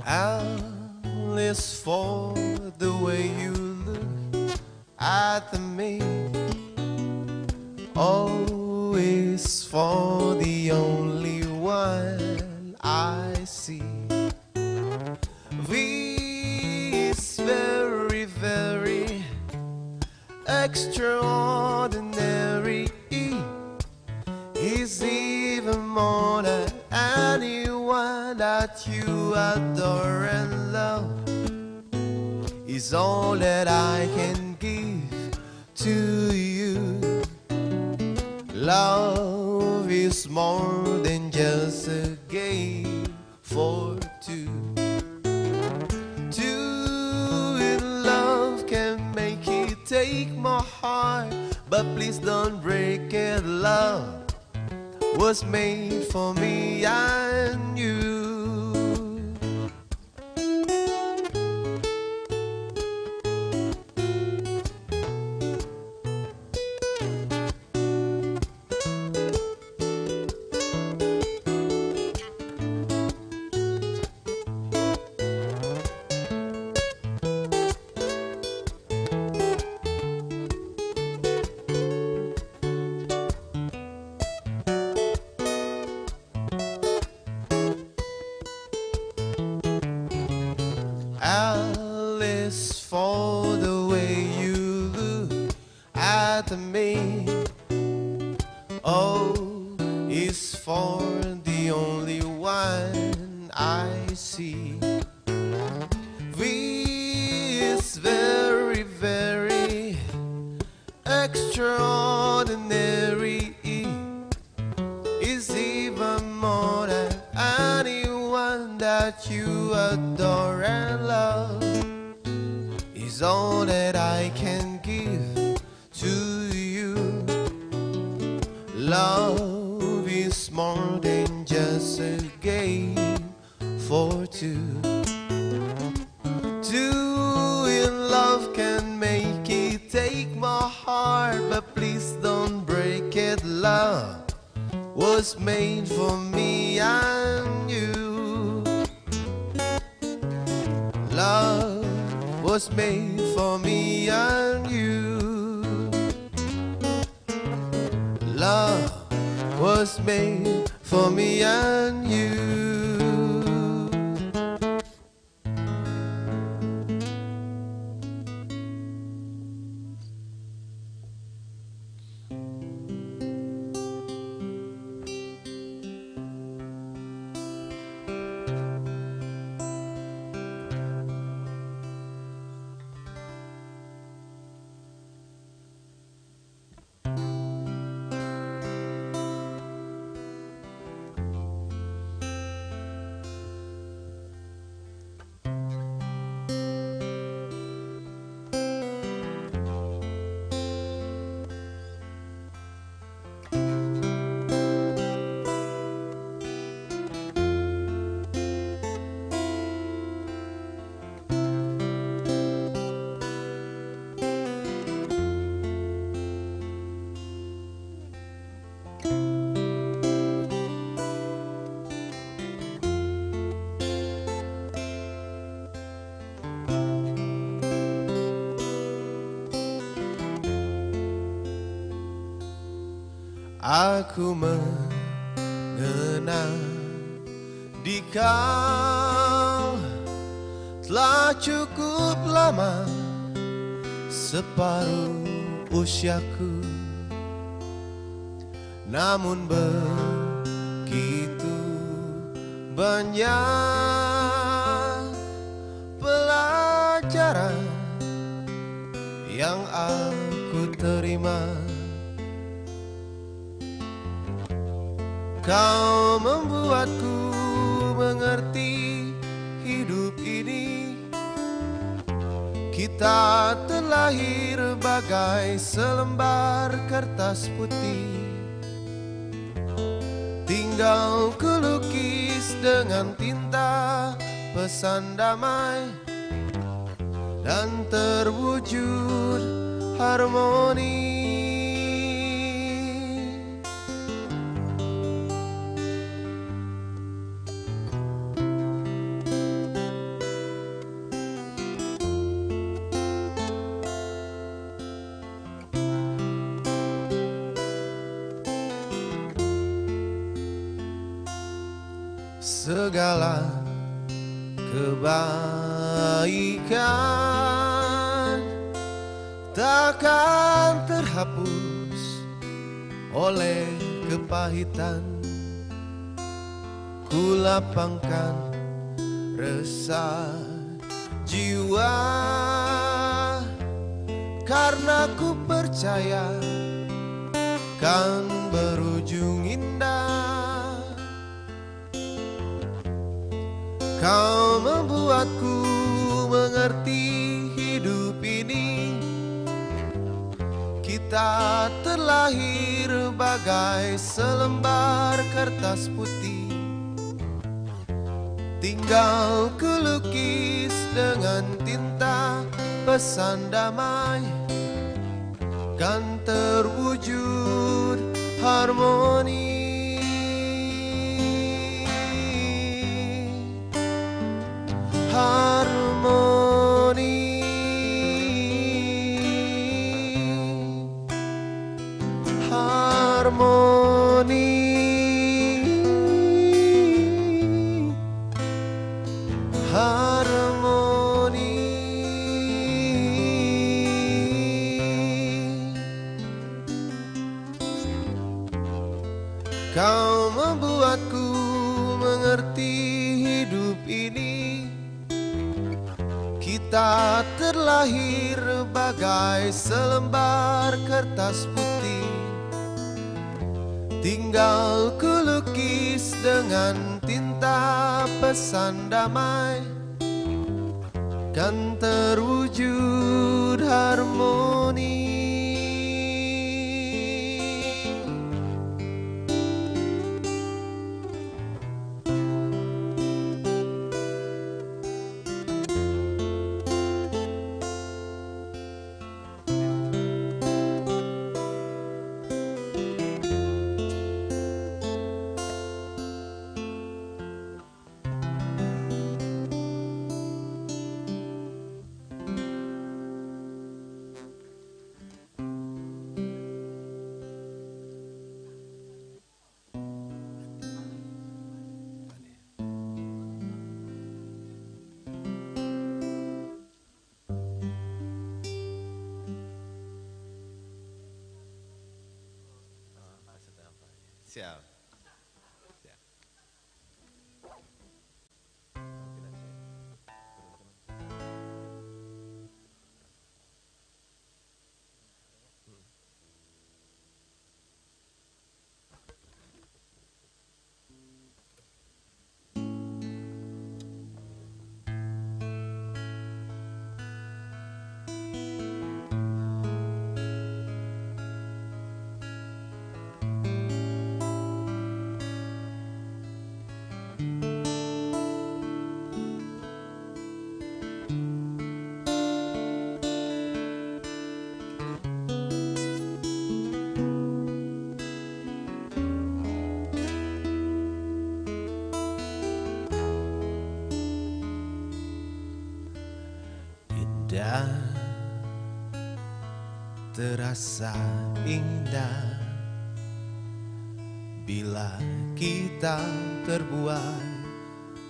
Alice, for the way you look at me, always for the only one I see. This very, very extraordinary is even more than anyone that you adore and love, is all that I can give to you. Love is more than just a game for two. Two in love can make it take my heart, but please don't break it. Love was made for me and you. Alice, for the way you look at me, oh, is for the only one I see. This very, very extraordinary is even more than anyone that you adore and love, is all that I can give to you. Love is more than just a game for two. Two in love can make it take my heart, but please don't break it. Love was made for me and you. Love was made for me and you. Love was made for me and you. Aku mengenal di kau telah cukup lama, separuh usiaku. Namun begitu banyak pelajaran yang aku terima. Kau membuatku mengerti hidup ini. Kita terlahir bagai selembar kertas putih, tinggal kulukis dengan tinta pesan damai, dan terwujud harmoni. Segala kebaikan takkan terhapus oleh kepahitan. Ku lapangkan resah jiwa karena ku percaya kan berujung indah. Kau membuatku mengerti hidup ini. Kita terlahir bagai selembar kertas putih, tinggal kulukis dengan tinta pesan damai, kan terwujud harmoni. Harmoni, harmoni, harmoni. Kau membuatku mengerti hidup ini. Kita terlahir bagai selembar kertas putih, tinggal kulukis dengan tinta pesan damai, kan terwujud harmoni. Siap. Indah, terasa indah bila kita terbuai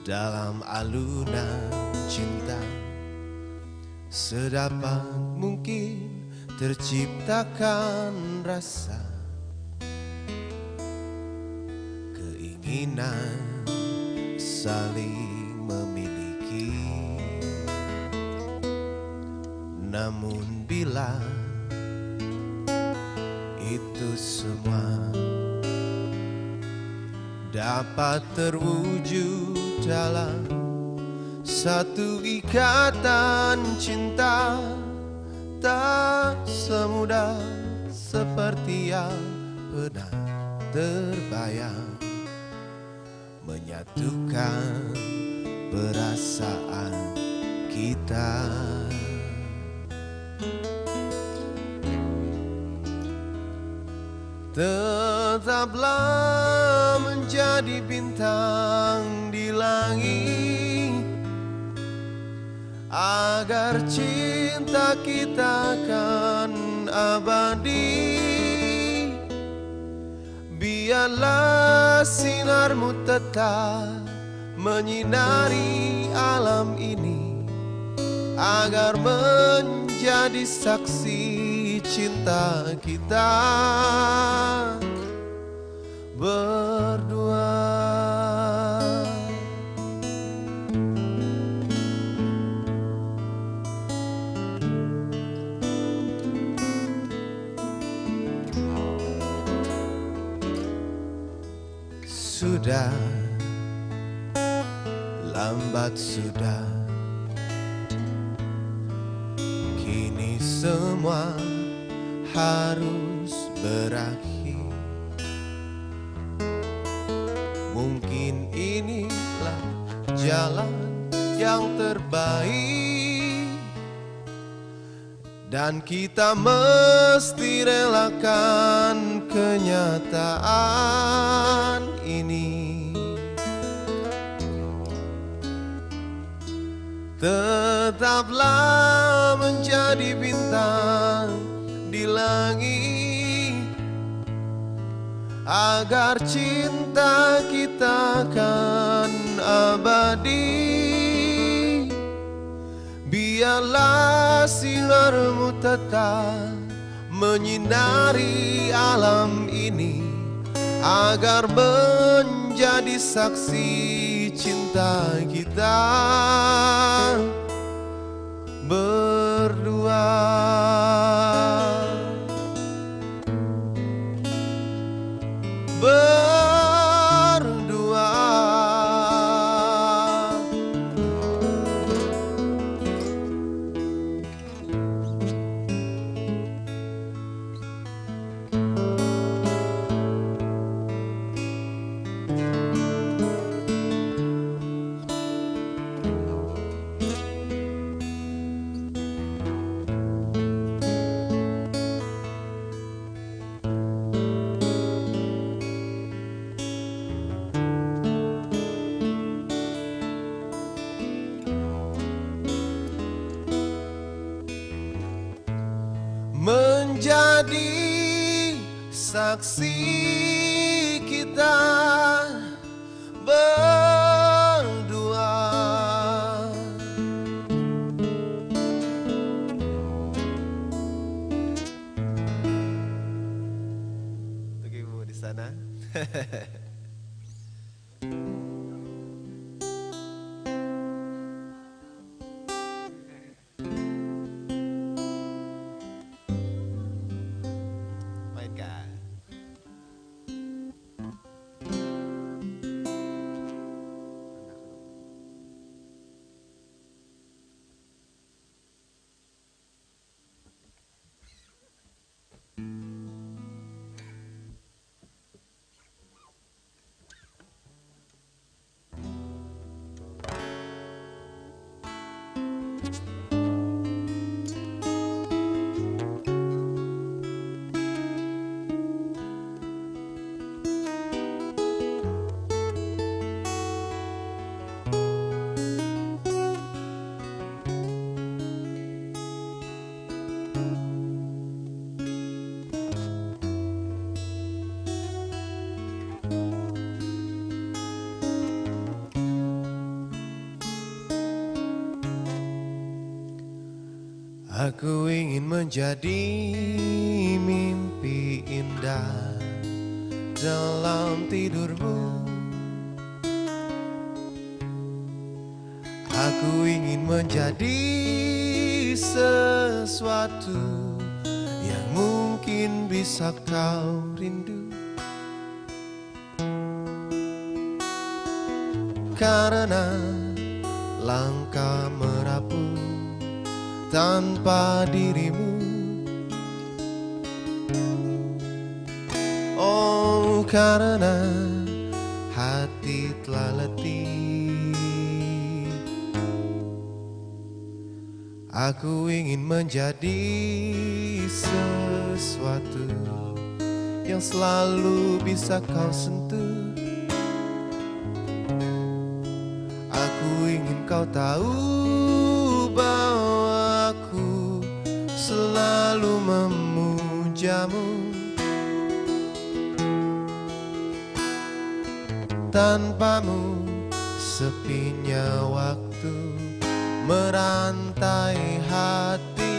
dalam alunan cinta, sedapat mungkin terciptakan rasa keinginan saling memiliki. Namun bila itu semua dapat terwujud dalam satu ikatan cinta, tak semudah seperti yang pernah terbayang menyatukan perasaan kita. Tetaplah menjadi bintang di langit, agar cinta kita kan abadi. Biarlah sinarmu tetap menyinari alam ini, agar menjadi saksi cinta kita berdua. Sudah lambat sudah, kini semua harus berakhir. Mungkin inilah jalan yang terbaik, dan kita mesti relakan kenyataan ini. Tetaplah menjadi bintang di langit, agar cinta kita kan abadi. Biarlah sinarmu tetap menyinari alam ini, agar menjadi saksi cinta kita berdua. Menjadi saksi kita berdua. Untuk ibu di sana. Aku ingin menjadi mimpi indah dalam tidurmu. Aku ingin menjadi sesuatu yang mungkin bisa kau rindu. Karena langkah merapu tanpa dirimu. Oh, karena hati telah letih. Aku ingin menjadi sesuatu yang selalu bisa kau sentuh. Aku ingin kau tahu bahwa aku selalu memujamu. Tanpamu sepinya waktu merantai hati.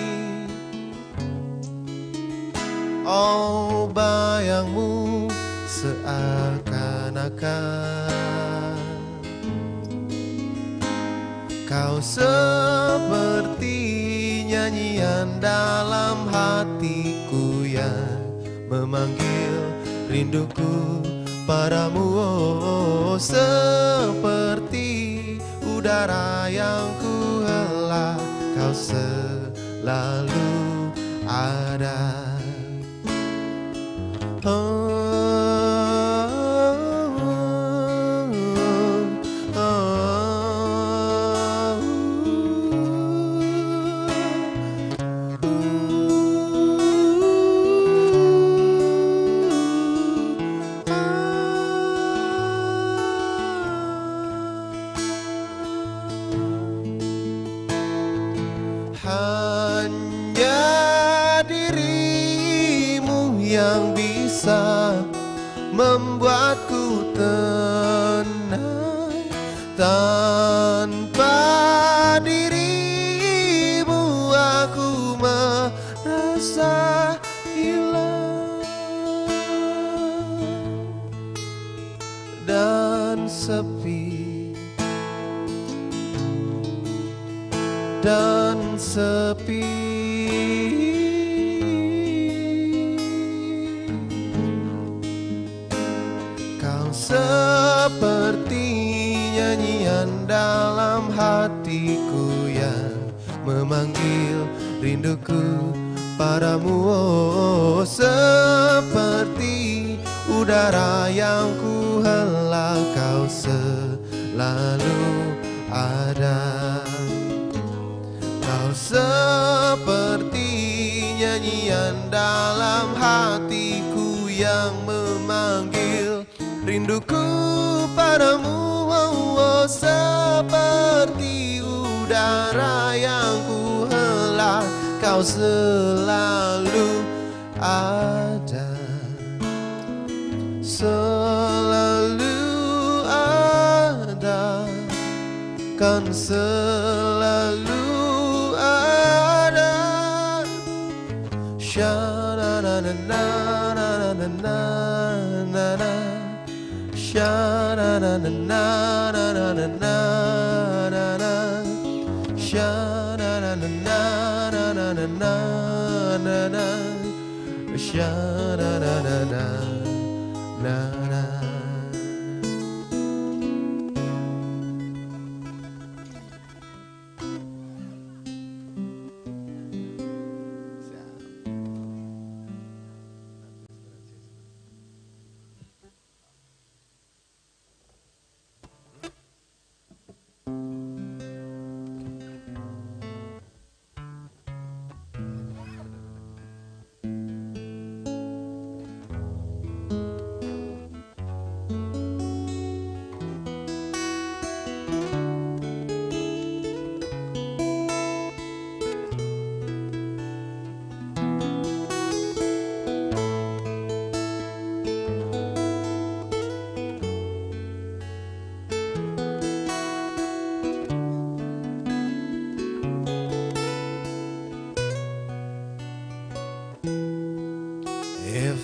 Oh, bayangmu seakan-akan kau seperti nyanyian dalam hatiku yang memanggil rinduku padamu. Oh, seperti udara yang ku hela, kau selalu ada. Hanya dirimu yang bisa membuatku tenang. Tanpa dirimu aku merasa hilang dan sepi. Dan sepi. Kau seperti nyanyian dalam hatiku yang memanggil rinduku padamu. Oh, seperti udara yang ku hela, kau selalu ada. Kau seperti nyanyian dalam hatiku yang memanggil rinduku padamu. Oh, oh, seperti udara yang ku hela, kau selalu ada. Selalu ada, kan selalu sha-na-na-na-na-na-na-na-na, sha-na-na-na-na-na-na-na-na, sha-na-na-na-na-na-na-na-na, sha-na-na-na-na-na.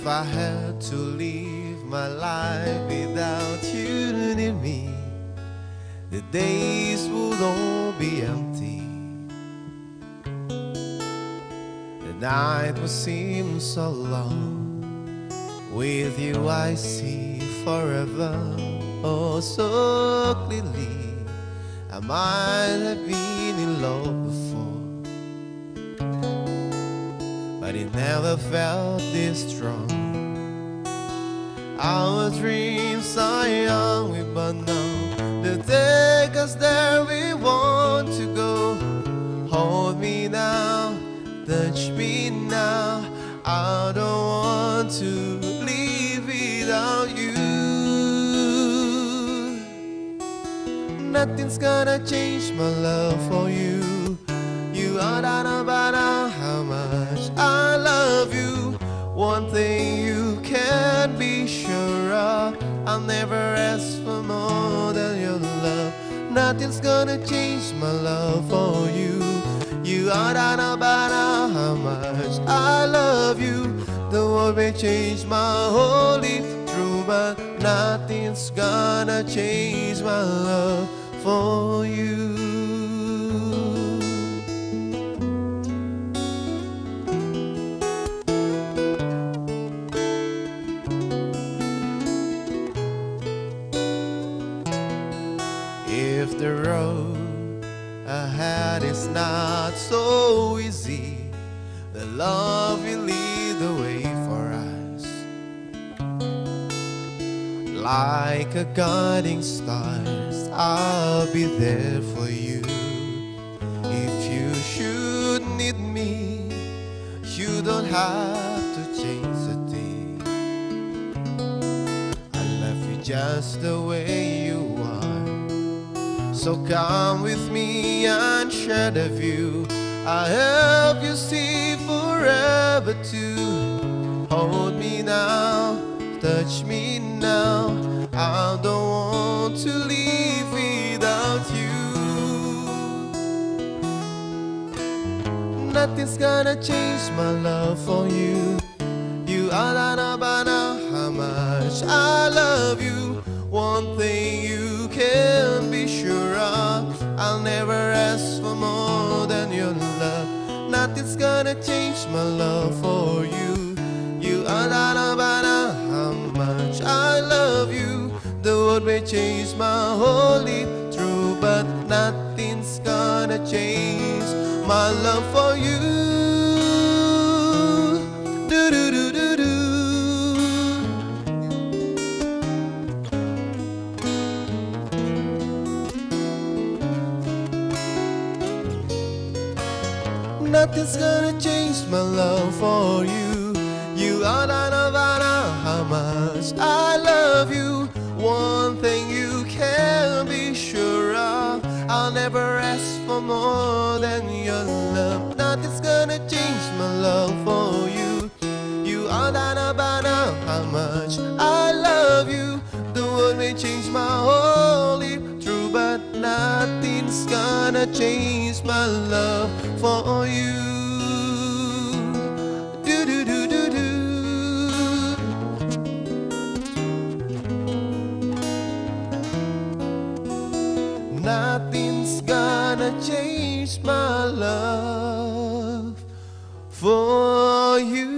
If I had to live my life without you near me, the days would all be empty. The night would seem so long. With you I see forever, oh so clearly. I might have been in love before, but it never felt this strong. Our dreams are young, we but now they take us there we want to go. Hold me now, touch me now, I don't want to live without you. Nothing's gonna change my love for you. You are not about how much I love you. One thing you can be sure of, I'll never ask for more than your love. Nothing's gonna change my love for you. You are not about how much I love you. The world may change my whole life through, but nothing's gonna change my love for you. If the road ahead is not so easy, the love will lead the way for us. Like a guiding stars, I'll be there for you. If you should need me, you don't have to change a thing. I love you just the way you are. So come with me and share the view. I'll help you see forever too. Hold me now, touch me now, I don't want to live without you. Nothing's gonna change my love for you. You are not about how much I love you. One thing you can be sure of, I'll never ask for more than your love. Nothing's gonna change my love for you. You are not about how much I love you. The world may change my whole life through, but nothing's gonna change my love for you. Do do do do do. Nothing's gonna change my love for you. You are not about how much I love you. One thing you can be sure of, I'll never ask for more than your love. Nothing's gonna change my love for you. You are not about how much I love you. The world may change my whole life through, but nothing's gonna change my love for you. Do do do do do. Nothing's gonna change my love for you.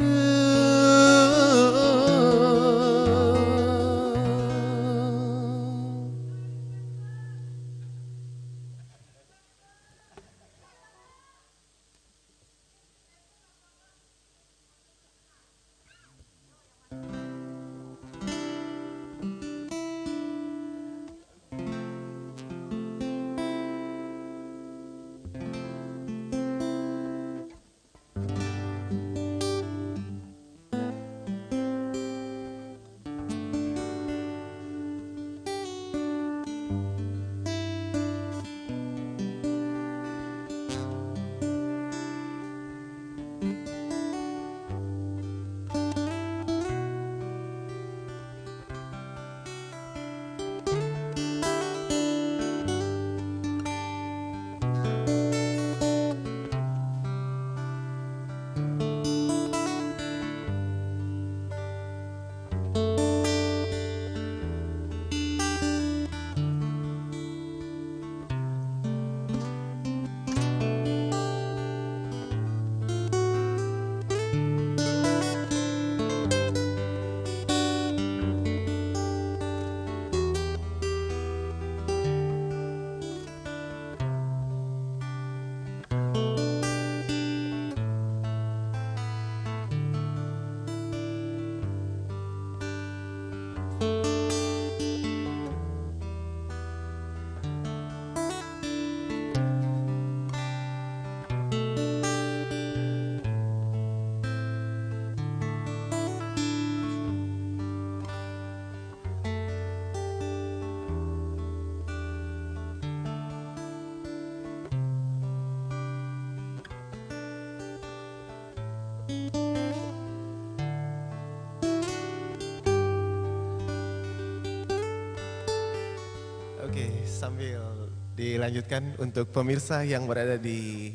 sambil dilanjutkan untuk pemirsa yang berada di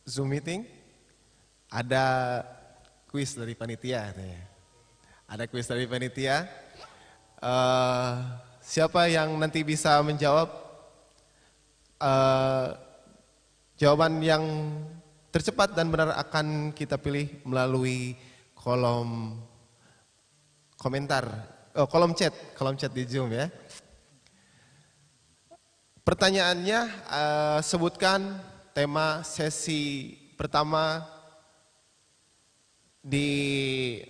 Zoom meeting, ada kuis dari panitia. Ada kuis dari panitia. Siapa yang nanti bisa menjawab jawaban yang tercepat dan benar akan kita pilih melalui kolom komentar, kolom chat di Zoom ya. Pertanyaannya, sebutkan tema sesi pertama di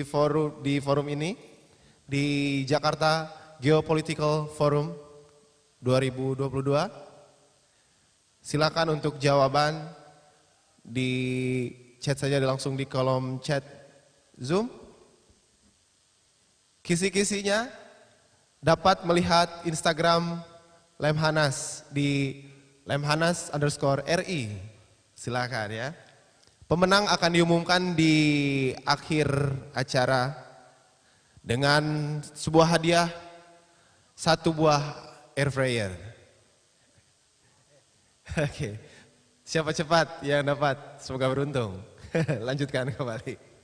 forum ini, di Jakarta Geopolitical Forum 2022. Silakan untuk jawaban di chat saja, langsung di kolom chat Zoom. Kisi-kisinya dapat melihat Instagram Lemhannas di Lemhannas_RI. Silakan ya. Pemenang akan diumumkan di akhir acara dengan sebuah hadiah, 1 buah air fryer. Oke, siapa cepat yang dapat? Semoga beruntung. Lanjutkan kembali.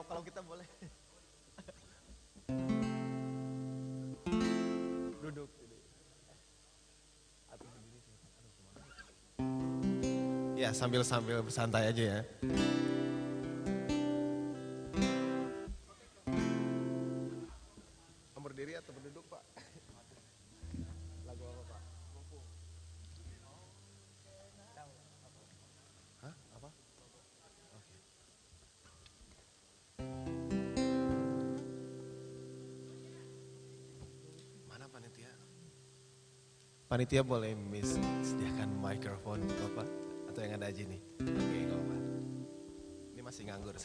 Kalau kita boleh duduk. Ya, sambil bersantai aja ya. Berdiri atau berduduk, Pak? Lagu apa, Pak? Hah? Apa? Oke. Mana panitia? Panitia boleh sediakan mikrofon Bapak atau yang ada aja nih. Oke, nggak apa-apa. Ini masih nganggur.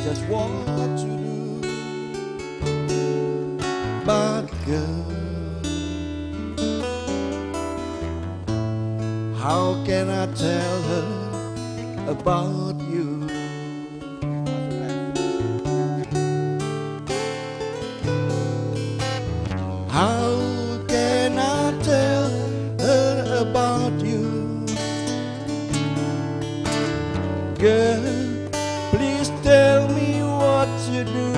Just what to do, but girl, how can I tell her about you? How can I tell her about you? Girl, please tell me what to do.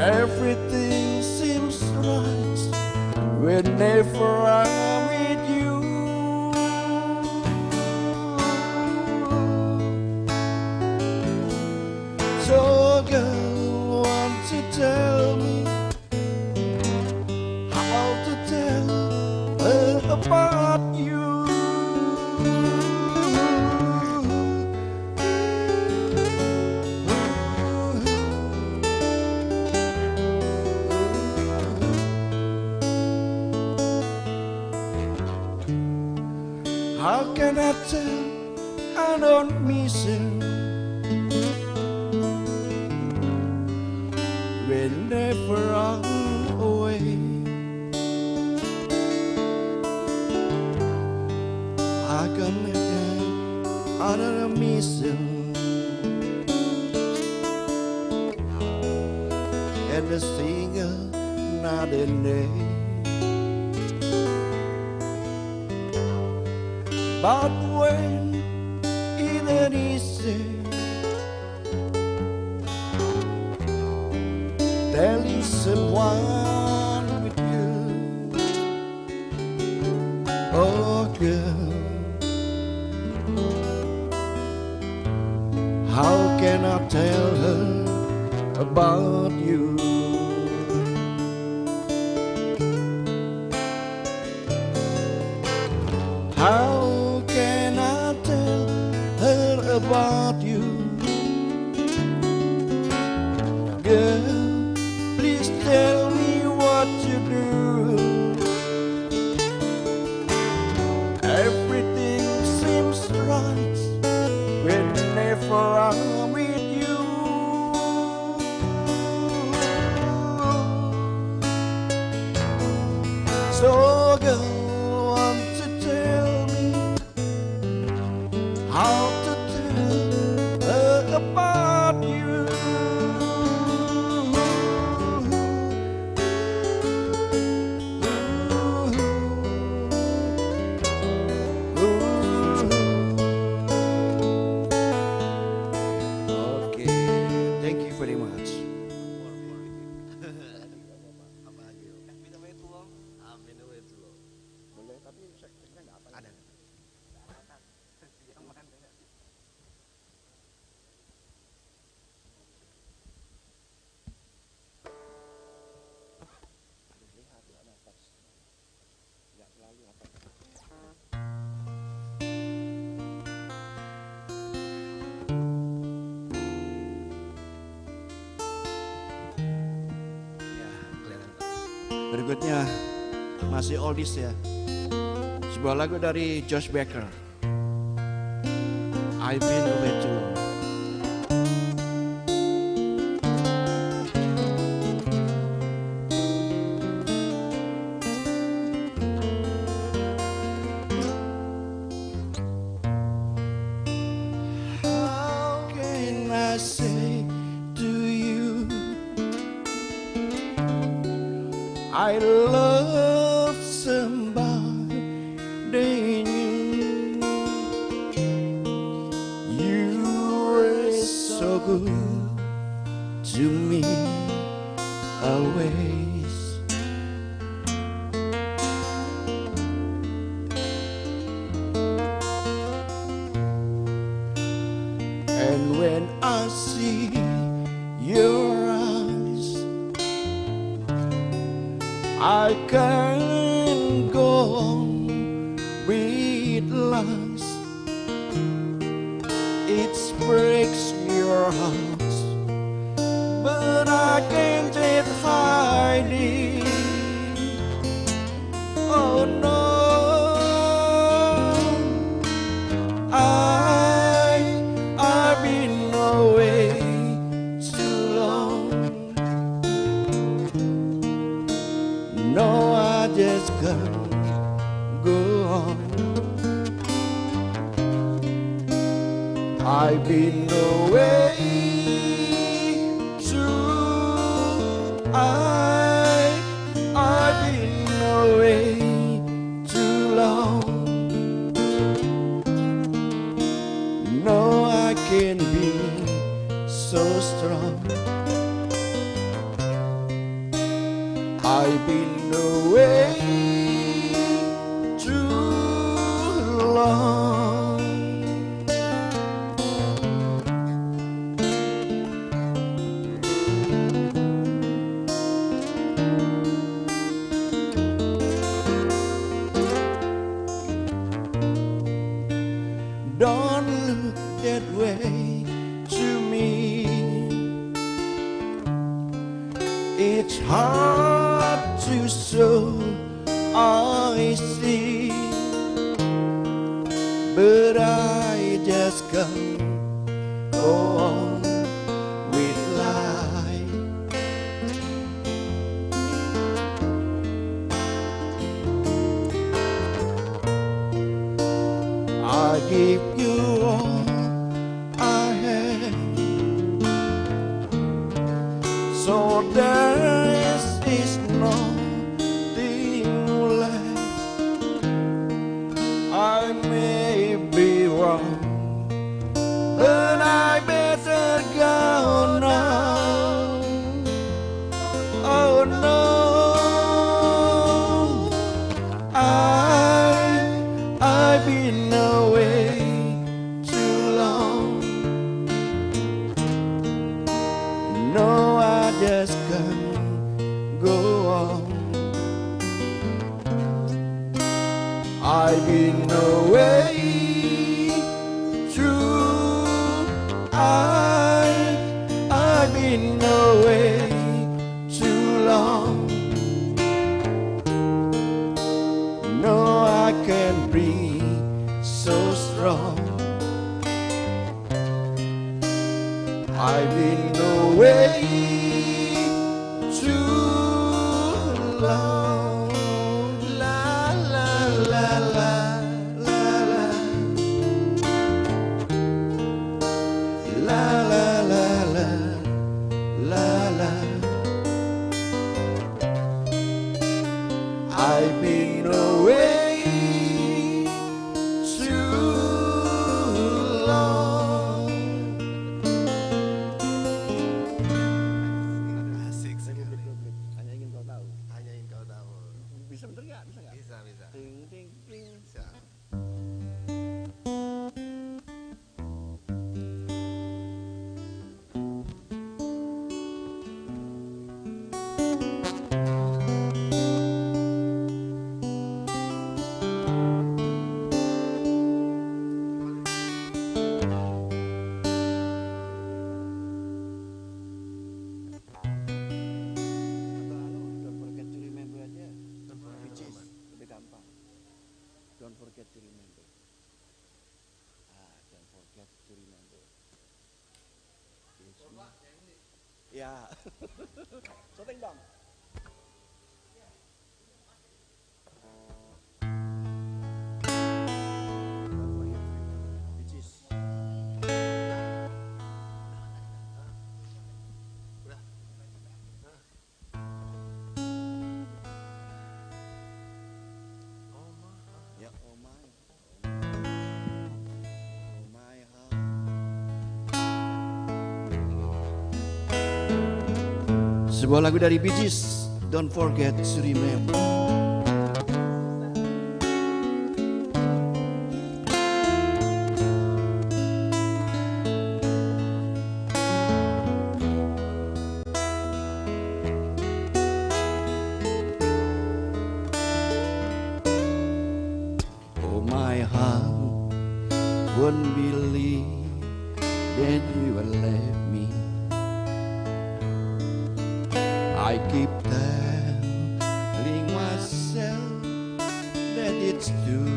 Everything seems right whenever I'm with you. So girl, want to tell me how to tell her about you. How can I tell I don't miss her whenever I'm away? I can I don't miss her and the singer night and day. But when it easy there is someone with you, oh girl, how can I tell her about you? How about you, girl, please tell me what you do. Everything seems right whenever I'm with you. So girl, want to tell me how to about you. Okay, thank you very much. Berikutnya masih oldies ya. Sebuah lagu dari Josh Becker. I've been away too long. How can I say to you I love somebody new. You were so good to me always. And when I see your eyes, I can't go on with lies. It breaks your heart, but I can't just hide it. Oh no, I've been away too long. No, I just can't go on. I've been away too. I've been away too long. No, I can't be so strong. I've been away too long. Don't look that way to me. It's hard to show I see, but I just can't go on with life. I give you all I have, so there is nothing left. I may be wrong, but I better go now. Oh no, I've been away too long. No, I just can't go on. I've been away too. I've been away too long. No, I can't breathe so strong. I've been away too long. La la la la la la la la la la la la. I've been away too long. Asik sekali. Hanya ingin kau tahu. Hanya ingin kau tahu. Bisa bener nggak? Bisa nggak? Bisa bisa. Ting ting ting. Bisa. Don't forget to remember. Don't forget to remember. Ya. Syuting dong. Sebuah lagu dari Bee Gees, Don't Forget to Remember. Oh my heart won't believe that you will left me. I keep telling myself that it's true.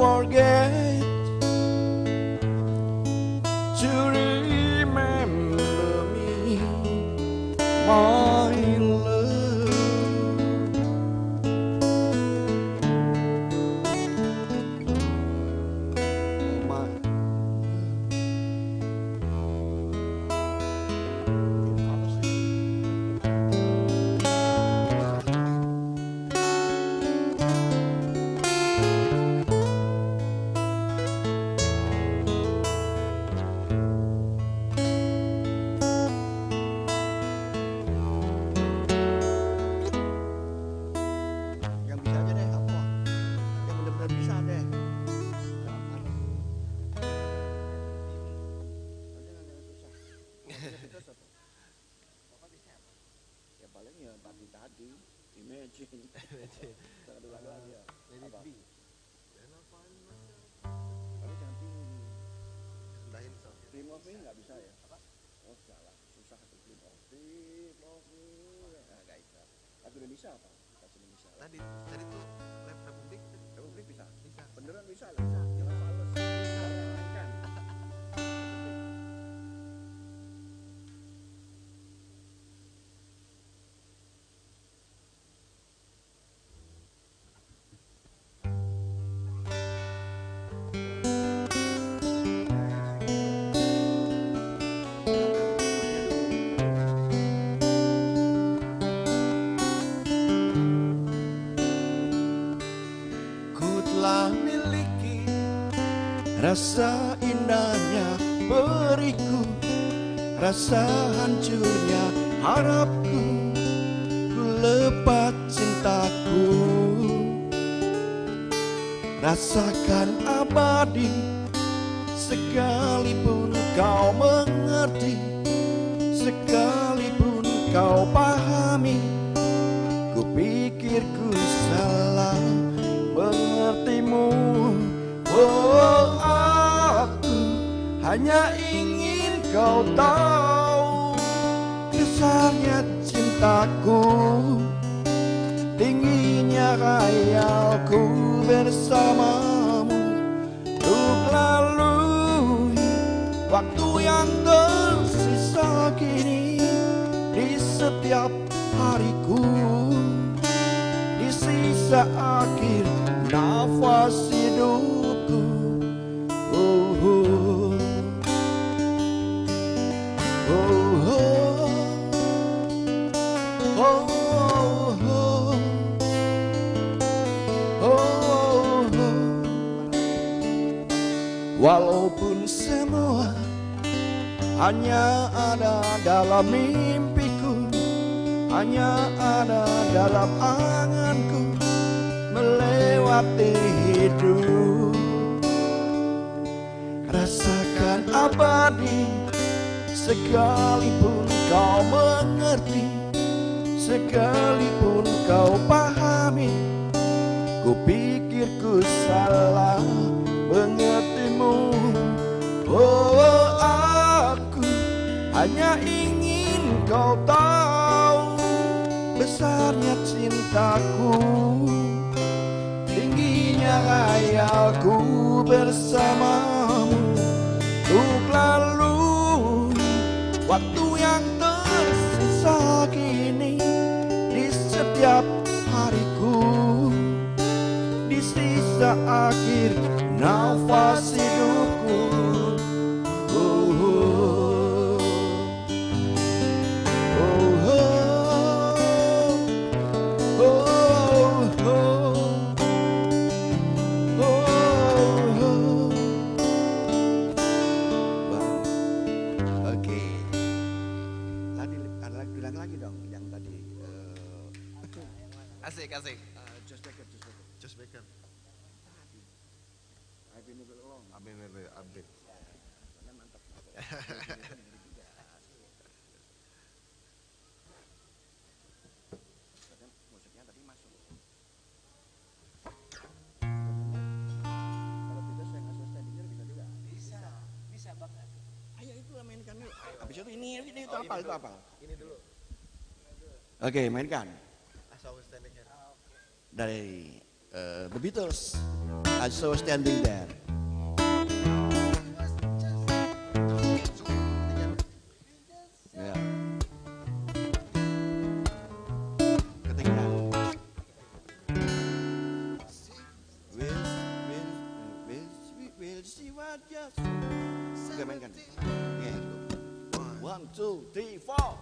forget to remember me, my love. Indonesia apa? Bahasa Indonesia. Tadi tuh Republik bisa. Beneran bisa lah. Jangan fals. Bisa. Rasa indahnya beriku, rasa hancurnya harapku, ku lepas cintaku. Rasakan abadi, sekalipun kau mengerti, sekalipun kau pahami. Ku pikir ku salah mengertimu. Oh, aku hanya ingin kau tahu besarnya cintaku, tingginya khayalku bersamamu, untuk lalui waktu yang tersisa kini di setiap hariku, di sisa akhir nafas hidupku. Oh, oh, oh, oh, oh, oh, oh. Walaupun semua hanya ada dalam mimpiku, hanya ada dalam anganku, melewati hidup. Rasakan abadi, sekalipun kau mengerti, sekalipun kau pahami. Ku pikir ku salah mengertimu. Oh, aku hanya ingin kau tahu besarnya cintaku, tingginya khayalku bersamamu, untuk lalui waktu yang tersisa kini di setiap hariku, di sisa akhir nafas hidupku. Oh, oh, oh, oh, oh, oh. Asik. Just Baker. I've been a long. Update. Mantap. Musiknya tadi masuk. Kalau bisa saya ngasih standingnya bisa juga. Bisa banget. Ayo itu mainkan yuk. Habis itu ini itu apa? Ini dulu. Oke, mainkan. Dari the Beatles. I saw standing there. Yeah. Ketinggalan. We'll see what just. Oke, mainkan. Yeah. 1, 2, 3, 4.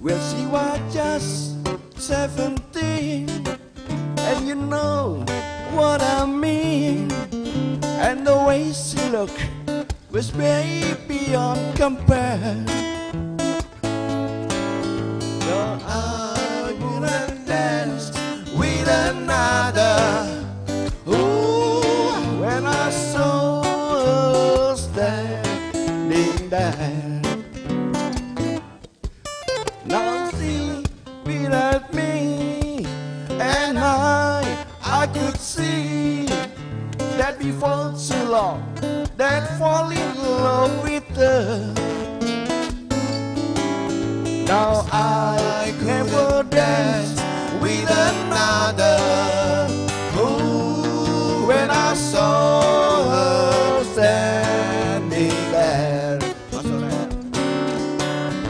We'll see what just 17, and you know what I mean. And the way she look was way beyond compare. No, I wouldn't dance with another. Ooh, when I saw her standing there. Now she beat at me, and I could see that before too long, that fall in love with her. Now I never dance with another. Ooh, when I saw her standing there.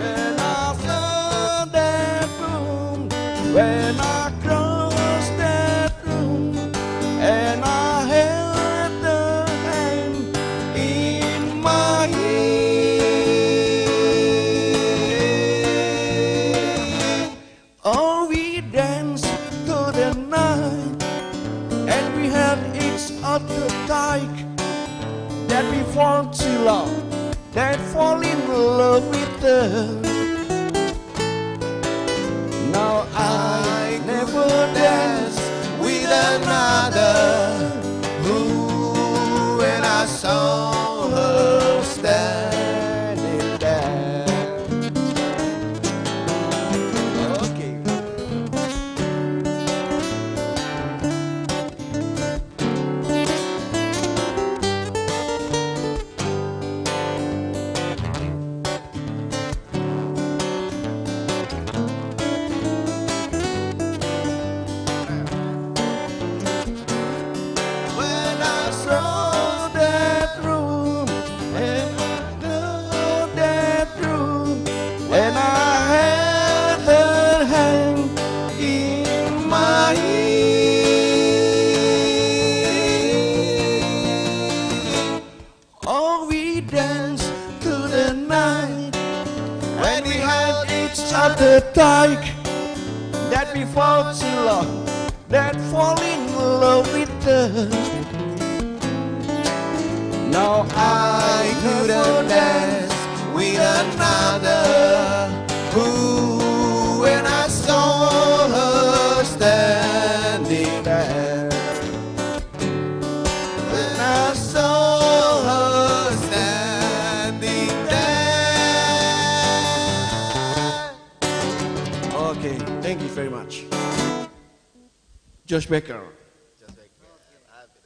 When I saw that room, when I crossed that room, and I held her hand in my hand. Oh, we danced through the night, and we held each other tight. That we fall too long, that fall in love with her. Now I never dance with another. Ooh, when I saw her standing there. Okay. When I saw that room, and I saw that room, and I held her hand in my hand. Oh, we danced through the night, when we held each other tight. That we fall too long, that fall in love with her. Now I couldn't dance with another. Ooh, when I saw her standing there. When I saw her standing there. Okay, thank you very much. Josh Becker.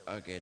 Okay.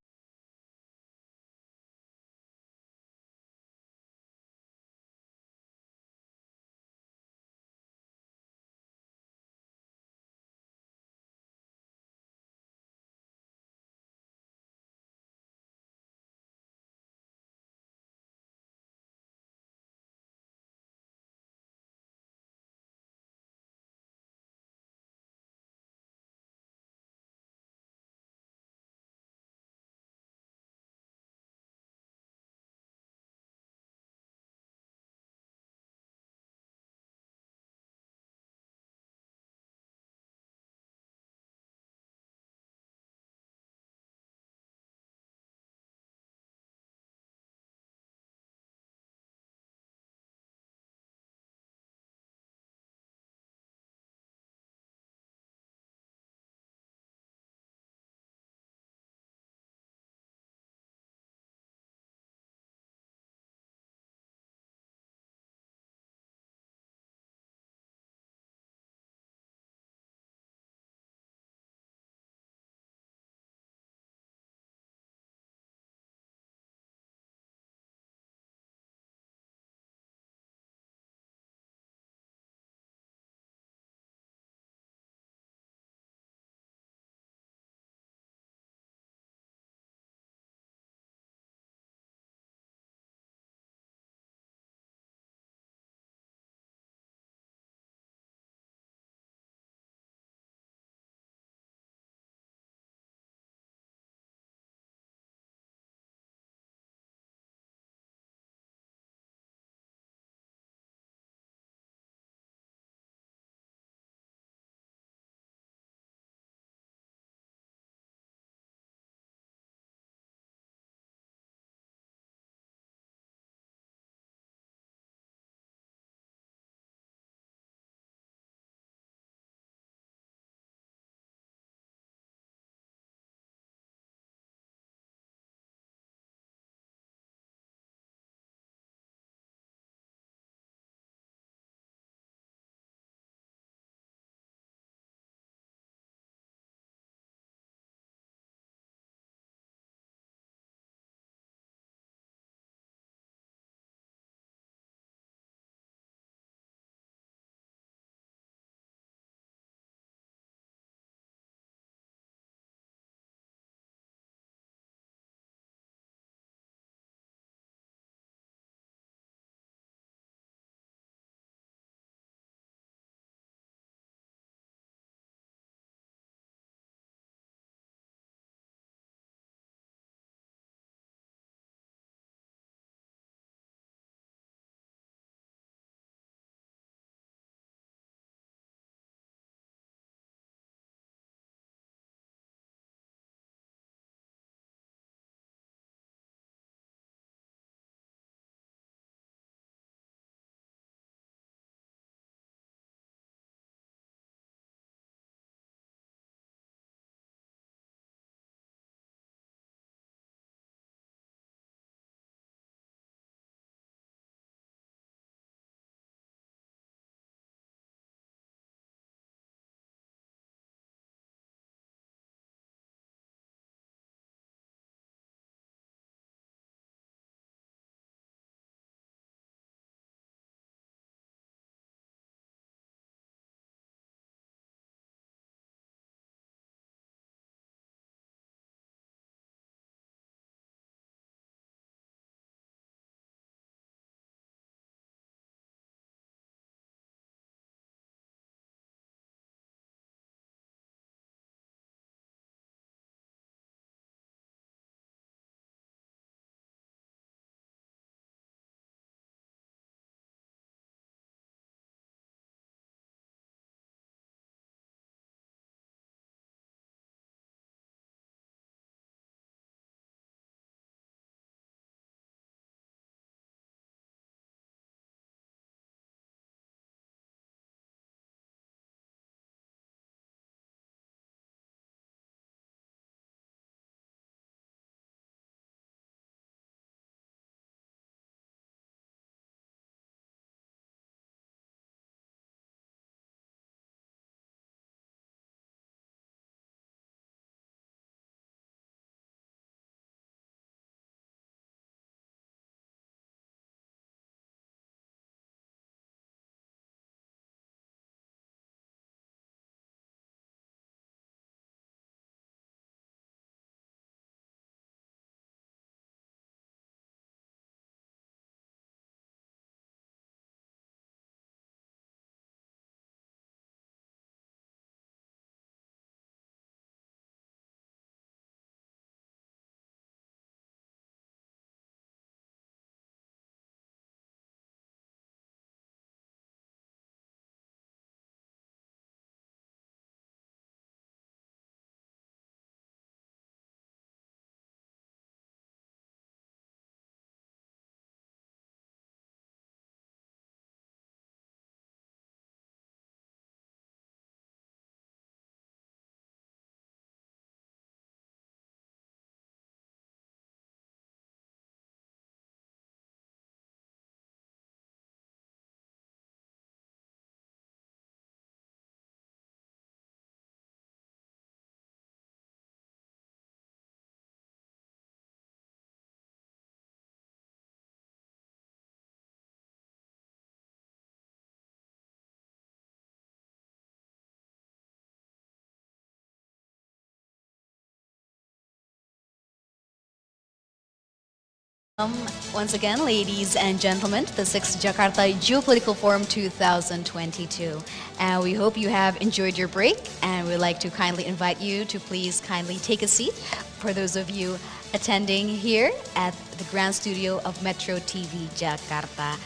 Once again, ladies and gentlemen, to the 6th Jakarta Geopolitical Forum 2022. And we hope you have enjoyed your break, and we'd like to kindly invite you to please kindly take a seat for those of you attending here at the Grand Studio of Metro TV Jakarta.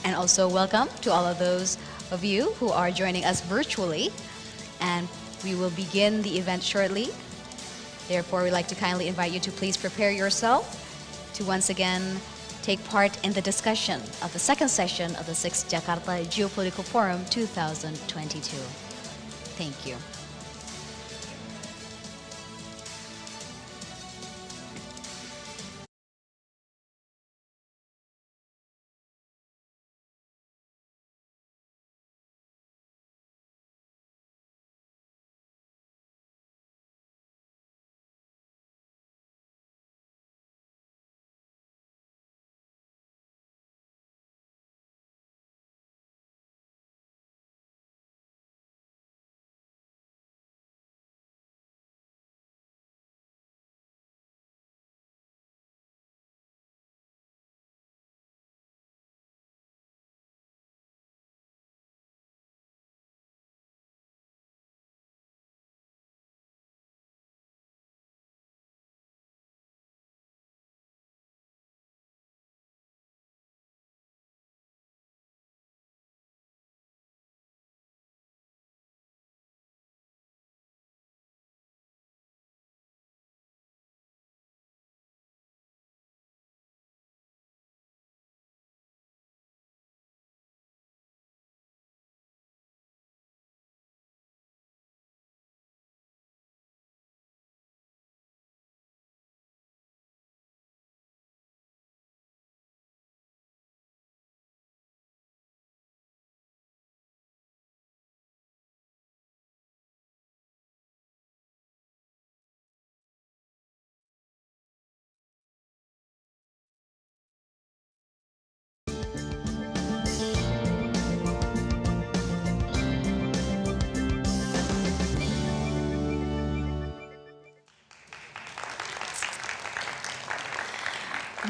And also welcome to all of those of you who are joining us virtually. And we will begin the event shortly. Therefore, we'd like to kindly invite you to please prepare yourself to once again take part in the discussion of the second session of the 6th Jakarta Geopolitical Forum 2022. Thank you.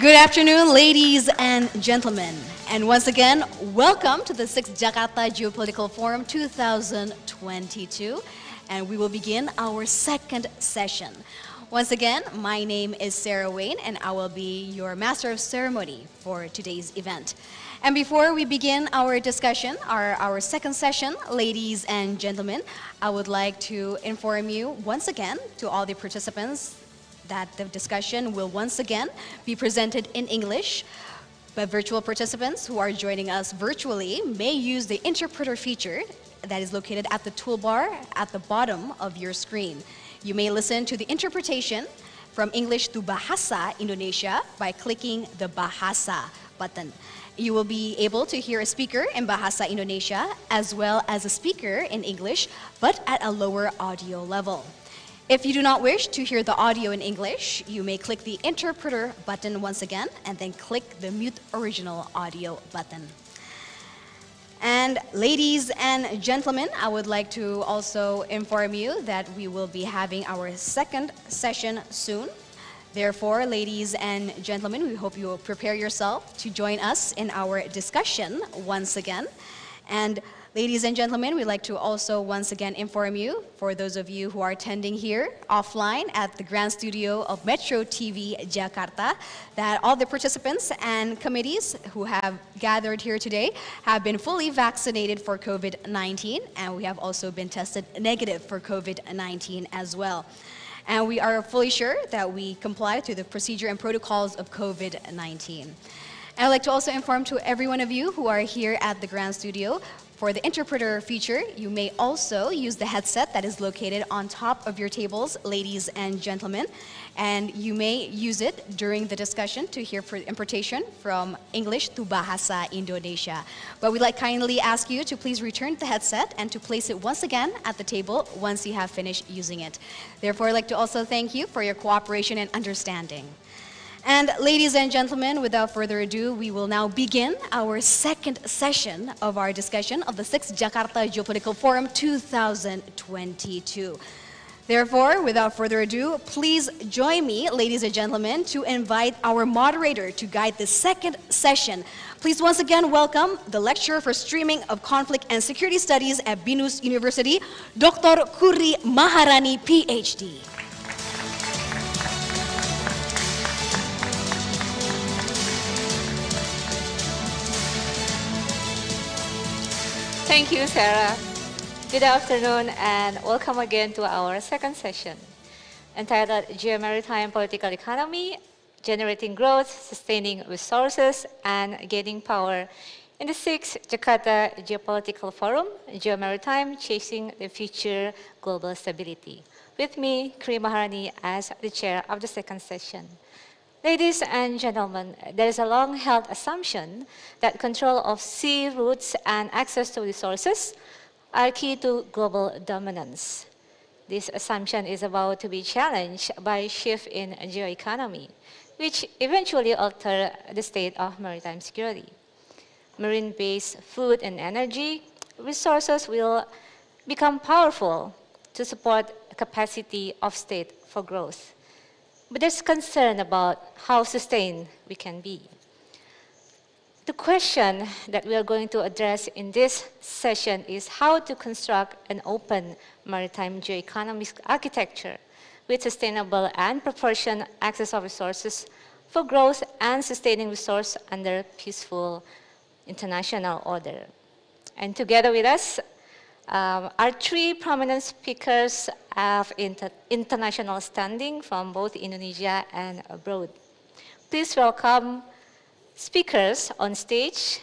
Good afternoon, ladies and gentlemen. And once again, welcome to the 6th Jakarta Geopolitical Forum 2022. And we will begin our second session. Once again, my name is Sarah Wayne, and I will be your master of ceremony for today's event. And before we begin our discussion, our second session, ladies and gentlemen, I would like to inform you once again to all the participants that the discussion will once again be presented in English, but virtual participants who are joining us virtually may use the interpreter feature that is located at the toolbar at the bottom of your screen. You may listen to the interpretation from English to Bahasa Indonesia by clicking the Bahasa button. You will be able to hear a speaker in Bahasa Indonesia as well as a speaker in English, but at a lower audio level. If you do not wish to hear the audio in English, you may click the interpreter button once again and then click the mute original audio button. And ladies and gentlemen, I would like to also inform you that we will be having our second session soon. Therefore, ladies and gentlemen, we hope you will prepare yourself to join us in our discussion once again. And ladies and gentlemen, we'd like to also once again inform you, for those of you who are attending here offline at the Grand Studio of Metro TV Jakarta, that all the participants and committees who have gathered here today have been fully vaccinated for COVID-19, and we have also been tested negative for COVID-19 as well. And we are fully sure that we comply to the procedure and protocols of COVID-19. I'd like to also inform to every one of you who are here at the Grand Studio, for the interpreter feature, you may also use the headset that is located on top of your tables, ladies and gentlemen, and you may use it during the discussion to hear interpretation from English to Bahasa Indonesia. But we'd like kindly ask you to please return the headset and to place it once again at the table once you have finished using it. Therefore, I'd like to also thank you for your cooperation and understanding. And ladies and gentlemen, without further ado, we will now begin our second session of our discussion of the 6th Jakarta Geopolitical Forum 2022. Therefore, without further ado, please join me, ladies and gentlemen, to invite our moderator to guide the second session. Please once again welcome the lecturer for streaming of conflict and security studies at Binus University, Dr. Kuri Maharani, PhD. Thank you, Sarah. Good afternoon and welcome again to our second session, entitled Geomaritime Political Economy, Generating Growth, Sustaining Resources, and Gaining Power in the 6th Jakarta Geopolitical Forum, Geomaritime, Chasing the Future Global Stability. With me, Kuri Maharani, as the chair of the second session. Ladies and gentlemen, there is a long-held assumption that control of sea routes and access to resources are key to global dominance. This assumption is about to be challenged by a shift in geoeconomy, which eventually alter the state of maritime security. Marine-based food and energy resources will become powerful to support the capacity of state for growth. But there's concern about how sustained we can be. The question that we are going to address in this session is how to construct an open maritime geoeconomic architecture with sustainable and proportioned access of resources for growth and sustaining resource under peaceful international order. And together with us are three prominent speakers of international standing from both Indonesia and abroad. Please welcome speakers on stage,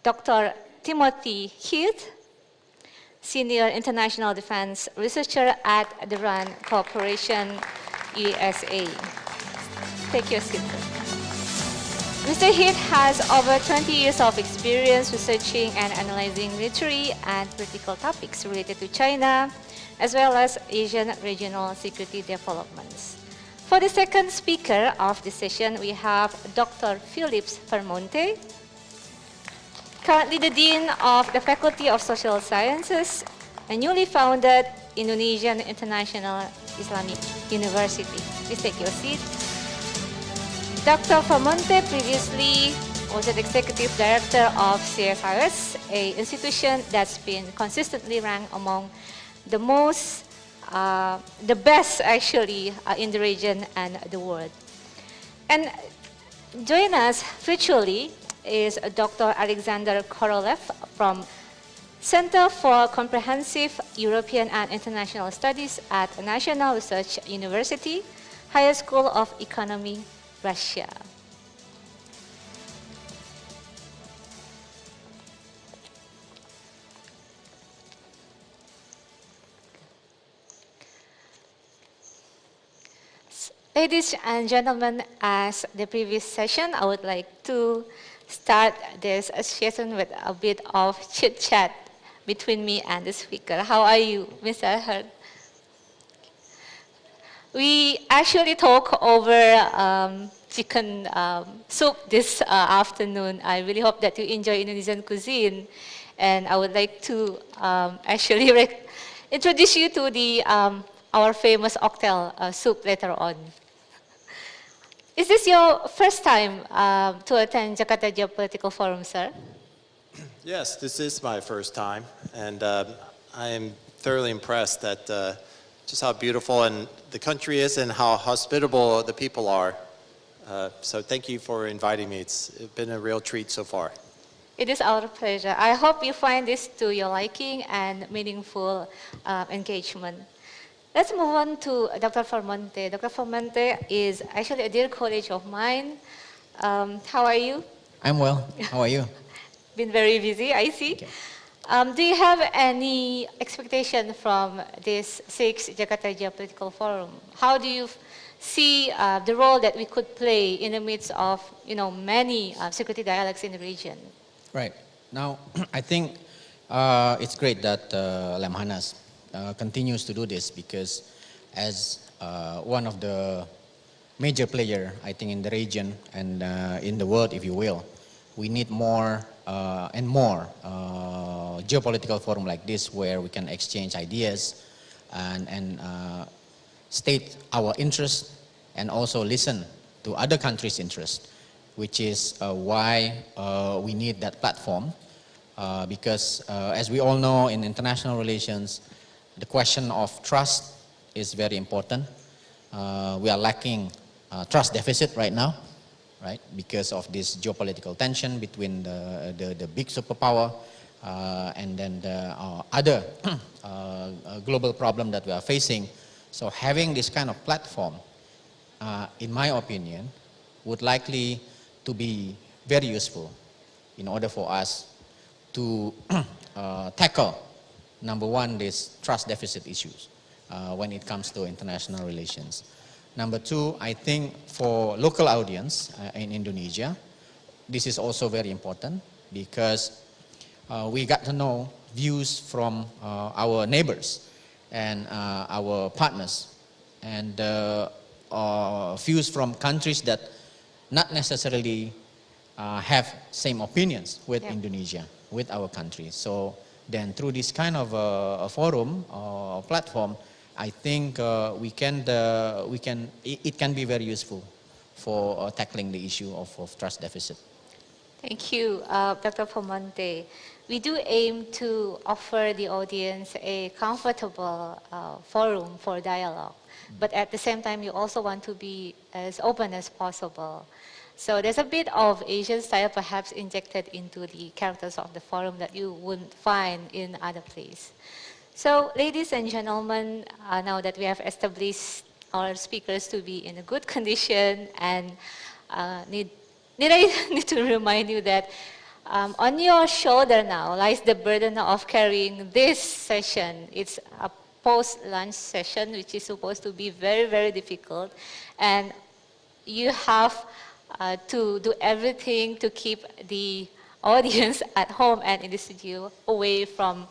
Dr. Timothy Heath, Senior International Defense Researcher at the RAND Corporation, USA. Take your seat. Mr. Heath has over 20 years of experience researching and analyzing military and political topics related to China, as well as Asian regional security developments. For the second speaker of the session, we have Dr. Philips Permonte, currently the Dean of the Faculty of Social Sciences, a newly founded Indonesian International Islamic University. Please take your seat. Dr. Permonte previously was an Executive Director of CSIS, an institution that's been consistently ranked among the most the best actually in the region and the world. And join us virtually is Dr. Alexander Korolev from Center for Comprehensive European and International Studies at National Research University, Higher School of Economy, Russia. Ladies and gentlemen, as the previous session, I would like to start this session with a bit of chit-chat between me and the speaker. How are you, Mr. Hurd? We actually talk over chicken soup this afternoon. I really hope that you enjoy Indonesian cuisine. And I would like to actually introduce you to the our famous oxtail soup later on. Is this your first time to attend Jakarta Geopolitical Forum, sir? Yes, this is my first time, and I am thoroughly impressed at just how beautiful and the country is and how hospitable the people are. So thank you for inviting me. It's been a real treat so far. It is our pleasure. I hope you find this to your liking and meaningful engagement. Let's move on to Dr. Permonte. Dr. Permonte is actually a dear colleague of mine. How are you? I'm well. How are you? Been very busy, I see. Okay. Do you have any expectation from this 6th Jakarta Geopolitical Forum? How do you see the role that we could play in the midst of many security dialogues in the region? Right. Now, I think it's great that Lemhannas continues to do this because as one of the major player, I think, in the region and in the world, if you will, we need more and more geopolitical forum like this where we can exchange ideas and state our interest and also listen to other countries' interest, which is why we need that platform. Because as we all know, in international relations, the question of trust is very important. We are lacking trust deficit right now, right? Because of this geopolitical tension between the big superpower and then the other global problem that we are facing. So having this kind of platform, in my opinion, would likely to be very useful in order for us to tackle, number one, this trust deficit issues when it comes to international relations. Number two, I think for local audience in Indonesia, this is also very important because we got to know views from our neighbors and our partners, and views from countries that not necessarily have same opinions with Indonesia, with our country. So then through this kind of a forum or platform, I think it can be very useful for tackling the issue of trust deficit. Thank you, Dr. Pomonte. We do aim to offer the audience a comfortable forum for dialogue, but at the same time, you also want to be as open as possible. So there's a bit of Asian style perhaps injected into the characters of the forum that you wouldn't find in other places. So ladies and gentlemen, now that we have established our speakers to be in a good condition, and need to remind you that on your shoulder now lies the burden of carrying this session. It's a post-lunch session, which is supposed to be very, very difficult. And you have to do everything to keep the audience at home and in the studio away from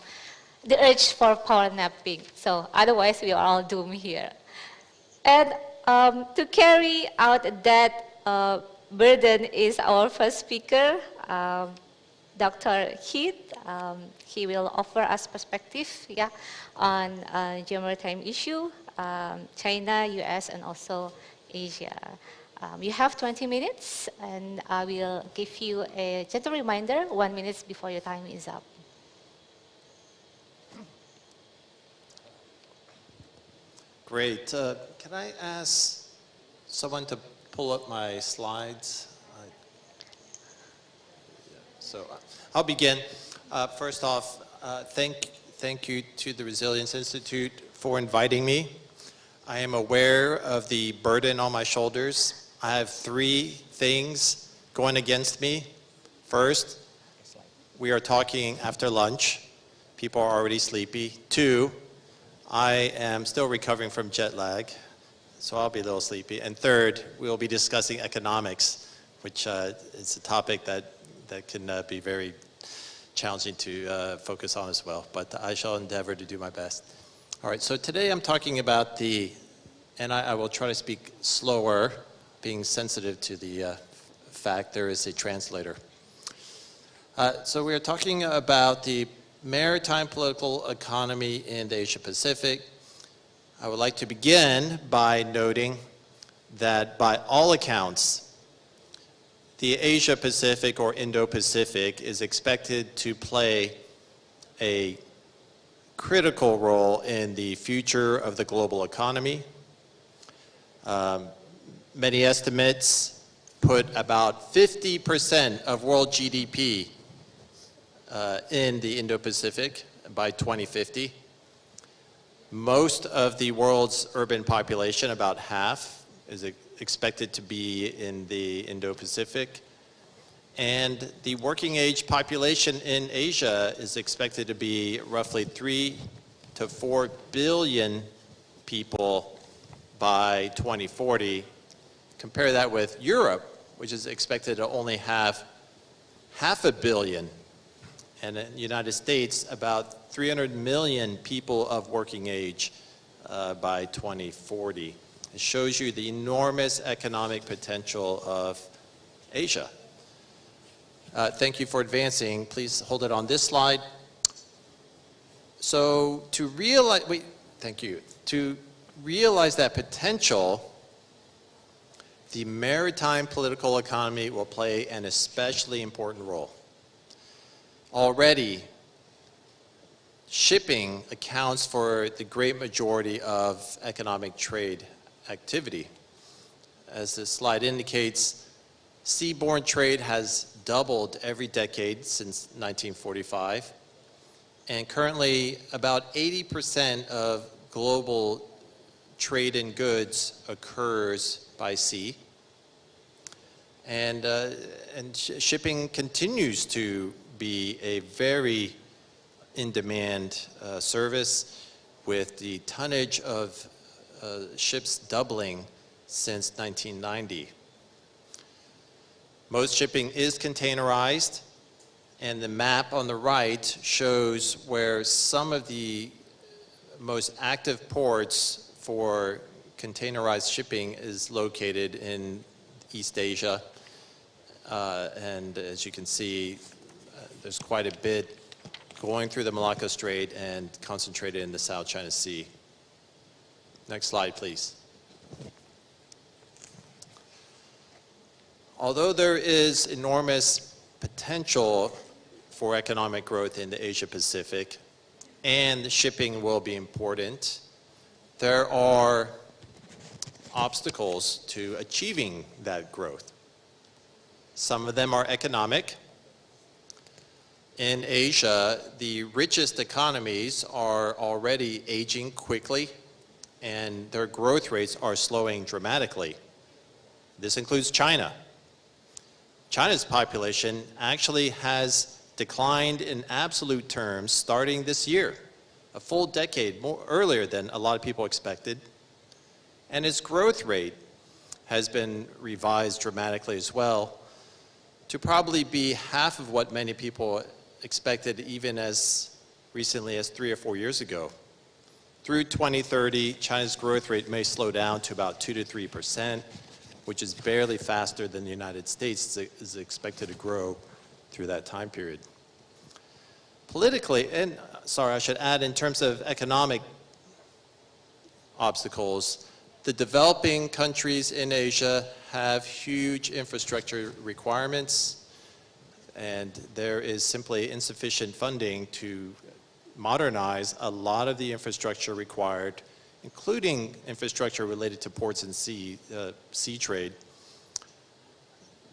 the urge for power napping. So otherwise, we are all doomed here. And to carry out that burden is our first speaker, Dr. Heath. He will offer us perspective on geomaritime issue, China, US, and also Asia. You have 20 minutes, and I will give you a gentle reminder 1 minute before your time is up. Great. Can I ask someone to pull up my slides? So I'll begin. First off, thank you to the Resilience Institute for inviting me. I am aware of the burden on my shoulders. I have 3 things going against me. First, we are talking after lunch. People are already sleepy. 2, I am still recovering from jet lag, so I'll be a little sleepy. And 3rd, we'll be discussing economics, which is a topic that can be very challenging to focus on as well. But I shall endeavor to do my best. All right, so today I'm talking about and I will try to speak slower, being sensitive to the fact there is a translator. So we are talking about the maritime political economy in the Asia-Pacific. I would like to begin by noting that by all accounts, the Asia-Pacific or Indo-Pacific is expected to play a critical role in the future of the global economy. Many estimates put about 50% of world GDP in the Indo-Pacific by 2050. Most of the world's urban population, about half, is expected to be in the Indo-Pacific. And the working age population in Asia is expected to be roughly 3 to 4 billion people by 2040. Compare that with Europe, which is expected to only have 500 million. And in the United States, about 300 million people of working age by 2040. It shows you the enormous economic potential of Asia. Thank you for advancing. Please hold it on this slide. So to realize, Thank you. To realize that potential, the maritime political economy will play an especially important role. Already, shipping accounts for the great majority of economic trade activity. As the slide indicates, seaborne trade has doubled every decade since 1945, and currently about 80% of global trade in goods occurs by sea. And shipping continues to be a very in-demand service, with the tonnage of ships doubling since 1990. Most shipping is containerized, and the map on the right shows where some of the most active ports for containerized shipping is located in East Asia. And as you can see, there's quite a bit going through the Malacca Strait and concentrated in the South China Sea. Next slide, please. Although there is enormous potential for economic growth in the Asia Pacific, and shipping will be important, there are obstacles to achieving that growth. Some of them are economic. In Asia, the richest economies are already aging quickly, and their growth rates are slowing dramatically. This includes China. China's population actually has declined in absolute terms starting this year, a full decade more earlier than a lot of people expected. And its growth rate has been revised dramatically as well, to probably be half of what many people expected even as recently as 3 or 4 years ago. Through 2030, China's growth rate may slow down to about 2 to 3%, which is barely faster than the United States is expected to grow through that time period. Politically, and sorry, I should add, in terms of economic obstacles, the developing countries in Asia have huge infrastructure requirements, and there is simply insufficient funding to modernize a lot of the infrastructure required, including infrastructure related to ports and sea trade.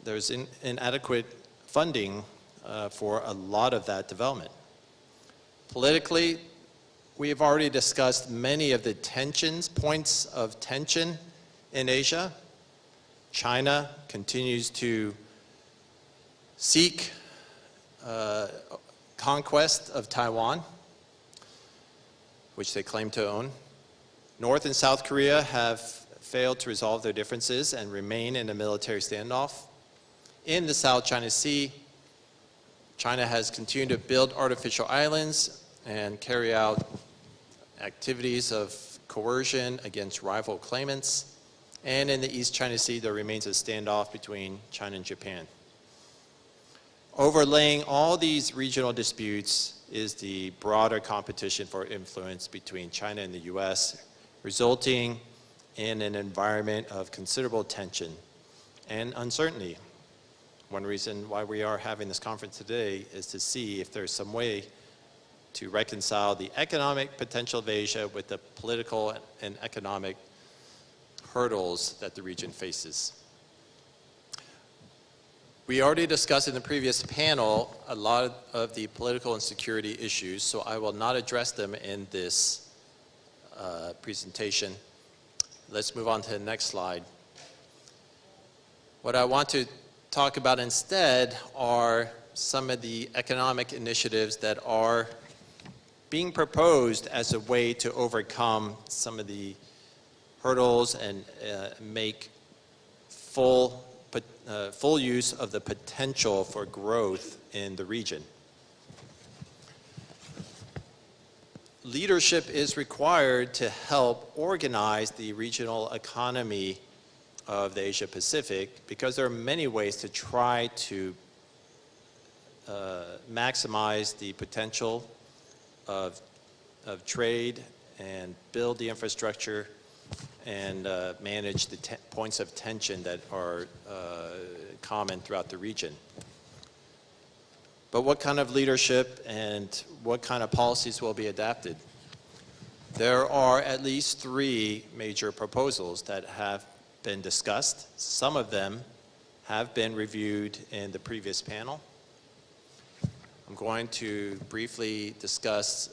There's inadequate funding for a lot of that development. Politically, we have already discussed many of the points of tension in Asia. China continues to seek conquest of Taiwan, which they claim to own. North and South Korea have failed to resolve their differences and remain in a military standoff. In the South China Sea, China has continued to build artificial islands and carry out activities of coercion against rival claimants. And in the East China Sea, there remains a standoff between China and Japan. Overlaying all these regional disputes is the broader competition for influence between China and the US, resulting in an environment of considerable tension and uncertainty. One reason why we are having this conference today is to see if there's some way to reconcile the economic potential of Asia with the political and economic hurdles that the region faces. We already discussed in the previous panel a lot of the political and security issues, so I will not address them in this presentation. Let's move on to the next slide. What I want to talk about instead are some of the economic initiatives that are being proposed as a way to overcome some of the hurdles and make full use of the potential for growth in the region. Leadership is required to help organize the regional economy of the Asia Pacific, because there are many ways to try to maximize the potential of trade and build the infrastructure and manage the points of tension that are common throughout the region. But what kind of leadership and what kind of policies will be adapted? There are at least 3 major proposals that have been discussed. Some of them have been reviewed in the previous panel. I'm going to briefly discuss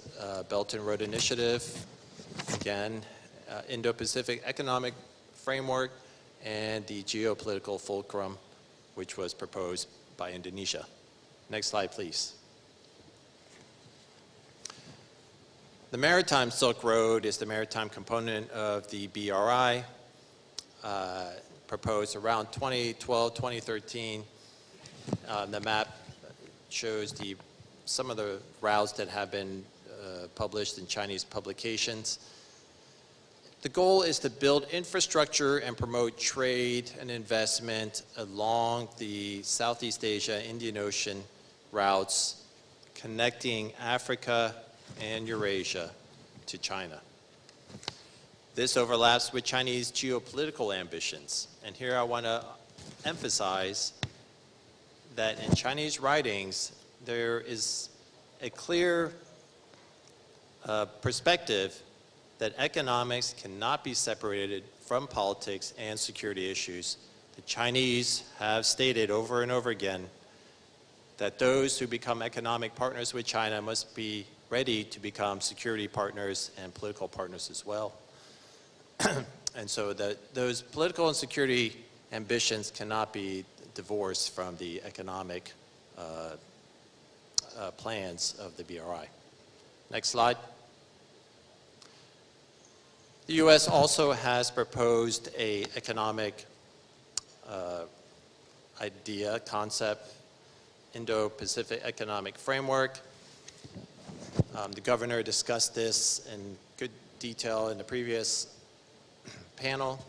Belt and Road Initiative, again, Indo-Pacific Economic Framework, and the geopolitical fulcrum, which was proposed by Indonesia. Next slide, please. The Maritime Silk Road is the maritime component of the BRI, proposed around 2012, 2013. The map shows some of the routes that have been published in Chinese publications. The goal is to build infrastructure and promote trade and investment along the Southeast Asia, Indian Ocean routes connecting Africa and Eurasia to China. This overlaps with Chinese geopolitical ambitions. And here I want to emphasize that in Chinese writings, there is a clear perspective that economics cannot be separated from politics and security issues. The Chinese have stated over and over again that those who become economic partners with China must be ready to become security partners and political partners as well. And so those political and security ambitions cannot be divorced from the economic plans of the BRI. Next slide. The U.S. also has proposed an economic concept, Indo-Pacific Economic Framework. The governor discussed this in good detail in the previous panel,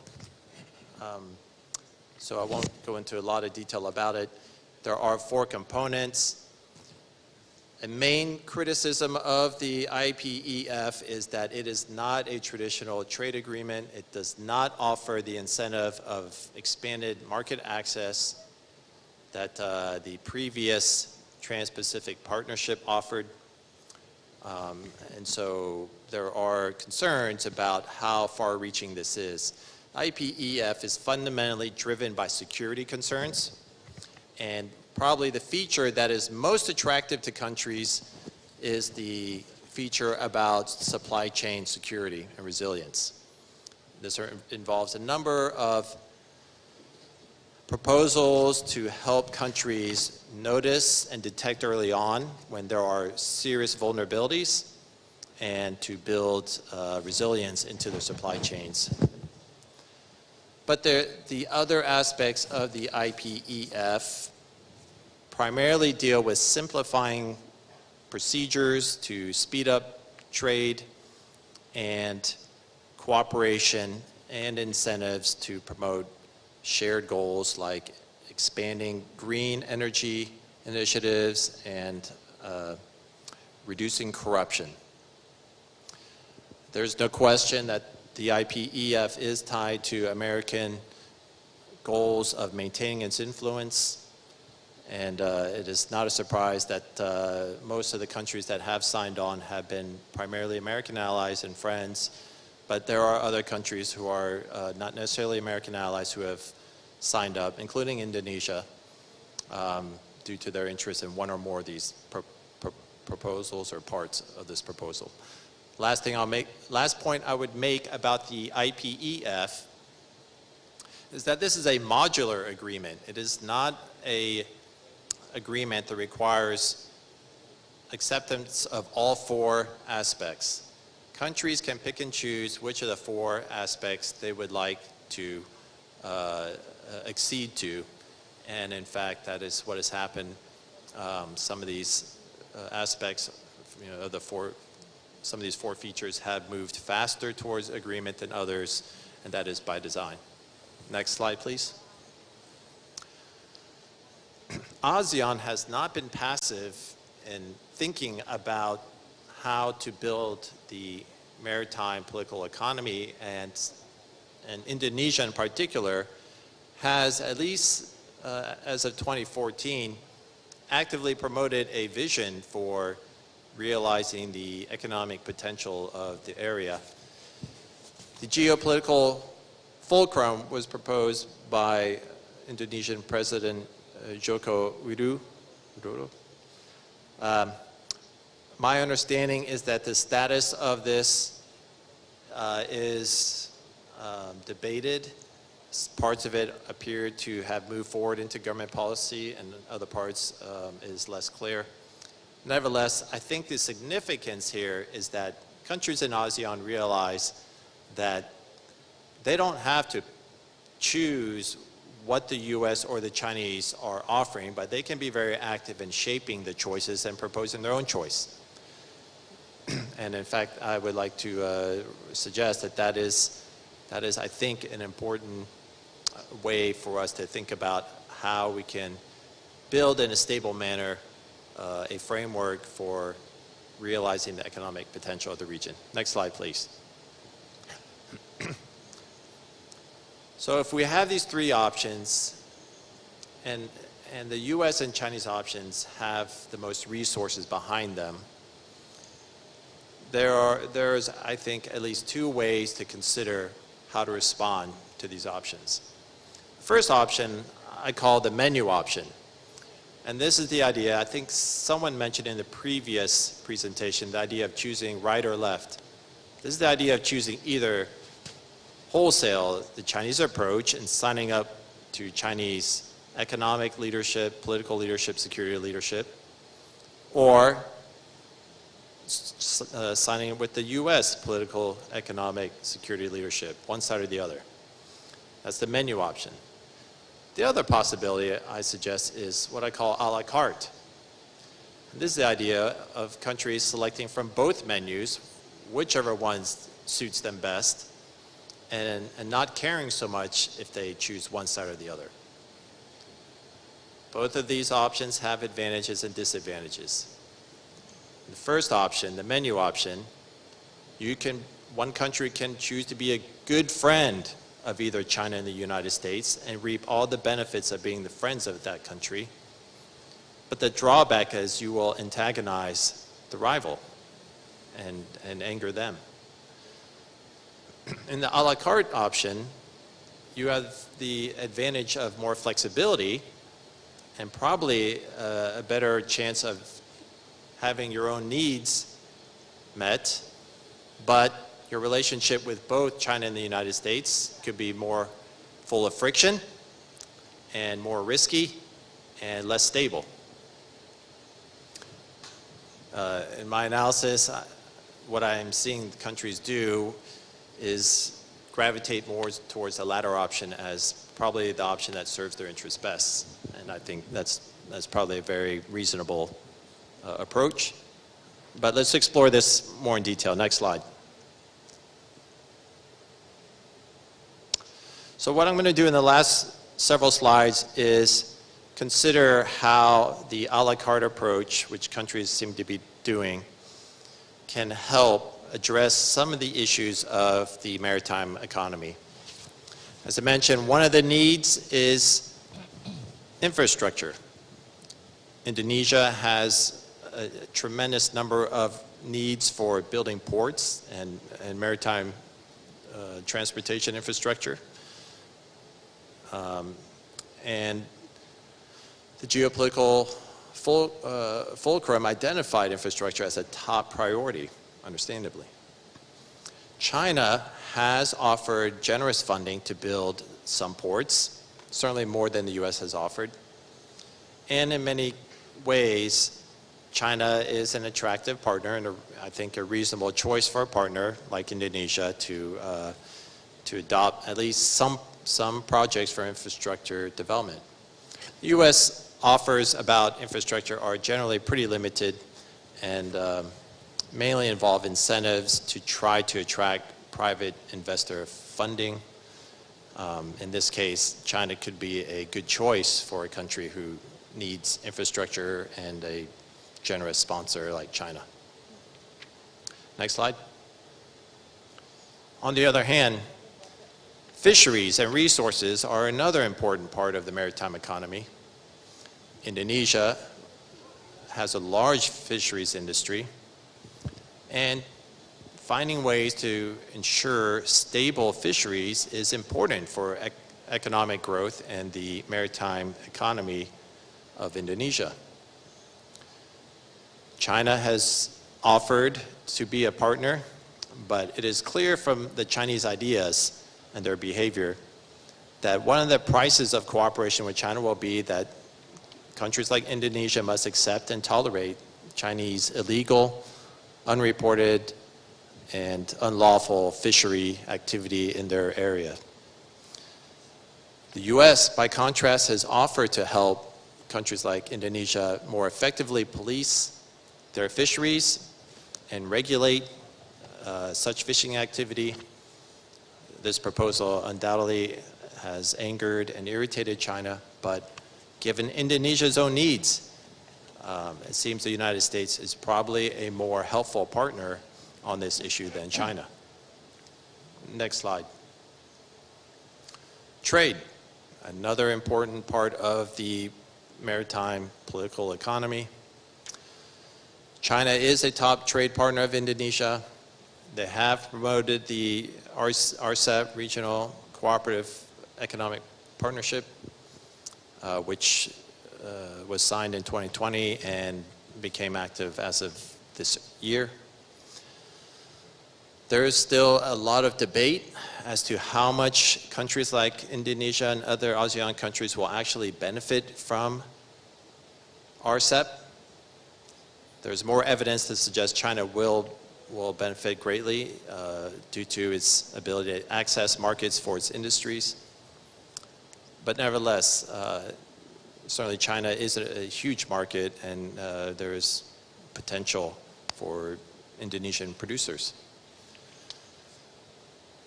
so I won't go into a lot of detail about it. There are 4 components. A main criticism of the IPEF is that it is not a traditional trade agreement. It does not offer the incentive of expanded market access that the previous Trans-Pacific Partnership offered. And so there are concerns about how far-reaching this is. IPEF is fundamentally driven by security concerns, and probably the feature that is most attractive to countries is the feature about supply chain security and resilience. This involves a number of proposals to help countries notice and detect early on when there are serious vulnerabilities and to build resilience into their supply chains. But the other aspects of the IPEF primarily deal with simplifying procedures to speed up trade and cooperation and incentives to promote shared goals like expanding green energy initiatives and reducing corruption. There's no question that the IPEF is tied to American goals of maintaining its influence. And it is not a surprise that most of the countries that have signed on have been primarily American allies and friends, but there are other countries who are not necessarily American allies who have signed up, including Indonesia, due to their interest in one or more of these proposals or parts of this proposal. Last point I would make about the IPEF is that this is a modular agreement. It is not an agreement that requires acceptance of all 4 aspects. Countries can pick and choose which of the 4 aspects they would like to accede to, and in fact that is what has happened. Some of these aspects, of some of these 4 features have moved faster towards agreement than others, and that is by design. Next slide, please. ASEAN has not been passive in thinking about how to build the maritime political economy, and Indonesia in particular, has at least as of 2014 actively promoted a vision for realizing the economic potential of the area. The geopolitical fulcrum was proposed by Indonesian President Joko Widodo. My understanding is that the status of this is debated. Parts of it appear to have moved forward into government policy, and other parts is less clear. Nevertheless, I think the significance here is that countries in ASEAN realize that they don't have to choose what the US or the Chinese are offering, but they can be very active in shaping the choices and proposing their own choice. And in fact, I would like to suggest that that is, I think, an important way for us to think about how we can build in a stable manner a framework for realizing the economic potential of the region. Next slide, please. So if we have these three options, and the US and Chinese options have the most resources behind them, there's, I think, at least two ways to consider how to respond to these options. The first option I call the menu option. And this is the idea, I think someone mentioned in the previous presentation, the idea of choosing right or left. This is the idea of choosing either wholesale the Chinese approach and signing up to Chinese economic leadership, political leadership, security leadership, or signing up with the US political, economic, security leadership, one side or the other. That's the menu option. The other possibility I suggest is what I call a la carte. This is the idea of countries selecting from both menus, whichever one suits them best, and not caring so much if they choose one side or the other. Both of these options have advantages and disadvantages. The first option, the menu option, one country can choose to be a good friend of either China and the United States and reap all the benefits of being the friends of that country. But the drawback is you will antagonize the rival and anger them. In the a la carte option, you have the advantage of more flexibility and probably a better chance of having your own needs met, but your relationship with both China and the United States could be more full of friction and more risky and less stable. In my analysis, what I'm seeing countries do is gravitate more towards the latter option as probably the option that serves their interests best. And I think that's probably a very reasonable approach. But let's explore this more in detail. Next slide. So what I'm going to do in the last several slides is consider how the a la carte approach, which countries seem to be doing, can help address some of the issues of the maritime economy. As I mentioned, one of the needs is infrastructure. Indonesia has a tremendous number of needs for building ports and maritime transportation infrastructure. And the geopolitical fulcrum identified infrastructure as a top priority, understandably. China has offered generous funding to build some ports, certainly more than the US has offered. And in many ways, China is an attractive partner and I think a reasonable choice for a partner like Indonesia to adopt at least some projects for infrastructure development. The US offers about infrastructure are generally pretty limited and mainly involve incentives to try to attract private investor funding. In this case, China could be a good choice for a country who needs infrastructure and a generous sponsor like China. Next slide. On the other hand, fisheries and resources are another important part of the maritime economy. Indonesia has a large fisheries industry, and finding ways to ensure stable fisheries is important for economic growth and the maritime economy of Indonesia. China has offered to be a partner, but it is clear from the Chinese ideas and their behavior that one of the prices of cooperation with China will be that countries like Indonesia must accept and tolerate Chinese illegal, unreported, and unlawful fishery activity in their area. The US, by contrast, has offered to help countries like Indonesia more effectively police their fisheries and regulate such fishing activity. This proposal undoubtedly has angered and irritated China, but given Indonesia's own needs, it seems the United States is probably a more helpful partner on this issue than China. Next slide. Trade, another important part of the maritime political economy. China is a top trade partner of Indonesia. They have promoted the RCEP, Regional Cooperative Economic Partnership, which was signed in 2020 and became active as of this year. There is still a lot of debate as to how much countries like Indonesia and other ASEAN countries will actually benefit from RCEP. There's more evidence to suggest China will benefit greatly due to its ability to access markets for its industries. But nevertheless, certainly China is a huge market, and there is potential for Indonesian producers.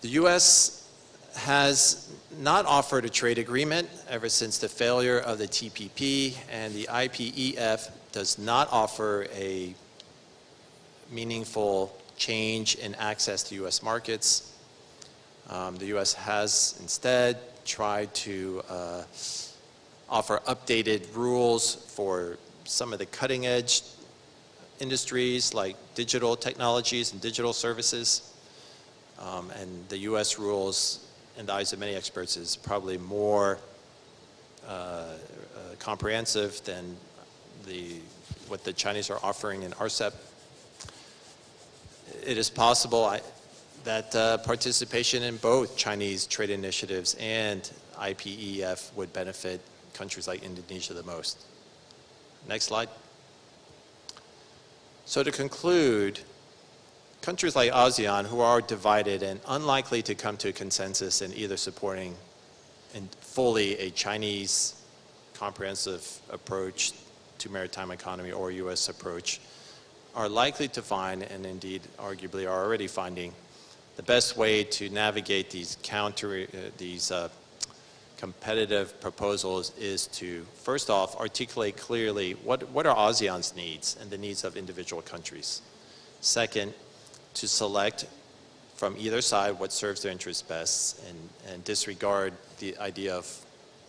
The U.S. has not offered a trade agreement ever since the failure of the TPP, and the IPEF does not offer a meaningful change in access to U.S. markets. The U.S. has instead tried to offer updated rules for some of the cutting-edge industries like digital technologies and digital services. And the U.S. rules, in the eyes of many experts, is probably more comprehensive than what the Chinese are offering in RCEP. It is possible that participation in both Chinese trade initiatives and IPEF would benefit countries like Indonesia the most. Next slide. So to conclude, countries like ASEAN, who are divided and unlikely to come to a consensus in either supporting fully a Chinese comprehensive approach to maritime economy or U.S. approach, are likely to find, and indeed arguably are already finding, the best way to navigate these competitive proposals is to, first off, articulate clearly what are ASEAN's needs and the needs of individual countries. Second, to select from either side what serves their interests best and disregard the idea of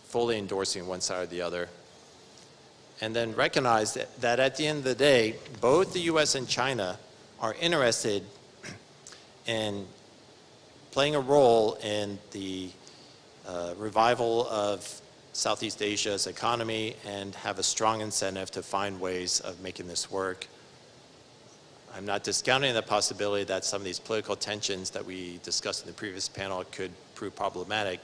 fully endorsing one side or the other. And then recognize that at the end of the day, both the US and China are interested in playing a role in the revival of Southeast Asia's economy and have a strong incentive to find ways of making this work. I'm not discounting the possibility that some of these political tensions that we discussed in the previous panel could prove problematic,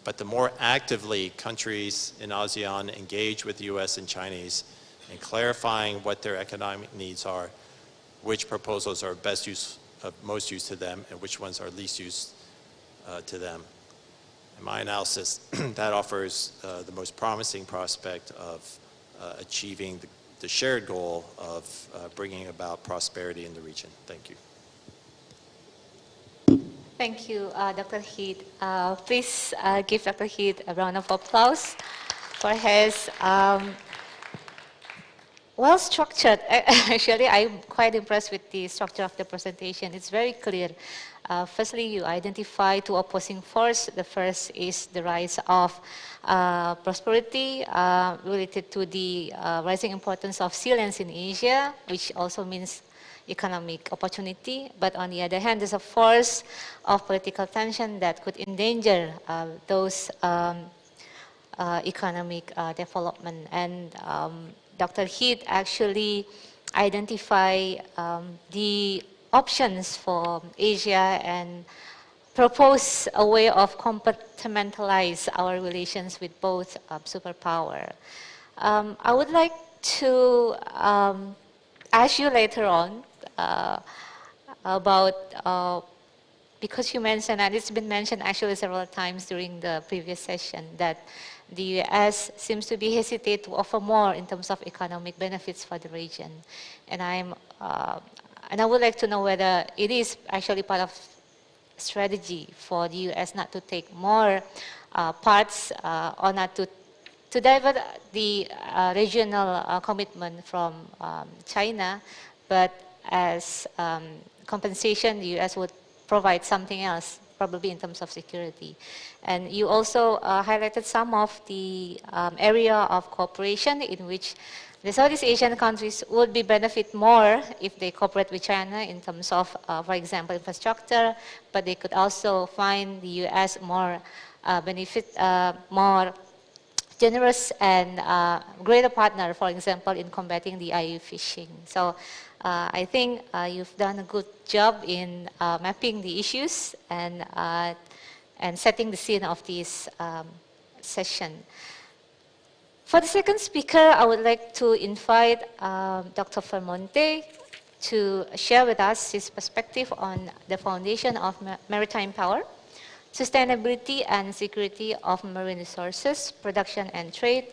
but the more actively countries in ASEAN engage with the US and Chinese in clarifying what their economic needs are, which proposals are most use to them, and which ones are least use to them. In my analysis, that offers the most promising prospect of achieving the shared goal of bringing about prosperity in the region. Thank you. Thank you, Dr. Heath. Please give Dr. Heath a round of applause for his well structured. Actually, I'm quite impressed with the structure of the presentation. It's very clear. Firstly, you identify two opposing forces. The first is the rise of prosperity related to the rising importance of resilience in Asia, which also means economic opportunity. But on the other hand, there's a force of political tension that could endanger those economic development. And Dr. Heath actually identify the options for Asia and propose a way of compartmentalize our relations with both superpower. I would like to ask you later on about, because you mentioned, and it's been mentioned actually several times during the previous session, that the US seems to be hesitant to offer more in terms of economic benefits for the region. And I would like to know whether it is actually part of strategy for the US not to take more parts or not to divert the regional commitment from China, but as compensation, the US would provide something else, probably in terms of security. And you also highlighted some of the area of cooperation in which the Southeast Asian countries would be benefit more if they cooperate with China in terms of, for example, infrastructure, but they could also find the US more more generous and greater partner, for example, in combating the IUU fishing. So I think you've done a good job in mapping the issues and setting the scene of this session. For the second speaker, I would like to invite Dr. Fermonte to share with us his perspective on the foundation of maritime power, sustainability and security of marine resources, production and trade,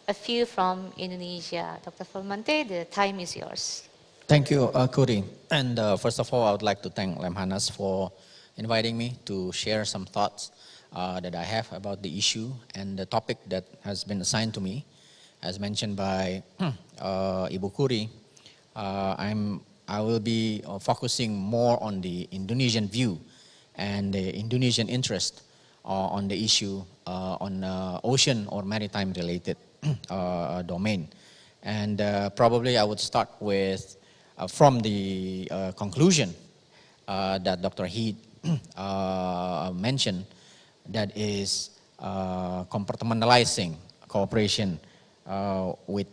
a few from Indonesia. Dr. Fermonte, the time is yours. Thank you, Kuri. And first of all, I would like to thank Lemhannas for inviting me to share some thoughts that I have about the issue and the topic that has been assigned to me. As mentioned by Ibu Kuri, I will be focusing more on the Indonesian view and the Indonesian interest on the issue on ocean or maritime related domain. And probably I would start with from the conclusion that Dr. Heath mentioned, that is compartmentalizing cooperation with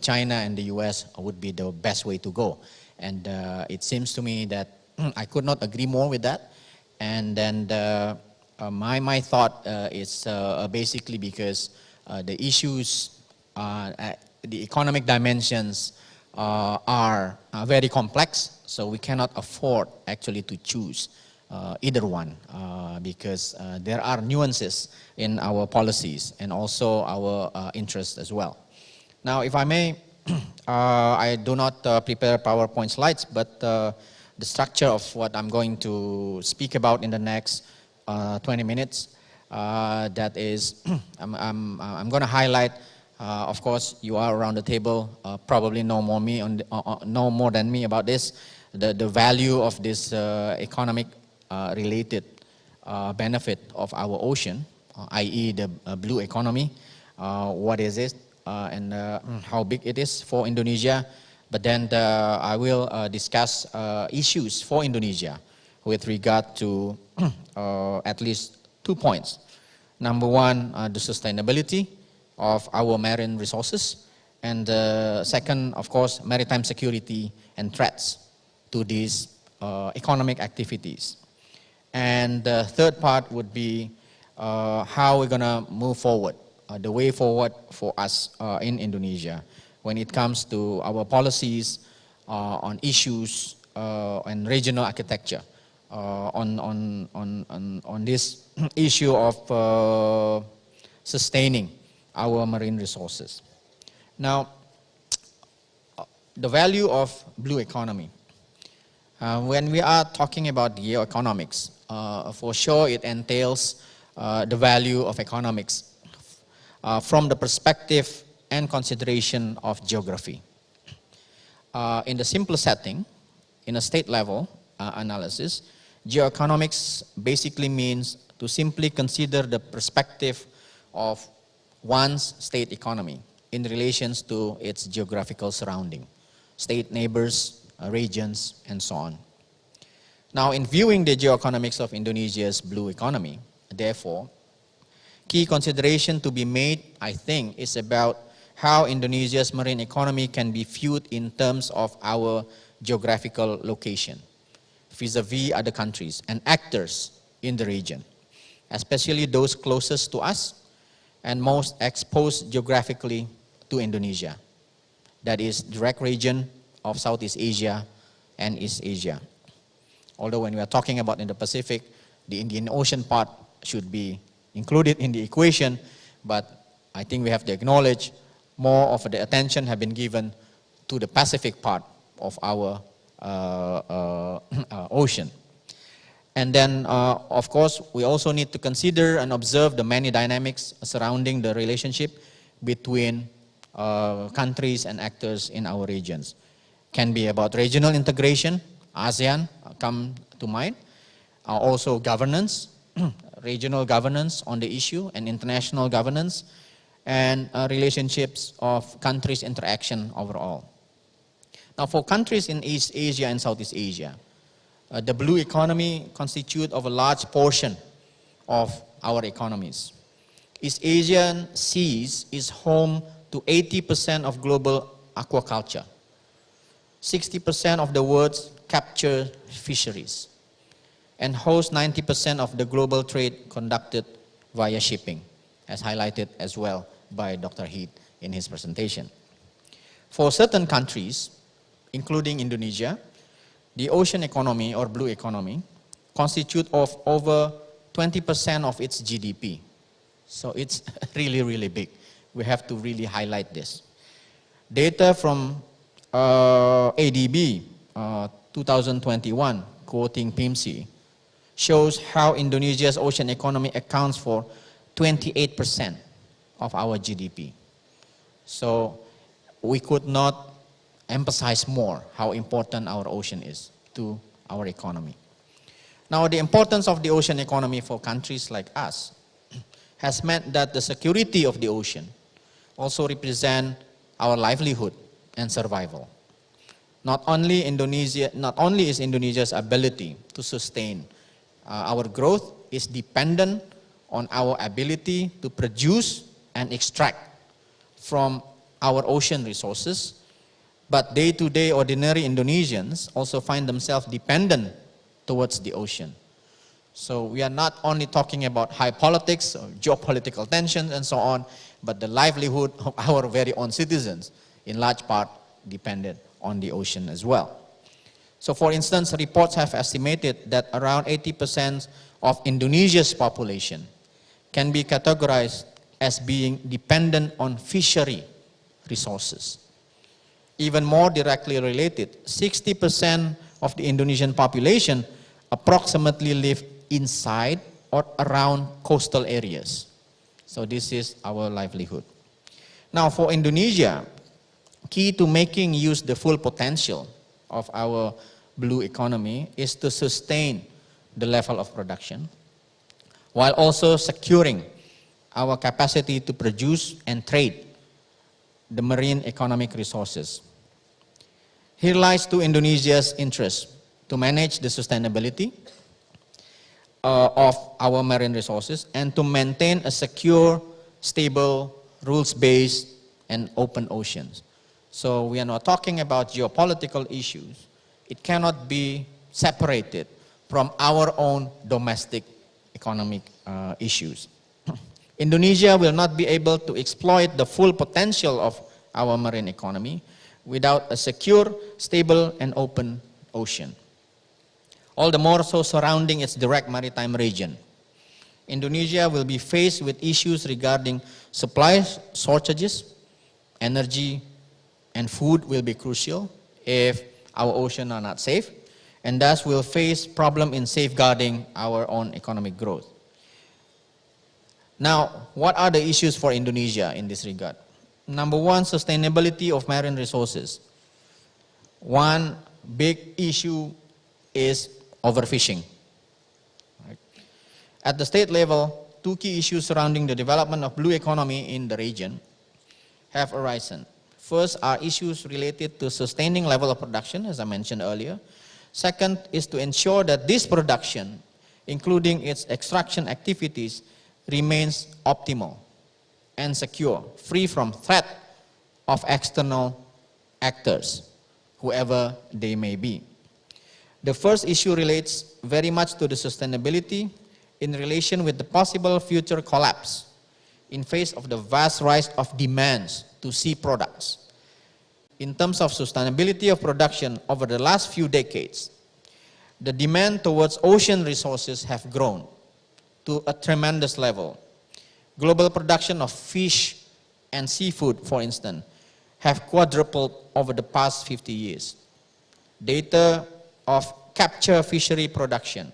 China and the US would be the best way to go. And it seems to me that I could not agree more with that. And then my thought is basically because the issues, the economic dimensions are very complex, so we cannot afford actually to choose either one because there are nuances in our policies and also our interests as well. Now, if I may, I do not prepare PowerPoint slides, but the structure of what I'm going to speak about in the next 20 minutes, that is, I'm going to highlight. Of course, you are around the table, probably know more than me about this. The value of this economic related benefit of our ocean, i.e. the blue economy. What is it and how big it is for Indonesia. But then I will discuss issues for Indonesia with regard to at least 2 points. Number one, the sustainability of our marine resources, and second, of course, maritime security and threats to these economic activities. And the third part would be how we're gonna move forward, the way forward for us in Indonesia when it comes to our policies on issues and regional architecture on this issue of sustaining our marine resources. Now, the value of blue economy. When we are talking about geoeconomics, for sure it entails the value of economics from the perspective and consideration of geography. In the simple setting, in a state level analysis, geoeconomics basically means to simply consider the perspective of one's state economy in relations to its geographical surrounding, state neighbors, regions, and so on. Now, in viewing the geoeconomics of Indonesia's blue economy, therefore, key consideration to be made, I think, is about how Indonesia's marine economy can be viewed in terms of our geographical location, vis-a-vis other countries and actors in the region, especially those closest to us and most exposed geographically to Indonesia. That is, direct region of Southeast Asia and East Asia. Although when we are talking about Indo-Pacific, the Indian Ocean part should be included in the equation, but I think we have to acknowledge more of the attention have been given to the Pacific part of our ocean. And then, of course, we also need to consider and observe the many dynamics surrounding the relationship between countries and actors in our regions. Can be about regional integration, ASEAN come to mind, also governance, regional governance on the issue, and international governance, and relationships of countries' interaction overall. Now, for countries in East Asia and Southeast Asia, the blue economy constitutes of a large portion of our economies. East Asian seas is home to 80% of global aquaculture. 60% of the world's capture fisheries, and hosts 90% of the global trade conducted via shipping, as highlighted as well by Dr. Heath in his presentation. For certain countries, including Indonesia, the ocean economy or blue economy constitutes of over 20% of its GDP. So it's really, really big. We have to really highlight this. Data from ADB 2021, quoting PIMSI, shows how Indonesia's ocean economy accounts for 28% of our GDP. So we could not emphasize more how important our ocean is to our economy. Now, the importance of the ocean economy for countries like us has meant that the security of the ocean also represents our livelihood and survival. Not only is Indonesia's ability to sustain our growth is dependent on our ability to produce and extract from our ocean resources, but day-to-day ordinary Indonesians also find themselves dependent towards the ocean. So we are not only talking about high politics or geopolitical tensions and so on, but the livelihood of our very own citizens, in large part, dependent on the ocean as well. So for instance, reports have estimated that around 80% of Indonesia's population can be categorized as being dependent on fishery resources. Even more directly related, 60% of the Indonesian population approximately live inside or around coastal areas. So this is our livelihood. Now for Indonesia, key to making use the full potential of our blue economy is to sustain the level of production while also securing our capacity to produce and trade the marine economic resources. Here lies to Indonesia's interest to manage the sustainability of our marine resources and to maintain a secure, stable, rules-based, and open oceans. So we are not talking about geopolitical issues. It cannot be separated from our own domestic economic issues. Indonesia will not be able to exploit the full potential of our marine economy without a secure, stable, and open ocean. All the more so surrounding its direct maritime region. Indonesia will be faced with issues regarding supply shortages, energy, and food will be crucial if our oceans are not safe, and thus will face problem in safeguarding our own economic growth. Now, what are the issues for Indonesia in this regard? number one, sustainability of marine resources. One big issue is overfishing. Right. At the state level, two key issues surrounding the development of blue economy in the region have arisen. First are issues related to sustaining level of production, as I mentioned earlier. Second is to ensure that this production, including its extraction activities, remains optimal and secure, free from threat of external actors, whoever they may be. The first issue relates very much to the sustainability in relation with the possible future collapse in face of the vast rise of demands to sea products. In terms of sustainability of production over the last few decades, the demand towards ocean resources have grown to a tremendous level. Global production of fish and seafood, for instance, have quadrupled over the past 50 years. Data of capture fishery production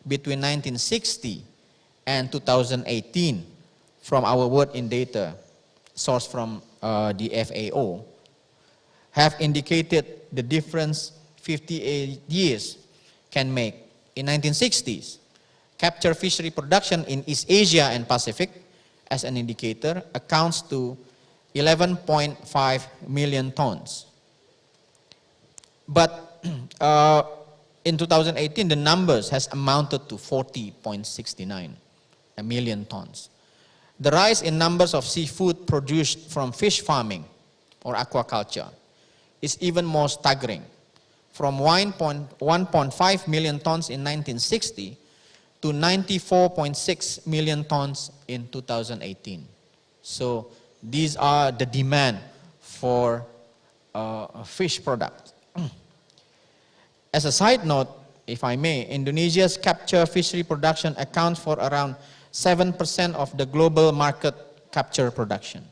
between 1960 and 2018 from our Word in Data, sourced from the FAO, have indicated the difference 58 years can make. In 1960s, capture fishery production in East Asia and Pacific, as an indicator, accounts to 11.5 million tons. But in 2018, the numbers has amounted to 40.69 million tons. The rise in numbers of seafood produced from fish farming or aquaculture is even more staggering, from 1.5 million tons in 1960 to 94.6 million tons in 2018. So these are the demand for fish products. As a side note, if I may, Indonesia's capture fishery production accounts for around 7% of the global market capture production.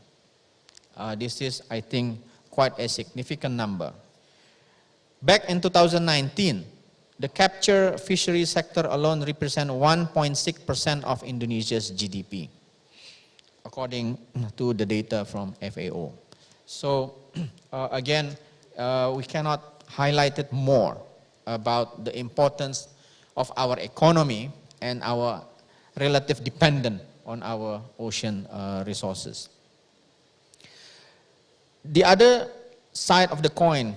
This is, I think, quite a significant number. Back in 2019, the capture fishery sector alone represents 1.6% of Indonesia's GDP, according to the data from FAO. So again, we cannot highlight it more about the importance of our economy and our relative dependence on our ocean resources. The other side of the coin,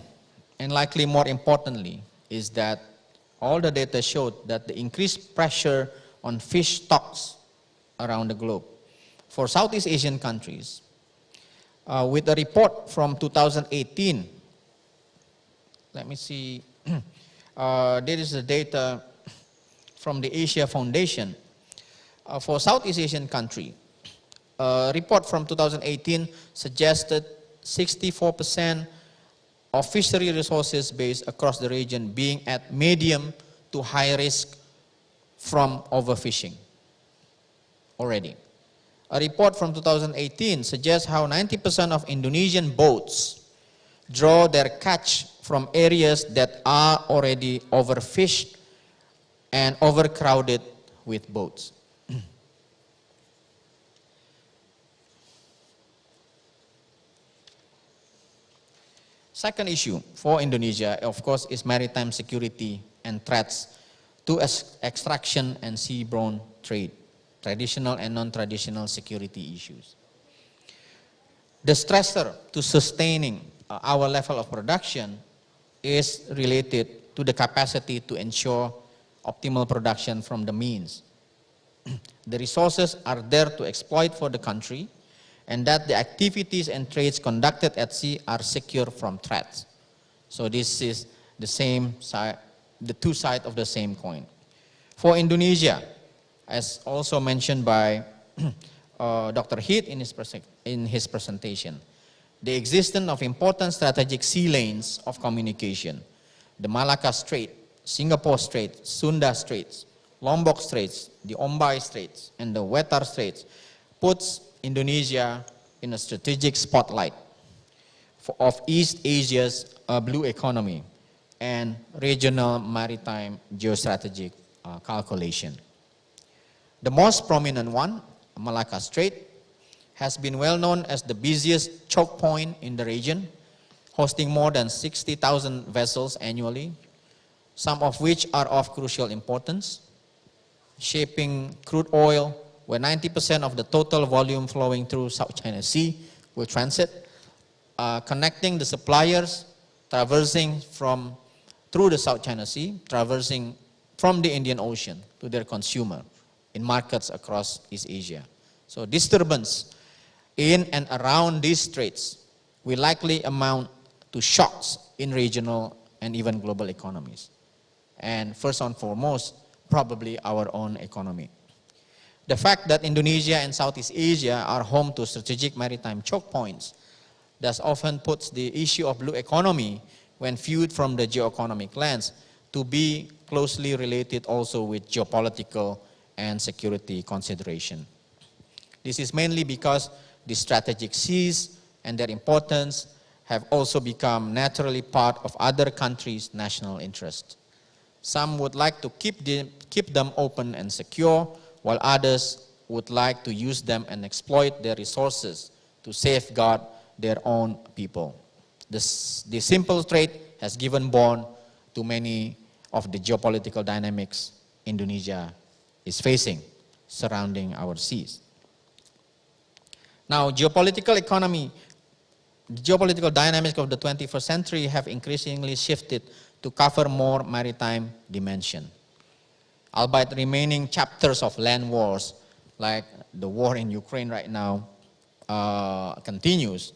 and likely more importantly, is that all the data showed that the increased pressure on fish stocks around the globe. For Southeast Asian countries, with a report from 2018, let me see, there is the data from the Asia Foundation. For Southeast Asian country, a report from 2018 suggested 64% of fishery resources base across the region being at medium to high risk from overfishing already. A report from 2018 suggests how 90% of Indonesian boats draw their catch from areas that are already overfished and overcrowded with boats. Second issue for Indonesia, of course, is maritime security and threats to extraction and seaborne trade, traditional and non-traditional security issues. The stressor to sustaining our level of production is related to the capacity to ensure optimal production from the means. The resources are there to exploit for the country, and that the activities and trades conducted at sea are secure from threats. So this is the same side, the two sides of the same coin. For Indonesia, as also mentioned by Dr. Heath in his presentation, the existence of important strategic sea lanes of communication, the Malacca Strait, Singapore Strait, Sunda Straits, Lombok Straits, the Ombai Straits, and the Wetar Straits, puts Indonesia in a strategic spotlight of East Asia's blue economy and regional maritime geostrategic calculation. The most prominent one, Malacca Strait, has been well known as the busiest choke point in the region, hosting more than 60,000 vessels annually, some of which are of crucial importance, shaping crude oil, where 90% of the total volume flowing through South China Sea will transit, connecting the suppliers, traversing through the South China Sea, traversing from the Indian Ocean to their consumer in markets across East Asia. So disturbance in and around these straits will likely amount to shocks in regional and even global economies. And first and foremost, probably our own economy. The fact that Indonesia and Southeast Asia are home to strategic maritime choke points thus often puts the issue of blue economy, when viewed from the geoeconomic lens, to be closely related also with geopolitical and security consideration. This is mainly because the strategic seas and their importance have also become naturally part of other countries' national interest. Some would like to keep them open and secure, while others would like to use them and exploit their resources to safeguard their own people. The simple trait has given born to many of the geopolitical dynamics Indonesia is facing surrounding our seas. Now, geopolitical dynamics of the 21st century have increasingly shifted to cover more maritime dimension. Albeit remaining chapters of land wars, like the war in Ukraine right now, continues,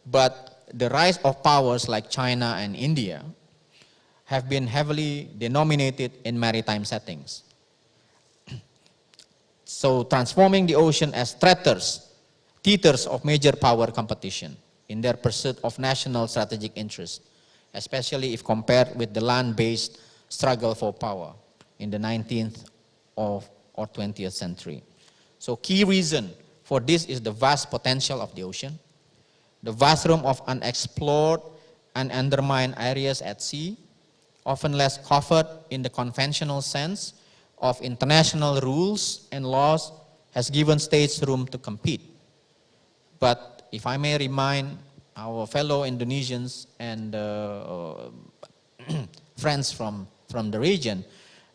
but the rise of powers like China and India have been heavily denominated in maritime settings. So transforming the ocean as theaters of major power competition in their pursuit of national strategic interest, especially if compared with the land-based struggle for power in the 19th or 20th century. So key reason for this is the vast potential of the ocean, the vast room of unexplored and undermined areas at sea, often less covered in the conventional sense of international rules and laws, has given states room to compete. But if I may remind our fellow Indonesians and friends from the region,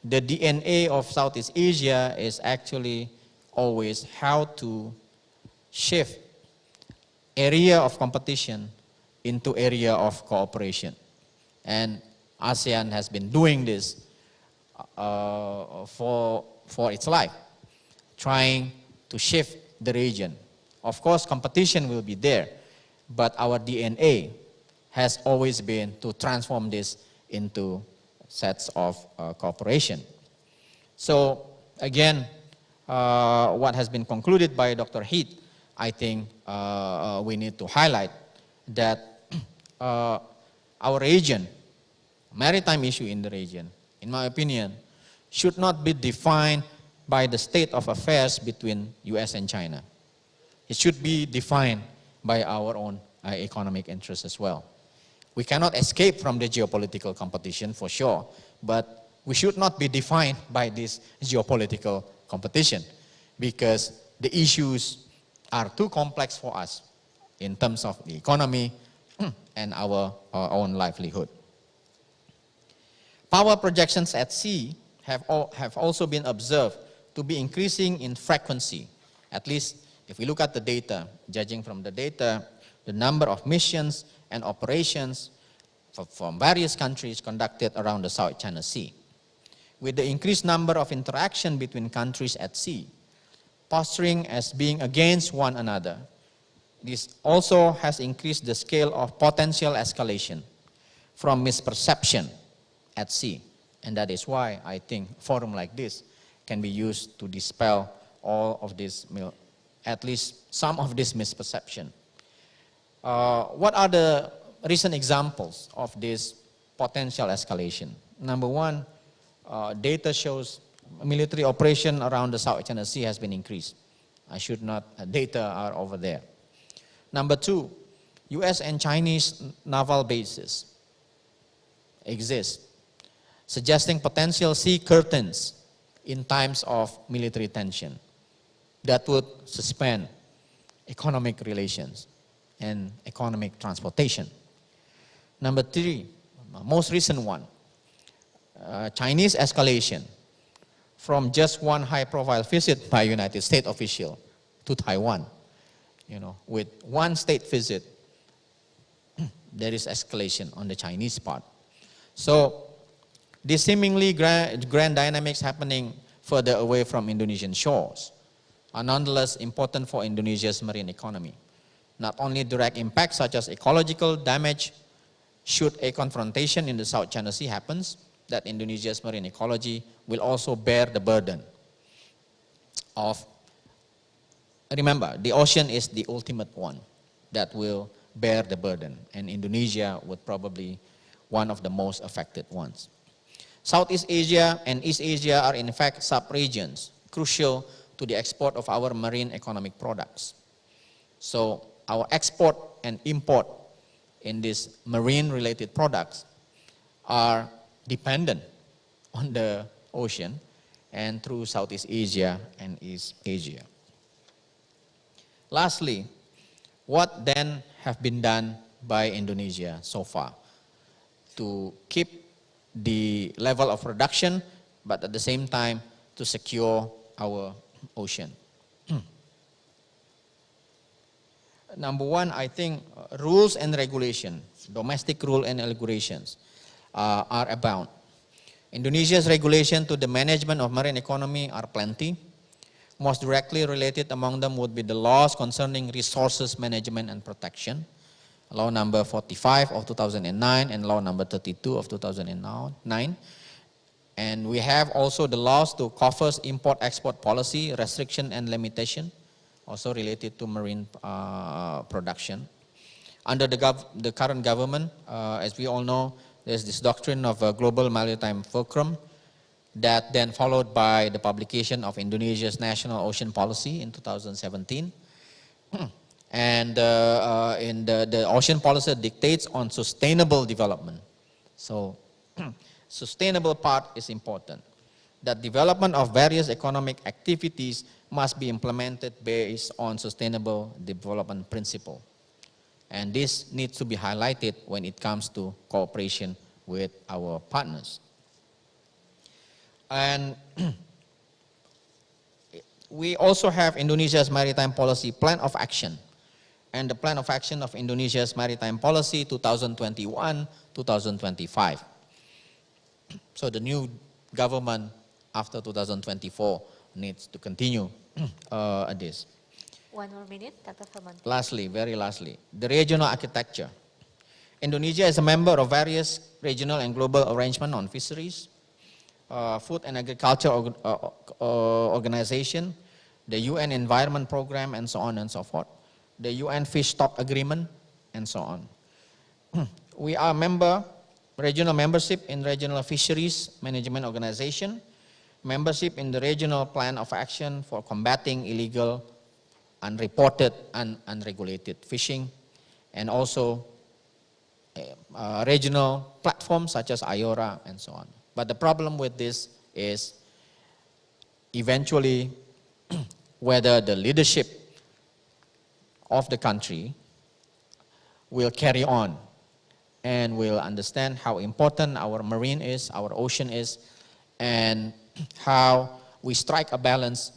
the DNA of Southeast Asia is actually always how to shift area of competition into area of cooperation. And ASEAN has been doing this for its life, trying to shift the region. Of course, competition will be there, but our DNA has always been to transform this into sets of cooperation. So again, what has been concluded by Dr. Heath, I think we need to highlight that our region, maritime issue in the region, in my opinion, should not be defined by the state of affairs between US and China. It should be defined by our own economic interests as well. We cannot escape from the geopolitical competition for sure, but we should not be defined by this geopolitical competition, because the issues are too complex for us in terms of the economy and our own livelihood. Power projections at sea have also been observed to be increasing in frequency. At least if we look at the data, judging from the data, the number of missions and operations from various countries conducted around the South China Sea. With the increased number of interaction between countries at sea, posturing as being against one another, this also has increased the scale of potential escalation from misperception at sea. And that is why I think a forum like this can be used to dispel all of this, at least some of this misperception. What are the recent examples of this potential escalation? Number one, data shows military operation around the South China Sea has been increased. I should not, data are over there. Number two, US and Chinese naval bases exist, suggesting potential sea curtains in times of military tension that would suspend economic relations and economic transportation. Number 3, most recent one, Chinese escalation from just one high-profile visit by United States official to Taiwan. With one state visit, there is escalation on the Chinese part. So, these seemingly grand dynamics happening further away from Indonesian shores are nonetheless important for Indonesia's marine economy. Not only direct impacts such as ecological damage, should a confrontation in the South China Sea happens, that Indonesia's marine ecology will also bear the burden of, remember, the ocean is the ultimate one that will bear the burden, and Indonesia would probably one of the most affected ones. Southeast Asia and East Asia are in fact sub-regions crucial to the export of our marine economic products. So our export and import in these marine-related products are dependent on the ocean and through Southeast Asia and East Asia. Lastly, what then have been done by Indonesia so far to keep the level of production, but at the same time to secure our ocean? Number one, I think rules and regulations, domestic rule and regulations are abound. Indonesia's regulation to the management of marine economy are plenty. Most directly related among them would be the laws concerning resources management and protection, Law number 45 of 2009 and Law number 32 of 2009. And we have also the laws to cover import-export policy, restriction and limitation, also related to marine production. Under the current government, as we all know, there's this doctrine of a global maritime fulcrum that then followed by the publication of Indonesia's national ocean policy in 2017. And in the ocean policy dictates on sustainable development. So sustainable part is important. That development of various economic activities must be implemented based on sustainable development principle. And this needs to be highlighted when it comes to cooperation with our partners. And we also have Indonesia's Maritime Policy Plan of Action and the Plan of Action of Indonesia's Maritime Policy 2021-2025. So the new government after 2024 needs to continue this. 1 more minute, Dr. Fermanti. Lastly, very lastly, the regional architecture. Indonesia is a member of various regional and global arrangements on fisheries, Food and Agriculture Organization, the UN Environment Program, and so on and so forth, the UN Fish Stock Agreement, and so on. We are regional membership in Regional Fisheries Management Organization, membership in the Regional Plan of Action for Combating Illegal, Unreported, and Unregulated Fishing, and also regional platforms such as IORA and so on. But the problem with this is eventually whether the leadership of the country will carry on and will understand how important our marine is, our ocean is, and how we strike a balance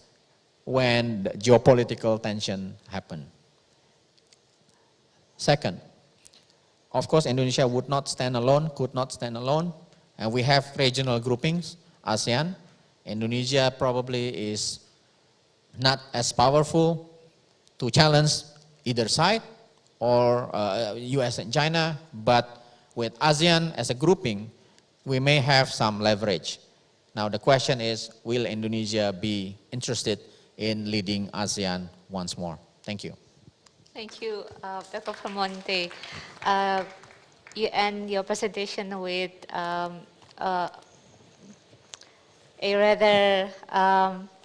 when the geopolitical tension happen. Second, of course, Indonesia would not stand alone, could not stand alone, and we have regional groupings, ASEAN. Indonesia probably is not as powerful to challenge either side or US and China, but with ASEAN as a grouping, we may have some leverage. Now the question is, will Indonesia be interested in leading ASEAN once more? Thank you. Thank you, Dr. Fermanti. You end your presentation with a rather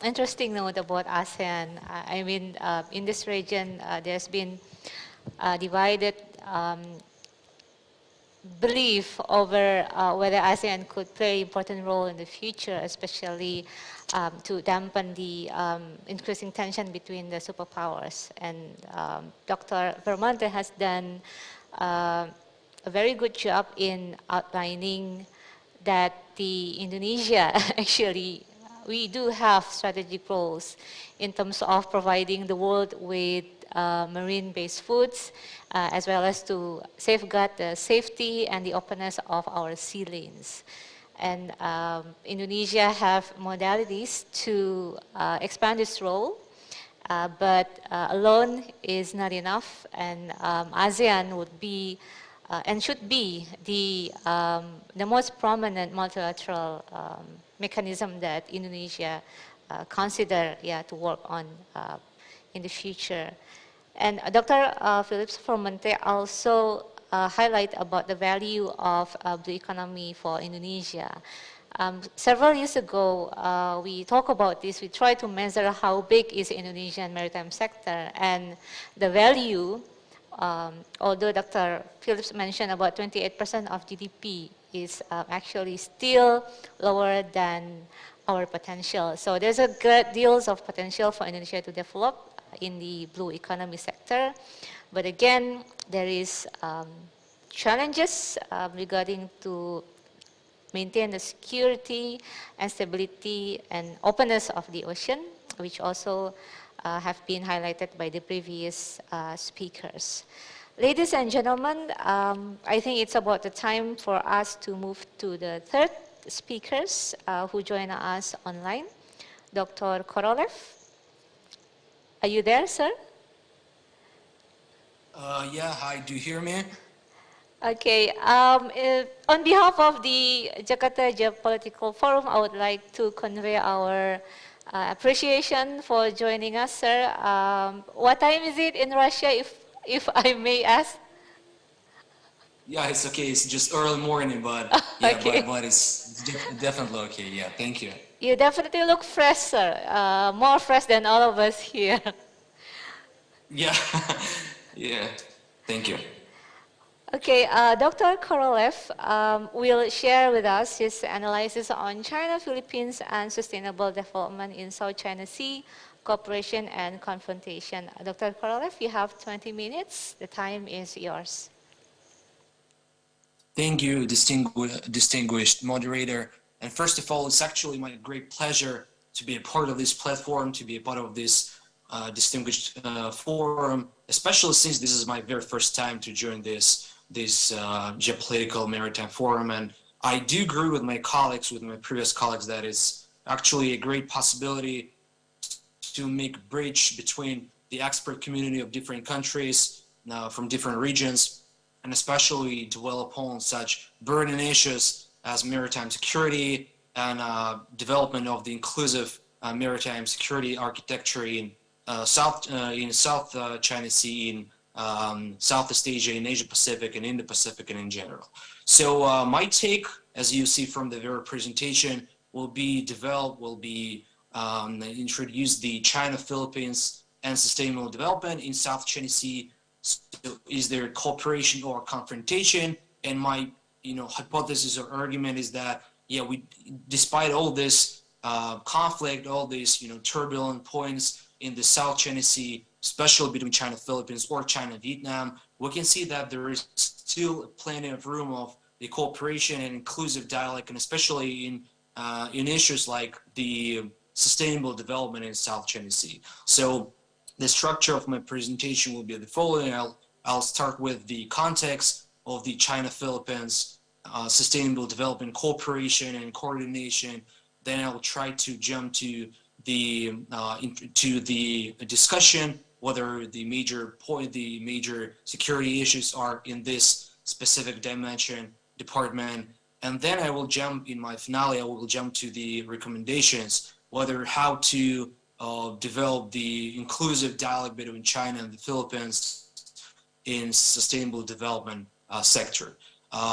interesting note about ASEAN. I mean, in this region, there's been divided belief over whether ASEAN could play an important role in the future, especially to dampen the increasing tension between the superpowers. And Dr. Vermonte has done a very good job in outlining that the Indonesia actually, we do have strategic roles in terms of providing the world with marine-based foods, as well as to safeguard the safety and the openness of our sea lanes. And Indonesia have modalities to expand its role, but alone is not enough, and ASEAN would be and should be the most prominent multilateral mechanism that Indonesia consider to work on in the future. And Dr. Phillips Formente also highlight about the value of blue economy for Indonesia. Several years ago, we talked about this. We tried to measure how big is the Indonesian maritime sector, and the value, although Dr. Phillips mentioned about 28% of GDP, is actually still lower than our potential. So there's a great deal of potential for Indonesia to develop in the blue economy sector. But again, there is challenges regarding to maintain the security and stability and openness of the ocean, which also have been highlighted by the previous speakers. Ladies and gentlemen, I think it's about the time for us to move to the third speakers who join us online. Dr. Korolev, are you there, sir? Yeah, hi, do you hear me? Okay, on behalf of the Jakarta Geopolitical Forum, I would like to convey our appreciation for joining us, sir. What time is it in Russia, if I may ask? Yeah, it's okay, it's just early morning, but yeah, Okay. but it's definitely okay, yeah, thank you. You definitely look fresh, sir. More fresh than all of us here. Yeah, yeah, thank you. Okay, Dr. Korolev will share with us his analysis on China, Philippines, and sustainable development in South China Sea, cooperation and confrontation. Dr. Korolev, you have 20 minutes. The time is yours. Thank you, distinguished moderator. And first of all, it's actually my great pleasure to be a part of this platform, to be a part of this distinguished forum, especially since this is my very first time to join this geopolitical maritime forum. And I do agree with my colleagues, with my previous colleagues, that it's actually a great possibility to make a bridge between the expert community of different countries from different regions, and especially dwell upon such burning issues as maritime security and development of the inclusive maritime security architecture in South China Sea, in Southeast Asia, in Asia Pacific, and Indo-Pacific, and in general. So my take, as you see from the very presentation, will introduce the China, Philippines, and sustainable development in South China Sea. So is there cooperation or confrontation? And my hypothesis or argument is that, yeah, despite all this conflict, all these turbulent points in the South China Sea, especially between China, Philippines, or China, Vietnam, we can see that there is still plenty of room of the cooperation and inclusive dialogue, and especially in issues like the sustainable development in South China Sea. So the structure of my presentation will be the following. I'll start with the context of the China-Philippines sustainable development cooperation and coordination. Then I'll try to jump to the discussion whether the major security issues are in this specific department, and then I will jump in my finale. I will jump to the recommendations, whether how to develop the inclusive dialogue between China and the Philippines in sustainable development sector.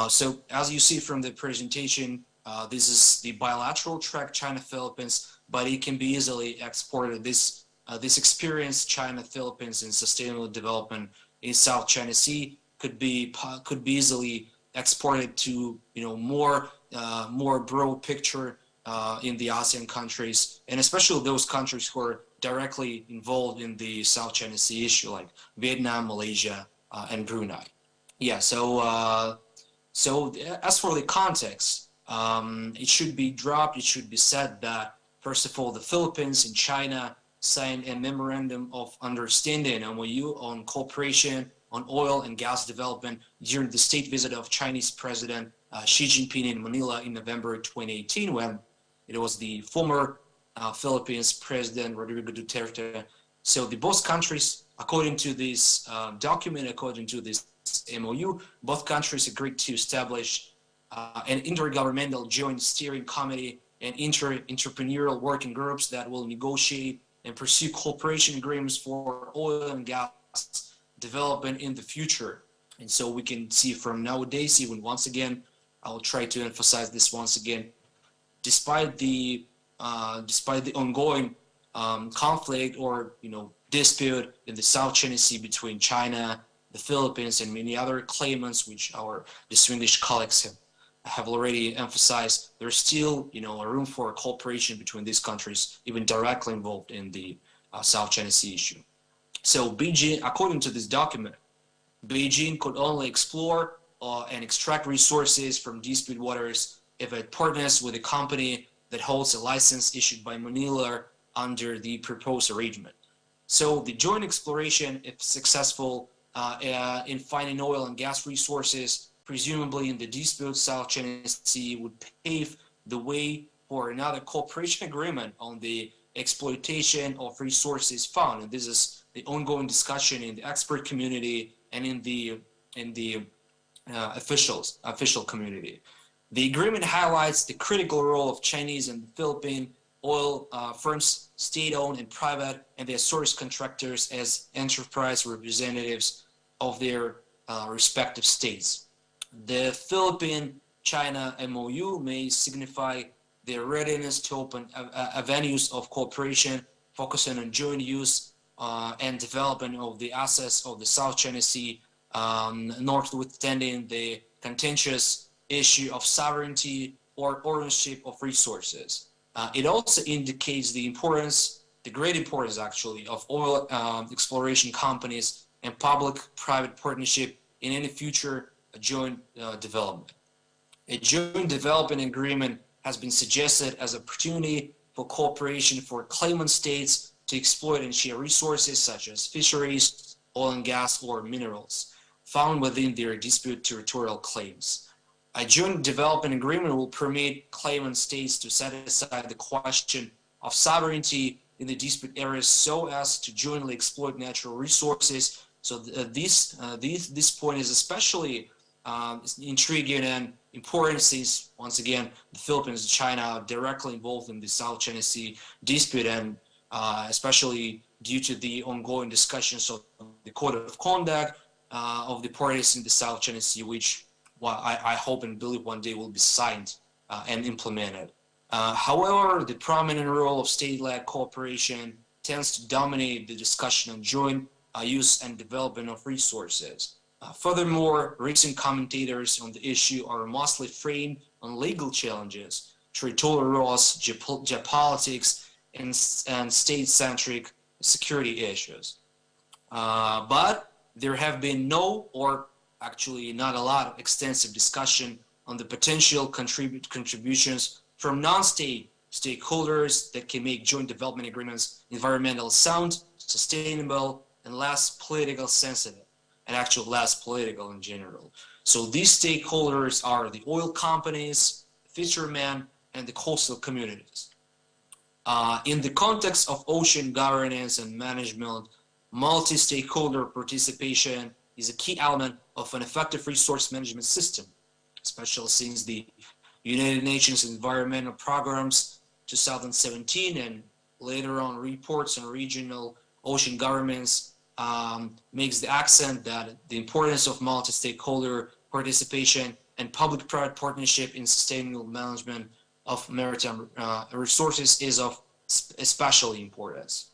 So as you see from the presentation, this is the bilateral track China-Philippines, but it can be easily exported. This experience, China-Philippines in sustainable development in South China Sea, could be easily exported to more broad picture in the ASEAN countries, and especially those countries who are directly involved in the South China Sea issue, like Vietnam, Malaysia, and Brunei. Yeah. So as for the context, it should be dropped. It should be said that first of all, the Philippines and China signed a memorandum of understanding (MOU) on cooperation on oil and gas development during the state visit of Chinese President Xi Jinping in Manila in November 2018, when it was the former Philippines President Rodrigo Duterte. So the both countries, according to this document, according to this MOU, both countries agreed to establish an intergovernmental joint steering committee and entrepreneurial working groups that will negotiate and pursue cooperation agreements for oil and gas development in the future. And so we can see from nowadays, even once again, I'll try to emphasize this once again, despite the ongoing conflict or dispute in the South China Sea between China, the Philippines, and many other claimants, which our distinguished colleagues have already emphasized, there's still a room for cooperation between these countries, even directly involved in the South China Sea issue. So Beijing, according to this document, Beijing could only explore and extract resources from disputed waters if it partners with a company that holds a license issued by Manila under the proposed arrangement. So the joint exploration, if successful in finding oil and gas resources, presumably in the disputed South China Sea, would pave the way for another cooperation agreement on the exploitation of resources found. And this is the ongoing discussion in the expert community and in the official community. The agreement highlights the critical role of Chinese and Philippine oil firms, state-owned and private, and their source contractors as enterprise representatives of their respective states. The Philippine-China MOU may signify their readiness to open avenues of cooperation, focusing on joint use and development of the assets of the South China Sea, notwithstanding the contentious issue of sovereignty or ownership of resources. It also indicates the great importance actually, of oil exploration companies and public-private partnership in any future joint development. A joint development agreement has been suggested as an opportunity for cooperation for claimant states to exploit and share resources such as fisheries, oil and gas, or minerals found within their disputed territorial claims. A joint development agreement will permit claimant states to set aside the question of sovereignty in the dispute areas so as to jointly exploit natural resources. So this point is especially intriguing and important since, once again, the Philippines and China are directly involved in the South China Sea dispute, and especially due to the ongoing discussions of the Code of Conduct of the parties in the South China Sea, which I hope and believe one day will be signed and implemented. However, the prominent role of state-led cooperation tends to dominate the discussion on joint use and development of resources. Furthermore, recent commentators on the issue are mostly framed on legal challenges, territorial laws, geopolitics, and state-centric security issues. But there have been no, or actually not a lot of extensive discussion on the potential contributions from non-state stakeholders that can make joint development agreements environmentally sound, sustainable, and less political sensitive, and actually less political in general. So these stakeholders are the oil companies, fishermen, and the coastal communities. In the context of ocean governance and management, multi-stakeholder participation is a key element of an effective resource management system, especially since the United Nations Environmental Programs 2017 and later on reports on regional ocean governments makes the accent that the importance of multi-stakeholder participation and public-private partnership in sustainable management of maritime resources is of especial importance.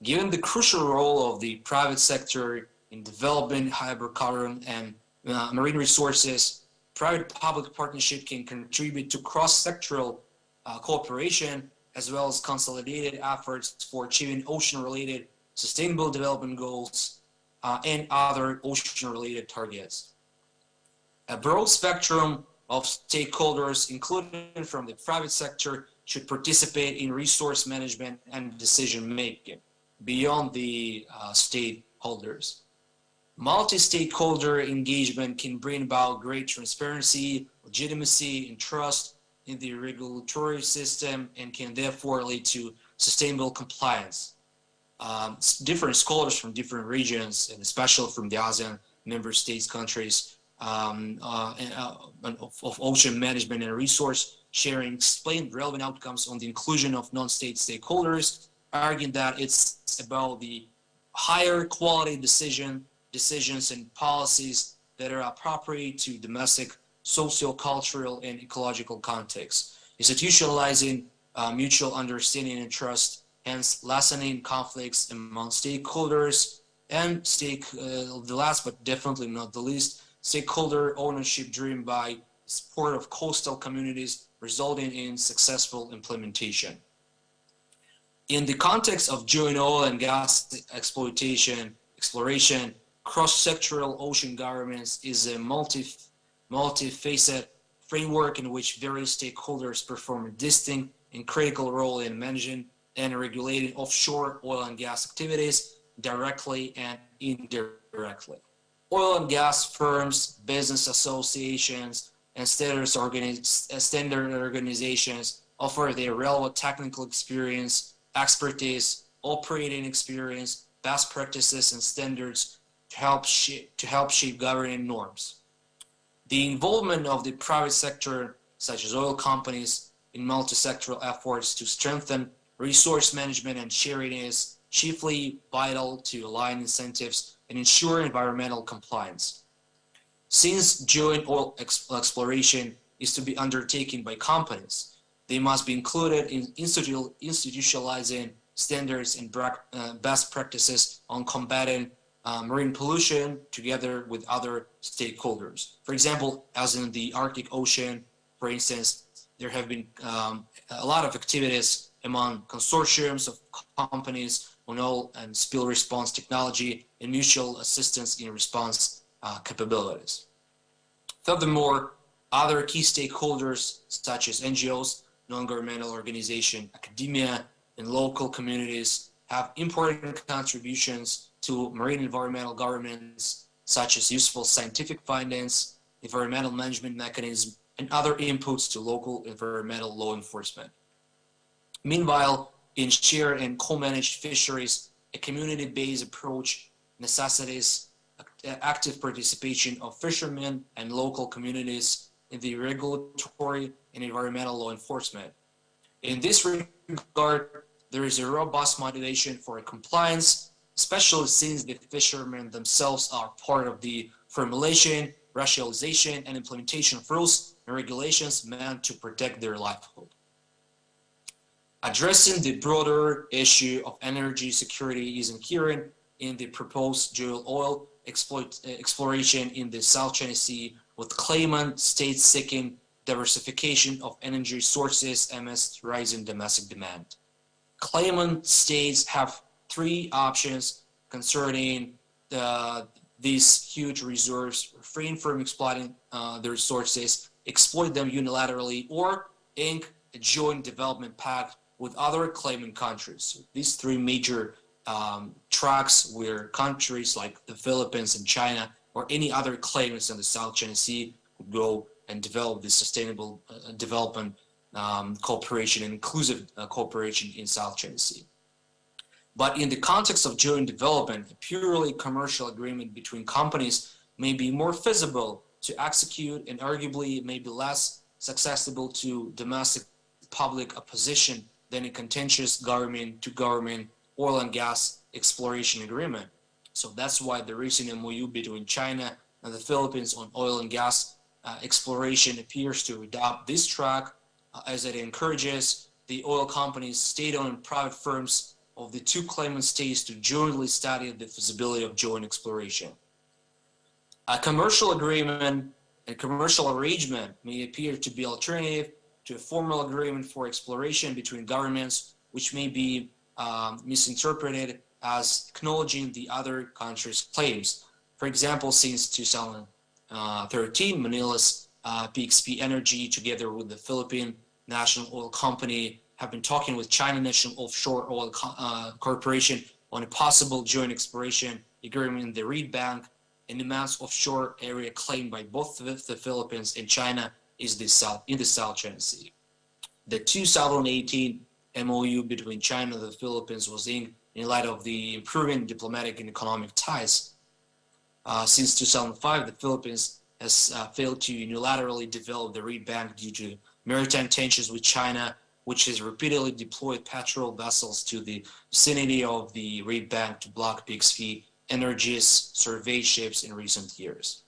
Given the crucial role of the private sector in developing hydrocarbon and marine resources, private-public partnership can contribute to cross-sectoral cooperation, as well as consolidated efforts for achieving ocean-related sustainable development goals and other ocean-related targets. A broad spectrum of stakeholders, including from the private sector, should participate in resource management and decision-making beyond the stakeholders. Multi-stakeholder engagement can bring about great transparency, legitimacy, and trust in the regulatory system, and can therefore lead to sustainable compliance. Different scholars from different regions, and especially from the ASEAN member states countries, of ocean management and resource sharing, explained relevant outcomes on the inclusion of non-state stakeholders, arguing that it's about the higher quality decisions and policies that are appropriate to domestic, socio-cultural, and ecological contexts, institutionalizing mutual understanding and trust, hence lessening conflicts among stakeholders, and the last but definitely not the least, stakeholder ownership driven by support of coastal communities, resulting in successful implementation. In the context of joint oil and gas exploration, cross-sectoral ocean governance is a multi-faceted framework in which various stakeholders perform a distinct and critical role in managing and regulating offshore oil and gas activities directly and indirectly. Oil and gas firms, business associations, and standard organizations offer their relevant technical experience, expertise, operating experience, best practices, and standards to help shape governing norms. The involvement of the private sector, such as oil companies, in multi-sectoral efforts to strengthen resource management and sharing is chiefly vital to align incentives and ensure environmental compliance. Since joint oil exploration is to be undertaken by companies, they must be included in institutionalizing standards and best practices on combating marine pollution together with other stakeholders. For example, as in the Arctic Ocean, for instance, there have been a lot of activities among consortiums of companies on oil and spill response technology and mutual assistance in response capabilities. Furthermore, other key stakeholders such as NGOs, non-governmental organizations, academia, and local communities have important contributions to marine environmental governance, such as useful scientific findings, environmental management mechanisms, and other inputs to local environmental law enforcement. Meanwhile, in shared and co-managed fisheries, a community-based approach necessitates active participation of fishermen and local communities in the regulatory and environmental law enforcement. In this regard, there is a robust motivation for compliance, especially since the fishermen themselves are part of the formulation, rationalization, and implementation of rules and regulations meant to protect their livelihood. Addressing the broader issue of energy security is inherent in the proposed dual oil exploration in the South China Sea, with claimant states seeking diversification of energy sources amidst rising domestic demand. Claimant states have three options concerning these huge reserves: refrain from exploiting the resources, exploit them unilaterally, or ink a joint development pact with other claimant countries. So these three major tracks where countries like the Philippines and China or any other claimants in the South China Sea would go and develop this sustainable development cooperation and inclusive cooperation in South China Sea. But in the context of joint development, a purely commercial agreement between companies may be more feasible to execute and arguably may be less susceptible to domestic public opposition than a contentious government-to-government oil and gas exploration agreement. So that's why the recent MOU between China and the Philippines on oil and gas exploration appears to adopt this track, as it encourages the oil companies, state-owned and private firms of the two claimant states to jointly study the feasibility of joint exploration. A commercial agreement and commercial arrangement may appear to be alternative to a formal agreement for exploration between governments, which may be misinterpreted as acknowledging the other country's claims. For example, since 2013, Manila's PXP Energy, together with the Philippine National Oil Company, have been talking with China National Offshore Oil Corporation on a possible joint exploration agreement in the Reed Bank. An immense offshore area claimed by both the Philippines and China is in the South China Sea. The 2018 MOU between China and the Philippines was inked in light of the improving diplomatic and economic ties. Since 2005, the Philippines has failed to unilaterally develop the Reed Bank due to maritime tensions with China, which has repeatedly deployed patrol vessels to the vicinity of the Reed Bank to block PXP Energy's survey ships in recent years.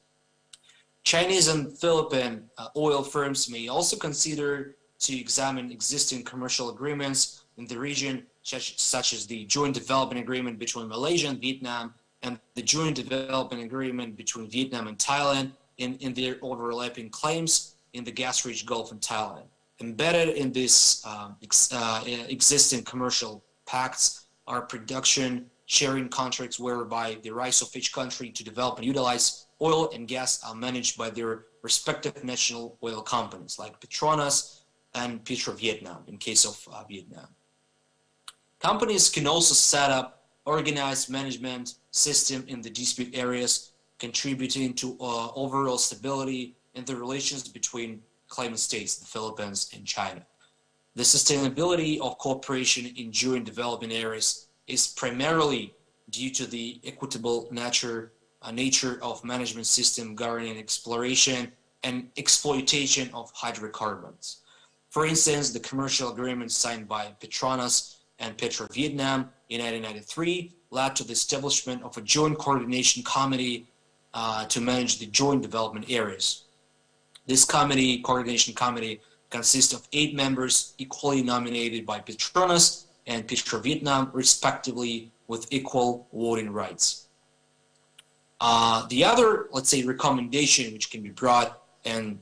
Chinese and Philippine oil firms may also consider to examine existing commercial agreements in the region, such as the Joint Development Agreement between Malaysia and Vietnam and the Joint Development Agreement between Vietnam and Thailand in their overlapping claims in the gas-rich Gulf in Thailand. Embedded in these existing commercial pacts are production sharing contracts whereby the rights of each country to develop and utilize oil and gas are managed by their respective national oil companies like Petronas and PetroVietnam in case of Vietnam. Companies can also set up organized management system in the dispute areas, contributing to overall stability in the relations between claimant states, the Philippines and China. The sustainability of cooperation in joint development areas is primarily due to the equitable nature of management system governing exploration and exploitation of hydrocarbons. For instance, the commercial agreement signed by Petronas and PetroVietnam in 1993 led to the establishment of a joint coordination committee to manage the joint development areas. This coordination committee consists of 8 members equally nominated by Petronas and PetroVietnam, respectively, with equal voting rights. The other, let's say, recommendation which can be brought and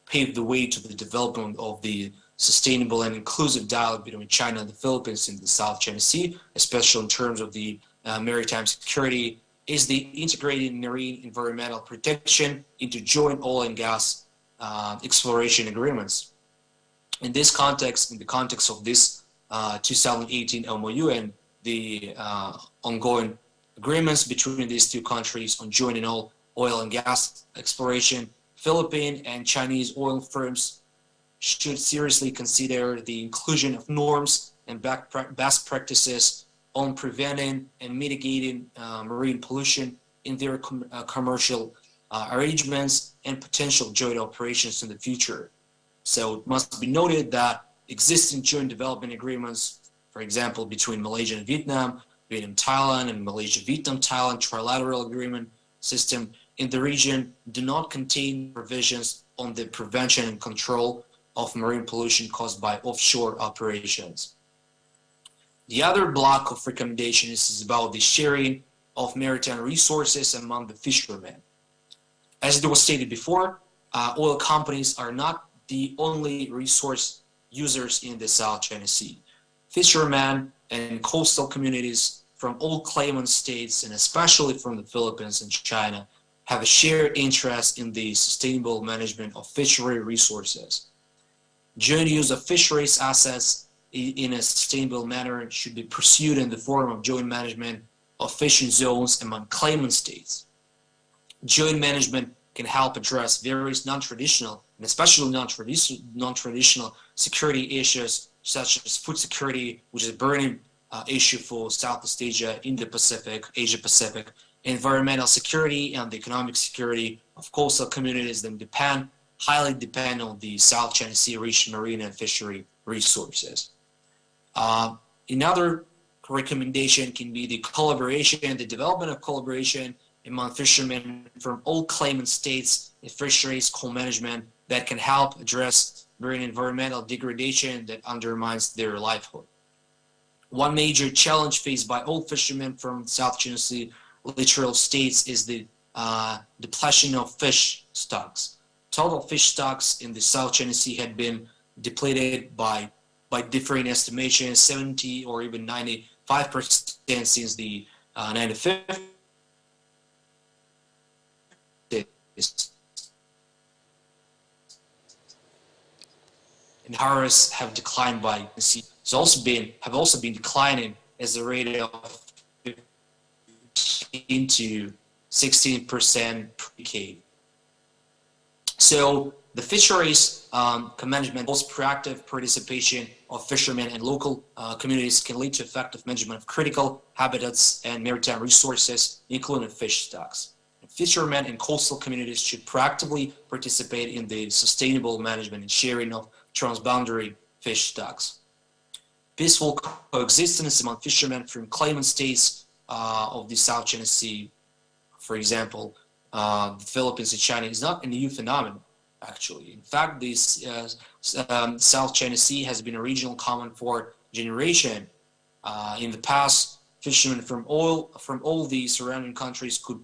pave the way to the development of the sustainable and inclusive dialogue between China and the Philippines in the South China Sea, especially in terms of the maritime security, is the integrated marine environmental protection into joint oil and gas exploration agreements. In this context, in the context of this 2018 MOU and the ongoing agreements between these two countries on joint and oil and gas exploration, Philippine and Chinese oil firms should seriously consider the inclusion of norms and best practices on preventing and mitigating marine pollution in their commercial arrangements and potential joint operations in the future. So it must be noted that existing joint development agreements, for example, between Malaysia and Vietnam, Vietnam-Thailand, and Malaysia-Vietnam-Thailand trilateral agreement system in the region do not contain provisions on the prevention and control of marine pollution caused by offshore operations. The other block of recommendations is about the sharing of maritime resources among the fishermen. As it was stated before, oil companies are not the only resource users in the South China Sea. Fishermen and coastal communities from all claimant states, and especially from the Philippines and China, have a shared interest in the sustainable management of fishery resources. Joint use of fisheries assets in a sustainable manner should be pursued in the form of joint management of fishing zones among claimant states. Joint management can help address various non-traditional and especially non-traditional security issues such as food security, which is a burning issue for Southeast Asia, Indo-Pacific, Asia-Pacific, environmental security and the economic security of coastal communities that highly depend on the South China Sea region marine and fishery resources. Another recommendation can be the collaboration, the development of collaboration among fishermen from all claimant states in fisheries co-management that can help address marine environmental degradation that undermines their livelihood. One major challenge faced by all fishermen from South China Sea littoral states is the depletion of fish stocks. Total fish stocks in the South China Sea had been depleted by differing estimations, 70 or even 95% since the 95th. And harvests have declined by have also been declining as a rate of 15 to 16% per decade. So the fisheries management, most proactive participation of fishermen and local communities can lead to effective management of critical habitats and maritime resources, including fish stocks. Fishermen and coastal communities should proactively participate in the sustainable management and sharing of transboundary fish stocks. Peaceful coexistence among fishermen from claimant states of the South China Sea, for example, the Philippines and China, is not a new phenomenon, actually. In fact, this South China Sea has been a regional common for generation. In the past, fishermen from all the surrounding countries could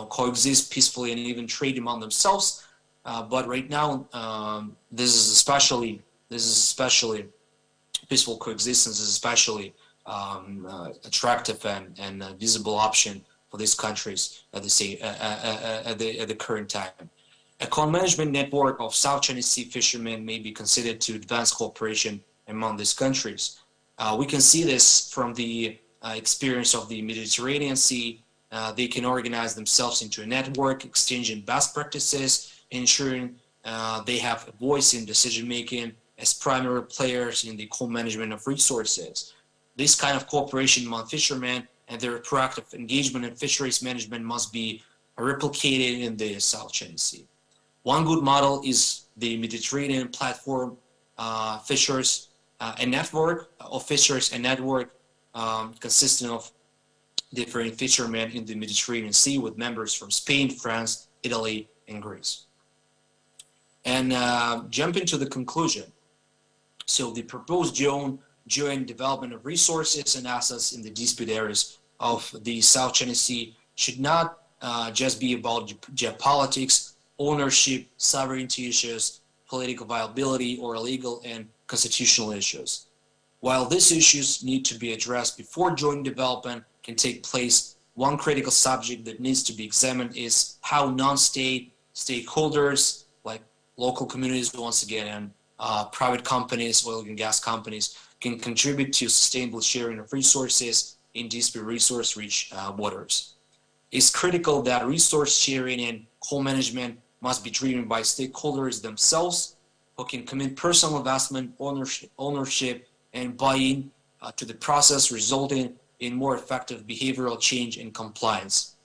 coexist peacefully and even trade among themselves. But right now, this is especially peaceful coexistence is especially attractive and visible option for these countries at the current time. A co-management network of South China Sea fishermen may be considered to advance cooperation among these countries. We can see this from the experience of the Mediterranean Sea. They can organize themselves into a network, exchanging best practices, ensuring they have a voice in decision-making as primary players in the co-management of resources. This kind of cooperation among fishermen and their proactive engagement in fisheries management must be replicated in the South China Sea. One good model is the Mediterranean platform fishers, a network of fishers, a network consisting of different fishermen in the Mediterranean Sea with members from Spain, France, Italy, and Greece. And jumping to the conclusion. So the proposed joint development of resources and assets in the dispute areas of the South China Sea should not just be about geopolitics, ownership, sovereignty issues, political viability, or legal and constitutional issues. While these issues need to be addressed before joint development can take place, one critical subject that needs to be examined is how non-state stakeholders, like local communities once again, and private companies, oil and gas companies, can contribute to sustainable sharing of resources in dispute resource-rich waters. It's critical that resource sharing and co-management must be driven by stakeholders themselves who can commit personal investment, ownership and buy-in to the process, resulting in more effective behavioral change and compliance.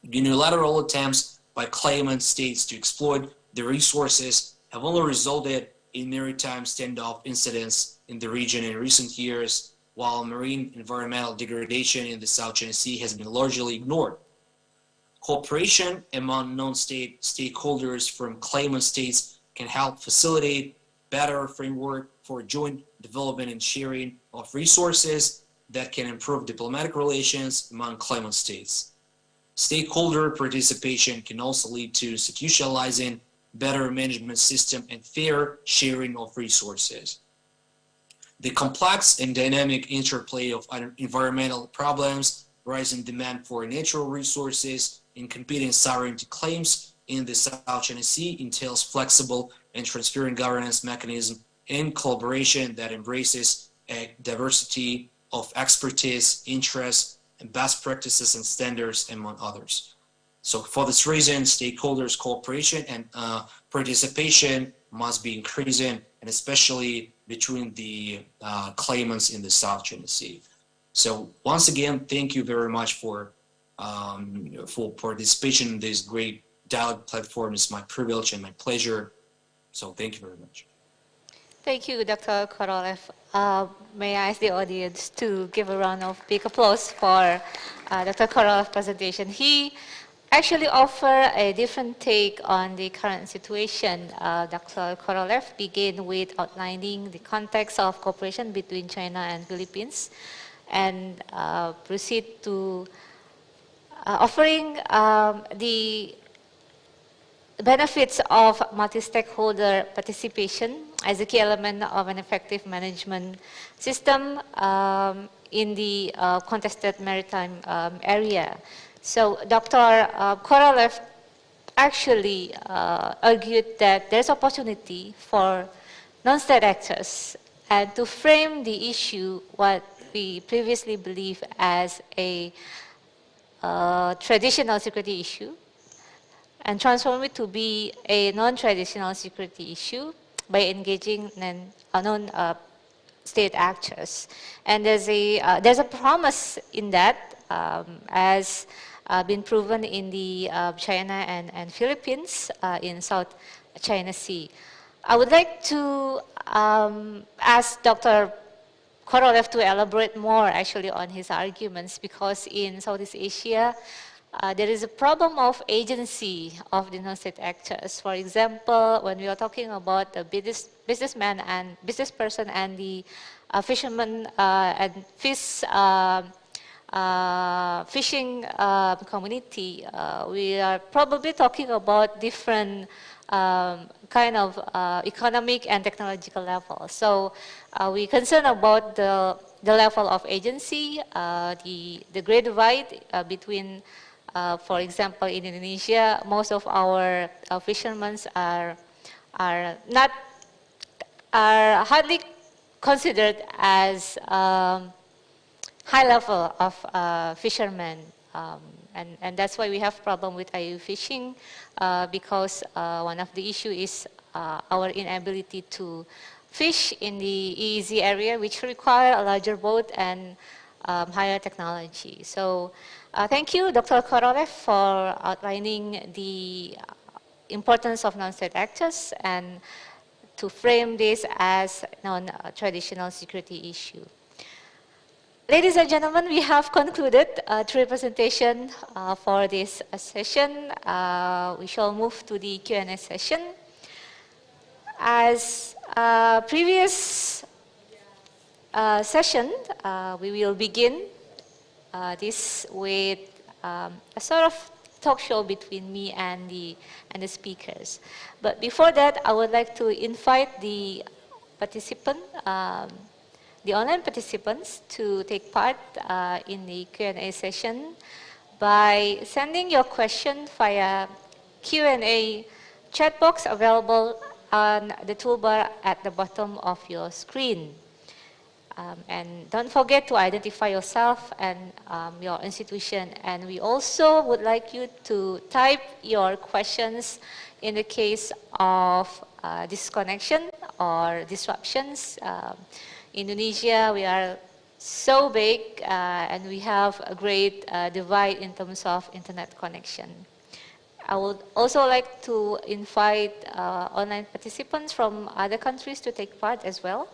Unilateral attempts by claimant states to exploit the resources have only resulted in maritime standoff incidents in the region in recent years, while marine environmental degradation in the South China Sea has been largely ignored. Cooperation among non-state stakeholders from claimant states can help facilitate better framework for joint development and sharing of resources that can improve diplomatic relations among claimant states. Stakeholder participation can also lead to institutionalizing better management system and fair sharing of resources. The complex and dynamic interplay of environmental problems, rising demand for natural resources, and competing sovereignty claims in the South China Sea entails flexible and transparent governance mechanism and collaboration that embraces a diversity of expertise, interests, and best practices and standards, among others. So for this reason, stakeholders' cooperation and participation must be increasing, and especially between the claimants in the South China Sea. So once again, thank you very much for participation in this great dialogue platform. It's my privilege and my pleasure. So thank you very much. Thank you, Dr. Korolev. May I ask the audience to give a round of big applause for Dr. Korolev's presentation. He actually offered a different take on the current situation. Dr. Korolev began with outlining the context of cooperation between China and Philippines, and proceed to offering the benefits of multi-stakeholder participation as a key element of an effective management system in the contested maritime area. So Dr. Korolev actually argued that there's opportunity for non-state actors and to frame the issue what we previously believed as a traditional security issue and transform it to be a non-traditional security issue by engaging non-state actors. And there's a promise in that as been proven in the China and Philippines in South China Sea. I would like to ask Dr. Korolev to elaborate more actually on his arguments, because in Southeast Asia there is a problem of agency of the non-state actors. For example, when we are talking about the businessman and business person and the fisherman and fishing community, we are probably talking about different kind of economic and technological level. So we concern about the level of agency, the great divide between, for example, in Indonesia, most of our fishermen are hardly considered as high level of fishermen, and that's why we have problem with IUU fishing, because one of the issue is our inability to fish in the EEZ area, which require a larger boat and higher technology. So thank you, Dr. Korolev, for outlining the importance of non-state actors and to frame this as non-traditional security issue. Ladies and gentlemen, we have concluded three presentations for this session. We shall move to the Q&A session. As previous session, we will begin this with a sort of talk show between me and the speakers. But before that, I would like to invite the participant, the online participants, to take part in the Q&A session by sending your question via Q&A chat box available on the toolbar at the bottom of your screen. And don't forget to identify yourself and your institution. And we also would like you to type your questions in the case of disconnection or disruptions. Indonesia, we are so big and we have a great divide in terms of internet connection. I would also like to invite online participants from other countries to take part as well.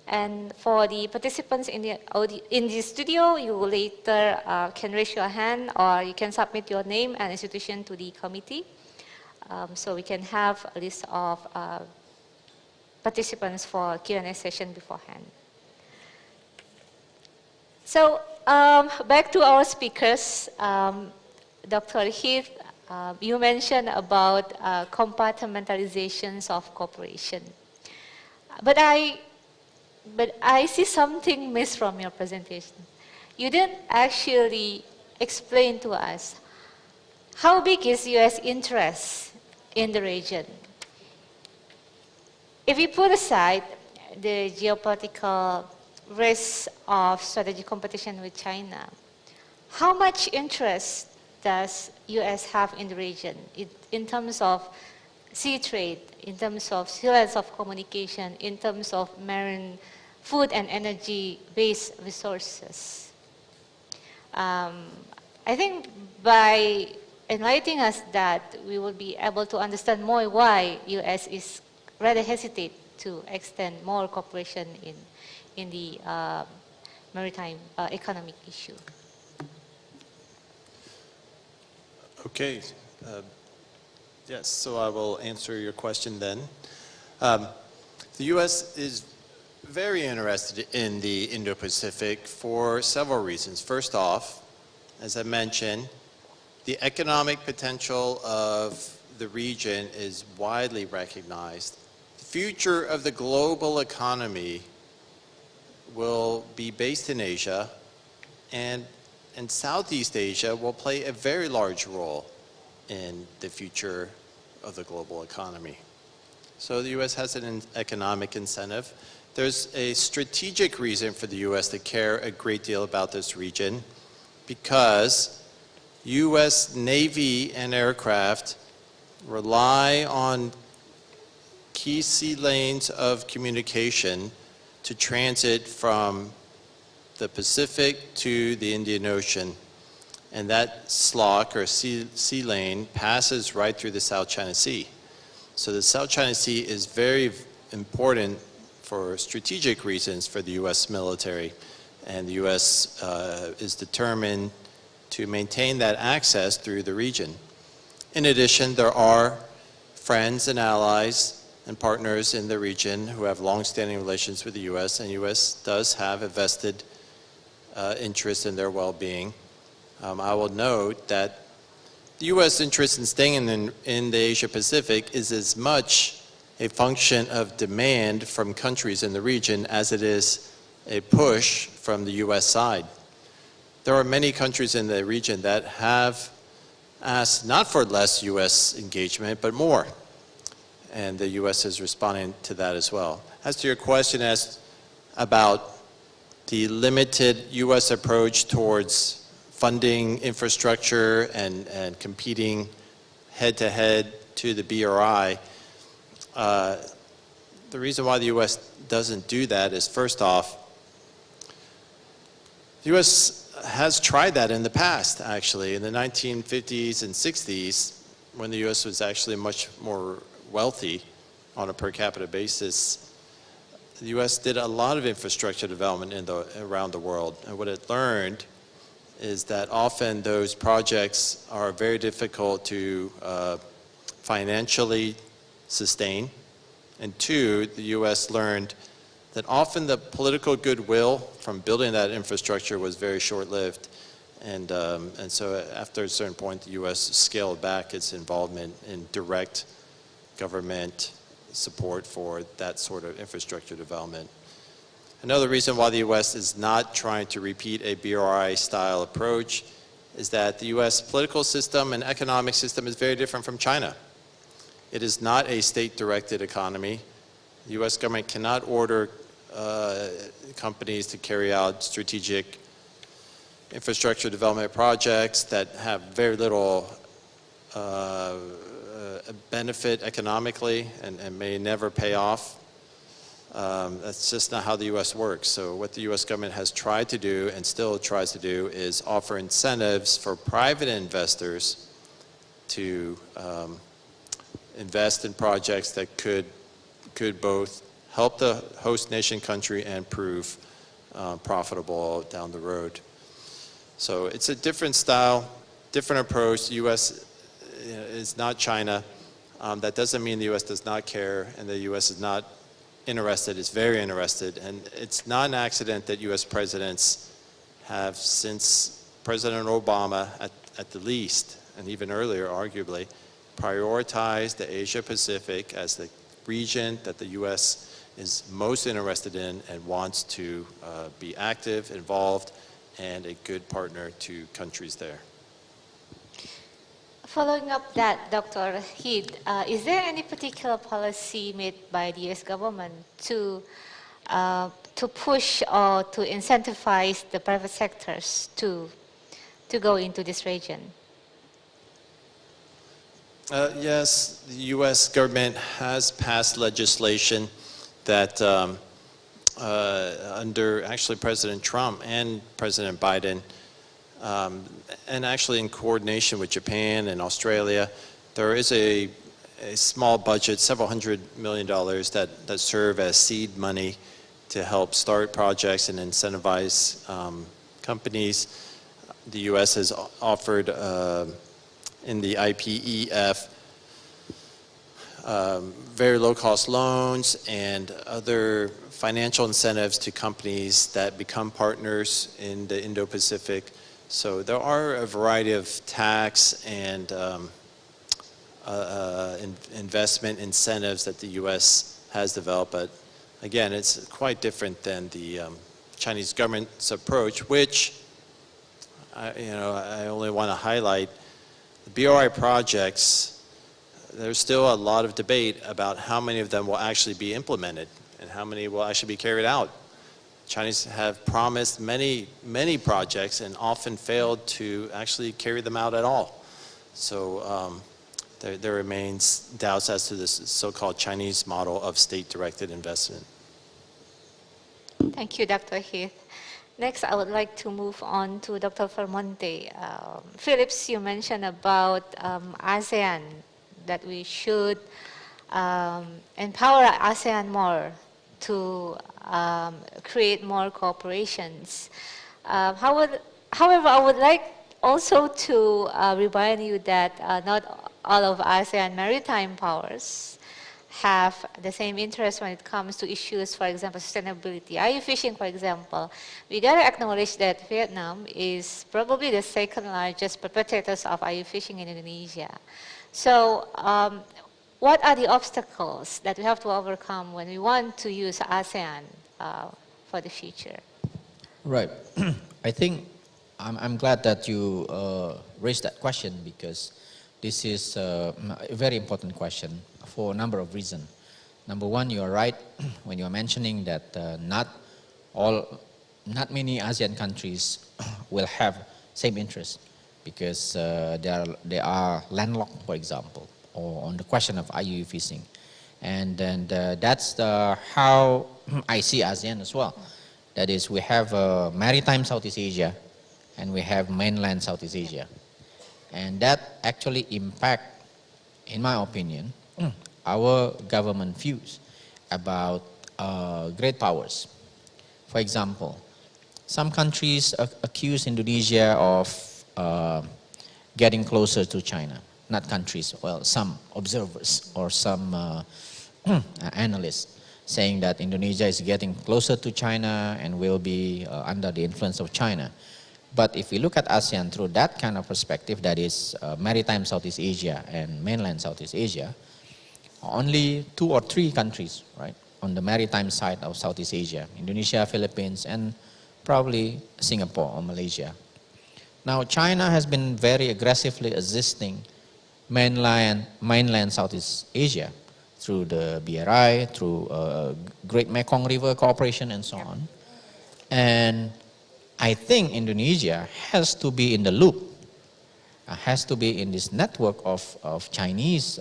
And for the participants in the studio, you later can raise your hand or you can submit your name and institution to the committee. So we can have a list of participants for Q&A session beforehand. So back to our speakers. Dr. Heath, you mentioned about compartmentalizations of cooperation. But I see something missed from your presentation. You didn't actually explain to us how big is U.S. interest in the region. If we put aside the geopolitical risk of strategic competition with China, how much interest does U.S. have in the region in terms of sea trade, in terms of sea lanes of communication, in terms of marine food and energy-based resources? I think by enlightening us that, we will be able to understand more why U.S. is rather hesitate to extend more cooperation in the maritime economic issue. Okay. Yes, so I will answer your question then. The U.S. is very interested in the Indo-Pacific for several reasons. First off, as I mentioned, the economic potential of the region is widely recognized. The future of the global economy will be based in Asia, and Southeast Asia will play a very large role in the future of the global economy. So the U.S. has an economic incentive. There's a strategic reason for the U.S. to care a great deal about this region, because U.S. Navy and aircraft rely on key sea lanes of communication to transit from the Pacific to the Indian Ocean. And that SLOC, or sea lane, passes right through the South China Sea. So the South China Sea is very important for strategic reasons for the U.S. military. And the U.S. is determined to maintain that access through the region. In addition, there are friends and allies and partners in the region who have long-standing relations with the U.S., and the U.S. does have a vested interest in their well-being. I will note that the U.S. interest in staying in the Asia-Pacific is as much a function of demand from countries in the region as it is a push from the U.S. side. There are many countries in the region that have asked not for less U.S. engagement, but more. And the U.S. is responding to that as well. As to your question about the limited U.S. approach towards funding infrastructure and competing head-to-head to the BRI, the reason why the U.S. doesn't do that is, first off, the U.S. has tried that in the past, actually. In the 1950s and 60s, when the U.S. was actually much more wealthy on a per capita basis, the U.S. did a lot of infrastructure development around the world. And what it learned is that often those projects are very difficult to financially sustain. And two, the U.S. learned that often the political goodwill from building that infrastructure was very short-lived. And so after a certain point, the U.S. scaled back its involvement in direct government support for that sort of infrastructure development. Another reason why the U.S. is not trying to repeat a BRI-style approach is that the U.S. political system and economic system is very different from China. It is not a state-directed economy. The U.S. government cannot order companies to carry out strategic infrastructure development projects that have very little benefit economically and may never pay off. That's just not how the U.S. works. So what the U.S. government has tried to do and still tries to do is offer incentives for private investors to invest in projects that could both help the host nation country and prove profitable down the road. So it's a different style, different approach. The U.S. is not China. That doesn't mean the U.S. does not care and the U.S. is not interested. It's very interested. And it's not an accident that U.S. presidents have, since President Obama at the least, and even earlier arguably, prioritized the Asia-Pacific as the region that the U.S. is most interested in and wants to be active, involved, and a good partner to countries there. Following up that, Dr. Heed, is there any particular policy made by the U.S. government to push or to incentivize the private sectors to go into this region? Yes, the U.S. government has passed legislation that under actually President Trump and President Biden, and actually in coordination with Japan and Australia, there is a small budget, several $100 million that serve as seed money to help start projects and incentivize companies. The U.S. has offered in the IPEF very low-cost loans and other financial incentives to companies that become partners in the Indo-Pacific So there are a variety of tax and investment incentives that the U.S. has developed, but again, it's quite different than the Chinese government's approach, which I only want to highlight. The BRI projects, there's still a lot of debate about how many of them will actually be implemented and how many will actually be carried out. Chinese have promised many projects and often failed to actually carry them out at all. So there remains doubts as to this so-called Chinese model of state-directed investment. Thank you, Dr. Heath. Next, I would like to move on to Dr. Vermonte. Phillips, you mentioned about ASEAN, that we should empower ASEAN more to create more cooperations. However, I would like also to remind you that not all of ASEAN maritime powers have the same interest when it comes to issues, for example, sustainability. IU fishing, for example, we gotta acknowledge that Vietnam is probably the second largest perpetrators of IU fishing in Indonesia. So what are the obstacles that we have to overcome when we want to use ASEAN for the future? Right. I think I'm glad that you raised that question, because this is a very important question for a number of reasons. Number one, you are right when you are mentioning that not many ASEAN countries will have same interest, because they are landlocked, for example, or on the question of IUU fishing. And then that's how I see ASEAN as well. That is, we have maritime Southeast Asia and we have mainland Southeast Asia. And that actually impact, in my opinion, our government views about great powers. For example, some countries accuse Indonesia of getting closer to China. Not countries, well, some observers or some analysts saying that Indonesia is getting closer to China and will be under the influence of China. But if we look at ASEAN through that kind of perspective, that is maritime Southeast Asia and mainland Southeast Asia, only 2 or 3 countries, right, on the maritime side of Southeast Asia, Indonesia, Philippines, and probably Singapore or Malaysia. Now, China has been very aggressively assisting mainland Southeast Asia through the BRI, through Great Mekong River Cooperation and so on. And I think Indonesia has to be in the loop, has to be in this network of Chinese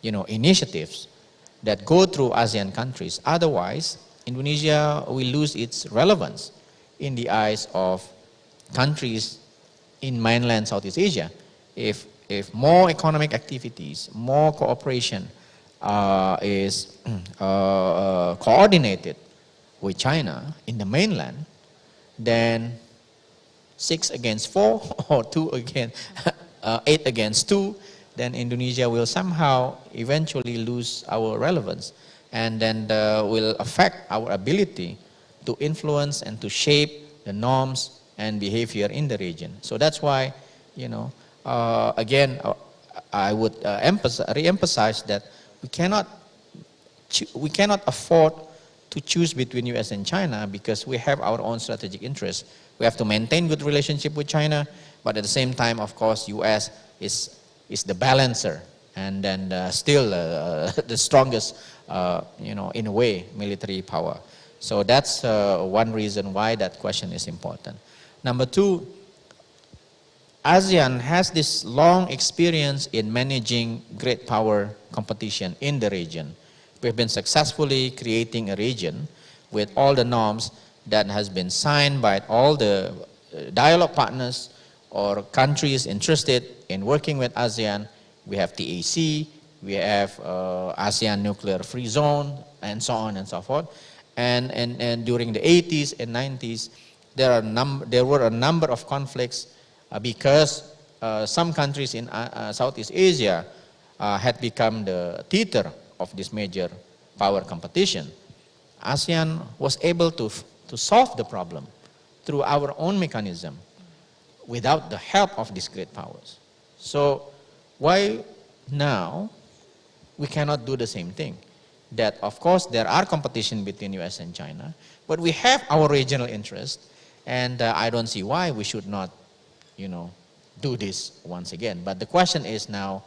initiatives that go through ASEAN countries. Otherwise, Indonesia will lose its relevance in the eyes of countries in mainland Southeast Asia. If more economic activities, more cooperation is coordinated with China in the mainland, then 6 against 4 or 8 against 2, then Indonesia will somehow eventually lose our relevance, and then will affect our ability to influence and to shape the norms and behavior in the region. So that's why, again, I would re-emphasize that we cannot afford to choose between US and China, because we have our own strategic interests. We have to maintain good relationship with China, but at the same time, of course, US is the balancer, and then still the strongest, in a way, military power. So that's one reason why that question is important. Number 2, ASEAN has this long experience in managing great power competition in the region. We've been successfully creating a region with all the norms that has been signed by all the dialogue partners or countries interested in working with ASEAN. We have TAC, we have ASEAN Nuclear Free Zone, and so on and so forth. And during the 80s and 90s, there were a number of conflicts because some countries in Southeast Asia had become the theater of this major power competition. ASEAN was able to solve the problem through our own mechanism without the help of these great powers. So why now we cannot do the same thing? That of course there are competition between US and China, but we have our regional interest, and I don't see why we should not, do this once again. But the question is now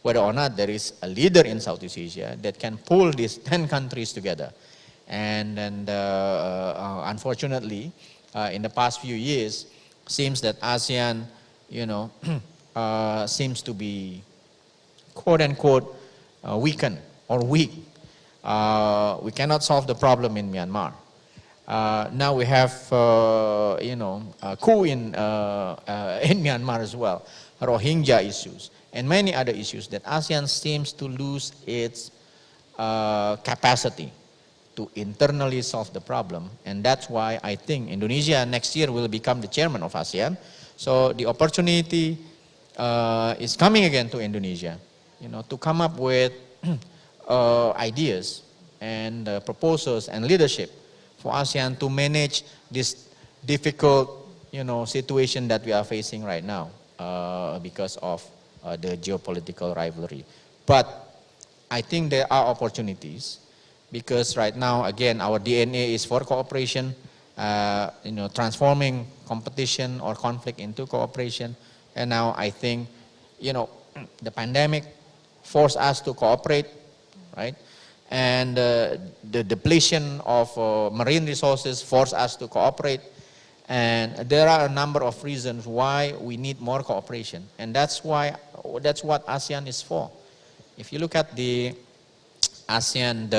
whether or not there is a leader in Southeast Asia that can pull these 10 countries together. And unfortunately, in the past few years, seems that ASEAN, seems to be quote unquote weakened or weak. We cannot solve the problem in Myanmar. Now we have, a coup in Myanmar as well, Rohingya issues, and many other issues that ASEAN seems to lose its capacity to internally solve the problem. And that's why I think Indonesia next year will become the chairman of ASEAN. So the opportunity is coming again to Indonesia, to come up with ideas and proposals and leadership for ASEAN to manage this difficult, situation that we are facing right now because of the geopolitical rivalry. But I think there are opportunities because right now, again, our DNA is for cooperation, transforming competition or conflict into cooperation. And now I think, the pandemic forced us to cooperate, right? And the depletion of marine resources forced us to cooperate. And there are a number of reasons why we need more cooperation. And that's what ASEAN is for. If you look at the ASEAN,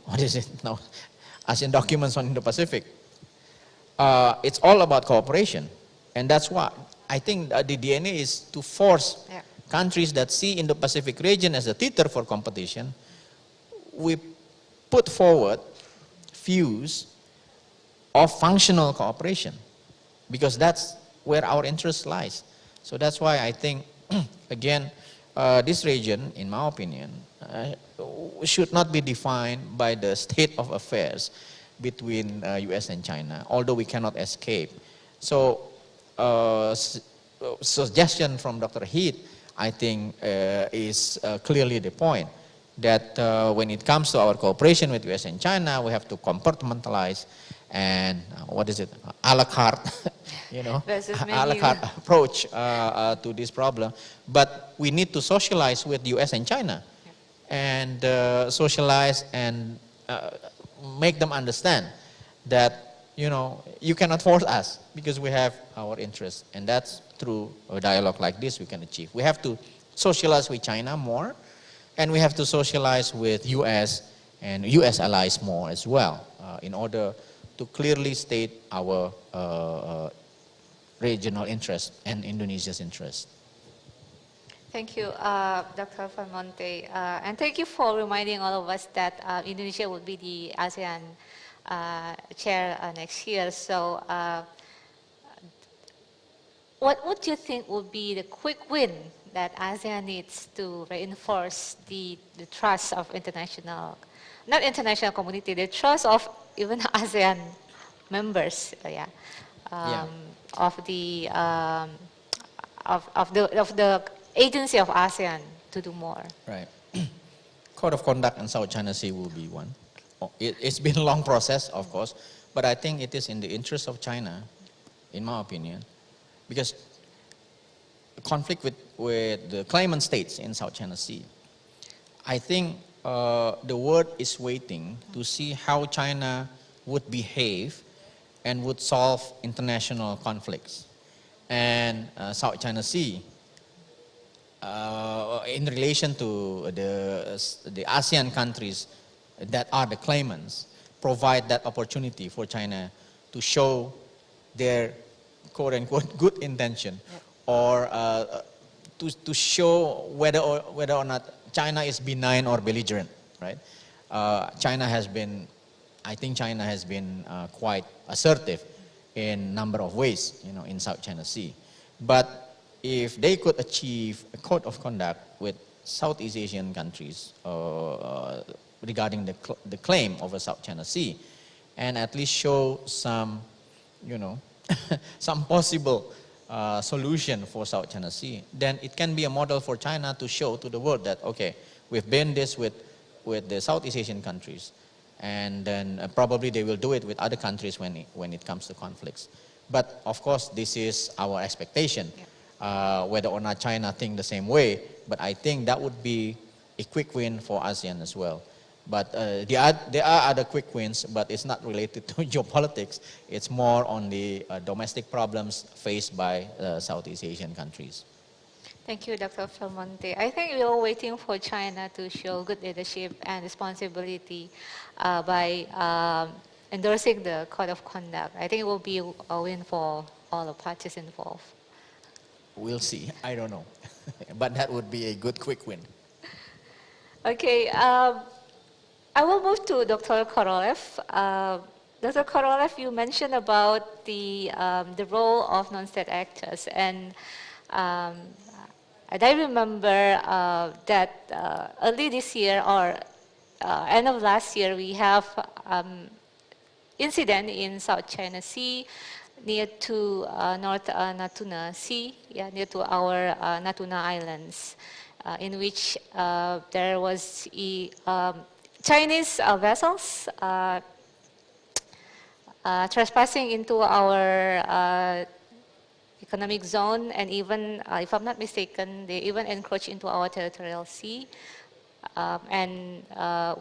what is it now? ASEAN documents on Indo-Pacific. It's all about cooperation. And that's what I think the DNA is to force countries that see Indo-Pacific region as a theater for competition. We put forward views of functional cooperation because that's where our interest lies. So that's why I think, again, this region, in my opinion, should not be defined by the state of affairs between US and China, although we cannot escape. So, suggestion from Dr. Heath, I think, is clearly the point that when it comes to our cooperation with US and China, we have to compartmentalize and a la carte, a la carte approach to this problem. But we need to socialize with US and China and socialize and make them understand that, you cannot force us because we have our interests. And that's through a dialogue like this we can achieve. We have to socialize with China more, and we have to socialize with US and US allies more as well in order to clearly state our regional interest and Indonesia's interest. Thank you, Dr. Van Monte. And thank you for reminding all of us that Indonesia will be the ASEAN chair next year. So what would you think would be the quick win that ASEAN needs to reinforce the trust of not international community, the trust of even ASEAN members, of the agency of ASEAN to do more? Right. Code of conduct in South China Sea will be one. It's been a long process, of course, but I think it is in the interest of China, in my opinion, because the conflict with the claimant states in South China Sea, I think the world is waiting to see how China would behave and would solve international conflicts. And South China Sea, in relation to the ASEAN countries that are the claimants, provide that opportunity for China to show their quote-unquote good intention, or to show whether or not China is benign or belligerent, right? I think China has been quite assertive in a number of ways, in South China Sea. But if they could achieve a code of conduct with Southeast Asian countries regarding the claim of a South China Sea, and at least show some you know, some possible solution for South China Sea, then it can be a model for China to show to the world that, okay, we've been this with the Southeast Asian countries, and then probably they will do it with other countries when it comes to conflicts. But of course, this is our expectation, whether or not China think the same way, but I think that would be a quick win for ASEAN as well. But there are other quick wins, but it's not related to geopolitics. It's more on the domestic problems faced by Southeast Asian countries. Thank you, Dr. Felmonte. I think we are waiting for China to show good leadership and responsibility by endorsing the Code of Conduct. I think it will be a win for all the parties involved. We'll see. I don't know. But that would be a good quick win. Okay. I will move to Dr. Korolev. Dr. Korolev, you mentioned about the role of non-state actors, and I remember that early this year or end of last year, we have incident in South China Sea, near to North Natuna Sea, near to our Natuna Islands, in which there was Chinese vessels trespassing into our economic zone, and even, if I'm not mistaken, they even encroached into our territorial sea. And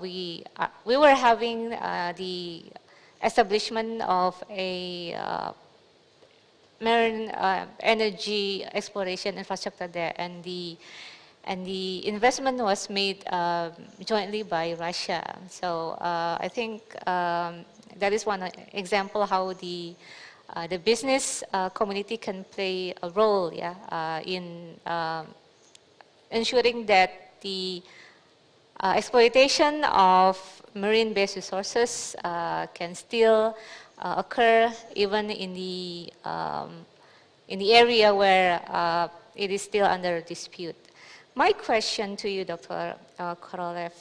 we were having the establishment of a marine energy exploration infrastructure there, and the investment was made jointly by Russia. So I think that is one example how the business community can play a role, in ensuring that the exploitation of marine-based resources can still occur even in the area where it is still under dispute. My question to you, Dr. Korolev,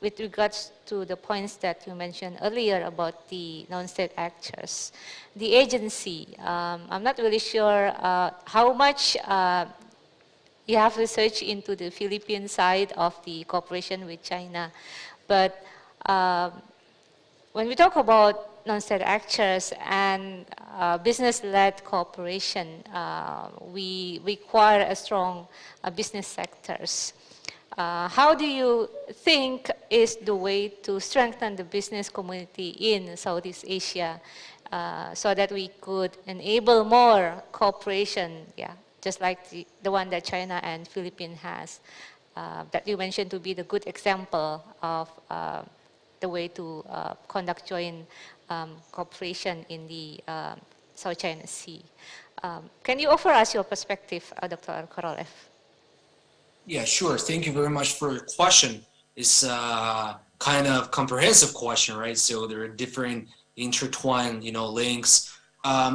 with regards to the points that you mentioned earlier about the non-state actors, the agency, I'm not really sure how much you have researched into the Philippine side of the cooperation with China, but when we talk about non-state actors and business-led cooperation, we require a strong business sectors. How do you think is the way to strengthen the business community in Southeast Asia so that we could enable more cooperation, just like the one that China and Philippines has, that you mentioned to be the good example of the way to conduct joint cooperation in the South China Sea. Can you offer us your perspective, Dr. Korolev? Yeah, sure. Thank you very much for your question. It's a kind of comprehensive question, right? So there are different intertwined, links.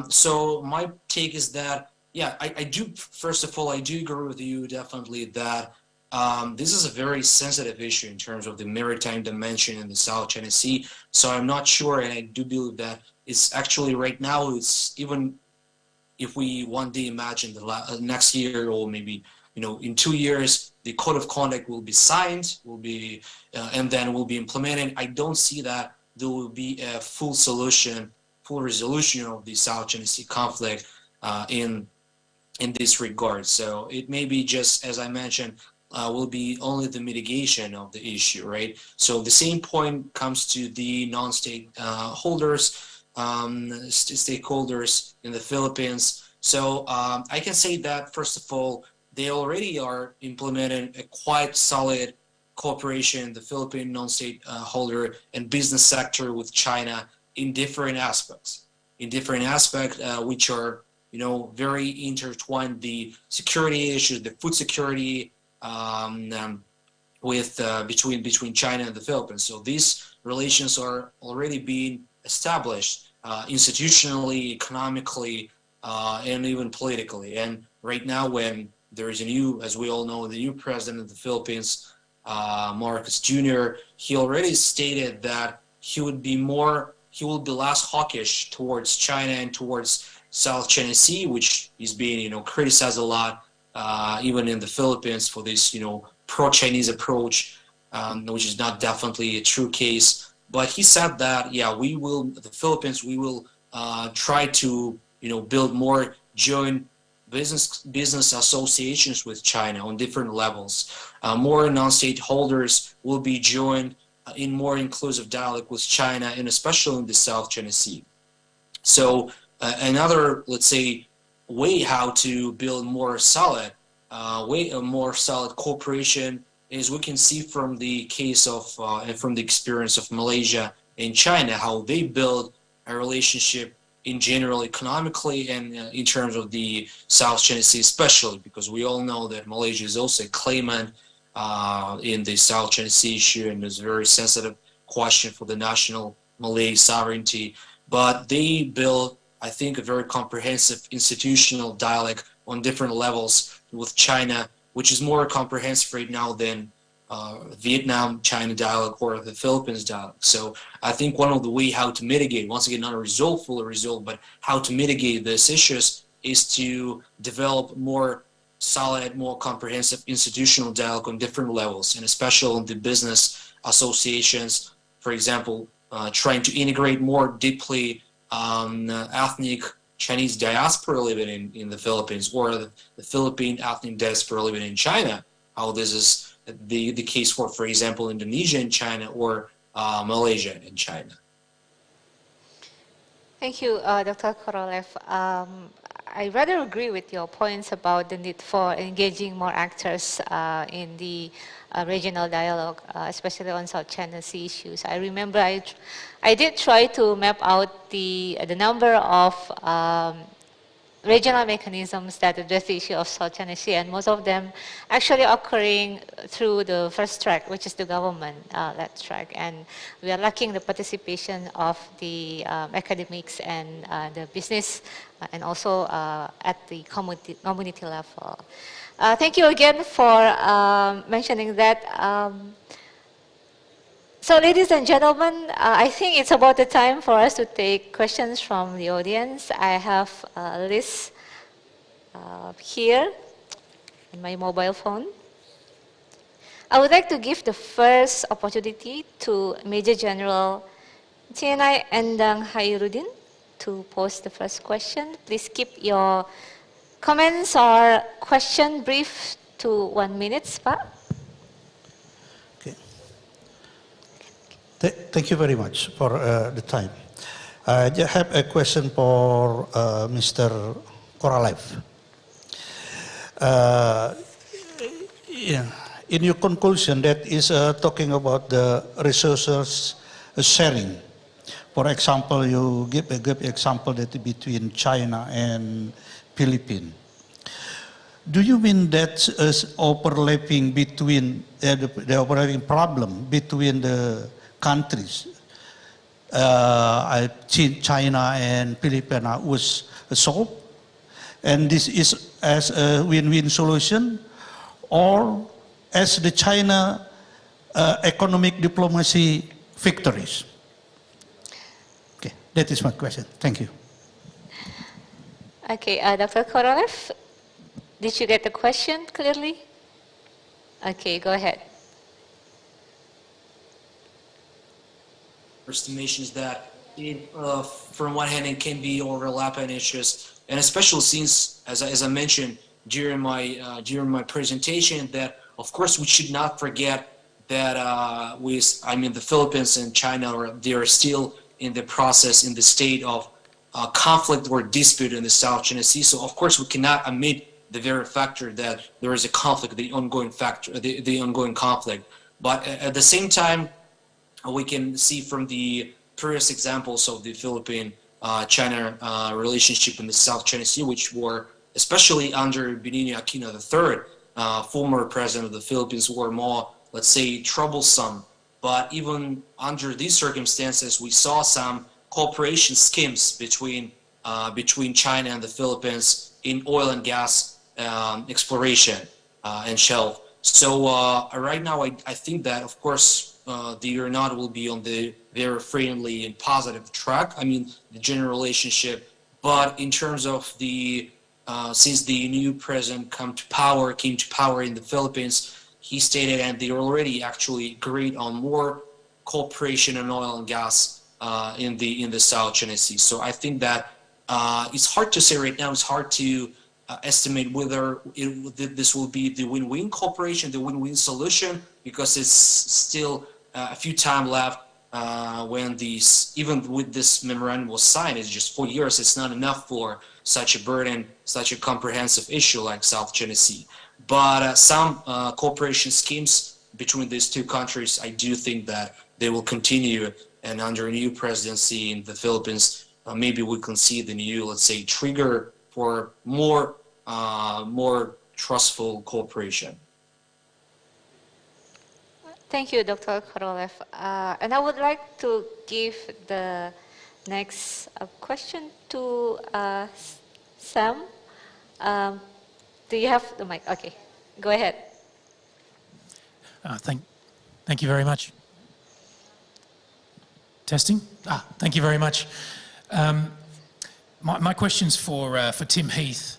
So my take is that, I do, first of all, I do agree with you definitely that this is a very sensitive issue in terms of the maritime dimension in the South China Sea. So I'm not sure, and I do believe that it's actually right now, it's even if we one day imagine the next year or maybe, in 2 years, the Code of Conduct will be signed, and then will be implemented. I don't see that there will be a full solution, full resolution of the South China Sea conflict in this regard. So it may be just, as I mentioned, will be only the mitigation of the issue, right? So the same point comes to the non-state holders, stakeholders in the Philippines. So I can say that, first of all, they already are implementing a quite solid cooperation, the Philippine non-state holder and business sector with China in different aspects, which are, very intertwined, the security issues, the food security, between China and the Philippines. So these relations are already being established institutionally, economically, and even politically. And right now, when there is a new, as we all know, the new president of the Philippines, Marcos Jr., he already stated that he would be more he will be less hawkish towards China and towards South China Sea, which is being, criticized a lot, even in the Philippines for this, pro-Chinese approach, which is not definitely a true case. But he said that, yeah, the Philippines, we will try to, build more joint business associations with China on different levels. More non-state holders will be joined in more inclusive dialogue with China, and especially in the South China Sea. So another, let's say, way how to build more solid cooperation is we can see from the case of and from the experience of Malaysia and China, how they build a relationship in general economically and in terms of the South China Sea especially, because we all know that Malaysia is also a claimant in the South China Sea issue, and it's a very sensitive question for the national Malay sovereignty. But they built, I think, a very comprehensive institutional dialogue on different levels with China, which is more comprehensive right now than Vietnam-China dialogue or the Philippines dialogue. So I think one of the way how to mitigate, once again, not fully resolve, but how to mitigate these issues is to develop more solid, more comprehensive institutional dialogue on different levels, and especially on the business associations. For example, trying to integrate more deeply ethnic Chinese diaspora living in the Philippines, or the Philippine ethnic diaspora living in China, how this is the case for example, Indonesia and China, or Malaysia and China. Thank you, Dr. Korolev. I rather agree with your points about the need for engaging more actors in the regional dialogue, especially on South China Sea issues. I remember I did try to map out the number of regional mechanisms that address the issue of South China Sea, and most of them actually occurring through the first track, which is the government-led track. And we are lacking the participation of the academics and the business, and also at the community level. Thank you again for mentioning that. So ladies and gentlemen, I think it's about the time for us to take questions from the audience. I have a list here in my mobile phone. I would like to give the first opportunity to Major General TNI Endang Hairudin to pose the first question. Please keep your comments or question brief to 1 minute, Pak. Thank you very much for the time. I have a question for Mr. Korolev. In your conclusion, that is talking about the resources sharing. For example, you give a good example that between China and Philippines. Do you mean that overlapping between the overlapping problem between the countries, China and Philippines, was solved, and this is as a win-win solution, or as the China economic diplomacy victories? Okay, that is my question. Thank you. Okay, Dr. Korolev, did you get the question clearly? Okay, go ahead. Estimations that from one hand it can be overlapping issues, and especially since, as I mentioned during my presentation, that of course we should not forget that the Philippines and China they are still in the process, in the state of conflict or dispute in the South China Sea. So of course we cannot omit the very factor that there is a conflict, the ongoing conflict. But at the same time, we can see from the previous examples of the Philippine-China relationship in the South China Sea, which were, especially under Benigno Aquino III, former president of the Philippines, were more, let's say, troublesome. But even under these circumstances, we saw some cooperation schemes between China and the Philippines in oil and gas exploration and shelf. So right now, I think that, of course, the aeronaut will be on the very friendly and positive track. I mean, the general relationship. But in terms of the since the new president came to power in the Philippines, he stated, and they already actually agreed on more cooperation in oil and gas in the South China Sea. So I think that it's hard to say right now. It's hard to estimate whether this will be the win-win cooperation, the win-win solution, because it's still a few time left. When even with this memorandum was signed, it's just 4 years. It's not enough for such a burden, such a comprehensive issue like South China Sea. But some cooperation schemes between these two countries, I do think that they will continue. And under a new presidency in the Philippines, maybe we can see the new, let's say, trigger for more trustful cooperation. Thank you, Dr. Korolev. And I would like to give the next question to Sam. Do you have the mic? Okay, go ahead. Thank you very much. Testing? Thank you very much. My question's for Tim Heath.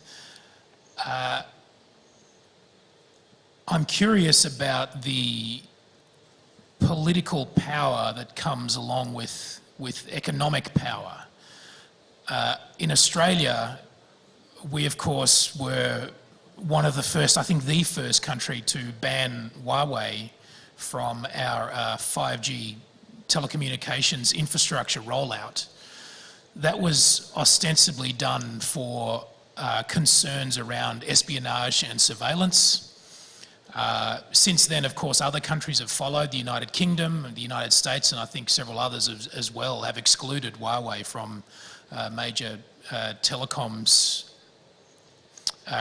I'm curious about the political power that comes along with economic power. In Australia, we of course were one of the first, I think the first country to ban Huawei from our 5G telecommunications infrastructure rollout. That was ostensibly done for concerns around espionage and surveillance. Since then, of course, other countries have followed. The United Kingdom, the United States, and I think several others as well have excluded Huawei from major telecoms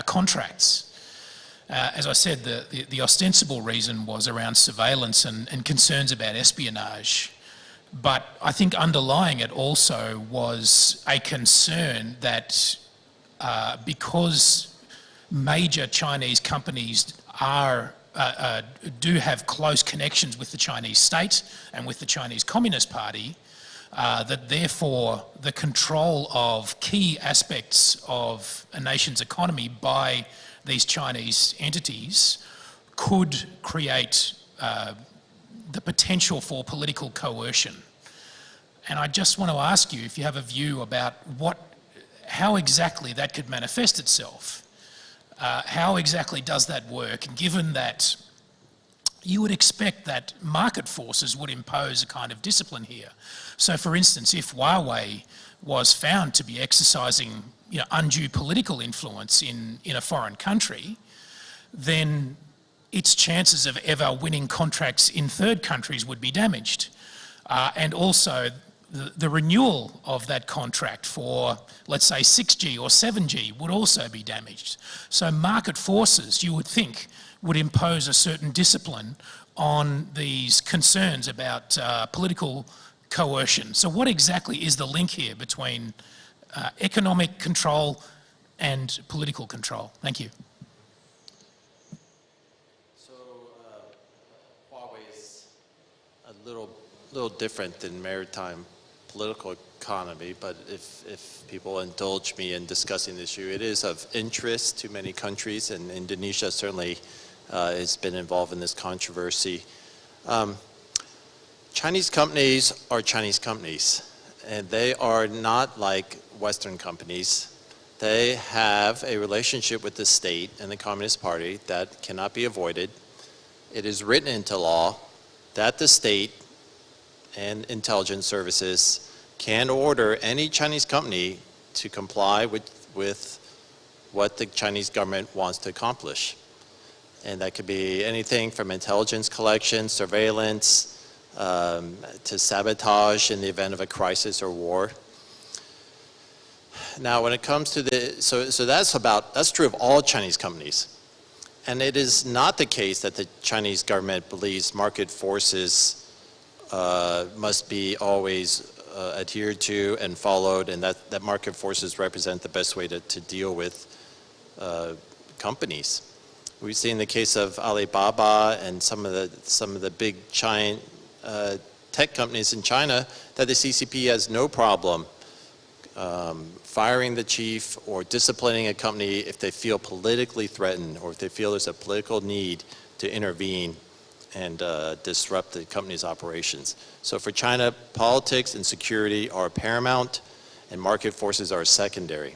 contracts. As I said, the ostensible reason was around surveillance and concerns about espionage. But I think underlying it also was a concern that because major Chinese companies do have close connections with the Chinese state and with the Chinese Communist Party, that therefore the control of key aspects of a nation's economy by these Chinese entities could create the potential for political coercion. And I just want to ask you if you have a view about how exactly that could manifest itself. How exactly does that work, given that you would expect that market forces would impose a kind of discipline here? So for instance, if Huawei was found to be exercising undue political influence in a foreign country, then its chances of ever winning contracts in third countries would be damaged. And also the renewal of that contract for, let's say, 6G or 7G would also be damaged. So market forces, you would think, would impose a certain discipline on these concerns about political coercion. So what exactly is the link here between economic control and political control? Thank you. So Huawei is a little different than maritime political economy, but if people indulge me in discussing the issue, it is of interest to many countries, and Indonesia certainly has been involved in this controversy. Chinese companies are Chinese companies, and they are not like Western companies. They have a relationship with the state and the Communist Party that cannot be avoided. It is written into law that the state and intelligence services can order any Chinese company to comply with what the Chinese government wants to accomplish. And that could be anything from intelligence collection, surveillance, to sabotage in the event of a crisis or war. Now, when it comes to so that's true of all Chinese companies. And it is not the case that the Chinese government believes market forces must be always adhered to and followed, and that market forces represent the best way to deal with companies. We've seen the case of Alibaba and some of the big tech companies in China that the CCP has no problem firing the chief or disciplining a company if they feel politically threatened or if they feel there's a political need to intervene and disrupt the company's operations. So for China, politics and security are paramount and market forces are secondary.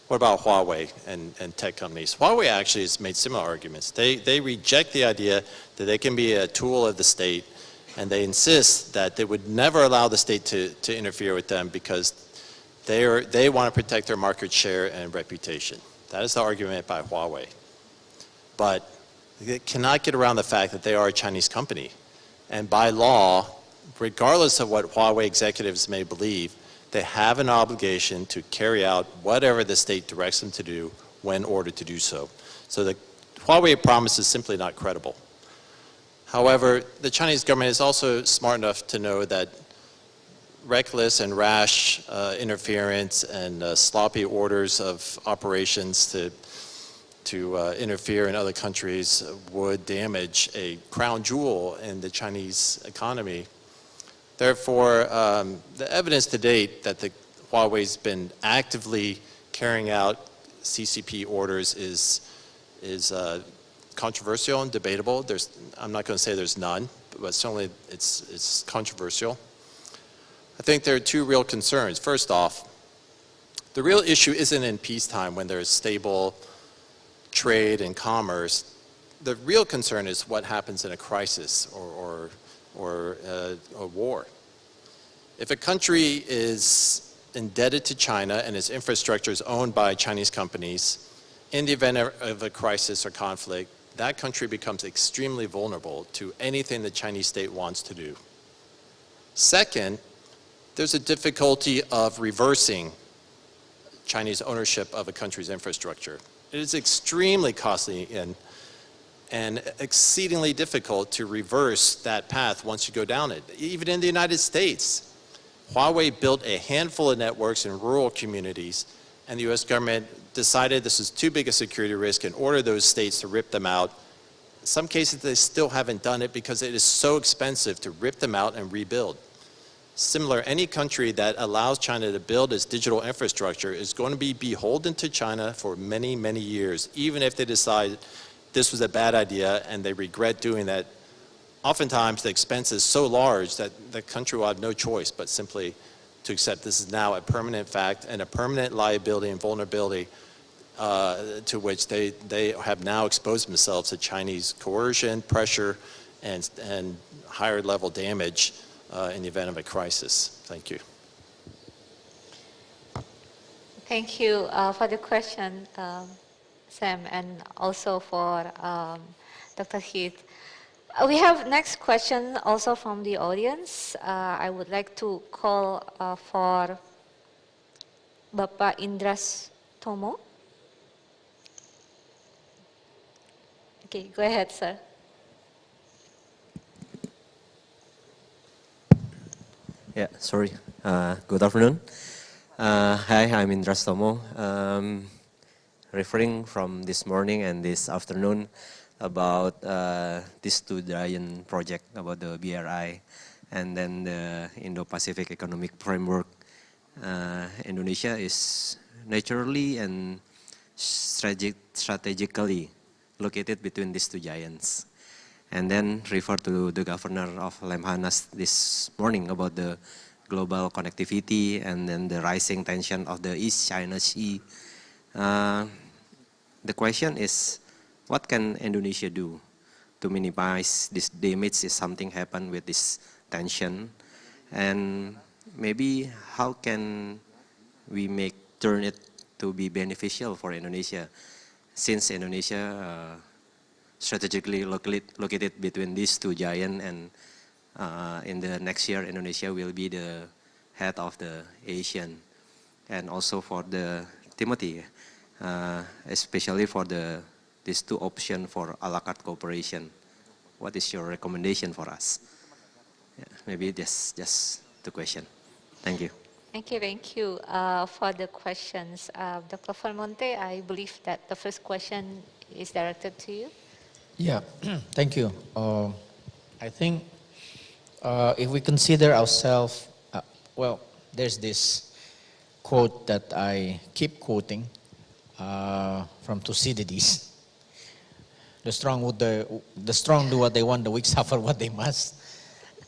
What about Huawei and tech companies? Huawei actually has made similar arguments. They reject the idea that they can be a tool of the state, and they insist that they would never allow the state to interfere with them because they want to protect their market share and reputation. That is the argument by Huawei. But they cannot get around the fact that they are a Chinese company. And by law, regardless of what Huawei executives may believe, they have an obligation to carry out whatever the state directs them to do when ordered to do so. So the Huawei promise is simply not credible. However, the Chinese government is also smart enough to know that reckless and rash interference and sloppy orders of operations to interfere in other countries would damage a crown jewel in the Chinese economy. Therefore, the evidence to date that the Huawei's been actively carrying out CCP orders is controversial and debatable. I'm not going to say there's none, but certainly it's controversial. I think there are two real concerns. First off, the real issue isn't in peacetime when there's stable trade and commerce. The real concern is what happens in a crisis or a war. If a country is indebted to China and its infrastructure is owned by Chinese companies, in the event of a crisis or conflict, that country becomes extremely vulnerable to anything the Chinese state wants to do. Second, there's a difficulty of reversing Chinese ownership of a country's infrastructure. It is extremely costly and exceedingly difficult to reverse that path once you go down it. Even in the United States, Huawei built a handful of networks in rural communities, and the US government decided this is too big a security risk and ordered those states to rip them out. In some cases, they still haven't done it because it is so expensive to rip them out and rebuild. Similar, any country that allows China to build its digital infrastructure is going to be beholden to China for many, many years, even if they decide this was a bad idea and they regret doing that. Oftentimes, the expense is so large that the country will have no choice but simply to accept this is now a permanent fact and a permanent liability and vulnerability to which they have now exposed themselves to Chinese coercion, pressure, and higher level damage in the event of a crisis. Thank you. Thank you for the question, Sam, and also for Dr. Heath. We have next question also from the audience. I would like to call for Bapak Indras Tomo. Okay, go ahead, sir. Yeah, sorry. Good afternoon. Hi, I'm Indras Tomo. Referring from this morning and this afternoon about this two giant project about the BRI and then the Indo-Pacific Economic Framework. Indonesia is naturally and strategically located between these two giants. And then refer to the governor of Lemhannas this morning about the global connectivity and then the rising tension of the East China Sea. The question is, what can Indonesia do to minimize this damage if something happen with this tension? And maybe how can we turn it to be beneficial for Indonesia, since Indonesia strategically located between these two giants, and in the next year Indonesia will be the head of the Asian, and also for the Timothy, especially for these two options for a la carte cooperation. What is your recommendation for us? Yeah, maybe just the question. Thank you. Thank you for the questions. Dr. Fermonte, I believe that the first question is directed to you. Yeah, thank you. I think if we consider ourselves, well, there's this quote that I keep quoting from Thucydides. The strong do what they want, the weak suffer what they must.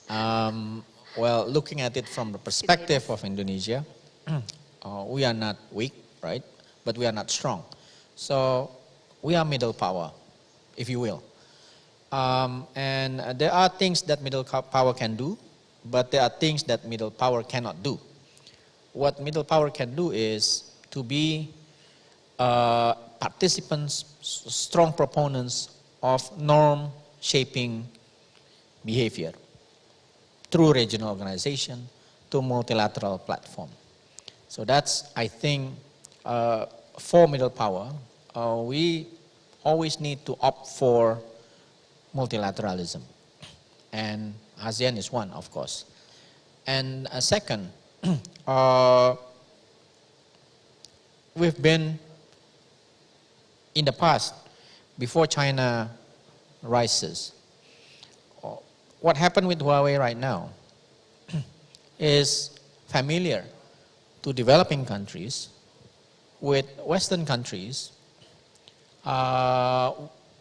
Well, looking at it from the perspective of Indonesia, we are not weak, right? But we are not strong. So we are middle power, if you will. And there are things that middle power can do, but there are things that middle power cannot do. What middle power can do is to be participants, strong proponents of norm-shaping behavior through regional organization to multilateral platform. So that's, I think, for middle power, we always need to opt for multilateralism. And ASEAN is one, of course. And second, we've been, in the past, before China rises, what happened with Huawei right now is familiar to developing countries with Western countries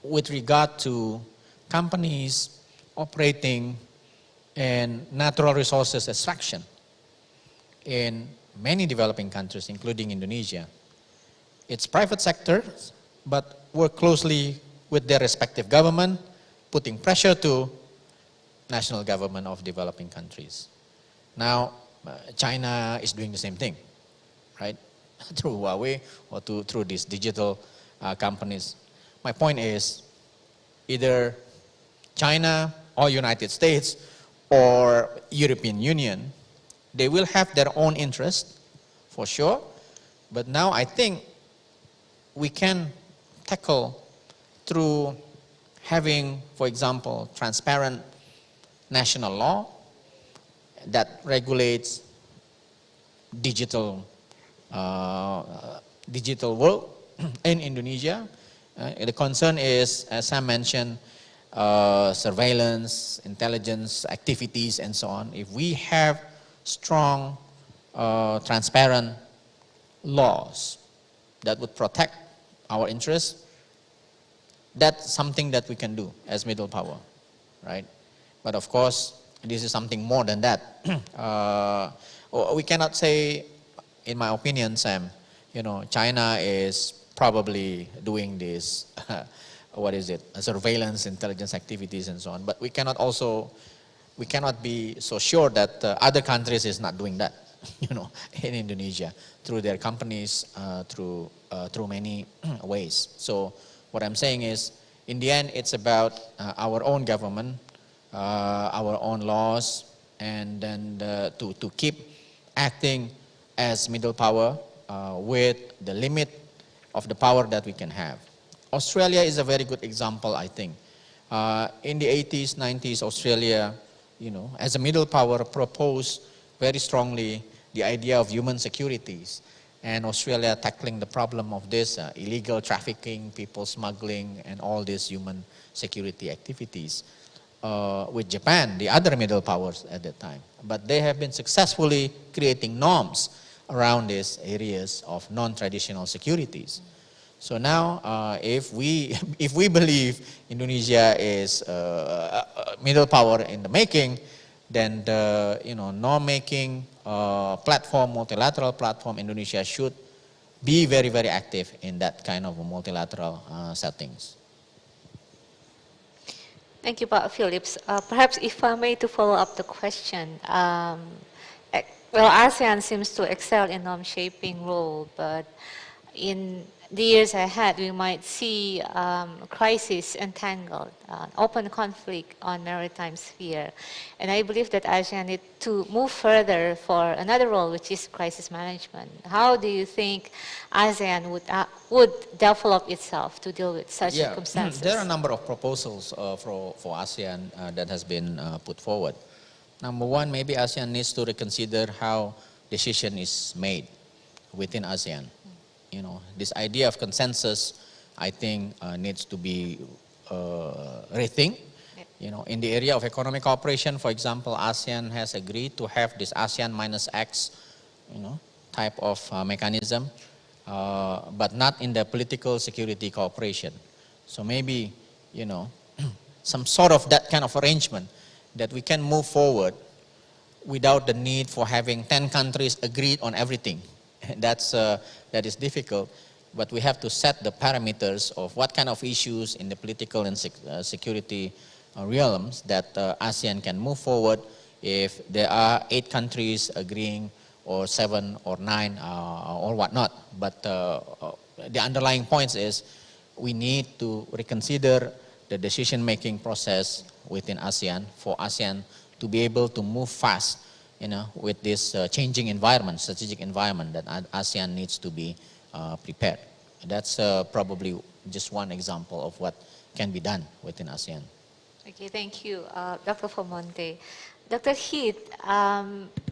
with regard to companies operating in natural resources extraction in many developing countries, including Indonesia. It's private sector, but work closely with their respective government, putting pressure to national government of developing countries. Now, China is doing the same thing, right? Through Huawei or through these digital companies. My point is, either China or United States or European Union, they will have their own interest, for sure. But now I think we can tackle through having, for example, transparent national law that regulates digital world in Indonesia. The concern is, as Sam mentioned, surveillance, intelligence activities, and so on. If we have strong, transparent laws that would protect our interests, that's something that we can do as middle power, right? But of course, this is something more than that. We cannot say, in my opinion, Sam, China is probably doing this, what is it, surveillance, intelligence activities and so on. But we cannot be so sure that other countries is not doing that, in Indonesia, through their companies, through many ways. So what I'm saying is, in the end, it's about our own government, our own laws, and then to keep acting as middle power with the limit of the power that we can have. Australia is a very good example, I think. In the 80s, 90s, Australia, as a middle power, proposed very strongly the idea of human securities. And Australia tackling the problem of this illegal trafficking, people smuggling, and all these human security activities. With Japan, the other middle powers at that time. But they have been successfully creating norms around these areas of non-traditional securities. So now, if we believe Indonesia is middle power in the making, then the norm-making platform, multilateral platform, Indonesia should be very, very active in that kind of multilateral settings. Thank you, Pak Phillips. Perhaps if I may to follow up the question, well, ASEAN seems to excel in norm-shaping role, but in the years ahead, we might see crisis entangled, open conflict on maritime sphere. And I believe that ASEAN needs to move further for another role, which is crisis management. How do you think ASEAN would develop itself to deal with such circumstances? There are a number of proposals for ASEAN that has been put forward. Number one, maybe ASEAN needs to reconsider how decision is made within ASEAN. This idea of consensus, I think, needs to be rethink. In the area of economic cooperation, for example, ASEAN has agreed to have this ASEAN minus X, type of mechanism, but not in the political security cooperation. So maybe, some sort of that kind of arrangement that we can move forward without the need for having 10 countries agreed on everything. That is difficult, but we have to set the parameters of what kind of issues in the political and security realms that ASEAN can move forward if there are 8 countries agreeing, or 7 or 9 or whatnot. But the underlying point is we need to reconsider the decision-making process within ASEAN for ASEAN to be able to move fast, with this changing environment, strategic environment that ASEAN needs to be prepared. That's probably just one example of what can be done within ASEAN. Okay, thank you, Dr. Formonte. Dr. Heath,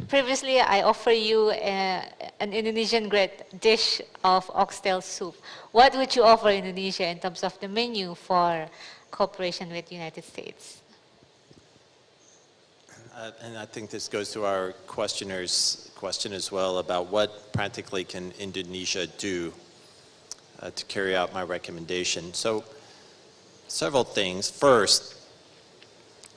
previously I offered you an Indonesian great dish of oxtail soup. What would you offer Indonesia in terms of the menu for cooperation with the United States? And I think this goes to our questioner's question as well about what practically can Indonesia do to carry out my recommendation. So several things. First,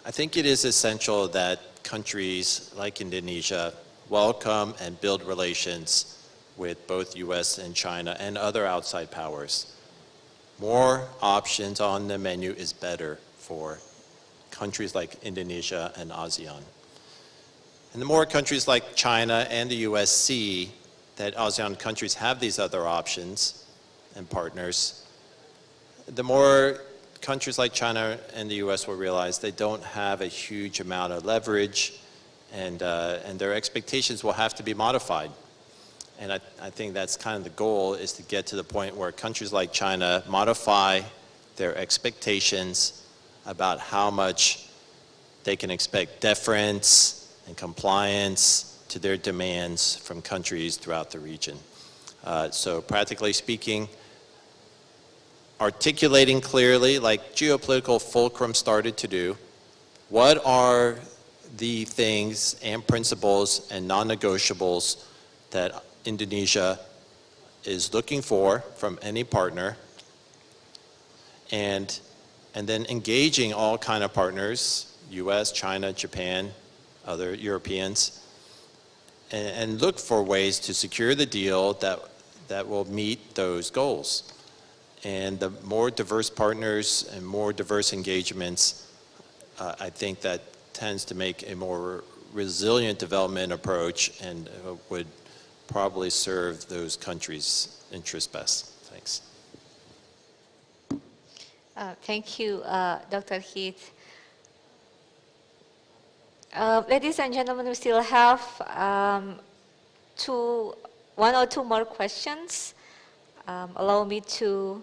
I think it is essential that countries like Indonesia welcome and build relations with both US and China and other outside powers. More options on the menu is better for countries like Indonesia and ASEAN. And the more countries like China and the US see that ASEAN countries have these other options and partners, the more countries like China and the US will realize they don't have a huge amount of leverage, and their expectations will have to be modified. And I think that's kind of the goal, is to get to the point where countries like China modify their expectations about how much they can expect deference and compliance to their demands from countries throughout the region. So practically speaking, articulating clearly, like geopolitical fulcrum started to do, what are the things and principles and non-negotiables that Indonesia is looking for from any partner, and then engaging all kind of partners, US, China, Japan, other Europeans, and look for ways to secure the deal that will meet those goals. And the more diverse partners and more diverse engagements, I think that tends to make a more resilient development approach and would probably serve those countries' interests best. Thanks. Thank you, Dr. Heath. Ladies and gentlemen, we still have one or two more questions. Allow me to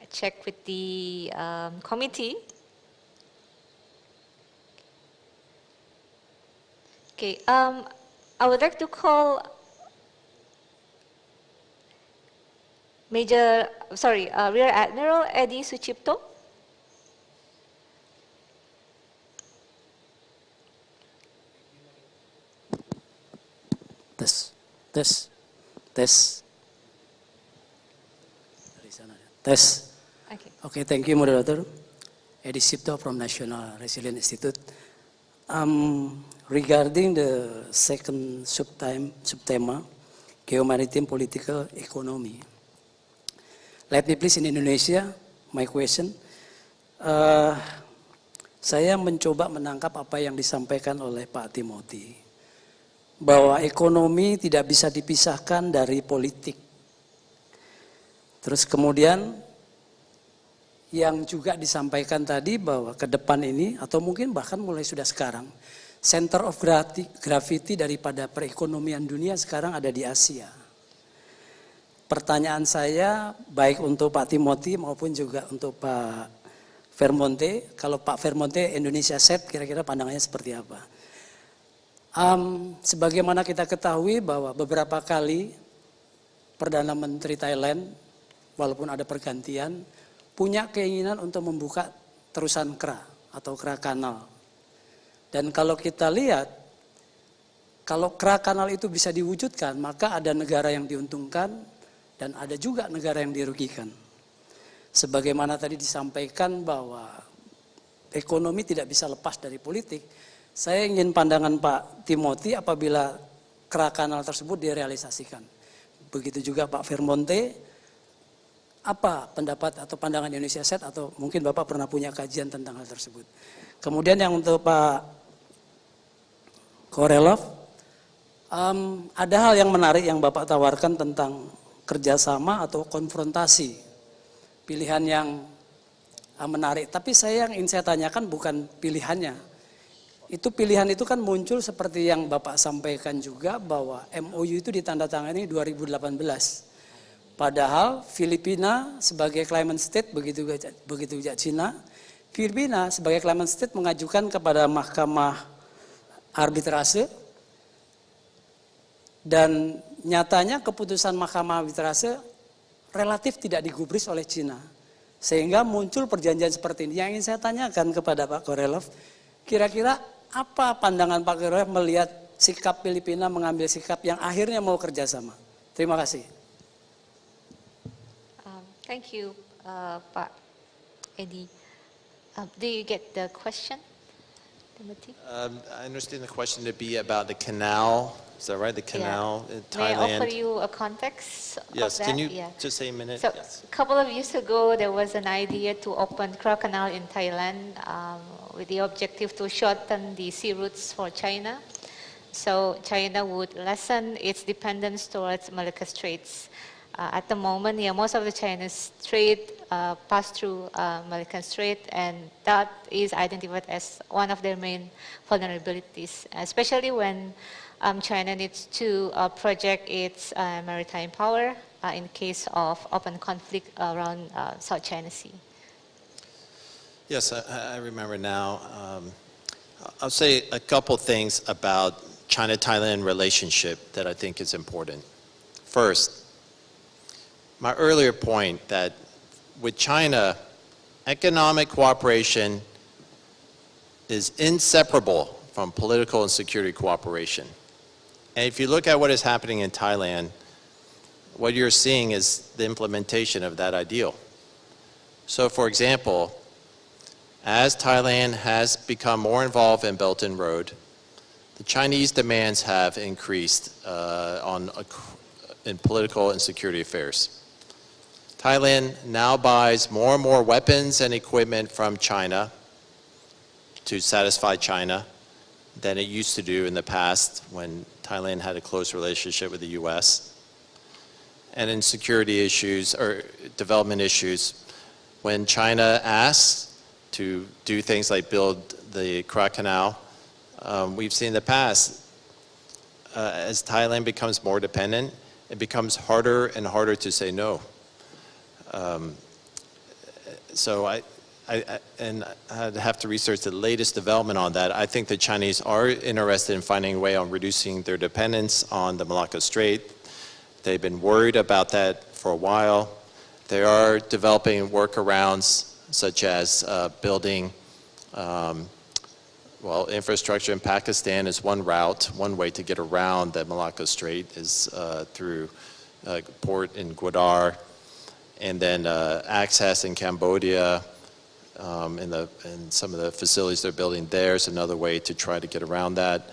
check with the committee. Okay, I would like to call Rear Admiral Edi Sucipto. Tes. Okay, thank you, moderator. Edi Sucipto from National Resilience Institute. Regarding the second subtema, geomaritim political economy. Let me please in Indonesia, my question. Saya mencoba menangkap apa yang disampaikan oleh Pak Timothy, bahwa ekonomi tidak bisa dipisahkan dari politik. Terus kemudian yang juga disampaikan tadi bahwa ke depan ini, atau mungkin bahkan mulai sudah sekarang, center of gravity daripada perekonomian dunia sekarang ada di Asia. Pertanyaan saya baik untuk Pak Timothy maupun juga untuk Pak Vermonte. Kalau Pak Vermonte Indonesia set, kira-kira pandangannya seperti apa? Sebagaimana kita ketahui bahwa beberapa kali Perdana Menteri Thailand, walaupun ada pergantian, punya keinginan untuk membuka terusan kera atau kera kanal. Dan kalau kita lihat, kalau kera kanal itu bisa diwujudkan, maka ada negara yang diuntungkan dan ada juga negara yang dirugikan. Sebagaimana tadi disampaikan bahwa ekonomi tidak bisa lepas dari politik, saya ingin pandangan Pak Timothy apabila kera kanal tersebut direalisasikan. Begitu juga Pak Vermonte, apa pendapat atau pandangan Indonesia Set, atau mungkin Bapak pernah punya kajian tentang hal tersebut. Kemudian yang untuk Pak Korelov, ada hal yang menarik yang Bapak tawarkan tentang kerjasama atau konfrontasi. Pilihan yang menarik, tapi yang ingin saya tanyakan bukan pilihannya. Itu pilihan itu kan muncul seperti yang Bapak sampaikan juga bahwa MOU itu ditandatangani 2018. Padahal Filipina sebagai claimant state, begitu juga Cina, Filipina sebagai claimant state mengajukan kepada Mahkamah Arbitrase, dan nyatanya keputusan Mahkamah Arbitrase relatif tidak digubris oleh Cina. Sehingga muncul perjanjian seperti ini. Yang ingin saya tanyakan kepada Pak Korelov, kira-kira apa pandangan Pak Korelov melihat sikap Filipina mengambil sikap yang akhirnya mau kerjasama? Terima kasih. Thank you, Pak Edi. Do you get the question, Timothy? I understand the question to be about the canal. Is that right? The canal in Thailand. May I offer you a context Yes. of that? Can you just say a minute? So, Yes. a couple of years ago, there was an idea to open Kra Canal in Thailand with the objective to shorten the sea routes for China. So China would lessen its dependence towards Malacca Straits. At the moment, most of the China's trade pass through Malacca Strait, and that is identified as one of their main vulnerabilities, especially when China needs to project its maritime power in case of open conflict around South China Sea. Yes, I remember now. I'll say a couple things about China-Thailand relationship that I think is important. First, my earlier point that with China, economic cooperation is inseparable from political and security cooperation. And if you look at what is happening in Thailand, what you're seeing is the implementation of that ideal. So for example, as Thailand has become more involved in Belt and Road, the Chinese demands have increased in political and security affairs. Thailand now buys more and more weapons and equipment from China to satisfy China than it used to do in the past when Thailand had a close relationship with the US. And in security issues or development issues, when China asks to do things like build the Kra Canal, we've seen in the past, as Thailand becomes more dependent, it becomes harder and harder to say no. So I'd have to research the latest development on that. I think the Chinese are interested in finding a way on reducing their dependence on the Malacca Strait. They've been worried about that for a while. They are developing workarounds such as building infrastructure in Pakistan is one route. One way to get around the Malacca Strait is through a port in Gwadar, and then access in Cambodia. In some of the facilities they're building there is another way to try to get around that.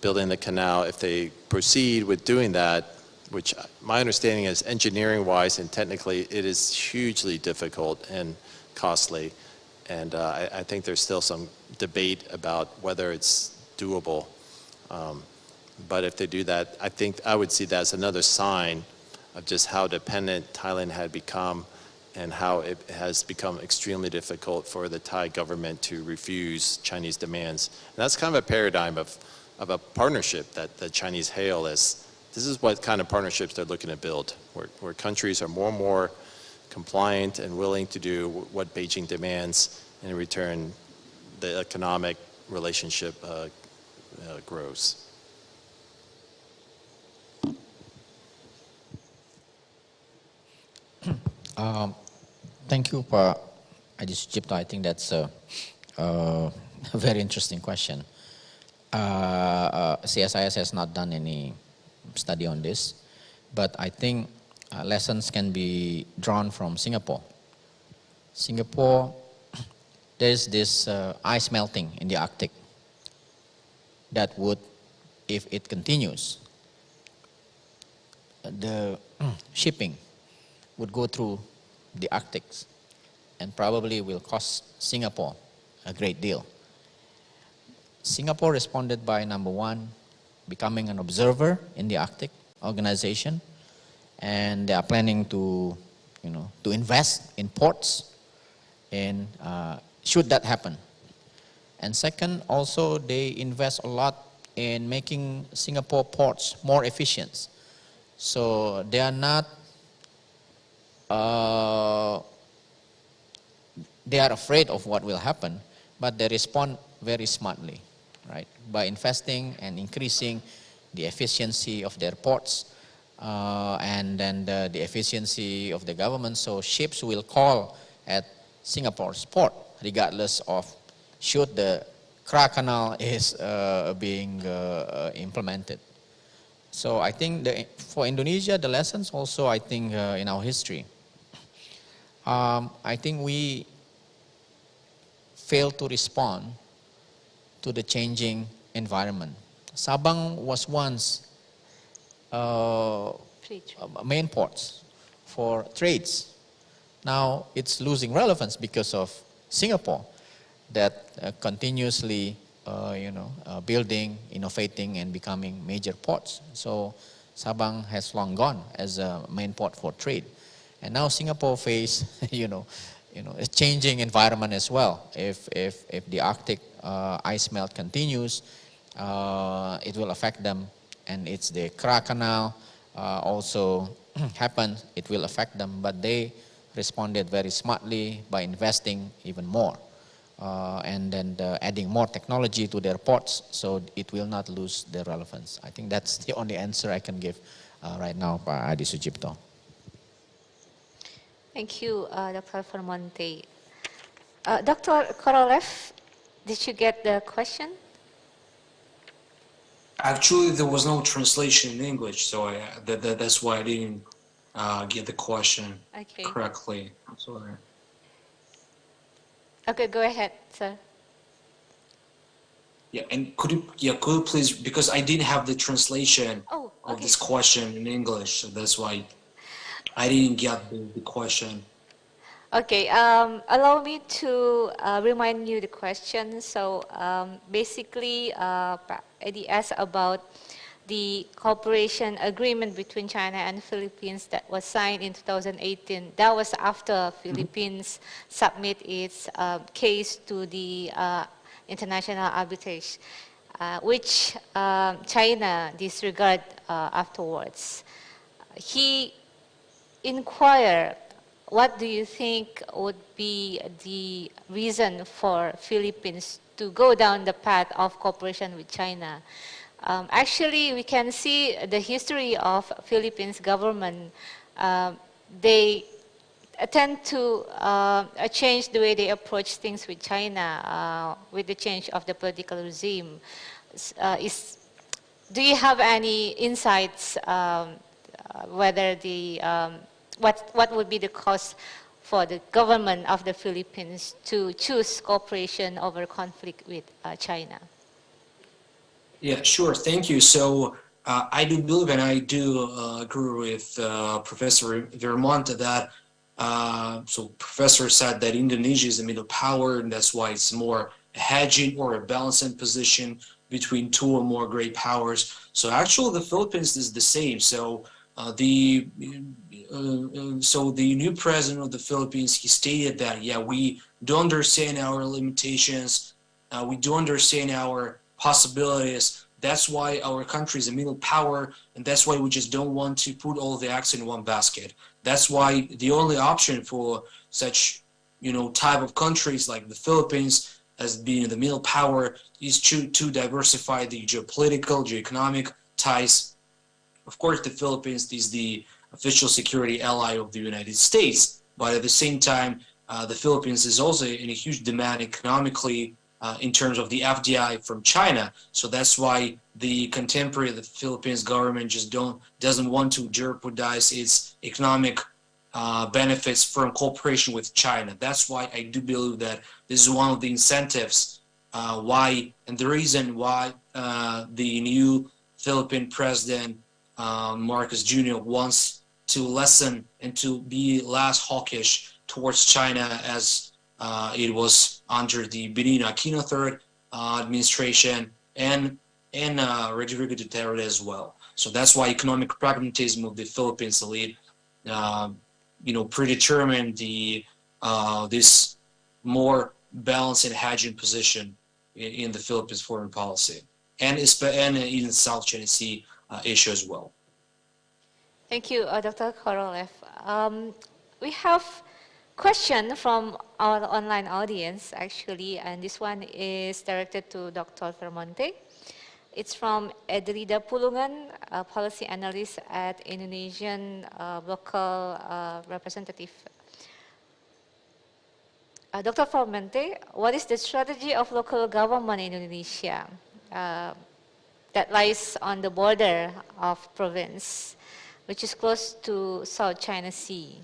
Building the canal, if they proceed with doing that, which my understanding is engineering-wise and technically it is hugely difficult and costly. And I think there's still some debate about whether it's doable. But if they do that, I think I would see that as another sign of just how dependent Thailand had become and how it has become extremely difficult for the Thai government to refuse Chinese demands. And that's kind of a paradigm of a partnership that the Chinese hail as, this is what kind of partnerships they're looking to build, where countries are more and more compliant and willing to do what Beijing demands, and in return, the economic relationship grows. Thank you, Pak Sucipto, I think that's a very interesting question. CSIS has not done any study on this, but I think lessons can be drawn from Singapore. Singapore, there's this ice melting in the Arctic that would, if it continues, the shipping would go through the Arctic and probably will cost Singapore a great deal. Singapore responded by, number one, becoming an observer in the Arctic organization, and they are planning to, to invest in ports, and should that happen. And second, also they invest a lot in making Singapore ports more efficient. So they are not, they are afraid of what will happen, but they respond very smartly, right? By investing and increasing the efficiency of their ports, and then the efficiency of the government. So ships will call at Singapore's port, regardless of should the Kra Canal is being implemented. So I think for Indonesia, the lessons also, I think, in our history, I think we failed to respond to the changing environment. Sabang was once main ports for trades. Now it's losing relevance because of Singapore that continuously building, innovating, and becoming major ports. So Sabang has long gone as a main port for trade. And now Singapore face, a changing environment as well. If the Arctic ice melt continues, it will affect them. And it's the Kra Canal also happened, it will affect them. But they responded very smartly by investing even more. And then adding more technology to their ports, so it will not lose their relevance. I think that's the only answer I can give right now, Pak Adi Sucipto. Thank you, Dr. Vermonte. Dr. Korolev, did you get the question? Actually, there was no translation in English, so that's why I didn't get the question correctly. I'm sorry. Okay, go ahead, sir. Yeah, and could you please, because I didn't have the translation of this question in English, so that's why I didn't get the question. Okay, allow me to remind you the question. So basically, Eddie asked about the cooperation agreement between China and Philippines that was signed in 2018. That was after Philippines submit its case to the international arbitration, which China disregarded afterwards. He inquired, what do you think would be the reason for Philippines to go down the path of cooperation with China? Actually, we can see the history of Philippines government. They tend to change the way they approach things with China with the change of the political regime. Do you have any insights whether the what would be the cost for the government of the Philippines to choose cooperation over conflict with China? Yeah, sure. Thank you. So I do believe, and I do agree with Professor Vermonte that, so Professor said that Indonesia is a middle power, and that's why it's more a hedging or a balancing position between two or more great powers. So actually the Philippines is the same. So the new president of the Philippines, he stated that, yeah, we do understand our limitations, we do understand our possibilities. That's why our country is a middle power, and that's why we just don't want to put all the eggs in one basket. That's why the only option for such, type of countries like the Philippines as being the middle power is to diversify the geopolitical, geoeconomic ties. Of course, the Philippines is the official security ally of the United States, but at the same time, the Philippines is also in a huge demand economically in terms of the FDI from China. So that's why the Philippines government just doesn't want to jeopardize its economic benefits from cooperation with China. That's why I do believe that this is one of the incentives and the reason why the new Philippine president Marcos Jr. wants to lessen and to be less hawkish towards China as it was under the Benigno Aquino III administration and Rodrigo Duterte as well. So that's why economic pragmatism of the Philippines elite, predetermined this more balanced and hedging position in the Philippines foreign policy and in South China Sea issue as well. Thank you, Dr. Korolev. We have a question from our online audience, actually, and this one is directed to Dr. Vermonte. It's from Edrida Pulungan, a policy analyst at Indonesian local representative. Dr. Vermonte, what is the strategy of local government in Indonesia that lies on the border of province, which is close to South China Sea?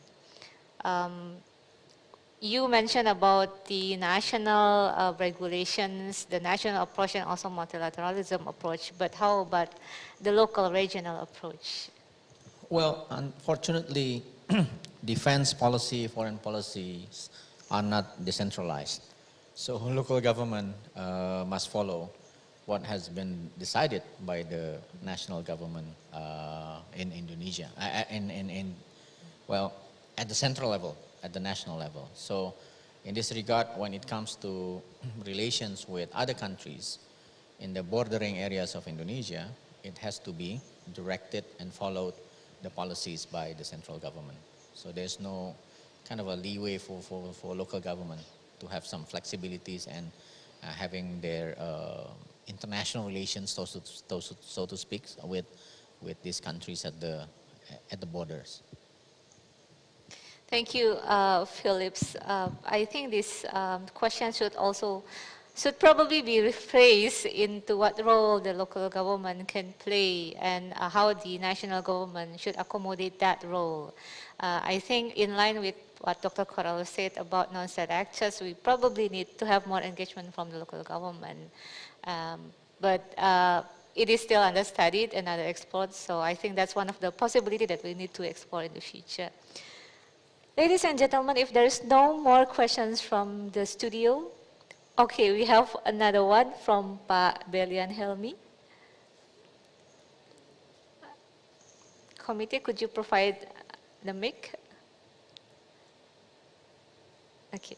You mentioned about the national regulations, the national approach, and also multilateralism approach, but how about the local regional approach? Well, unfortunately, defense policy, foreign policies are not decentralized. So local government must follow what has been decided by the national government in Indonesia, at the central level, at the national level. So in this regard, when it comes to relations with other countries in the bordering areas of Indonesia, it has to be directed and followed the policies by the central government. So there's no kind of a leeway for local government to have some flexibilities and having their international relations, so to speak, with these countries at the borders. Thank you, Phillips. I think this question should probably be rephrased into what role the local government can play and how the national government should accommodate that role. I think in line with what Dr. Corral said about non-state actors, we probably need to have more engagement from the local government. But it is still under studied and under explored, so I think that's one of the possibilities that we need to explore in the future. Ladies and gentlemen, if there is no more questions from the studio, okay, we have another one from Pak Belian Helmi. Committee, could you provide the mic? Okay.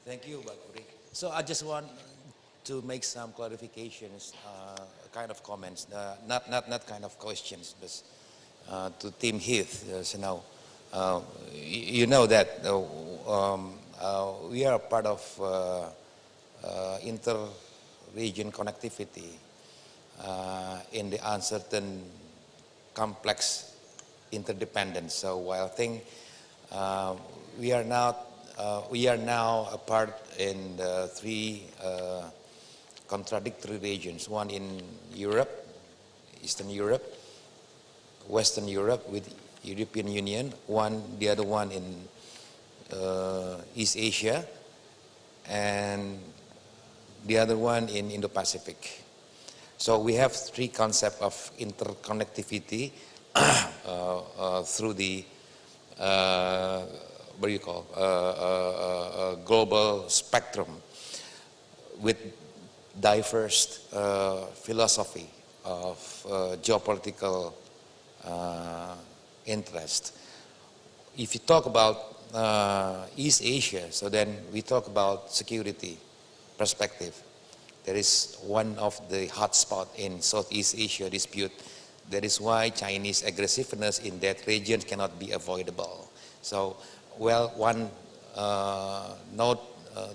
Thank you, Bakuri. So I just want to make some clarifications, kind of comments, not kind of questions, but to Team Heath. So now, you know that we are part of inter-region connectivity in the uncertain, complex interdependence. So while I think we are now a part in the three contradictory regions, one in Europe, Eastern Europe, Western Europe with European Union, the other one in East Asia, and the other one in Indo-Pacific. So we have three concepts of interconnectivity through the global spectrum with diverse philosophy of geopolitical interest. If you talk about East Asia, so then we talk about security perspective. There is one of the hotspot in Southeast Asia dispute. That is why Chinese aggressiveness in that region cannot be avoidable. So, well, one note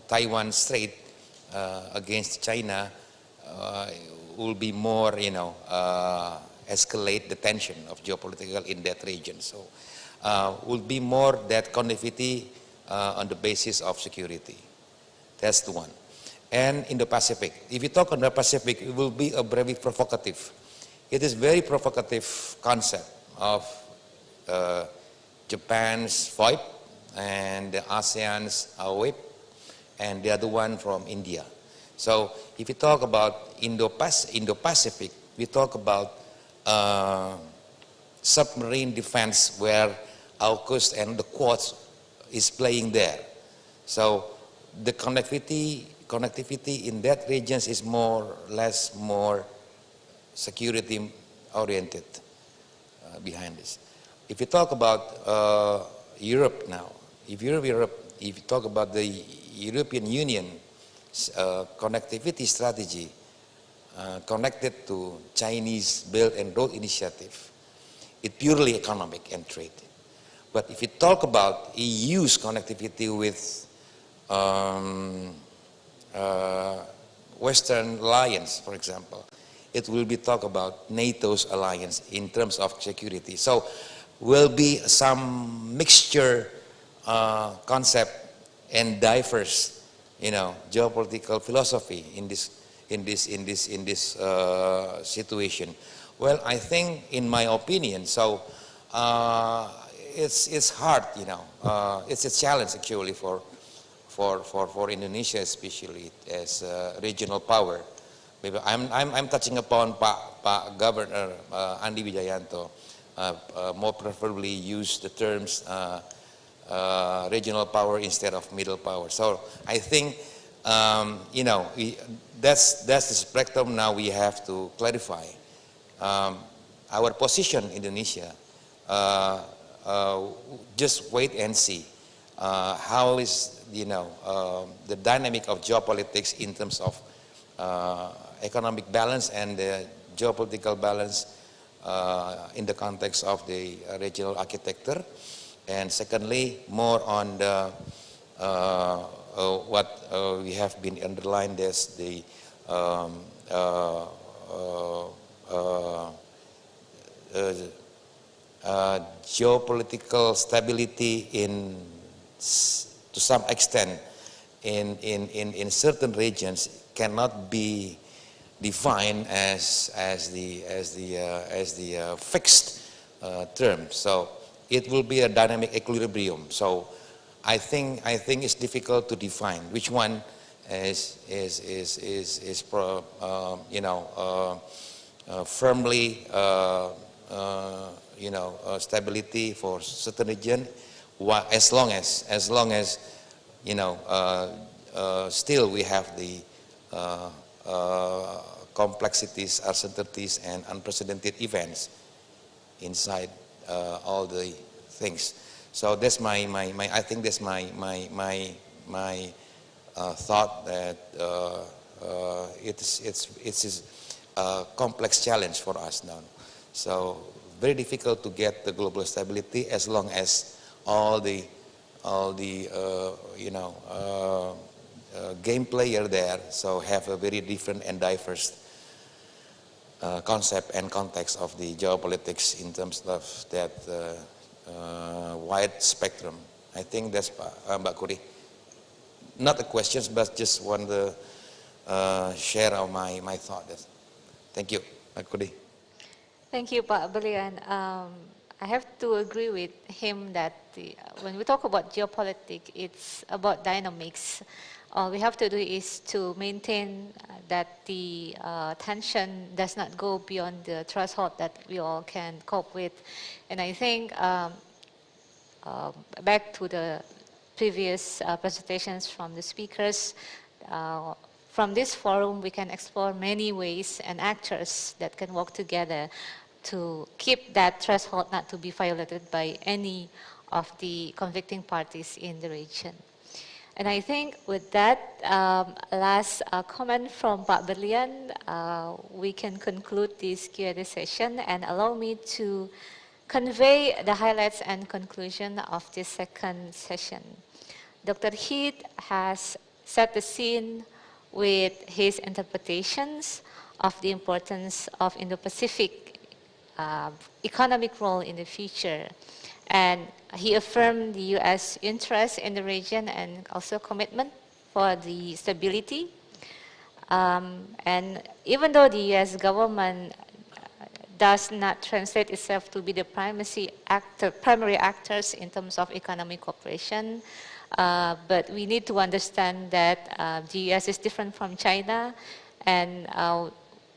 Taiwan Strait against China will be more, escalate the tension of geopolitical in that region. So will be more that connectivity on the basis of security. That's the one. And Indo-Pacific. If you talk on the Pacific, it will be a very provocative. It is very provocative concept of Japan's VoIP and the ASEAN's WIP and the other one from India. So if you talk about Indo-Pacific, we talk about submarine defense where AUKUS and the Quads is playing there. So the connectivity in that region is more or less more security oriented behind this. If you talk about Europe now, if you talk about the European Union connectivity strategy connected to Chinese Belt and Road Initiative, it's purely economic and trade. But if you talk about EU's connectivity with Western alliance, for example, it will be talk about NATO's alliance in terms of security. So will be some mixture concept and diverse, geopolitical philosophy in this situation. Well, I think, in my opinion, so it's hard, it's a challenge actually for Indonesia, especially as a regional power. Maybe I'm touching upon Pak Governor Andi Wijayanto. More preferably use the terms regional power instead of middle power. So I think that's the spectrum now we have to clarify. Our position in Indonesia, just wait and see how is the dynamic of geopolitics in terms of economic balance and the geopolitical balance in the context of the regional architecture, and secondly, more on the what we have been underlined as the geopolitical stability to some extent in certain regions cannot be defined as the fixed term. So it will be a dynamic equilibrium. So I think it's difficult to define which one is firmly stability for certain region, as long as still we have the complexities, uncertainties, and unprecedented events inside all the things. So that's I think that's my thought that it's a complex challenge for us now. So very difficult to get the global stability as long as all the game player there, so have a very different and diverse concept and context of the geopolitics in terms of that wide spectrum. I think that's Mbak Kuri. Not a question, but just want to share of my thought. Thank you, Mbak Kuri. Thank you, Pak Berlian. I have to agree with him that when we talk about geopolitics, it's about dynamics. All we have to do is to maintain that the tension does not go beyond the threshold that we all can cope with. And I think back to the previous presentations from the speakers, from this forum we can explore many ways and actors that can work together to keep that threshold not to be violated by any of the conflicting parties in the region. And I think with that last comment from Pak Berlian, we can conclude this Q&A session, and allow me to convey the highlights and conclusion of this second session. Dr. Heath has set the scene with his interpretations of the importance of Indo-Pacific economic role in the future, And he affirmed the U.S. interest in the region and also commitment for the stability. And even though the U.S. government does not translate itself to be the primary actors in terms of economic cooperation, but we need to understand that the U.S. is different from China, and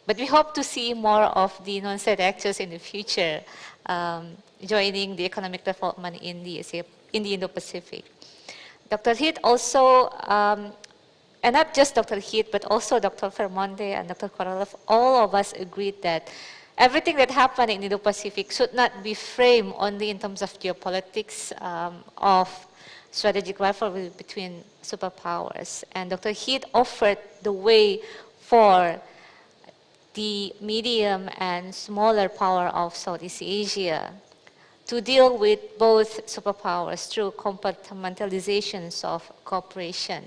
but we hope to see more of the non-state actors in the future joining the economic development in the Indo-Pacific. Dr. Heath also, and not just Dr. Heath, but also Dr. Vermonte and Dr. Korolev, all of us agreed that everything that happened in Indo-Pacific should not be framed only in terms of geopolitics of strategic rivalry between superpowers. And Dr. Heath offered the way for the medium and smaller power of Southeast Asia to deal with both superpowers through compartmentalizations of cooperation.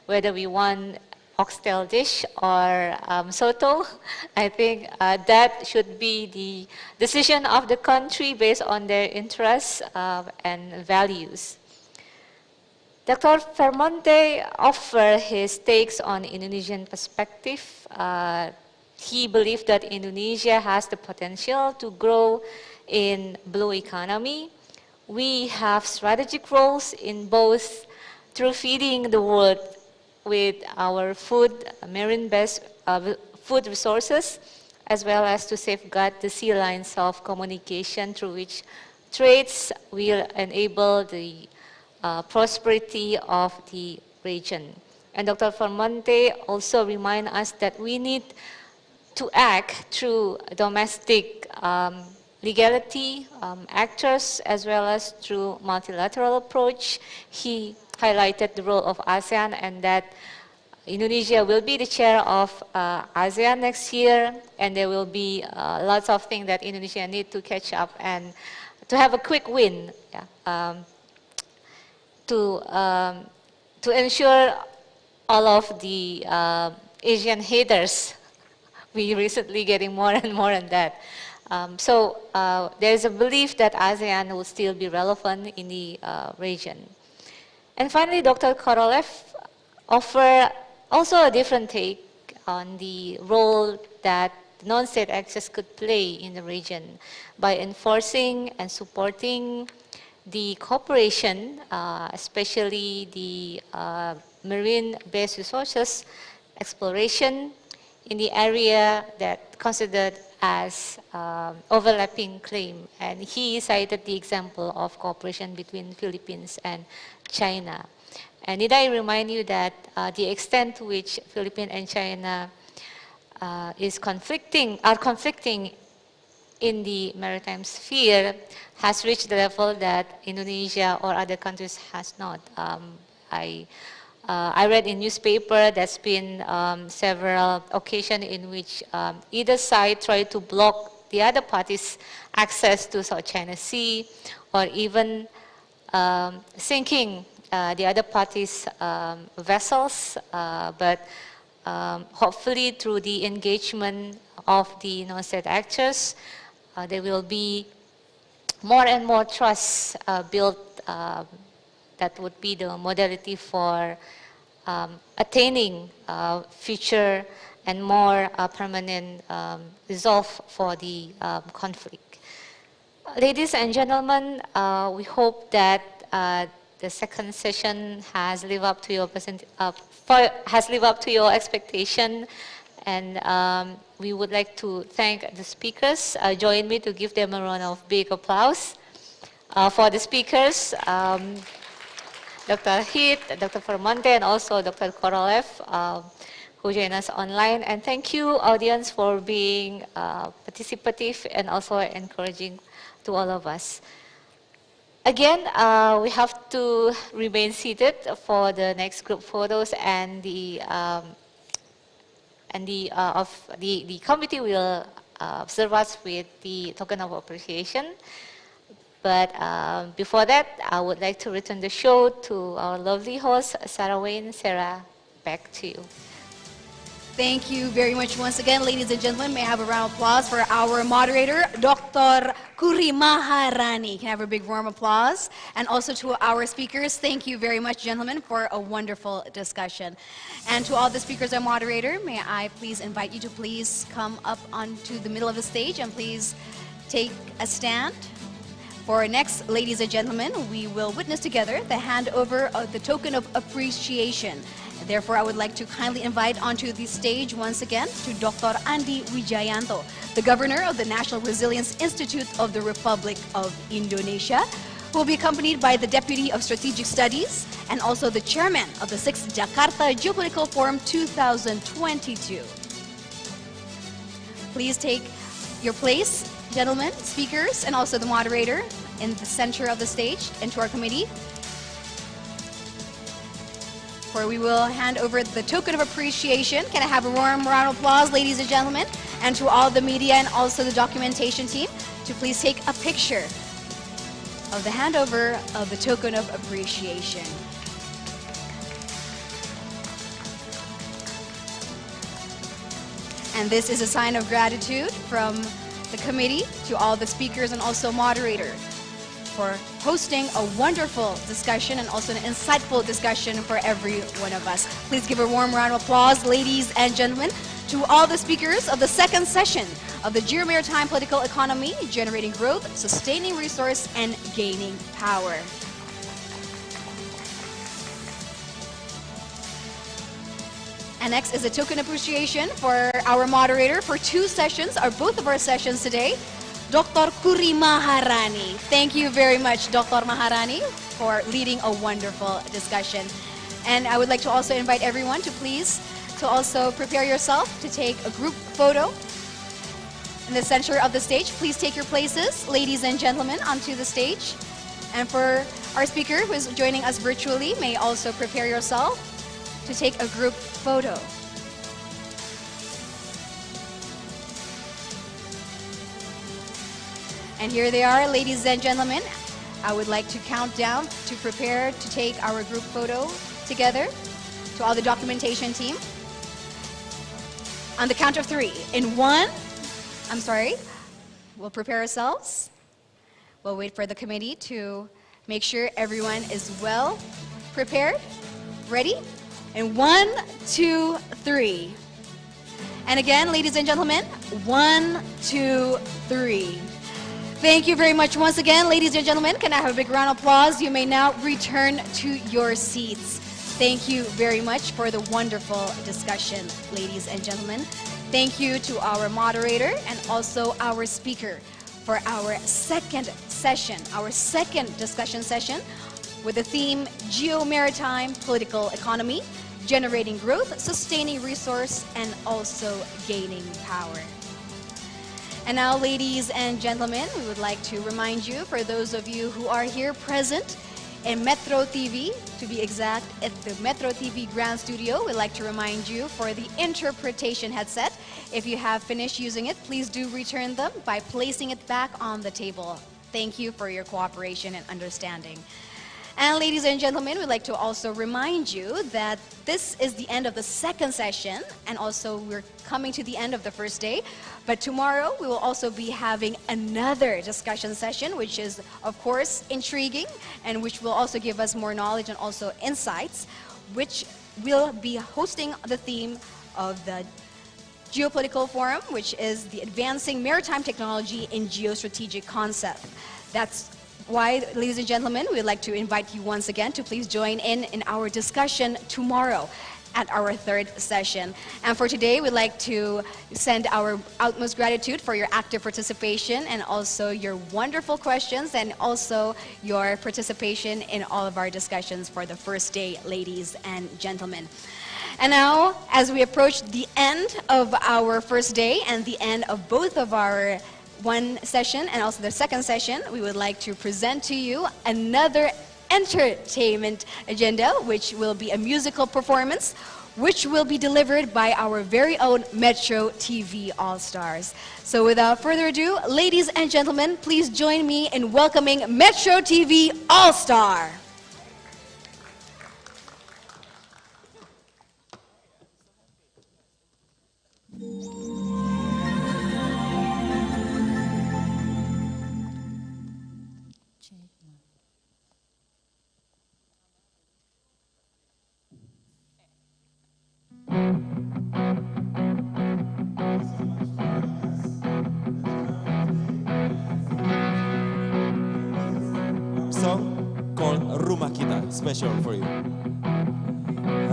Whether we want oxtail dish or soto, I think that should be the decision of the country based on their interests and values. Dr. Vermonte offered his takes on Indonesian perspective. He believed that Indonesia has the potential to grow in blue economy. We have strategic roles in both through feeding the world with our food, marine-based food resources, as well as to safeguard the sea lines of communication through which trades will enable the prosperity of the region. And Dr. Vermonte also reminds us that we need to act through domestic legality actors as well as through multilateral approach. He highlighted the role of ASEAN and that Indonesia will be the chair of ASEAN next year, and there will be lots of things that Indonesia need to catch up and to have a quick win, to ensure all of the Asian haters. We recently getting more and more on that. So there is a belief that ASEAN will still be relevant in the region. And finally, Dr. Korolev offered also a different take on the role that non-state actors could play in the region by enforcing and supporting the cooperation, especially the marine-based resources exploration in the area that considered as overlapping claim. And he cited the example of cooperation between Philippines and China. And did I remind you that the extent to which Philippines and China are conflicting in the maritime sphere has reached the level that Indonesia or other countries has not. I read in newspaper there's been several occasions in which either side tried to block the other party's access to South China Sea, or even sinking the other party's vessels. But hopefully through the engagement of the non-state actors, there will be more and more trust built that would be the modality for attaining future and more permanent resolve for the conflict. Ladies and gentlemen, we hope that the second session has lived up to your expectation, and we would like to thank the speakers. Join me to give them a round of big applause for the speakers. Dr. Heath, Dr. Vermonte, and also Dr. Korolev, who join us online. And thank you, audience, for being participative and also encouraging to all of us. Again, we have to remain seated for the next group photos, and the committee will serve us with the token of appreciation. But before that, I would like to return the show to our lovely host, Sarah Wayne. Sarah, back to you. Thank you very much once again, ladies and gentlemen. May I have a round of applause for our moderator, Dr. Kuri Maharani. Can I have a big warm applause? And also to our speakers, thank you very much, gentlemen, for a wonderful discussion. And to all the speakers and moderator, may I please invite you to please come up onto the middle of the stage and please take a stand. For next, ladies and gentlemen, we will witness together the handover of the token of appreciation. Therefore, I would like to kindly invite onto the stage once again to Dr. Andi Wijayanto, the Governor of the National Resilience Institute of the Republic of Indonesia, who will be accompanied by the Deputy of Strategic Studies and also the Chairman of the 6th Jakarta Geopolitical Forum 2022. Please take your place, gentlemen, speakers, and also the moderator in the center of the stage, and to our committee, where we will hand over the token of appreciation. Can I have a warm round of applause, ladies and gentlemen? And to all the media and also the documentation team, to please take a picture of the handover of the token of appreciation. And this is a sign of gratitude from the committee to all the speakers and also moderator for hosting a wonderful discussion and also an insightful discussion for every one of us. Please give a warm round of applause, ladies and gentlemen, to all the speakers of the second session of the Geomaritime Political Economy, Generating Growth, Sustaining Resource, and Gaining Power. And next is a token appreciation for our moderator for two sessions, or both of our sessions today, Dr. Kuri Maharani. Thank you very much, Dr. Maharani, for leading a wonderful discussion. And I would like to also invite everyone to please to also prepare yourself to take a group photo in the center of the stage. Please take your places, ladies and gentlemen, onto the stage. And for our speaker who is joining us virtually, may also prepare yourself to take a group photo. And here they are, ladies and gentlemen. I would like to count down to prepare to take our group photo together. To all the documentation team. On the count of three. In one, we'll prepare ourselves. We'll wait for the committee to make sure everyone is well prepared. Ready? In 1, 2, 3. And again, ladies and gentlemen, 1, 2, 3. Thank you very much once again, ladies and gentlemen. Can I have a big round of applause? You may now return to your seats. Thank you very much for the wonderful discussion, ladies and gentlemen. Thank you to our moderator and also our speaker for our second session, our second discussion session with the theme Geomaritime Political Economy, Generating Growth, Sustaining Resource, and also Gaining Power. And now, ladies and gentlemen, we would like to remind you, for those of you who are here present in Metro TV, to be exact, at the Metro TV Grand Studio, we'd like to remind you for the interpretation headset. If you have finished using it, please do return them by placing it back on the table. Thank you for your cooperation and understanding. And ladies and gentlemen, we'd like to also remind you that this is the end of the second session, and also we're coming to the end of the first day. But tomorrow we will also be having another discussion session, which is of course intriguing and which will also give us more knowledge and also insights, which will be hosting the theme of the Geopolitical Forum, which is the Advancing Maritime Technology in Geostrategic Concept. That's why, ladies and gentlemen, we'd like to invite you once again to please join in our discussion tomorrow at our third session. And for today, we'd like to send our utmost gratitude for your active participation and also your wonderful questions and also your participation in all of our discussions for the first day, ladies and gentlemen. And now, as we approach the end of our first day and the end of both of our one session and also the second session, we would like to present to you another entertainment agenda, which will be a musical performance, which will be delivered by our very own Metro TV All-Stars. So without further ado, ladies and gentlemen, please join me in welcoming Metro TV All-Star. Rumah Kita, special for you.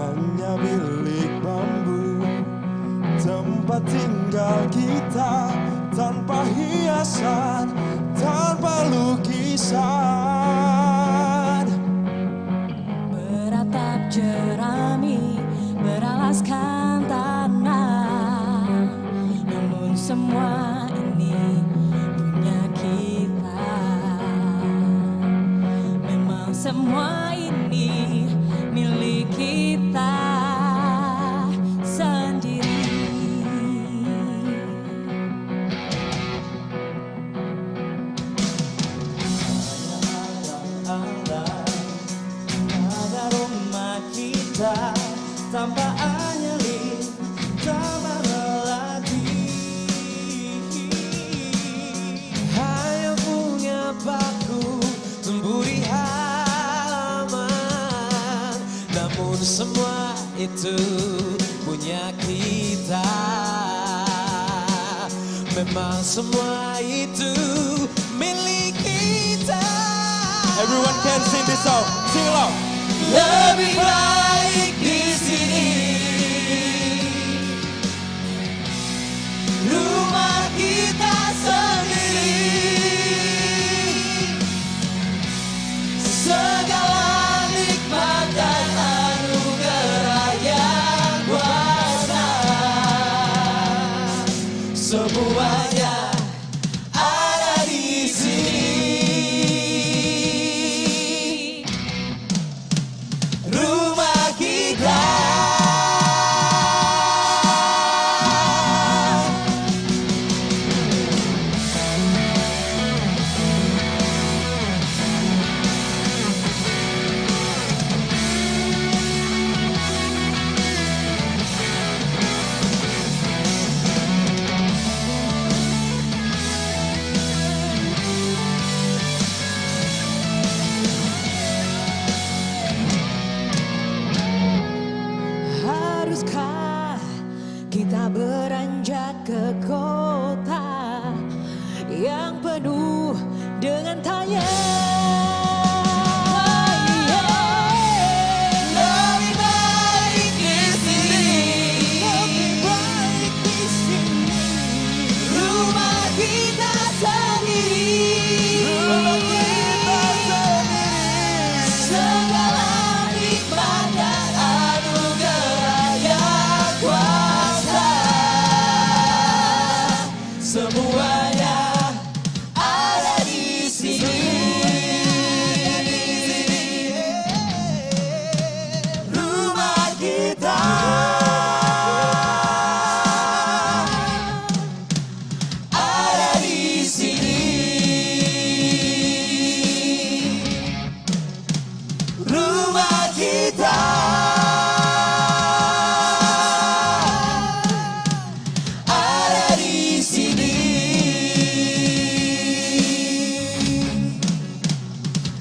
Hanya bilik bambu, tempat tinggal kita, tanpa hiasan, tanpa lukisan. Beratap jerami, beralaskan tanah, namun semua ini punya kita. Memang semua ini milik kita sendiri. Ada rumah kita tanpa anyali, tanpa melati. Hanya punya paku tumbuh di halaman, namun semua itu punya kita. Memang semua itu milik kita. Everyone can sing this song. Sing along. Lebih baik di sini, rumah kita sendiri. Segala nikmat dan anugerah yang kuasa, semuanya ada di sini. Rumah kita. Haruskah kita beranjak ke kota yang penuh dengan tanya? Lebih baik di sini, lebih baik di sini. Rumah kita sendiri, rumah kita sendiri. Segala nikmat dan anugerah yang kuasa, semuanya ada di sini. Rumah kita ada di sini. Rumah kita ada di sini.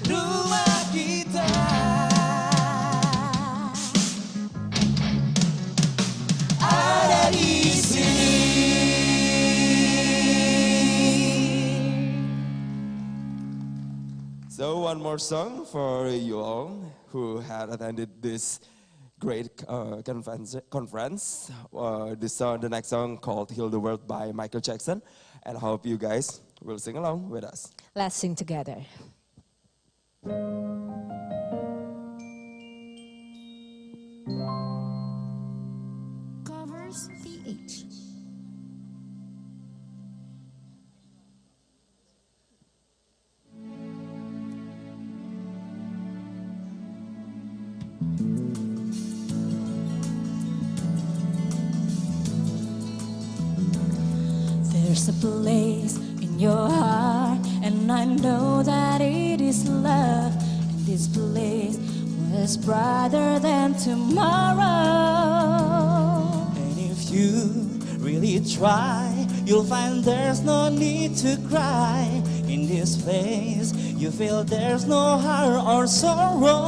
Rumah kita ada di sini. So one more song for you all who had attended this great conference. The next song called Heal the World by Michael Jackson. And I hope you guys will sing along with us. Let's sing together. Covers PH. There's a place in your heart, and I know that it is love. And this place was brighter than tomorrow. And if you really try, you'll find there's no need to cry. In this place, you feel there's no harm or sorrow.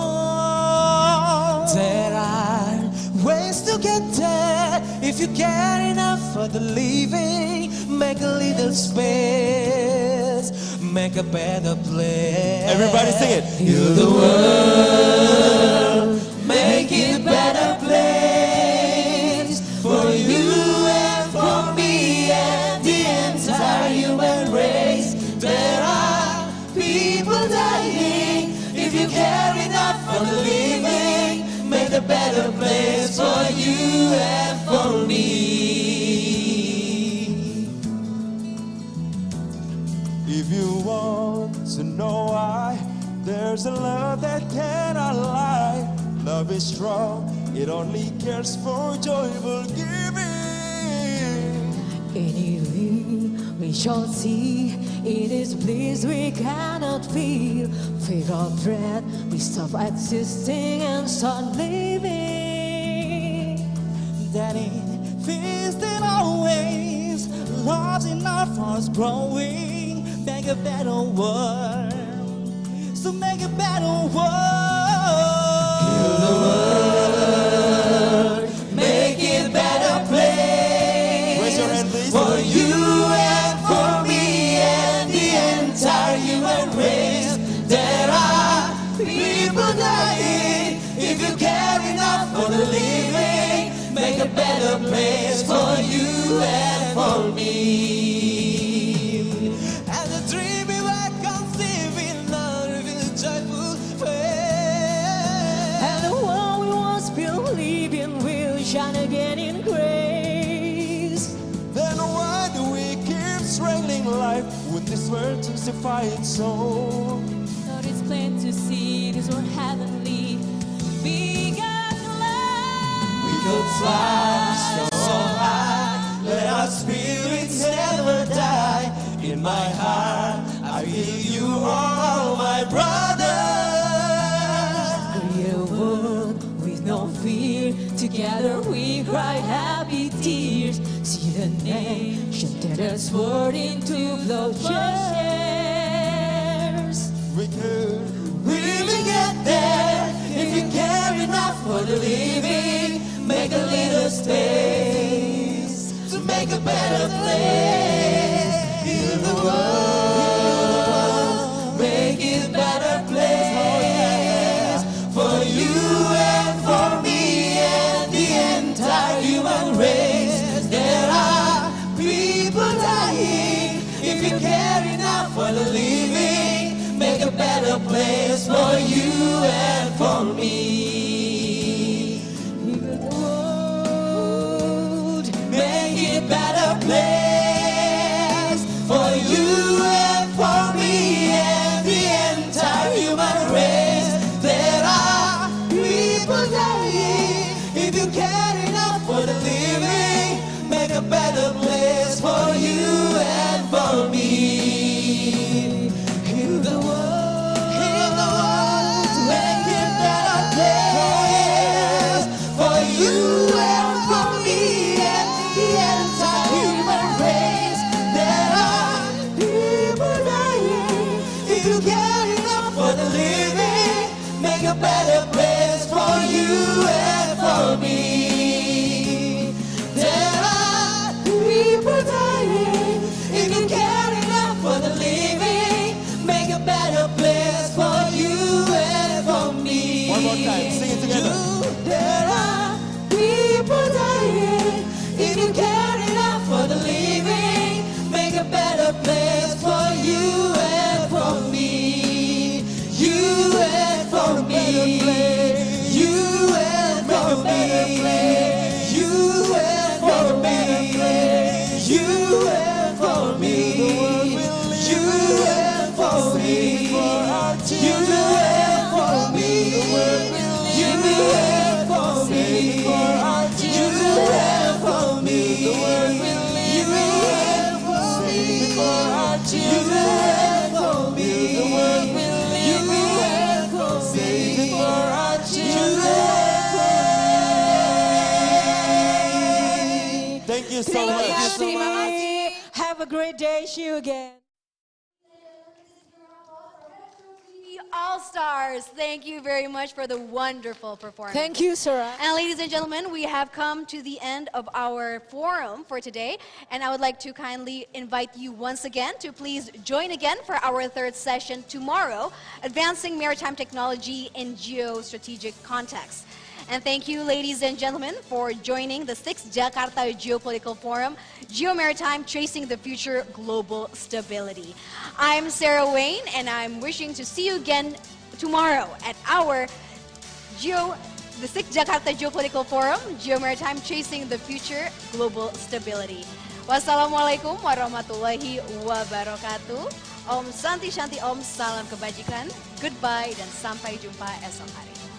There are ways to get there. If you care enough for the living, make a little space, make a better place. Everybody sing it. Heal the world, make it a better place for you and for me and the entire human race. There are people dying. If you care enough for the living, make a better place for you and for me. If you want to know why, there's a love that cannot lie. Love is strong, it only cares for joyful giving. Anything we shall see, it is bliss we cannot feel. Fear of dread, we stop existing and start living. That it feels that always love's enough for us growing. Make a better world, so make a better world. Heal the world, make it a better place. Raise your hand, please. For you and for me and the entire human race. There are people dying. If you care enough for the living, make a better place for you and for me. And the dream we were conceiving, love in a joyful face. And the one we once believing will shine again in grace. Then why do we keep strangling life with this world to defy its soul? Lord, it's plain to see this one heavenly. We got love. We could fly so high, let our spirits never die. In my heart, I feel you are my brothers. Create a world with no fear. Together we cry happy tears. See the nation that has poured into plowshares. We could really get there if you care enough for the living. Make a little space to make a better place. Heal the world, make it a better place for you and for me and the entire human race. There are people dying. If you care enough for the living, make a better place for you and for me. Heal the world, make it a better place for you and for me and the entire human race. There are people dying. If you care enough for the living, make a better place for you and for me. Heal the world, make it a better place for you and for me and the entire human race. There are people dying. If you care enough for the living, make a better place for you and for me. There are people dying. If you care enough for the living, make a better place for you and for me. One more time, sing it together. There are people dying. If you care enough for the living, make a better place for you and for me. You and for me. You and for me. You and for me. You and for me. You and for me. You and for me. You and for me. You and for me. You and for me. You and for me. Thank you so much. Have a great day. See you again. All-Stars. Thank you very much for the wonderful performance. Thank you, Sarah. And ladies and gentlemen, we have come to the end of our forum for today. And I would like to kindly invite you once again to please join again for our third session tomorrow, Advancing Maritime Technology in Geostrategic Context. And thank you, ladies and gentlemen, for joining the 6th Jakarta Geopolitical Forum, Geomaritime, Tracing the Future Global Stability. I'm Sarah Wayne, and I'm wishing to see you again tomorrow at our the 6th Jakarta Geopolitical Forum, Geomaritime, Tracing the Future Global Stability. Wassalamualaikum warahmatullahi wabarakatuh. Om Santi Shanti Om, salam kebajikan, goodbye, dan sampai jumpa esok hari.